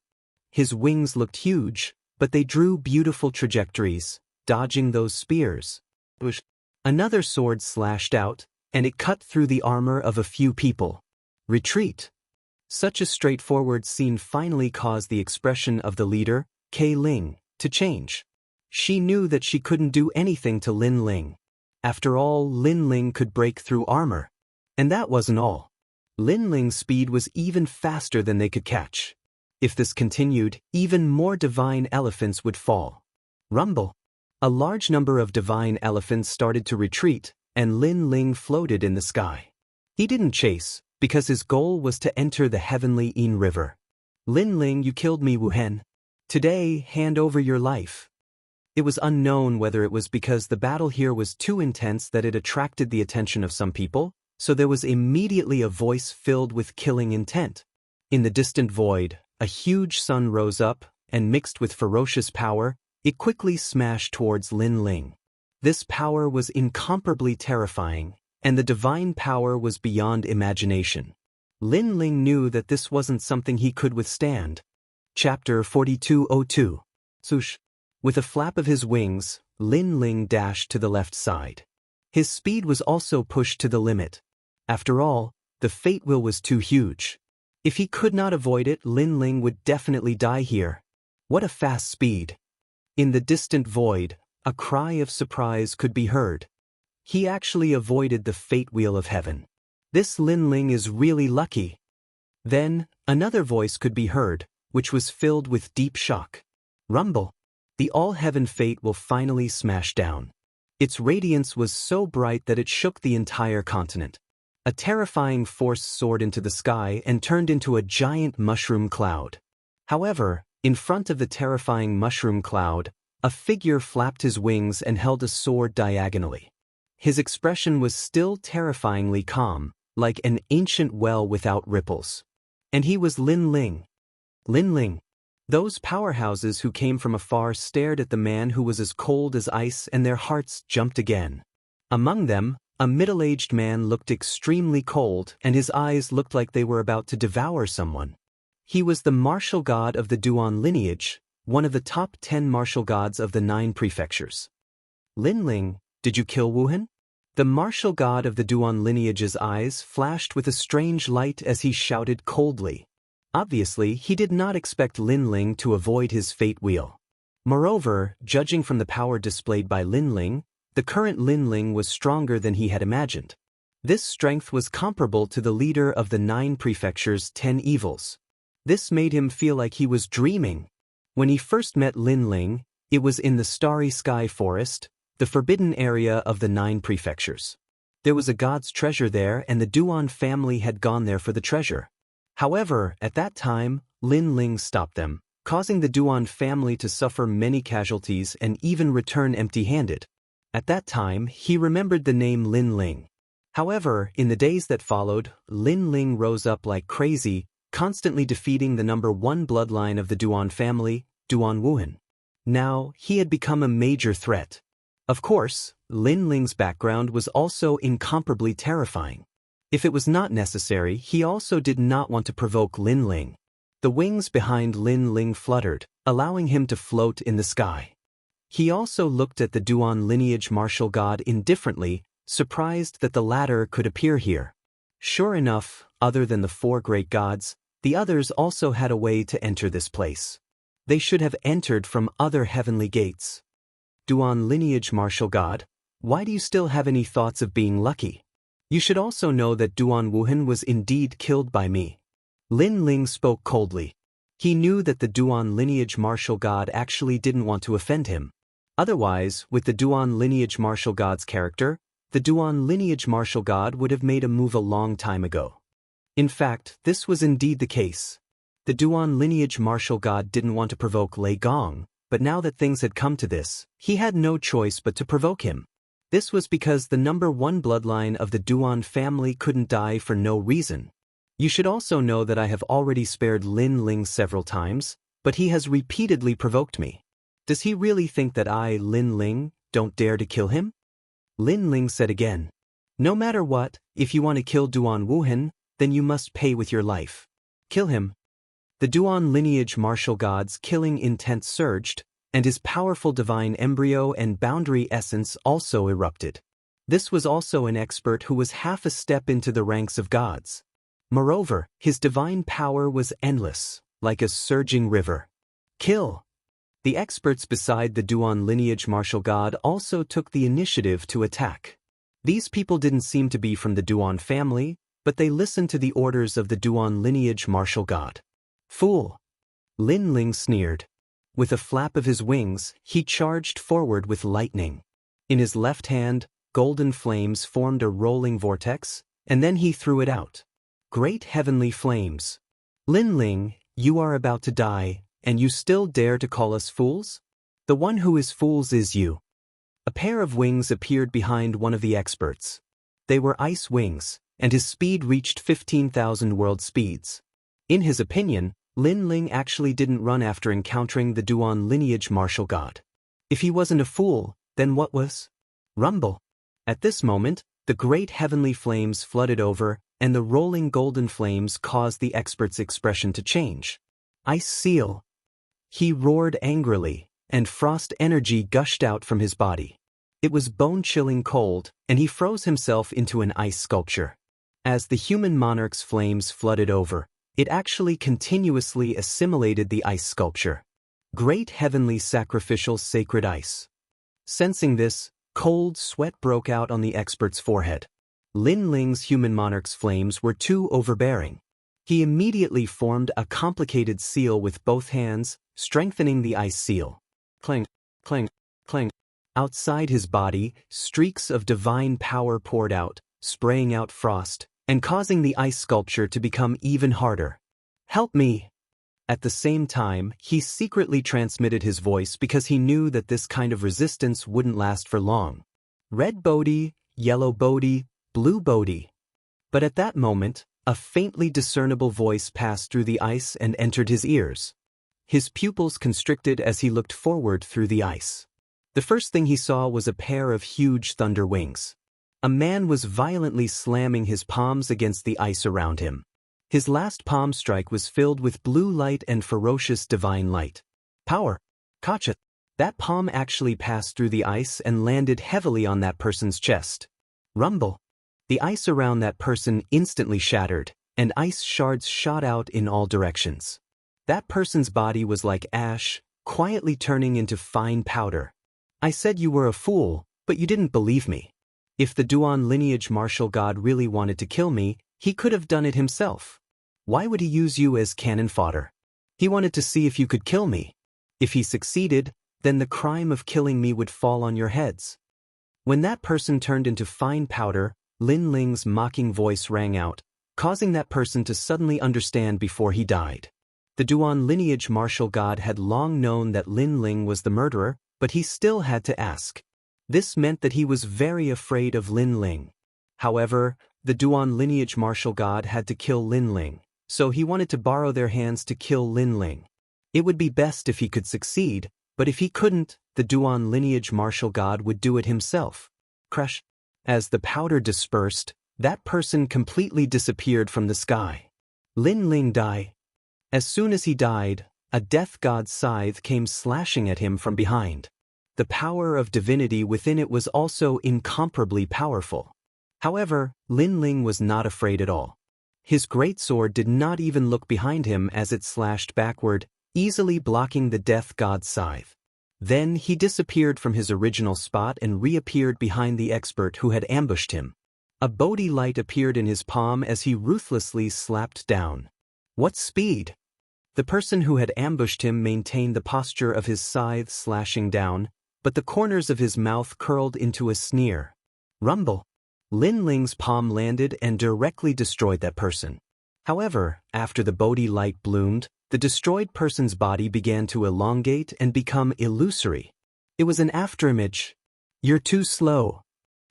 His wings looked huge, but they drew beautiful trajectories, dodging those spears. Another sword slashed out, and it cut through the armor of a few people. Retreat. Such a straightforward scene finally caused the expression of the leader, Kei Ling, to change. She knew that she couldn't do anything to Lin Ling. After all, Lin Ling could break through armor. And that wasn't all. Lin Ling's speed was even faster than they could catch. If this continued, even more divine elephants would fall. Rumble. A large number of divine elephants started to retreat, and Lin Ling floated in the sky. He didn't chase, because his goal was to enter the heavenly Yin River. Lin Ling, you killed me, Wuhen. Today, hand over your life. It was unknown whether it was because the battle here was too intense that it attracted the attention of some people, so there was immediately a voice filled with killing intent. In the distant void, a huge sun rose up, and mixed with ferocious power, it quickly smashed towards Lin Ling. This power was incomparably terrifying, and the divine power was beyond imagination. Lin Ling knew that this wasn't something he could withstand. Chapter 4202. Swoosh. With a flap of his wings, Lin Ling dashed to the left side. His speed was also pushed to the limit. After all, the fate wheel was too huge. If he could not avoid it, Lin Ling would definitely die here. What a fast speed! In the distant void, a cry of surprise could be heard. He actually avoided the fate wheel of heaven. This Lin Ling is really lucky. Then, another voice could be heard, which was filled with deep shock. Rumble. The all-heaven fate will finally smash down. Its radiance was so bright that it shook the entire continent. A terrifying force soared into the sky and turned into a giant mushroom cloud. However, in front of the terrifying mushroom cloud, a figure flapped his wings and held a sword diagonally. His expression was still terrifyingly calm, like an ancient well without ripples. And he was Lin Ling. Lin Ling. Those powerhouses who came from afar stared at the man who was as cold as ice, and their hearts jumped again. Among them, a middle-aged man looked extremely cold, and his eyes looked like they were about to devour someone. He was the martial god of the Duan lineage, one of the top 10 martial gods of the 9 prefectures. Lin Ling, did you kill Wuhan? The martial god of the Duan lineage's eyes flashed with a strange light as he shouted coldly. Obviously, he did not expect Lin Ling to avoid his fate wheel. Moreover, judging from the power displayed by Lin Ling, the current Lin Ling was stronger than he had imagined. This strength was comparable to the leader of the 9 prefectures' 10 evils. This made him feel like he was dreaming. When he first met Lin Ling, it was in the Starry Sky Forest, the forbidden area of the 9 prefectures. There was a god's treasure there, and the Duan family had gone there for the treasure. However, at that time, Lin Ling stopped them, causing the Duan family to suffer many casualties and even return empty-handed. At that time, he remembered the name Lin Ling. However, in the days that followed, Lin Ling rose up like crazy, constantly defeating the number 1 bloodline of the Duan family, Duan Wuhan. Now, he had become a major threat. Of course, Lin Ling's background was also incomparably terrifying. If it was not necessary, he also did not want to provoke Lin Ling. The wings behind Lin Ling fluttered, allowing him to float in the sky. He also looked at the Duan lineage martial god indifferently, surprised that the latter could appear here. Sure enough, other than the 4 great gods, the others also had a way to enter this place. They should have entered from other heavenly gates. Duan lineage martial god, why do you still have any thoughts of being lucky? You should also know that Duan Wuhan was indeed killed by me. Lin Ling spoke coldly. He knew that the Duan lineage martial god actually didn't want to offend him. Otherwise, with the Duan lineage martial god's character, the Duan lineage martial god would have made a move a long time ago. In fact, this was indeed the case. The Duan lineage martial god didn't want to provoke Lei Gong, but now that things had come to this, he had no choice but to provoke him. This was because the number 1 bloodline of the Duan family couldn't die for no reason. You should also know that I have already spared Lin Ling several times, but he has repeatedly provoked me. Does he really think that I, Lin Ling, don't dare to kill him? Lin Ling said again. No matter what, if you want to kill Duan Wuhan, then you must pay with your life. Kill him. The Duan lineage martial god's killing intent surged, and his powerful divine embryo and boundary essence also erupted. This was also an expert who was half a step into the ranks of gods. Moreover, his divine power was endless, like a surging river. Kill! The experts beside the Duan lineage martial god also took the initiative to attack. These people didn't seem to be from the Duan family, but they listened to the orders of the Duan lineage martial god. Fool! Lin Ling sneered. With a flap of his wings, he charged forward with lightning. In his left hand, golden flames formed a rolling vortex, and then he threw it out. Great heavenly flames. Lin Ling, you are about to die, and you still dare to call us fools? The one who is fools is you. A pair of wings appeared behind one of the experts. They were ice wings, and his speed reached 15,000 world speeds. In his opinion, Lin Ling actually didn't run after encountering the Duan lineage martial god. If he wasn't a fool, then what was? Rumble. At this moment, the great heavenly flames flooded over, and the rolling golden flames caused the expert's expression to change. Ice seal. He roared angrily, and frost energy gushed out from his body. It was bone-chilling cold, and he froze himself into an ice sculpture. As the human monarch's flames flooded over, it actually continuously assimilated the ice sculpture. Great heavenly sacrificial sacred ice. Sensing this, cold sweat broke out on the expert's forehead. Lin Ling's human monarch's flames were too overbearing. He immediately formed a complicated seal with both hands, strengthening the ice seal. Clang, clang, clang. Outside his body, streaks of divine power poured out, spraying out frost, and causing the ice sculpture to become even harder. Help me! At the same time, he secretly transmitted his voice because he knew that this kind of resistance wouldn't last for long. Red Bodhi, yellow Bodhi, blue Bodhi. But at that moment, a faintly discernible voice passed through the ice and entered his ears. His pupils constricted as he looked forward through the ice. The first thing he saw was a pair of huge thunder wings. A man was violently slamming his palms against the ice around him. His last palm strike was filled with blue light and ferocious divine light. Power! Kacha! That palm actually passed through the ice and landed heavily on that person's chest. Rumble! The ice around that person instantly shattered, and ice shards shot out in all directions. That person's body was like ash, quietly turning into fine powder. I said you were a fool, but you didn't believe me. If the Duan lineage martial god really wanted to kill me, he could have done it himself. Why would he use you as cannon fodder? He wanted to see if you could kill me. If he succeeded, then the crime of killing me would fall on your heads. When that person turned into fine powder, Lin Ling's mocking voice rang out, causing that person to suddenly understand before he died. The Duan lineage martial god had long known that Lin Ling was the murderer, but he still had to ask. This meant that he was very afraid of Lin Ling. However, the Duan lineage martial god had to kill Lin Ling, so he wanted to borrow their hands to kill Lin Ling. It would be best if he could succeed, but if he couldn't, the Duan lineage martial god would do it himself. Crash! As the powder dispersed, that person completely disappeared from the sky. Lin Ling died. As soon as he died, a death god's scythe came slashing at him from behind. The power of divinity within it was also incomparably powerful. However, Lin Ling was not afraid at all. His greatsword did not even look behind him as it slashed backward, easily blocking the death god's scythe. Then he disappeared from his original spot and reappeared behind the expert who had ambushed him. A Bodhi light appeared in his palm as he ruthlessly slapped down. What speed! The person who had ambushed him maintained the posture of his scythe slashing down, but the corners of his mouth curled into a sneer. Rumble! Lin Ling's palm landed and directly destroyed that person. However, after the Bodhi light bloomed, the destroyed person's body began to elongate and become illusory. It was an afterimage. You're too slow.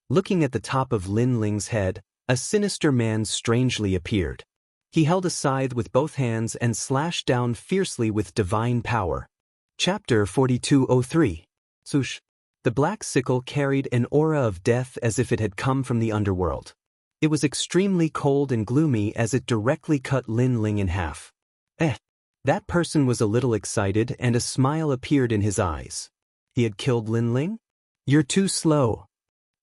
Looking at the top of Lin Ling's head, a sinister man strangely appeared. He held a scythe with both hands and slashed down fiercely with divine power. Chapter 4203. Sush. The black sickle carried an aura of death as if it had come from the underworld. It was extremely cold and gloomy as it directly cut Lin Ling in half. That person was a little excited and a smile appeared in his eyes. He had killed Lin Ling? You're too slow.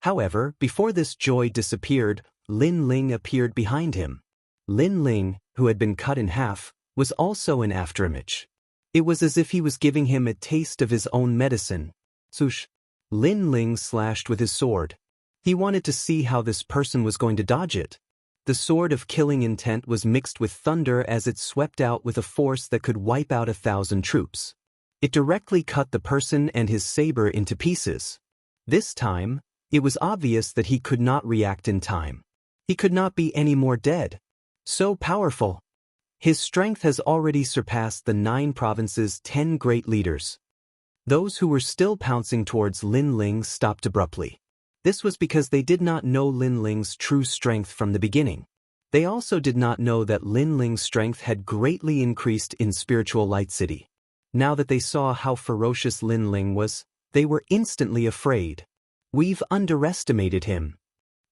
However, before this joy disappeared, Lin Ling appeared behind him. Lin Ling, who had been cut in half, was also an afterimage. It was as if he was giving him a taste of his own medicine. Sush. Lin Ling slashed with his sword. He wanted to see how this person was going to dodge it. The sword of killing intent was mixed with thunder as it swept out with a force that could wipe out 1,000 troops. It directly cut the person and his saber into pieces. This time, it was obvious that he could not react in time. He could not be any more dead. So powerful. His strength has already surpassed the 9 provinces' 10 great leaders. Those who were still pouncing towards Lin Ling stopped abruptly. This was because they did not know Lin Ling's true strength from the beginning. They also did not know that Lin Ling's strength had greatly increased in Spiritual Light City. Now that they saw how ferocious Lin Ling was, they were instantly afraid. We've underestimated him.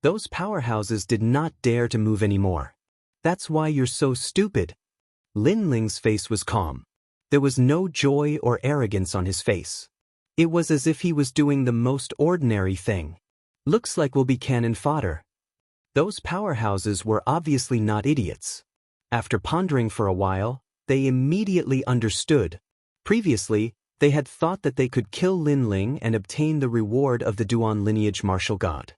Those powerhouses did not dare to move anymore. That's why you're so stupid. Lin Ling's face was calm. There was no joy or arrogance on his face. It was as if he was doing the most ordinary thing. Looks like we'll be cannon fodder. Those powerhouses were obviously not idiots. After pondering for a while, they immediately understood. Previously, they had thought that they could kill Lin Ling and obtain the reward of the Duan lineage martial god.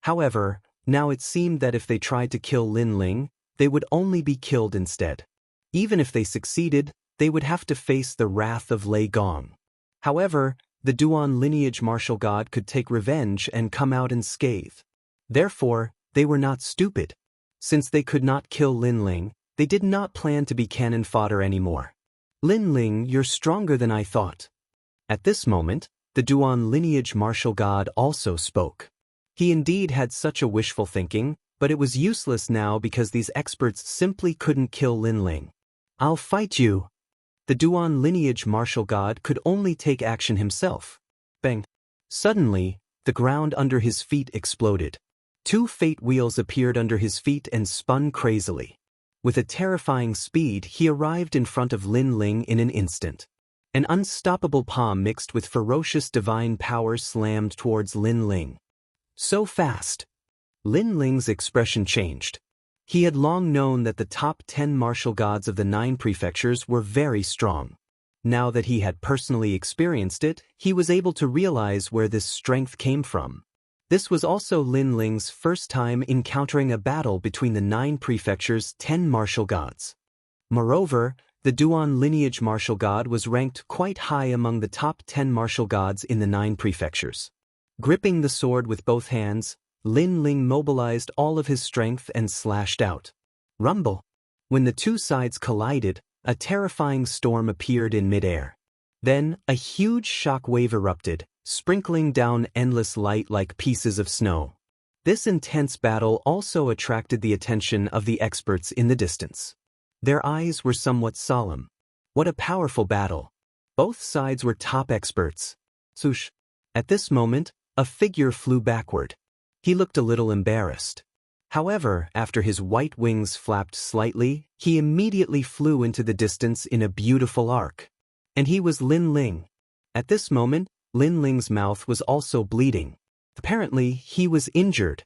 However, now it seemed that if they tried to kill Lin Ling, they would only be killed instead. Even if they succeeded, they would have to face the wrath of Lei Gong. However, the Duan lineage martial god could take revenge and come out unscathed. Therefore, they were not stupid. Since they could not kill Lin Ling, they did not plan to be cannon fodder anymore. Lin Ling, you're stronger than I thought. At this moment, the Duan lineage martial god also spoke. He indeed had such a wishful thinking, but it was useless now because these experts simply couldn't kill Lin Ling. I'll fight you. The Duan lineage martial god could only take action himself. Bang! Suddenly, the ground under his feet exploded. 2 fate wheels appeared under his feet and spun crazily. With a terrifying speed, he arrived in front of Lin Ling in an instant. An unstoppable palm mixed with ferocious divine power slammed towards Lin Ling. So fast! Lin Ling's expression changed. He had long known that the top 10 martial gods of the 9 prefectures were very strong. Now that he had personally experienced it, he was able to realize where this strength came from. This was also Lin Ling's first time encountering a battle between the 9 prefectures' 10 martial gods. Moreover, the Duan lineage martial god was ranked quite high among the top 10 martial gods in the 9 prefectures. Gripping the sword with both hands, Lin Ling mobilized all of his strength and slashed out. Rumble! When the 2 sides collided, a terrifying storm appeared in midair. Then, a huge shock wave erupted, sprinkling down endless light like pieces of snow. This intense battle also attracted the attention of the experts in the distance. Their eyes were somewhat solemn. What a powerful battle! Both sides were top experts. Swoosh! At this moment, a figure flew backward. He looked a little embarrassed. However, after his white wings flapped slightly, he immediately flew into the distance in a beautiful arc. And he was Lin Ling. At this moment, Lin Ling's mouth was also bleeding. Apparently, he was injured.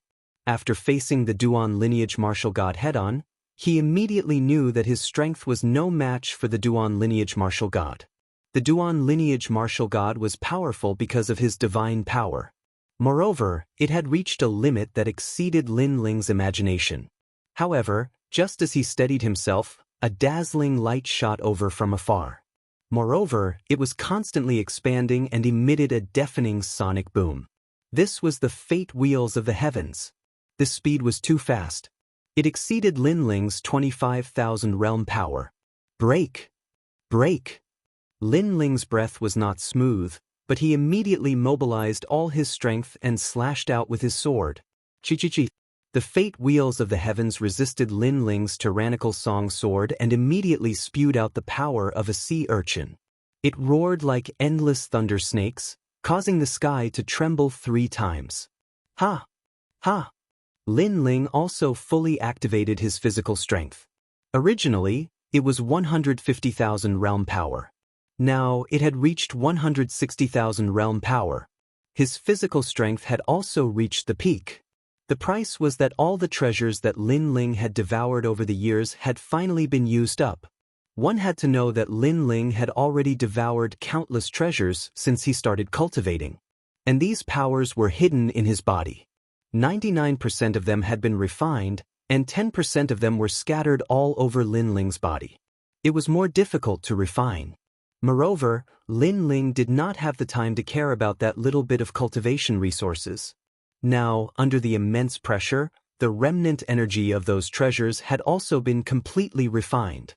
After facing the Duan lineage martial god head-on, he immediately knew that his strength was no match for the Duan lineage martial god. The Duan lineage martial god was powerful because of his divine power. Moreover, it had reached a limit that exceeded Lin Ling's imagination. However, just as he steadied himself, a dazzling light shot over from afar. Moreover, it was constantly expanding and emitted a deafening sonic boom. This was the fate wheels of the heavens. The speed was too fast. It exceeded Lin Ling's 25,000 realm power. Break! Break! Lin Ling's breath was not smooth, but he immediately mobilized all his strength and slashed out with his sword. Chi-chi-chi. The fate wheels of the heavens resisted Lin Ling's tyrannical song sword and immediately spewed out the power of a sea urchin. It roared like endless thunder snakes, causing the sky to tremble 3 times. Ha! Ha! Lin Ling also fully activated his physical strength. Originally, it was 150,000 realm power. Now, it had reached 160,000 realm power. His physical strength had also reached the peak. The price was that all the treasures that Lin Ling had devoured over the years had finally been used up. One had to know that Lin Ling had already devoured countless treasures since he started cultivating. And these powers were hidden in his body. 99% of them had been refined, and 10% of them were scattered all over Lin Ling's body. It was more difficult to refine. Moreover, Lin Ling did not have the time to care about that little bit of cultivation resources. Now, under the immense pressure, the remnant energy of those treasures had also been completely refined.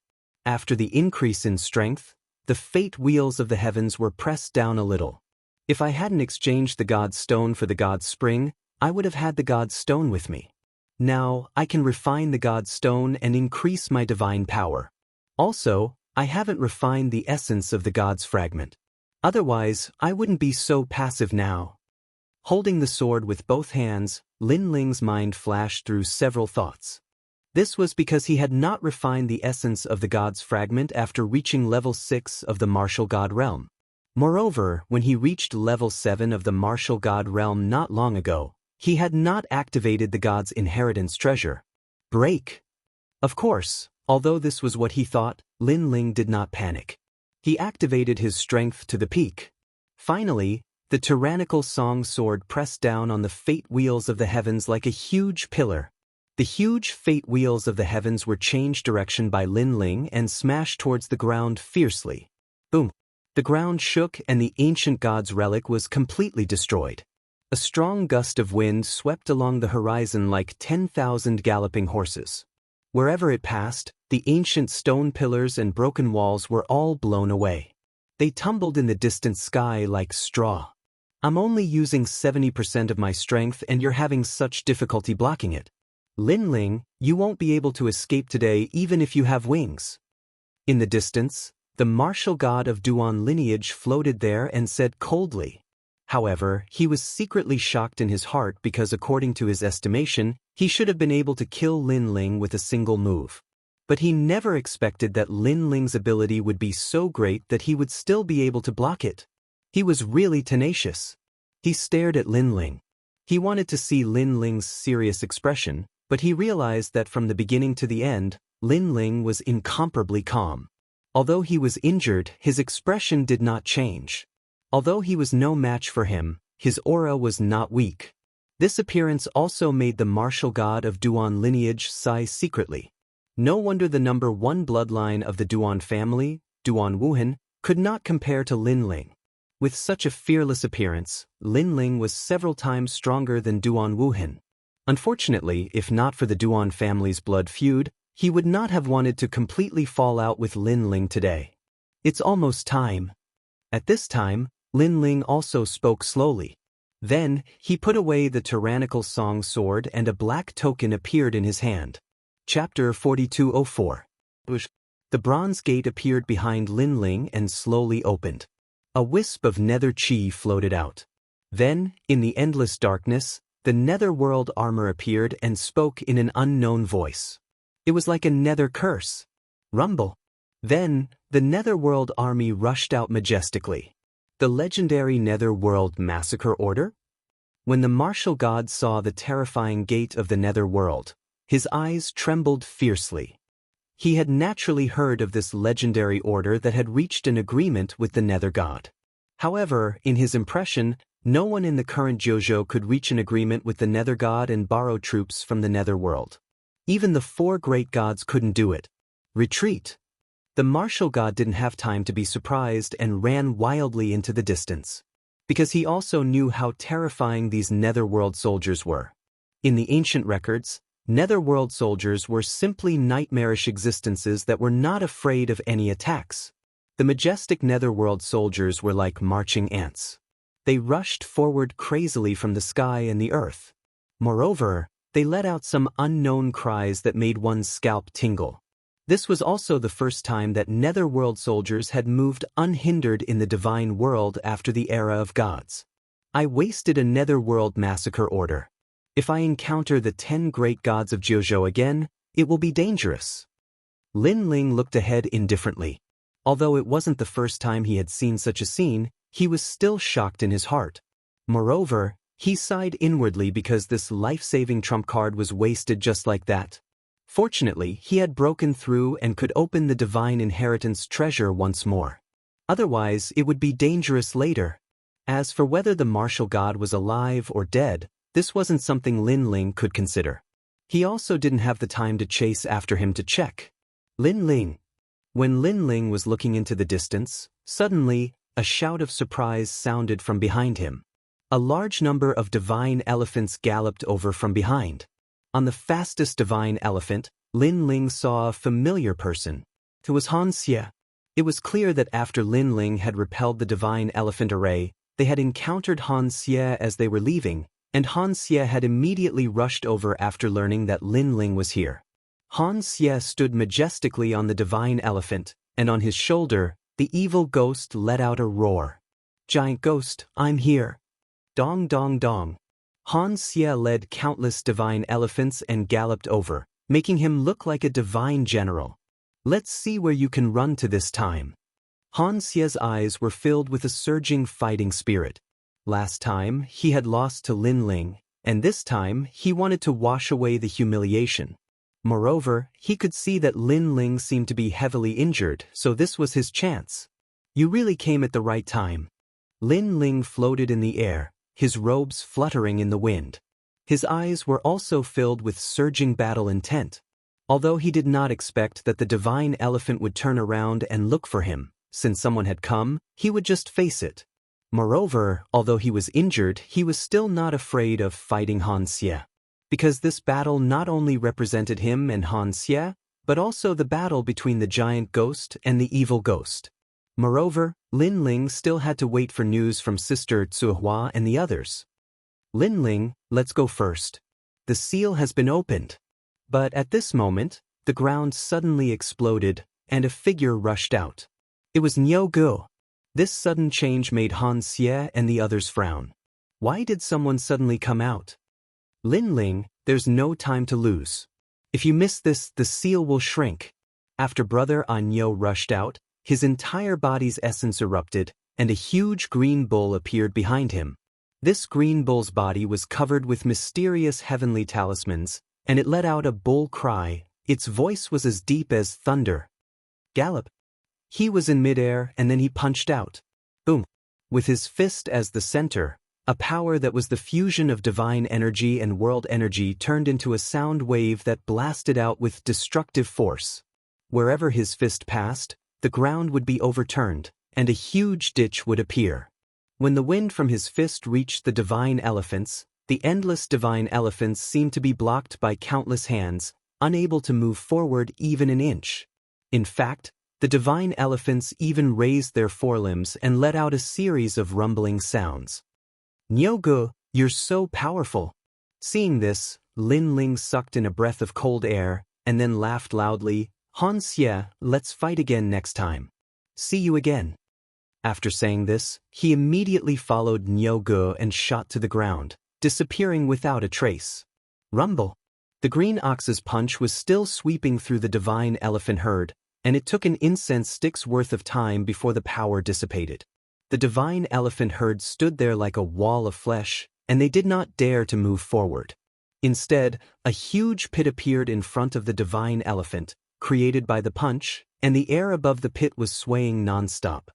After the increase in strength, the fate wheels of the heavens were pressed down a little. If I hadn't exchanged the God's Stone for the God's Spring, I would have had the God's Stone with me. Now, I can refine the God's Stone and increase my divine power. Also, I haven't refined the essence of the God's Fragment. Otherwise, I wouldn't be so passive now. Holding the sword with both hands, Lin Ling's mind flashed through several thoughts. This was because he had not refined the essence of the God's Fragment after reaching level 6 of the Martial God Realm. Moreover, when he reached level 7 of the Martial God Realm not long ago, he had not activated the God's Inheritance treasure. Break! Of course, although this was what he thought, Lin Ling did not panic. He activated his strength to the peak. Finally, the tyrannical song sword pressed down on the fate wheels of the heavens like a huge pillar. The huge fate wheels of the heavens were changed direction by Lin Ling and smashed towards the ground fiercely. Boom! The ground shook and the ancient god's relic was completely destroyed. A strong gust of wind swept along the horizon like 10,000 galloping horses. Wherever it passed, the ancient stone pillars and broken walls were all blown away. They tumbled in the distant sky like straw. I'm only using 70% of my strength and you're having such difficulty blocking it. Lin Ling, you won't be able to escape today even if you have wings. In the distance, the martial god of Duan lineage floated there and said coldly. However, he was secretly shocked in his heart because according to his estimation, he should have been able to kill Lin Ling with a single move. But he never expected that Lin Ling's ability would be so great that he would still be able to block it. He was really tenacious. He stared at Lin Ling. He wanted to see Lin Ling's serious expression, but he realized that from the beginning to the end, Lin Ling was incomparably calm. Although he was injured, his expression did not change. Although he was no match for him, his aura was not weak. This appearance also made the martial god of Duan lineage sigh secretly. No wonder the number 1 bloodline of the Duan family, Duan Wuhan, could not compare to Lin Ling. With such a fearless appearance, Lin Ling was several times stronger than Duan Wuhan. Unfortunately, if not for the Duan family's blood feud, he would not have wanted to completely fall out with Lin Ling today. It's almost time. At this time, Lin Ling also spoke slowly. Then, he put away the tyrannical song sword and a black token appeared in his hand. Chapter 4204. The bronze gate appeared behind Lin Ling and slowly opened. A wisp of nether chi floated out. Then, in the endless darkness, the netherworld armor appeared and spoke in an unknown voice. It was like a nether curse. Rumble. Then, the netherworld army rushed out majestically. The legendary netherworld massacre order? When the martial god saw the terrifying gate of the netherworld, his eyes trembled fiercely. He had naturally heard of this legendary order that had reached an agreement with the nether god. However, in his impression, no one in the current JoJo could reach an agreement with the nether god and borrow troops from the netherworld. Even the 4 great gods couldn't do it. Retreat. The martial god didn't have time to be surprised and ran wildly into the distance. Because he also knew how terrifying these netherworld soldiers were. In the ancient records, netherworld soldiers were simply nightmarish existences that were not afraid of any attacks. The majestic netherworld soldiers were like marching ants. They rushed forward crazily from the sky and the earth. Moreover, they let out some unknown cries that made one's scalp tingle. This was also the first time that netherworld soldiers had moved unhindered in the divine world after the era of gods. I wasted a netherworld massacre order. If I encounter the 10 great gods of Jiuzhou again, it will be dangerous. Lin Ling looked ahead indifferently. Although it wasn't the first time he had seen such a scene, he was still shocked in his heart. Moreover, he sighed inwardly because this life-saving trump card was wasted just like that. Fortunately, he had broken through and could open the divine inheritance treasure once more. Otherwise, it would be dangerous later. As for whether the martial god was alive or dead, this wasn't something Lin Ling could consider. He also didn't have the time to chase after him to check. Lin Ling. When Lin Ling was looking into the distance, suddenly, a shout of surprise sounded from behind him. A large number of divine elephants galloped over from behind. On the fastest divine elephant, Lin Ling saw a familiar person. It was Han Xie. It was clear that after Lin Ling had repelled the divine elephant array, they had encountered Han Xie as they were leaving, and Han Xie had immediately rushed over after learning that Lin Ling was here. Han Xie stood majestically on the divine elephant, and on his shoulder, the evil ghost let out a roar. "Giant ghost, I'm here." Dong dong dong. Han Xie led countless divine elephants and galloped over, making him look like a divine general. "Let's see where you can run to this time." Han Xie's eyes were filled with a surging fighting spirit. Last time, he had lost to Lin Ling, and this time, he wanted to wash away the humiliation. Moreover, he could see that Lin Ling seemed to be heavily injured, so this was his chance. "You really came at the right time." Lin Ling floated in the air, his robes fluttering in the wind. His eyes were also filled with surging battle intent. Although he did not expect that the divine elephant would turn around and look for him, since someone had come, he would just face it. Moreover, although he was injured, he was still not afraid of fighting Han Xie. Because this battle not only represented him and Han Xie, but also the battle between the giant ghost and the evil ghost. Moreover, Lin Ling still had to wait for news from Sister Tsuhua and the others. "Lin Ling, let's go first. The seal has been opened." But at this moment, the ground suddenly exploded, and a figure rushed out. It was Niu Gu. This sudden change made Han Xie and the others frown. Why did someone suddenly come out? "Lin Ling, there's no time to lose. If you miss this, the seal will shrink." After Brother Anyo rushed out, his entire body's essence erupted, and a huge green bull appeared behind him. This green bull's body was covered with mysterious heavenly talismans, and it let out a bull cry. Its voice was as deep as thunder. "Gallop." He was in midair, and then he punched out. Boom. With his fist as the center, a power that was the fusion of divine energy and world energy turned into a sound wave that blasted out with destructive force. Wherever his fist passed, the ground would be overturned, and a huge ditch would appear. When the wind from his fist reached the divine elephants, the endless divine elephants seemed to be blocked by countless hands, unable to move forward even an inch. In fact, the divine elephants even raised their forelimbs and let out a series of rumbling sounds. "Niu Gu, you're so powerful." Seeing this, Lin Ling sucked in a breath of cold air, and then laughed loudly. "Han Xie, let's fight again next time. See you again." After saying this, he immediately followed Niu Gu and shot to the ground, disappearing without a trace. Rumble. The green ox's punch was still sweeping through the divine elephant herd, and it took an incense stick's worth of time before the power dissipated. The divine elephant herd stood there like a wall of flesh, and they did not dare to move forward. Instead, a huge pit appeared in front of the divine elephant, created by the punch, and the air above the pit was swaying non-stop.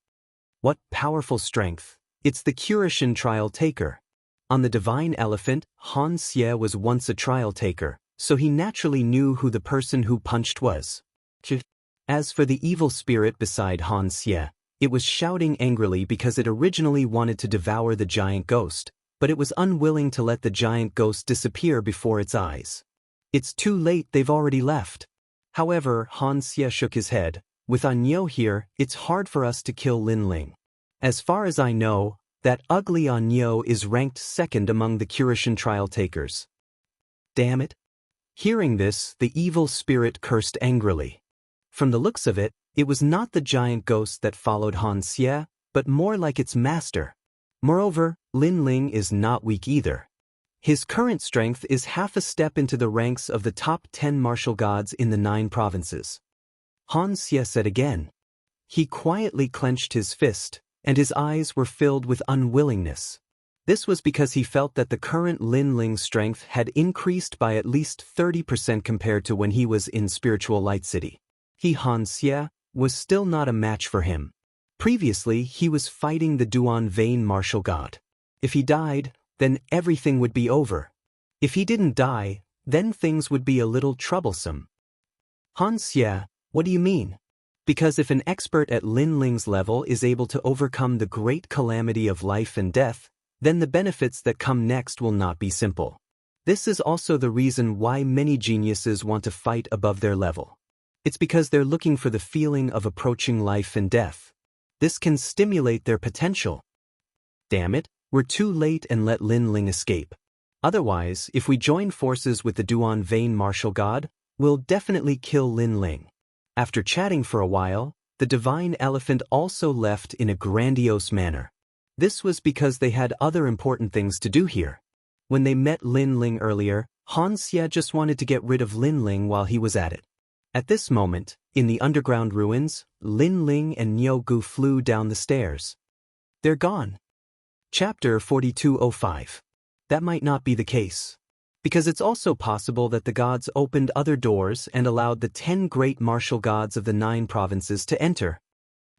What powerful strength! It's the Kurishin trial taker. On the divine elephant, Han Xie was once a trial taker, so he naturally knew who the person who punched was. As for the evil spirit beside Han Xie, it was shouting angrily because it originally wanted to devour the giant ghost, but it was unwilling to let the giant ghost disappear before its eyes. "It's too late, they've already left." However, Han Xie shook his head. "With Anyo here, it's hard for us to kill Lin Ling. As far as I know, that ugly Anyo is ranked second among the Kurishin trial takers." Damn it. Hearing this, the evil spirit cursed angrily. From the looks of it, it was not the giant ghost that followed Han Xie, but more like its master. Moreover, Lin Ling is not weak either. His current strength is half a step into the ranks of the top 10 martial gods in the 9 provinces. Han Xie said again. He quietly clenched his fist, and his eyes were filled with unwillingness. This was because he felt that the current Lin Ling's strength had increased by at least 30% compared to when he was in Spiritual Light City. Han Xie was still not a match for him. Previously, he was fighting the Duan Vein martial god. If he died, then everything would be over. If he didn't die, then things would be a little troublesome. Han Xie, what do you mean? Because if an expert at Lin Ling's level is able to overcome the great calamity of life and death, then the benefits that come next will not be simple. This is also the reason why many geniuses want to fight above their level. It's because they're looking for the feeling of approaching life and death. This can stimulate their potential. Damn it, we're too late and let Lin Ling escape. Otherwise, if we join forces with the Duan Vein martial god, we'll definitely kill Lin Ling. After chatting for a while, the divine elephant also left in a grandiose manner. This was because they had other important things to do here. When they met Lin Ling earlier, Han Xie just wanted to get rid of Lin Ling while he was at it. At this moment, in the underground ruins, Lin Ling and Niu Gu flew down the stairs. They're gone. Chapter 4205. That might not be the case. Because it's also possible that the gods opened other doors and allowed the 10 great martial gods of the 9 provinces to enter.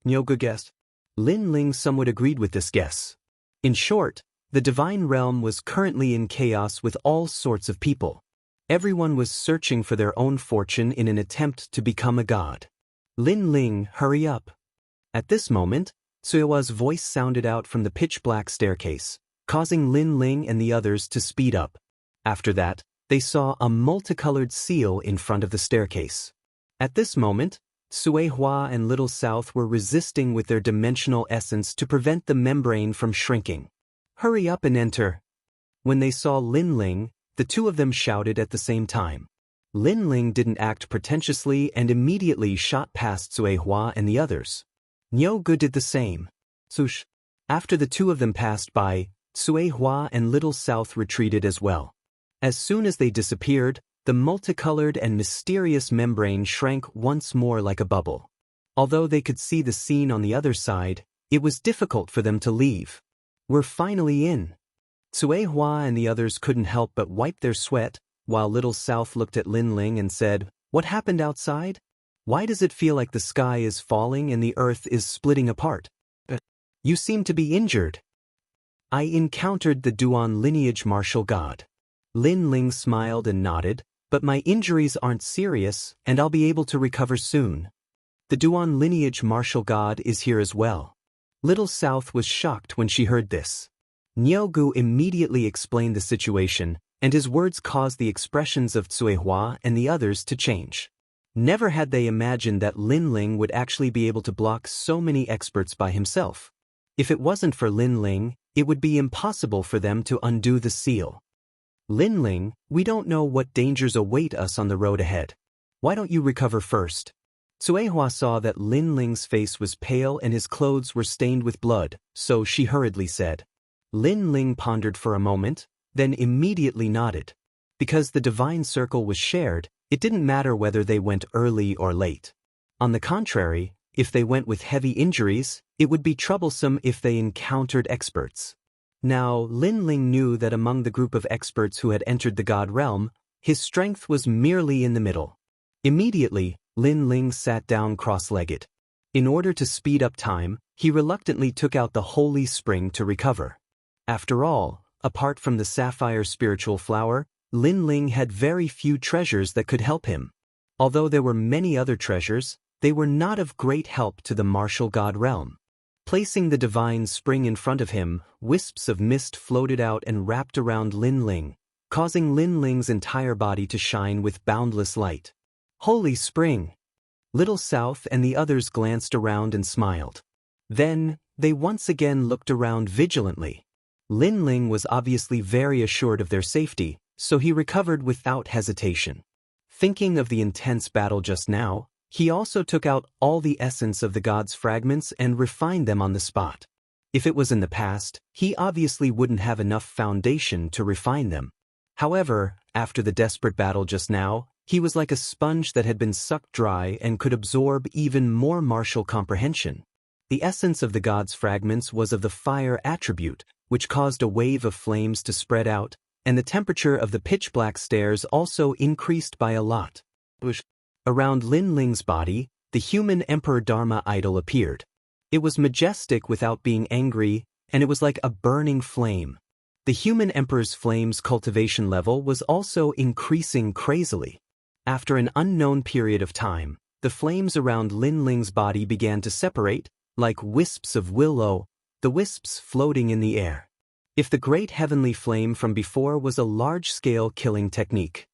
Niu Gu guessed. Lin Ling somewhat agreed with this guess. In short, the divine realm was currently in chaos with all sorts of people. Everyone was searching for their own fortune in an attempt to become a god. Lin Ling, hurry up. At this moment, Tsuewa's voice sounded out from the pitch-black staircase, causing Lin Ling and the others to speed up. After that, they saw a multicolored seal in front of the staircase. At this moment, Tsuehua and Little South were resisting with their dimensional essence to prevent the membrane from shrinking. Hurry up and enter. When they saw Lin Ling, the two of them shouted at the same time. Lin Ling didn't act pretentiously and immediately shot past Tsuehua and the others. Niu Gu did the same. Sush. After the two of them passed by, Tsuehua and Little South retreated as well. As soon as they disappeared, the multicolored and mysterious membrane shrank once more like a bubble. Although they could see the scene on the other side, it was difficult for them to leave. We're finally in. Tsuehua and the others couldn't help but wipe their sweat, while Little South looked at Lin Ling and said, "What happened outside? Why does it feel like the sky is falling and the earth is splitting apart? You seem to be injured." "I encountered the Duan lineage martial god." Lin Ling smiled and nodded, "But my injuries aren't serious, and I'll be able to recover soon. The Duan lineage martial god is here as well." Little South was shocked when she heard this. Niu Gu immediately explained the situation, and his words caused the expressions of Tsuehua and the others to change. Never had they imagined that Lin Ling would actually be able to block so many experts by himself. If it wasn't for Lin Ling, it would be impossible for them to undo the seal. "Lin Ling, we don't know what dangers await us on the road ahead. Why don't you recover first?" Tsuehua saw that Lin Ling's face was pale and his clothes were stained with blood, so she hurriedly said. Lin Ling pondered for a moment, then immediately nodded. Because the divine circle was shared, it didn't matter whether they went early or late. On the contrary, if they went with heavy injuries, it would be troublesome if they encountered experts. Now, Lin Ling knew that among the group of experts who had entered the god realm, his strength was merely in the middle. Immediately, Lin Ling sat down cross-legged. In order to speed up time, he reluctantly took out the holy spring to recover. After all, apart from the sapphire spiritual flower, Lin Ling had very few treasures that could help him. Although there were many other treasures, they were not of great help to the martial god realm. Placing the divine spring in front of him, wisps of mist floated out and wrapped around Lin Ling, causing Lin Ling's entire body to shine with boundless light. Holy spring! Little South and the others glanced around and smiled. Then, they once again looked around vigilantly. Lin Ling was obviously very assured of their safety, so he recovered without hesitation. Thinking of the intense battle just now, He also took out all the essence of the god's fragments and refined them on the spot. If it was in the past, he obviously wouldn't have enough foundation to refine them. However, after the desperate battle just now, he was like a sponge that had been sucked dry and could absorb even more martial comprehension. The essence of the god's fragments was of the fire attribute, which caused a wave of flames to spread out, and the temperature of the pitch-black stairs also increased by a lot. Around Lin Ling's body, the human Emperor Dharma idol appeared. It was majestic without being angry, and it was like a burning flame. The human emperor's flame's cultivation level was also increasing crazily. After an unknown period of time, the flames around Lin Ling's body began to separate, like wisps of willow, the wisps floating in the air. If the great heavenly flame from before was a large-scale killing technique,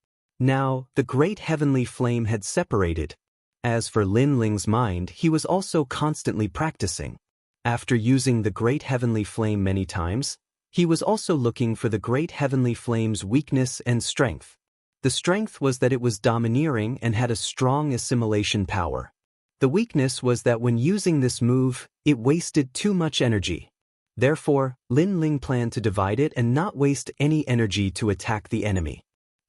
now the great heavenly flame had separated. As for Lin Ling's mind, he was also constantly practicing. After using the great heavenly flame many times, he was also looking for the great heavenly flame's weakness and strength. The strength was that it was domineering and had a strong assimilation power. The weakness was that when using this move, it wasted too much energy. Therefore, Lin Ling planned to divide it and not waste any energy to attack the enemy.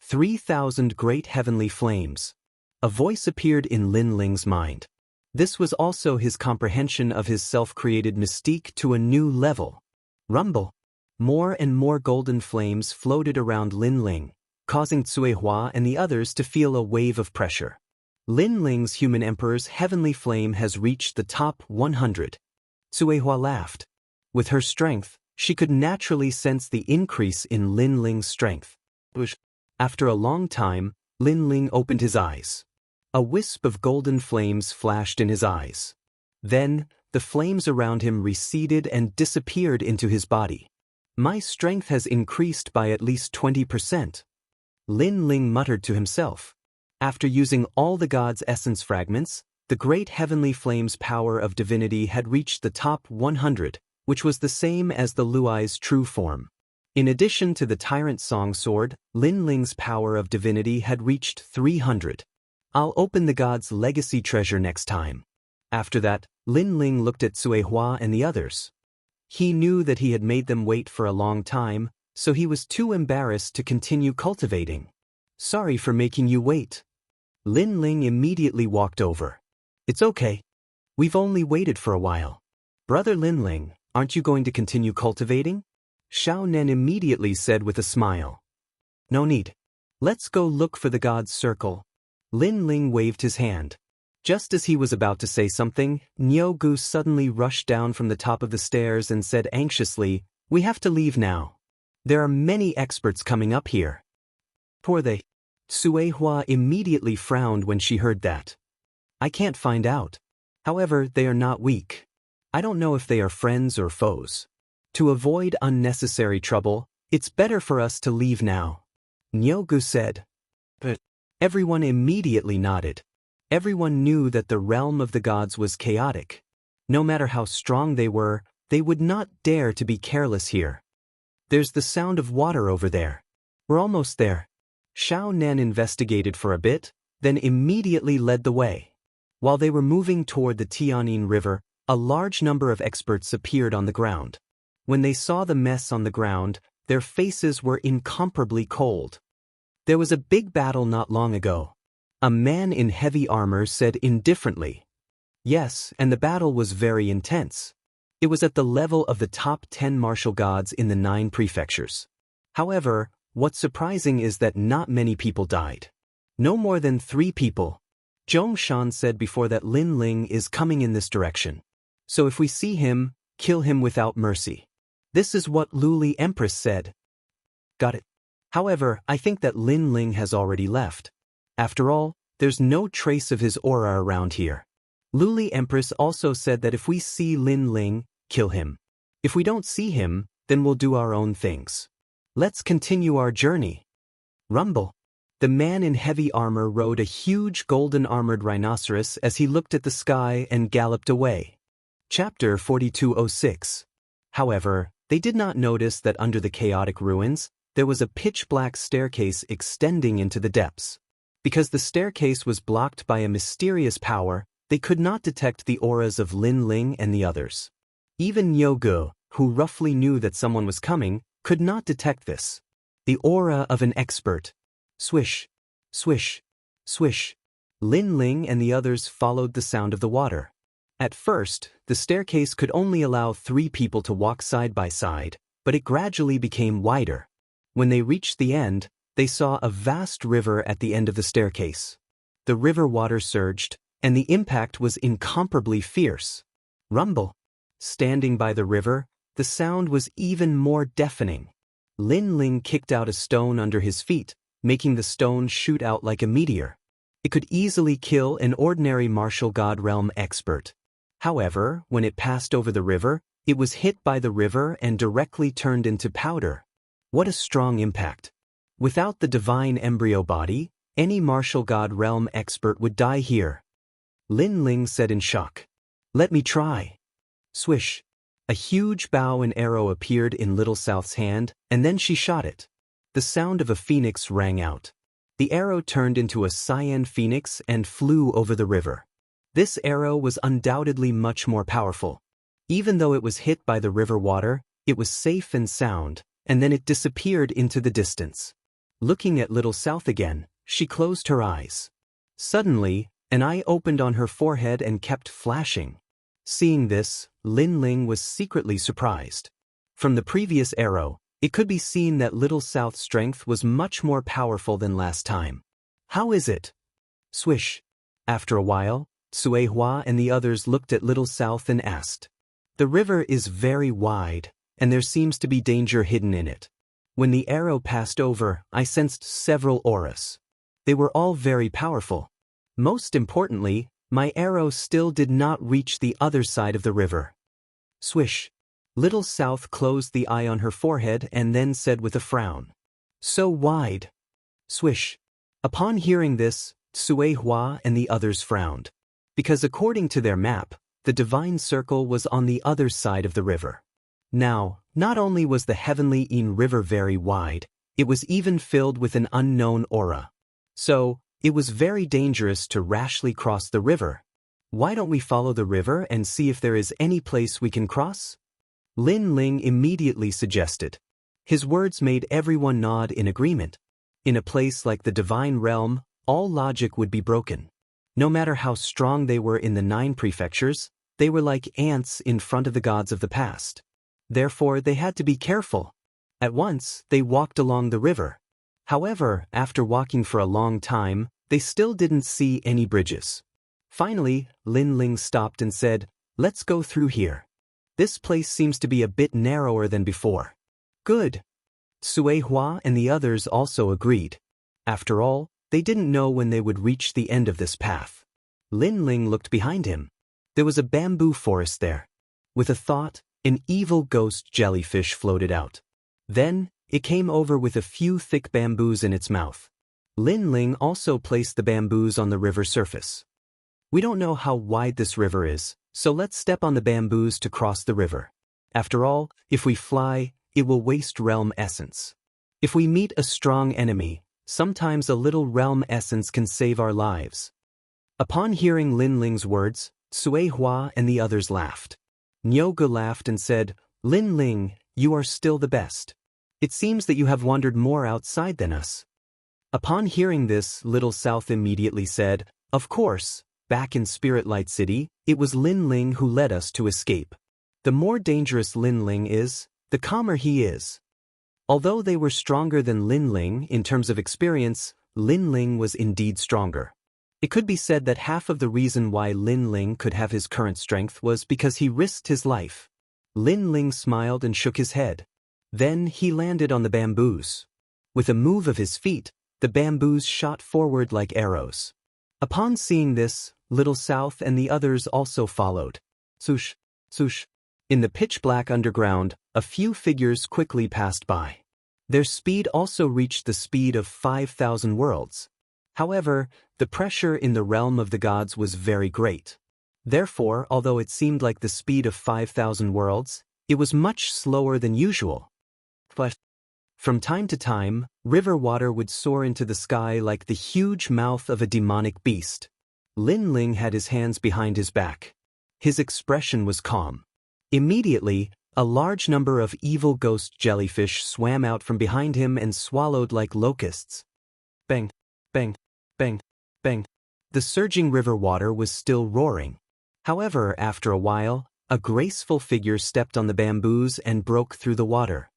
3,000 great heavenly flames. A voice appeared in Lin Ling's mind. This was also his comprehension of his self-created mystique to a new level. Rumble. More and more golden flames floated around Lin Ling, causing Cui Hua and the others to feel a wave of pressure. Lin Ling's human emperor's heavenly flame has reached the top 100. Cui Hua laughed. With her strength, she could naturally sense the increase in Lin Ling's strength. After a long time, Lin Ling opened his eyes. A wisp of golden flames flashed in his eyes. Then, the flames around him receded and disappeared into his body. My strength has increased by at least 20%. Lin Ling muttered to himself. After using all the god's essence fragments, the great heavenly flame's power of divinity had reached the top 100, which was the same as the Luai's true form. In addition to the Tyrant Song Sword, Lin Ling's power of divinity had reached 300. I'll open the god's legacy treasure next time. After that, Lin Ling looked at Cui Hua and the others. He knew that he had made them wait for a long time, so he was too embarrassed to continue cultivating. Sorry for making you wait. Lin Ling immediately walked over. It's okay. We've only waited for a while. Brother Lin Ling, aren't you going to continue cultivating? Xiao Nen immediately said with a smile. No need. Let's go look for the god's circle. Lin Ling waved his hand. Just as he was about to say something, Niu Gu suddenly rushed down from the top of the stairs and said anxiously, We have to leave now. There are many experts coming up here. Poor they. Cui Hua immediately frowned when she heard that. I can't find out. However, they are not weak. I don't know if they are friends or foes. To avoid unnecessary trouble, it's better for us to leave now. Niu Gu said. But everyone immediately nodded. Everyone knew that the realm of the gods was chaotic. No matter how strong they were, they would not dare to be careless here. There's the sound of water over there. We're almost there. Xiao Nen investigated for a bit, then immediately led the way. While they were moving toward the Tianyin River, a large number of experts appeared on the ground. When they saw the mess on the ground, their faces were incomparably cold. There was a big battle not long ago. A man in heavy armor said indifferently. Yes, and the battle was very intense. It was at the level of the top 10 martial gods in the 9 prefectures. However, what's surprising is that not many people died. No more than 3 people. Zhong Shan said before that Lin Ling is coming in this direction. So if we see him, kill him without mercy. This is what Luli Empress said. Got it. However, I think that Lin Ling has already left. After all, there's no trace of his aura around here. Luli Empress also said that if we see Lin Ling, kill him. If we don't see him, then we'll do our own things. Let's continue our journey. Rumble. The man in heavy armor rode a huge golden-armored rhinoceros as he looked at the sky and galloped away. Chapter 4206. However, they did not notice that under the chaotic ruins, there was a pitch-black staircase extending into the depths. Because the staircase was blocked by a mysterious power, they could not detect the auras of Lin Ling and the others. Even Nyogu, who roughly knew that someone was coming, could not detect this. The aura of an expert. Swish, swish, swish. Lin Ling and the others followed the sound of the water. At first, the staircase could only allow 3 people to walk side by side, but it gradually became wider. When they reached the end, they saw a vast river at the end of the staircase. The river water surged, and the impact was incomparably fierce. Rumble. Standing by the river, the sound was even more deafening. Lin Ling kicked out a stone under his feet, making the stone shoot out like a meteor. It could easily kill an ordinary martial god realm expert. However, when it passed over the river, it was hit by the river and directly turned into powder. What a strong impact. Without the divine embryo body, any martial god realm expert would die here. Lin Ling said in shock. Let me try. Swish. A huge bow and arrow appeared in Little South's hand, and then she shot it. The sound of a phoenix rang out. The arrow turned into a cyan phoenix and flew over the river. This arrow was undoubtedly much more powerful. Even though it was hit by the river water, it was safe and sound, and then it disappeared into the distance. Looking at Little South again, she closed her eyes. Suddenly, an eye opened on her forehead and kept flashing. Seeing this, Lin Ling was secretly surprised. From the previous arrow, it could be seen that Little South's strength was much more powerful than last time. How is it? Swish. After a while, Sui Hua and the others looked at Little South and asked. The river is very wide, and there seems to be danger hidden in it. When the arrow passed over, I sensed several auras. They were all very powerful. Most importantly, my arrow still did not reach the other side of the river. Swish. Little South closed the eye on her forehead and then said with a frown. So wide. Swish. Upon hearing this, Sui Hua and the others frowned. Because according to their map, the divine circle was on the other side of the river. Now, not only was the heavenly Yin River very wide, it was even filled with an unknown aura. So, it was very dangerous to rashly cross the river. Why don't we follow the river and see if there is any place we can cross? Lin Ling immediately suggested. His words made everyone nod in agreement. In a place like the divine realm, all logic would be broken. No matter how strong they were in the 9 prefectures, they were like ants in front of the gods of the past. Therefore, they had to be careful. At once, they walked along the river. However, after walking for a long time, they still didn't see any bridges. Finally, Lin Ling stopped and said, Let's go through here. This place seems to be a bit narrower than before. Good. Sui Hua and the others also agreed. After all, they didn't know when they would reach the end of this path. Lin Ling looked behind him. There was a bamboo forest there. With a thought, an evil ghost jellyfish floated out. Then, it came over with a few thick bamboos in its mouth. Lin Ling also placed the bamboos on the river surface. We don't know how wide this river is, so let's step on the bamboos to cross the river. After all, if we fly, it will waste realm essence. If we meet a strong enemy, sometimes a little realm essence can save our lives. Upon hearing Lin Ling's words, Sui Hua and the others laughed. Nyoga laughed and said, Lin Ling, you are still the best. It seems that you have wandered more outside than us. Upon hearing this, Little South immediately said, Of course, back in Spirit Light City, it was Lin Ling who led us to escape. The more dangerous Lin Ling is, the calmer he is. Although they were stronger than Lin Ling in terms of experience, Lin Ling was indeed stronger. It could be said that half of the reason why Lin Ling could have his current strength was because he risked his life. Lin Ling smiled and shook his head. Then he landed on the bamboos. With a move of his feet, the bamboos shot forward like arrows. Upon seeing this, Little South and the others also followed. Swoosh, swoosh. In the pitch-black underground, a few figures quickly passed by. Their speed also reached the speed of 5,000 worlds. However, the pressure in the realm of the gods was very great. Therefore, although it seemed like the speed of 5,000 worlds, it was much slower than usual. From time to time, river water would soar into the sky like the huge mouth of a demonic beast. Lin Ling had his hands behind his back. His expression was calm. Immediately, a large number of evil ghost jellyfish swam out from behind him and swallowed like locusts. Bang, bang, bang, bang. The surging river water was still roaring. However, after a while, a graceful figure stepped on the bamboos and broke through the water.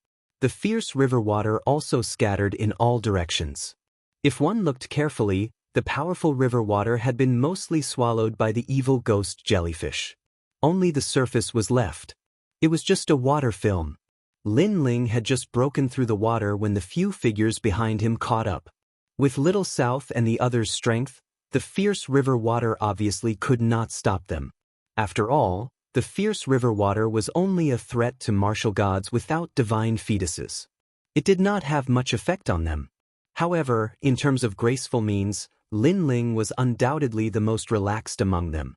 The fierce river water also scattered in all directions. If one looked carefully, the powerful river water had been mostly swallowed by the evil ghost jellyfish. Only the surface was left. It was just a water film. Lin Ling had just broken through the water when the few figures behind him caught up. With Little South and the others' strength, the fierce river water obviously could not stop them. After all, the fierce river water was only a threat to martial gods without divine fetuses. It did not have much effect on them. However, in terms of graceful means, Lin Ling was undoubtedly the most relaxed among them.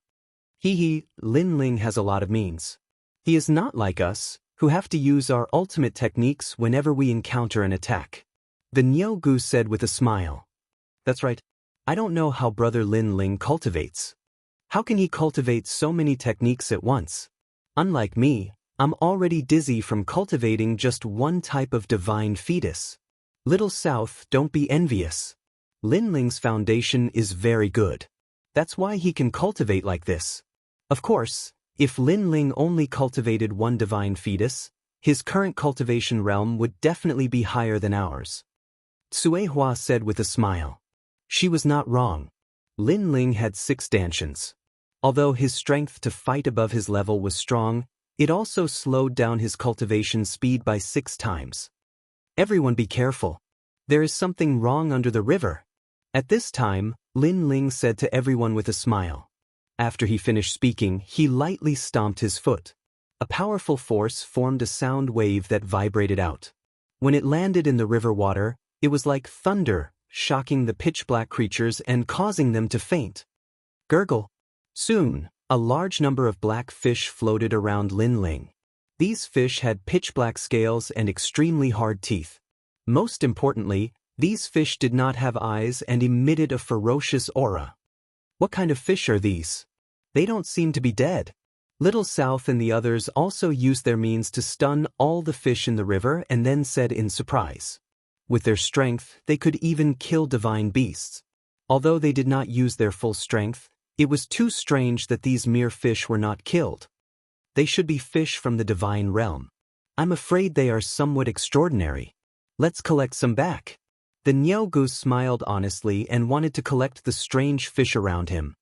Lin Ling has a lot of means. He is not like us, who have to use our ultimate techniques whenever we encounter an attack. The Nyogu said with a smile. That's right. I don't know how Brother Lin Ling cultivates. How can he cultivate so many techniques at once? Unlike me, I'm already dizzy from cultivating just one type of divine fetus. Little South, don't be envious. Lin Ling's foundation is very good. That's why he can cultivate like this. Of course, if Lin Ling only cultivated one divine fetus, his current cultivation realm would definitely be higher than ours. Tsue Hua said with a smile. She was not wrong. Lin Ling had 6 dantians. Although his strength to fight above his level was strong, it also slowed down his cultivation speed by 6 times. Everyone be careful. There is something wrong under the river. At this time, Lin Ling said to everyone with a smile. After he finished speaking, he lightly stomped his foot. A powerful force formed a sound wave that vibrated out. When it landed in the river water, it was like thunder, shocking the pitch-black creatures and causing them to faint. Gurgle. Soon, a large number of black fish floated around Lin Ling. These fish had pitch-black scales and extremely hard teeth. Most importantly, these fish did not have eyes and emitted a ferocious aura. What kind of fish are these? They don't seem to be dead. Little South and the others also used their means to stun all the fish in the river and then said in surprise. With their strength, they could even kill divine beasts. Although they did not use their full strength, it was too strange that these mere fish were not killed. They should be fish from the divine realm. I'm afraid they are somewhat extraordinary. Let's collect some back. The Nyogu smiled honestly and wanted to collect the strange fish around him.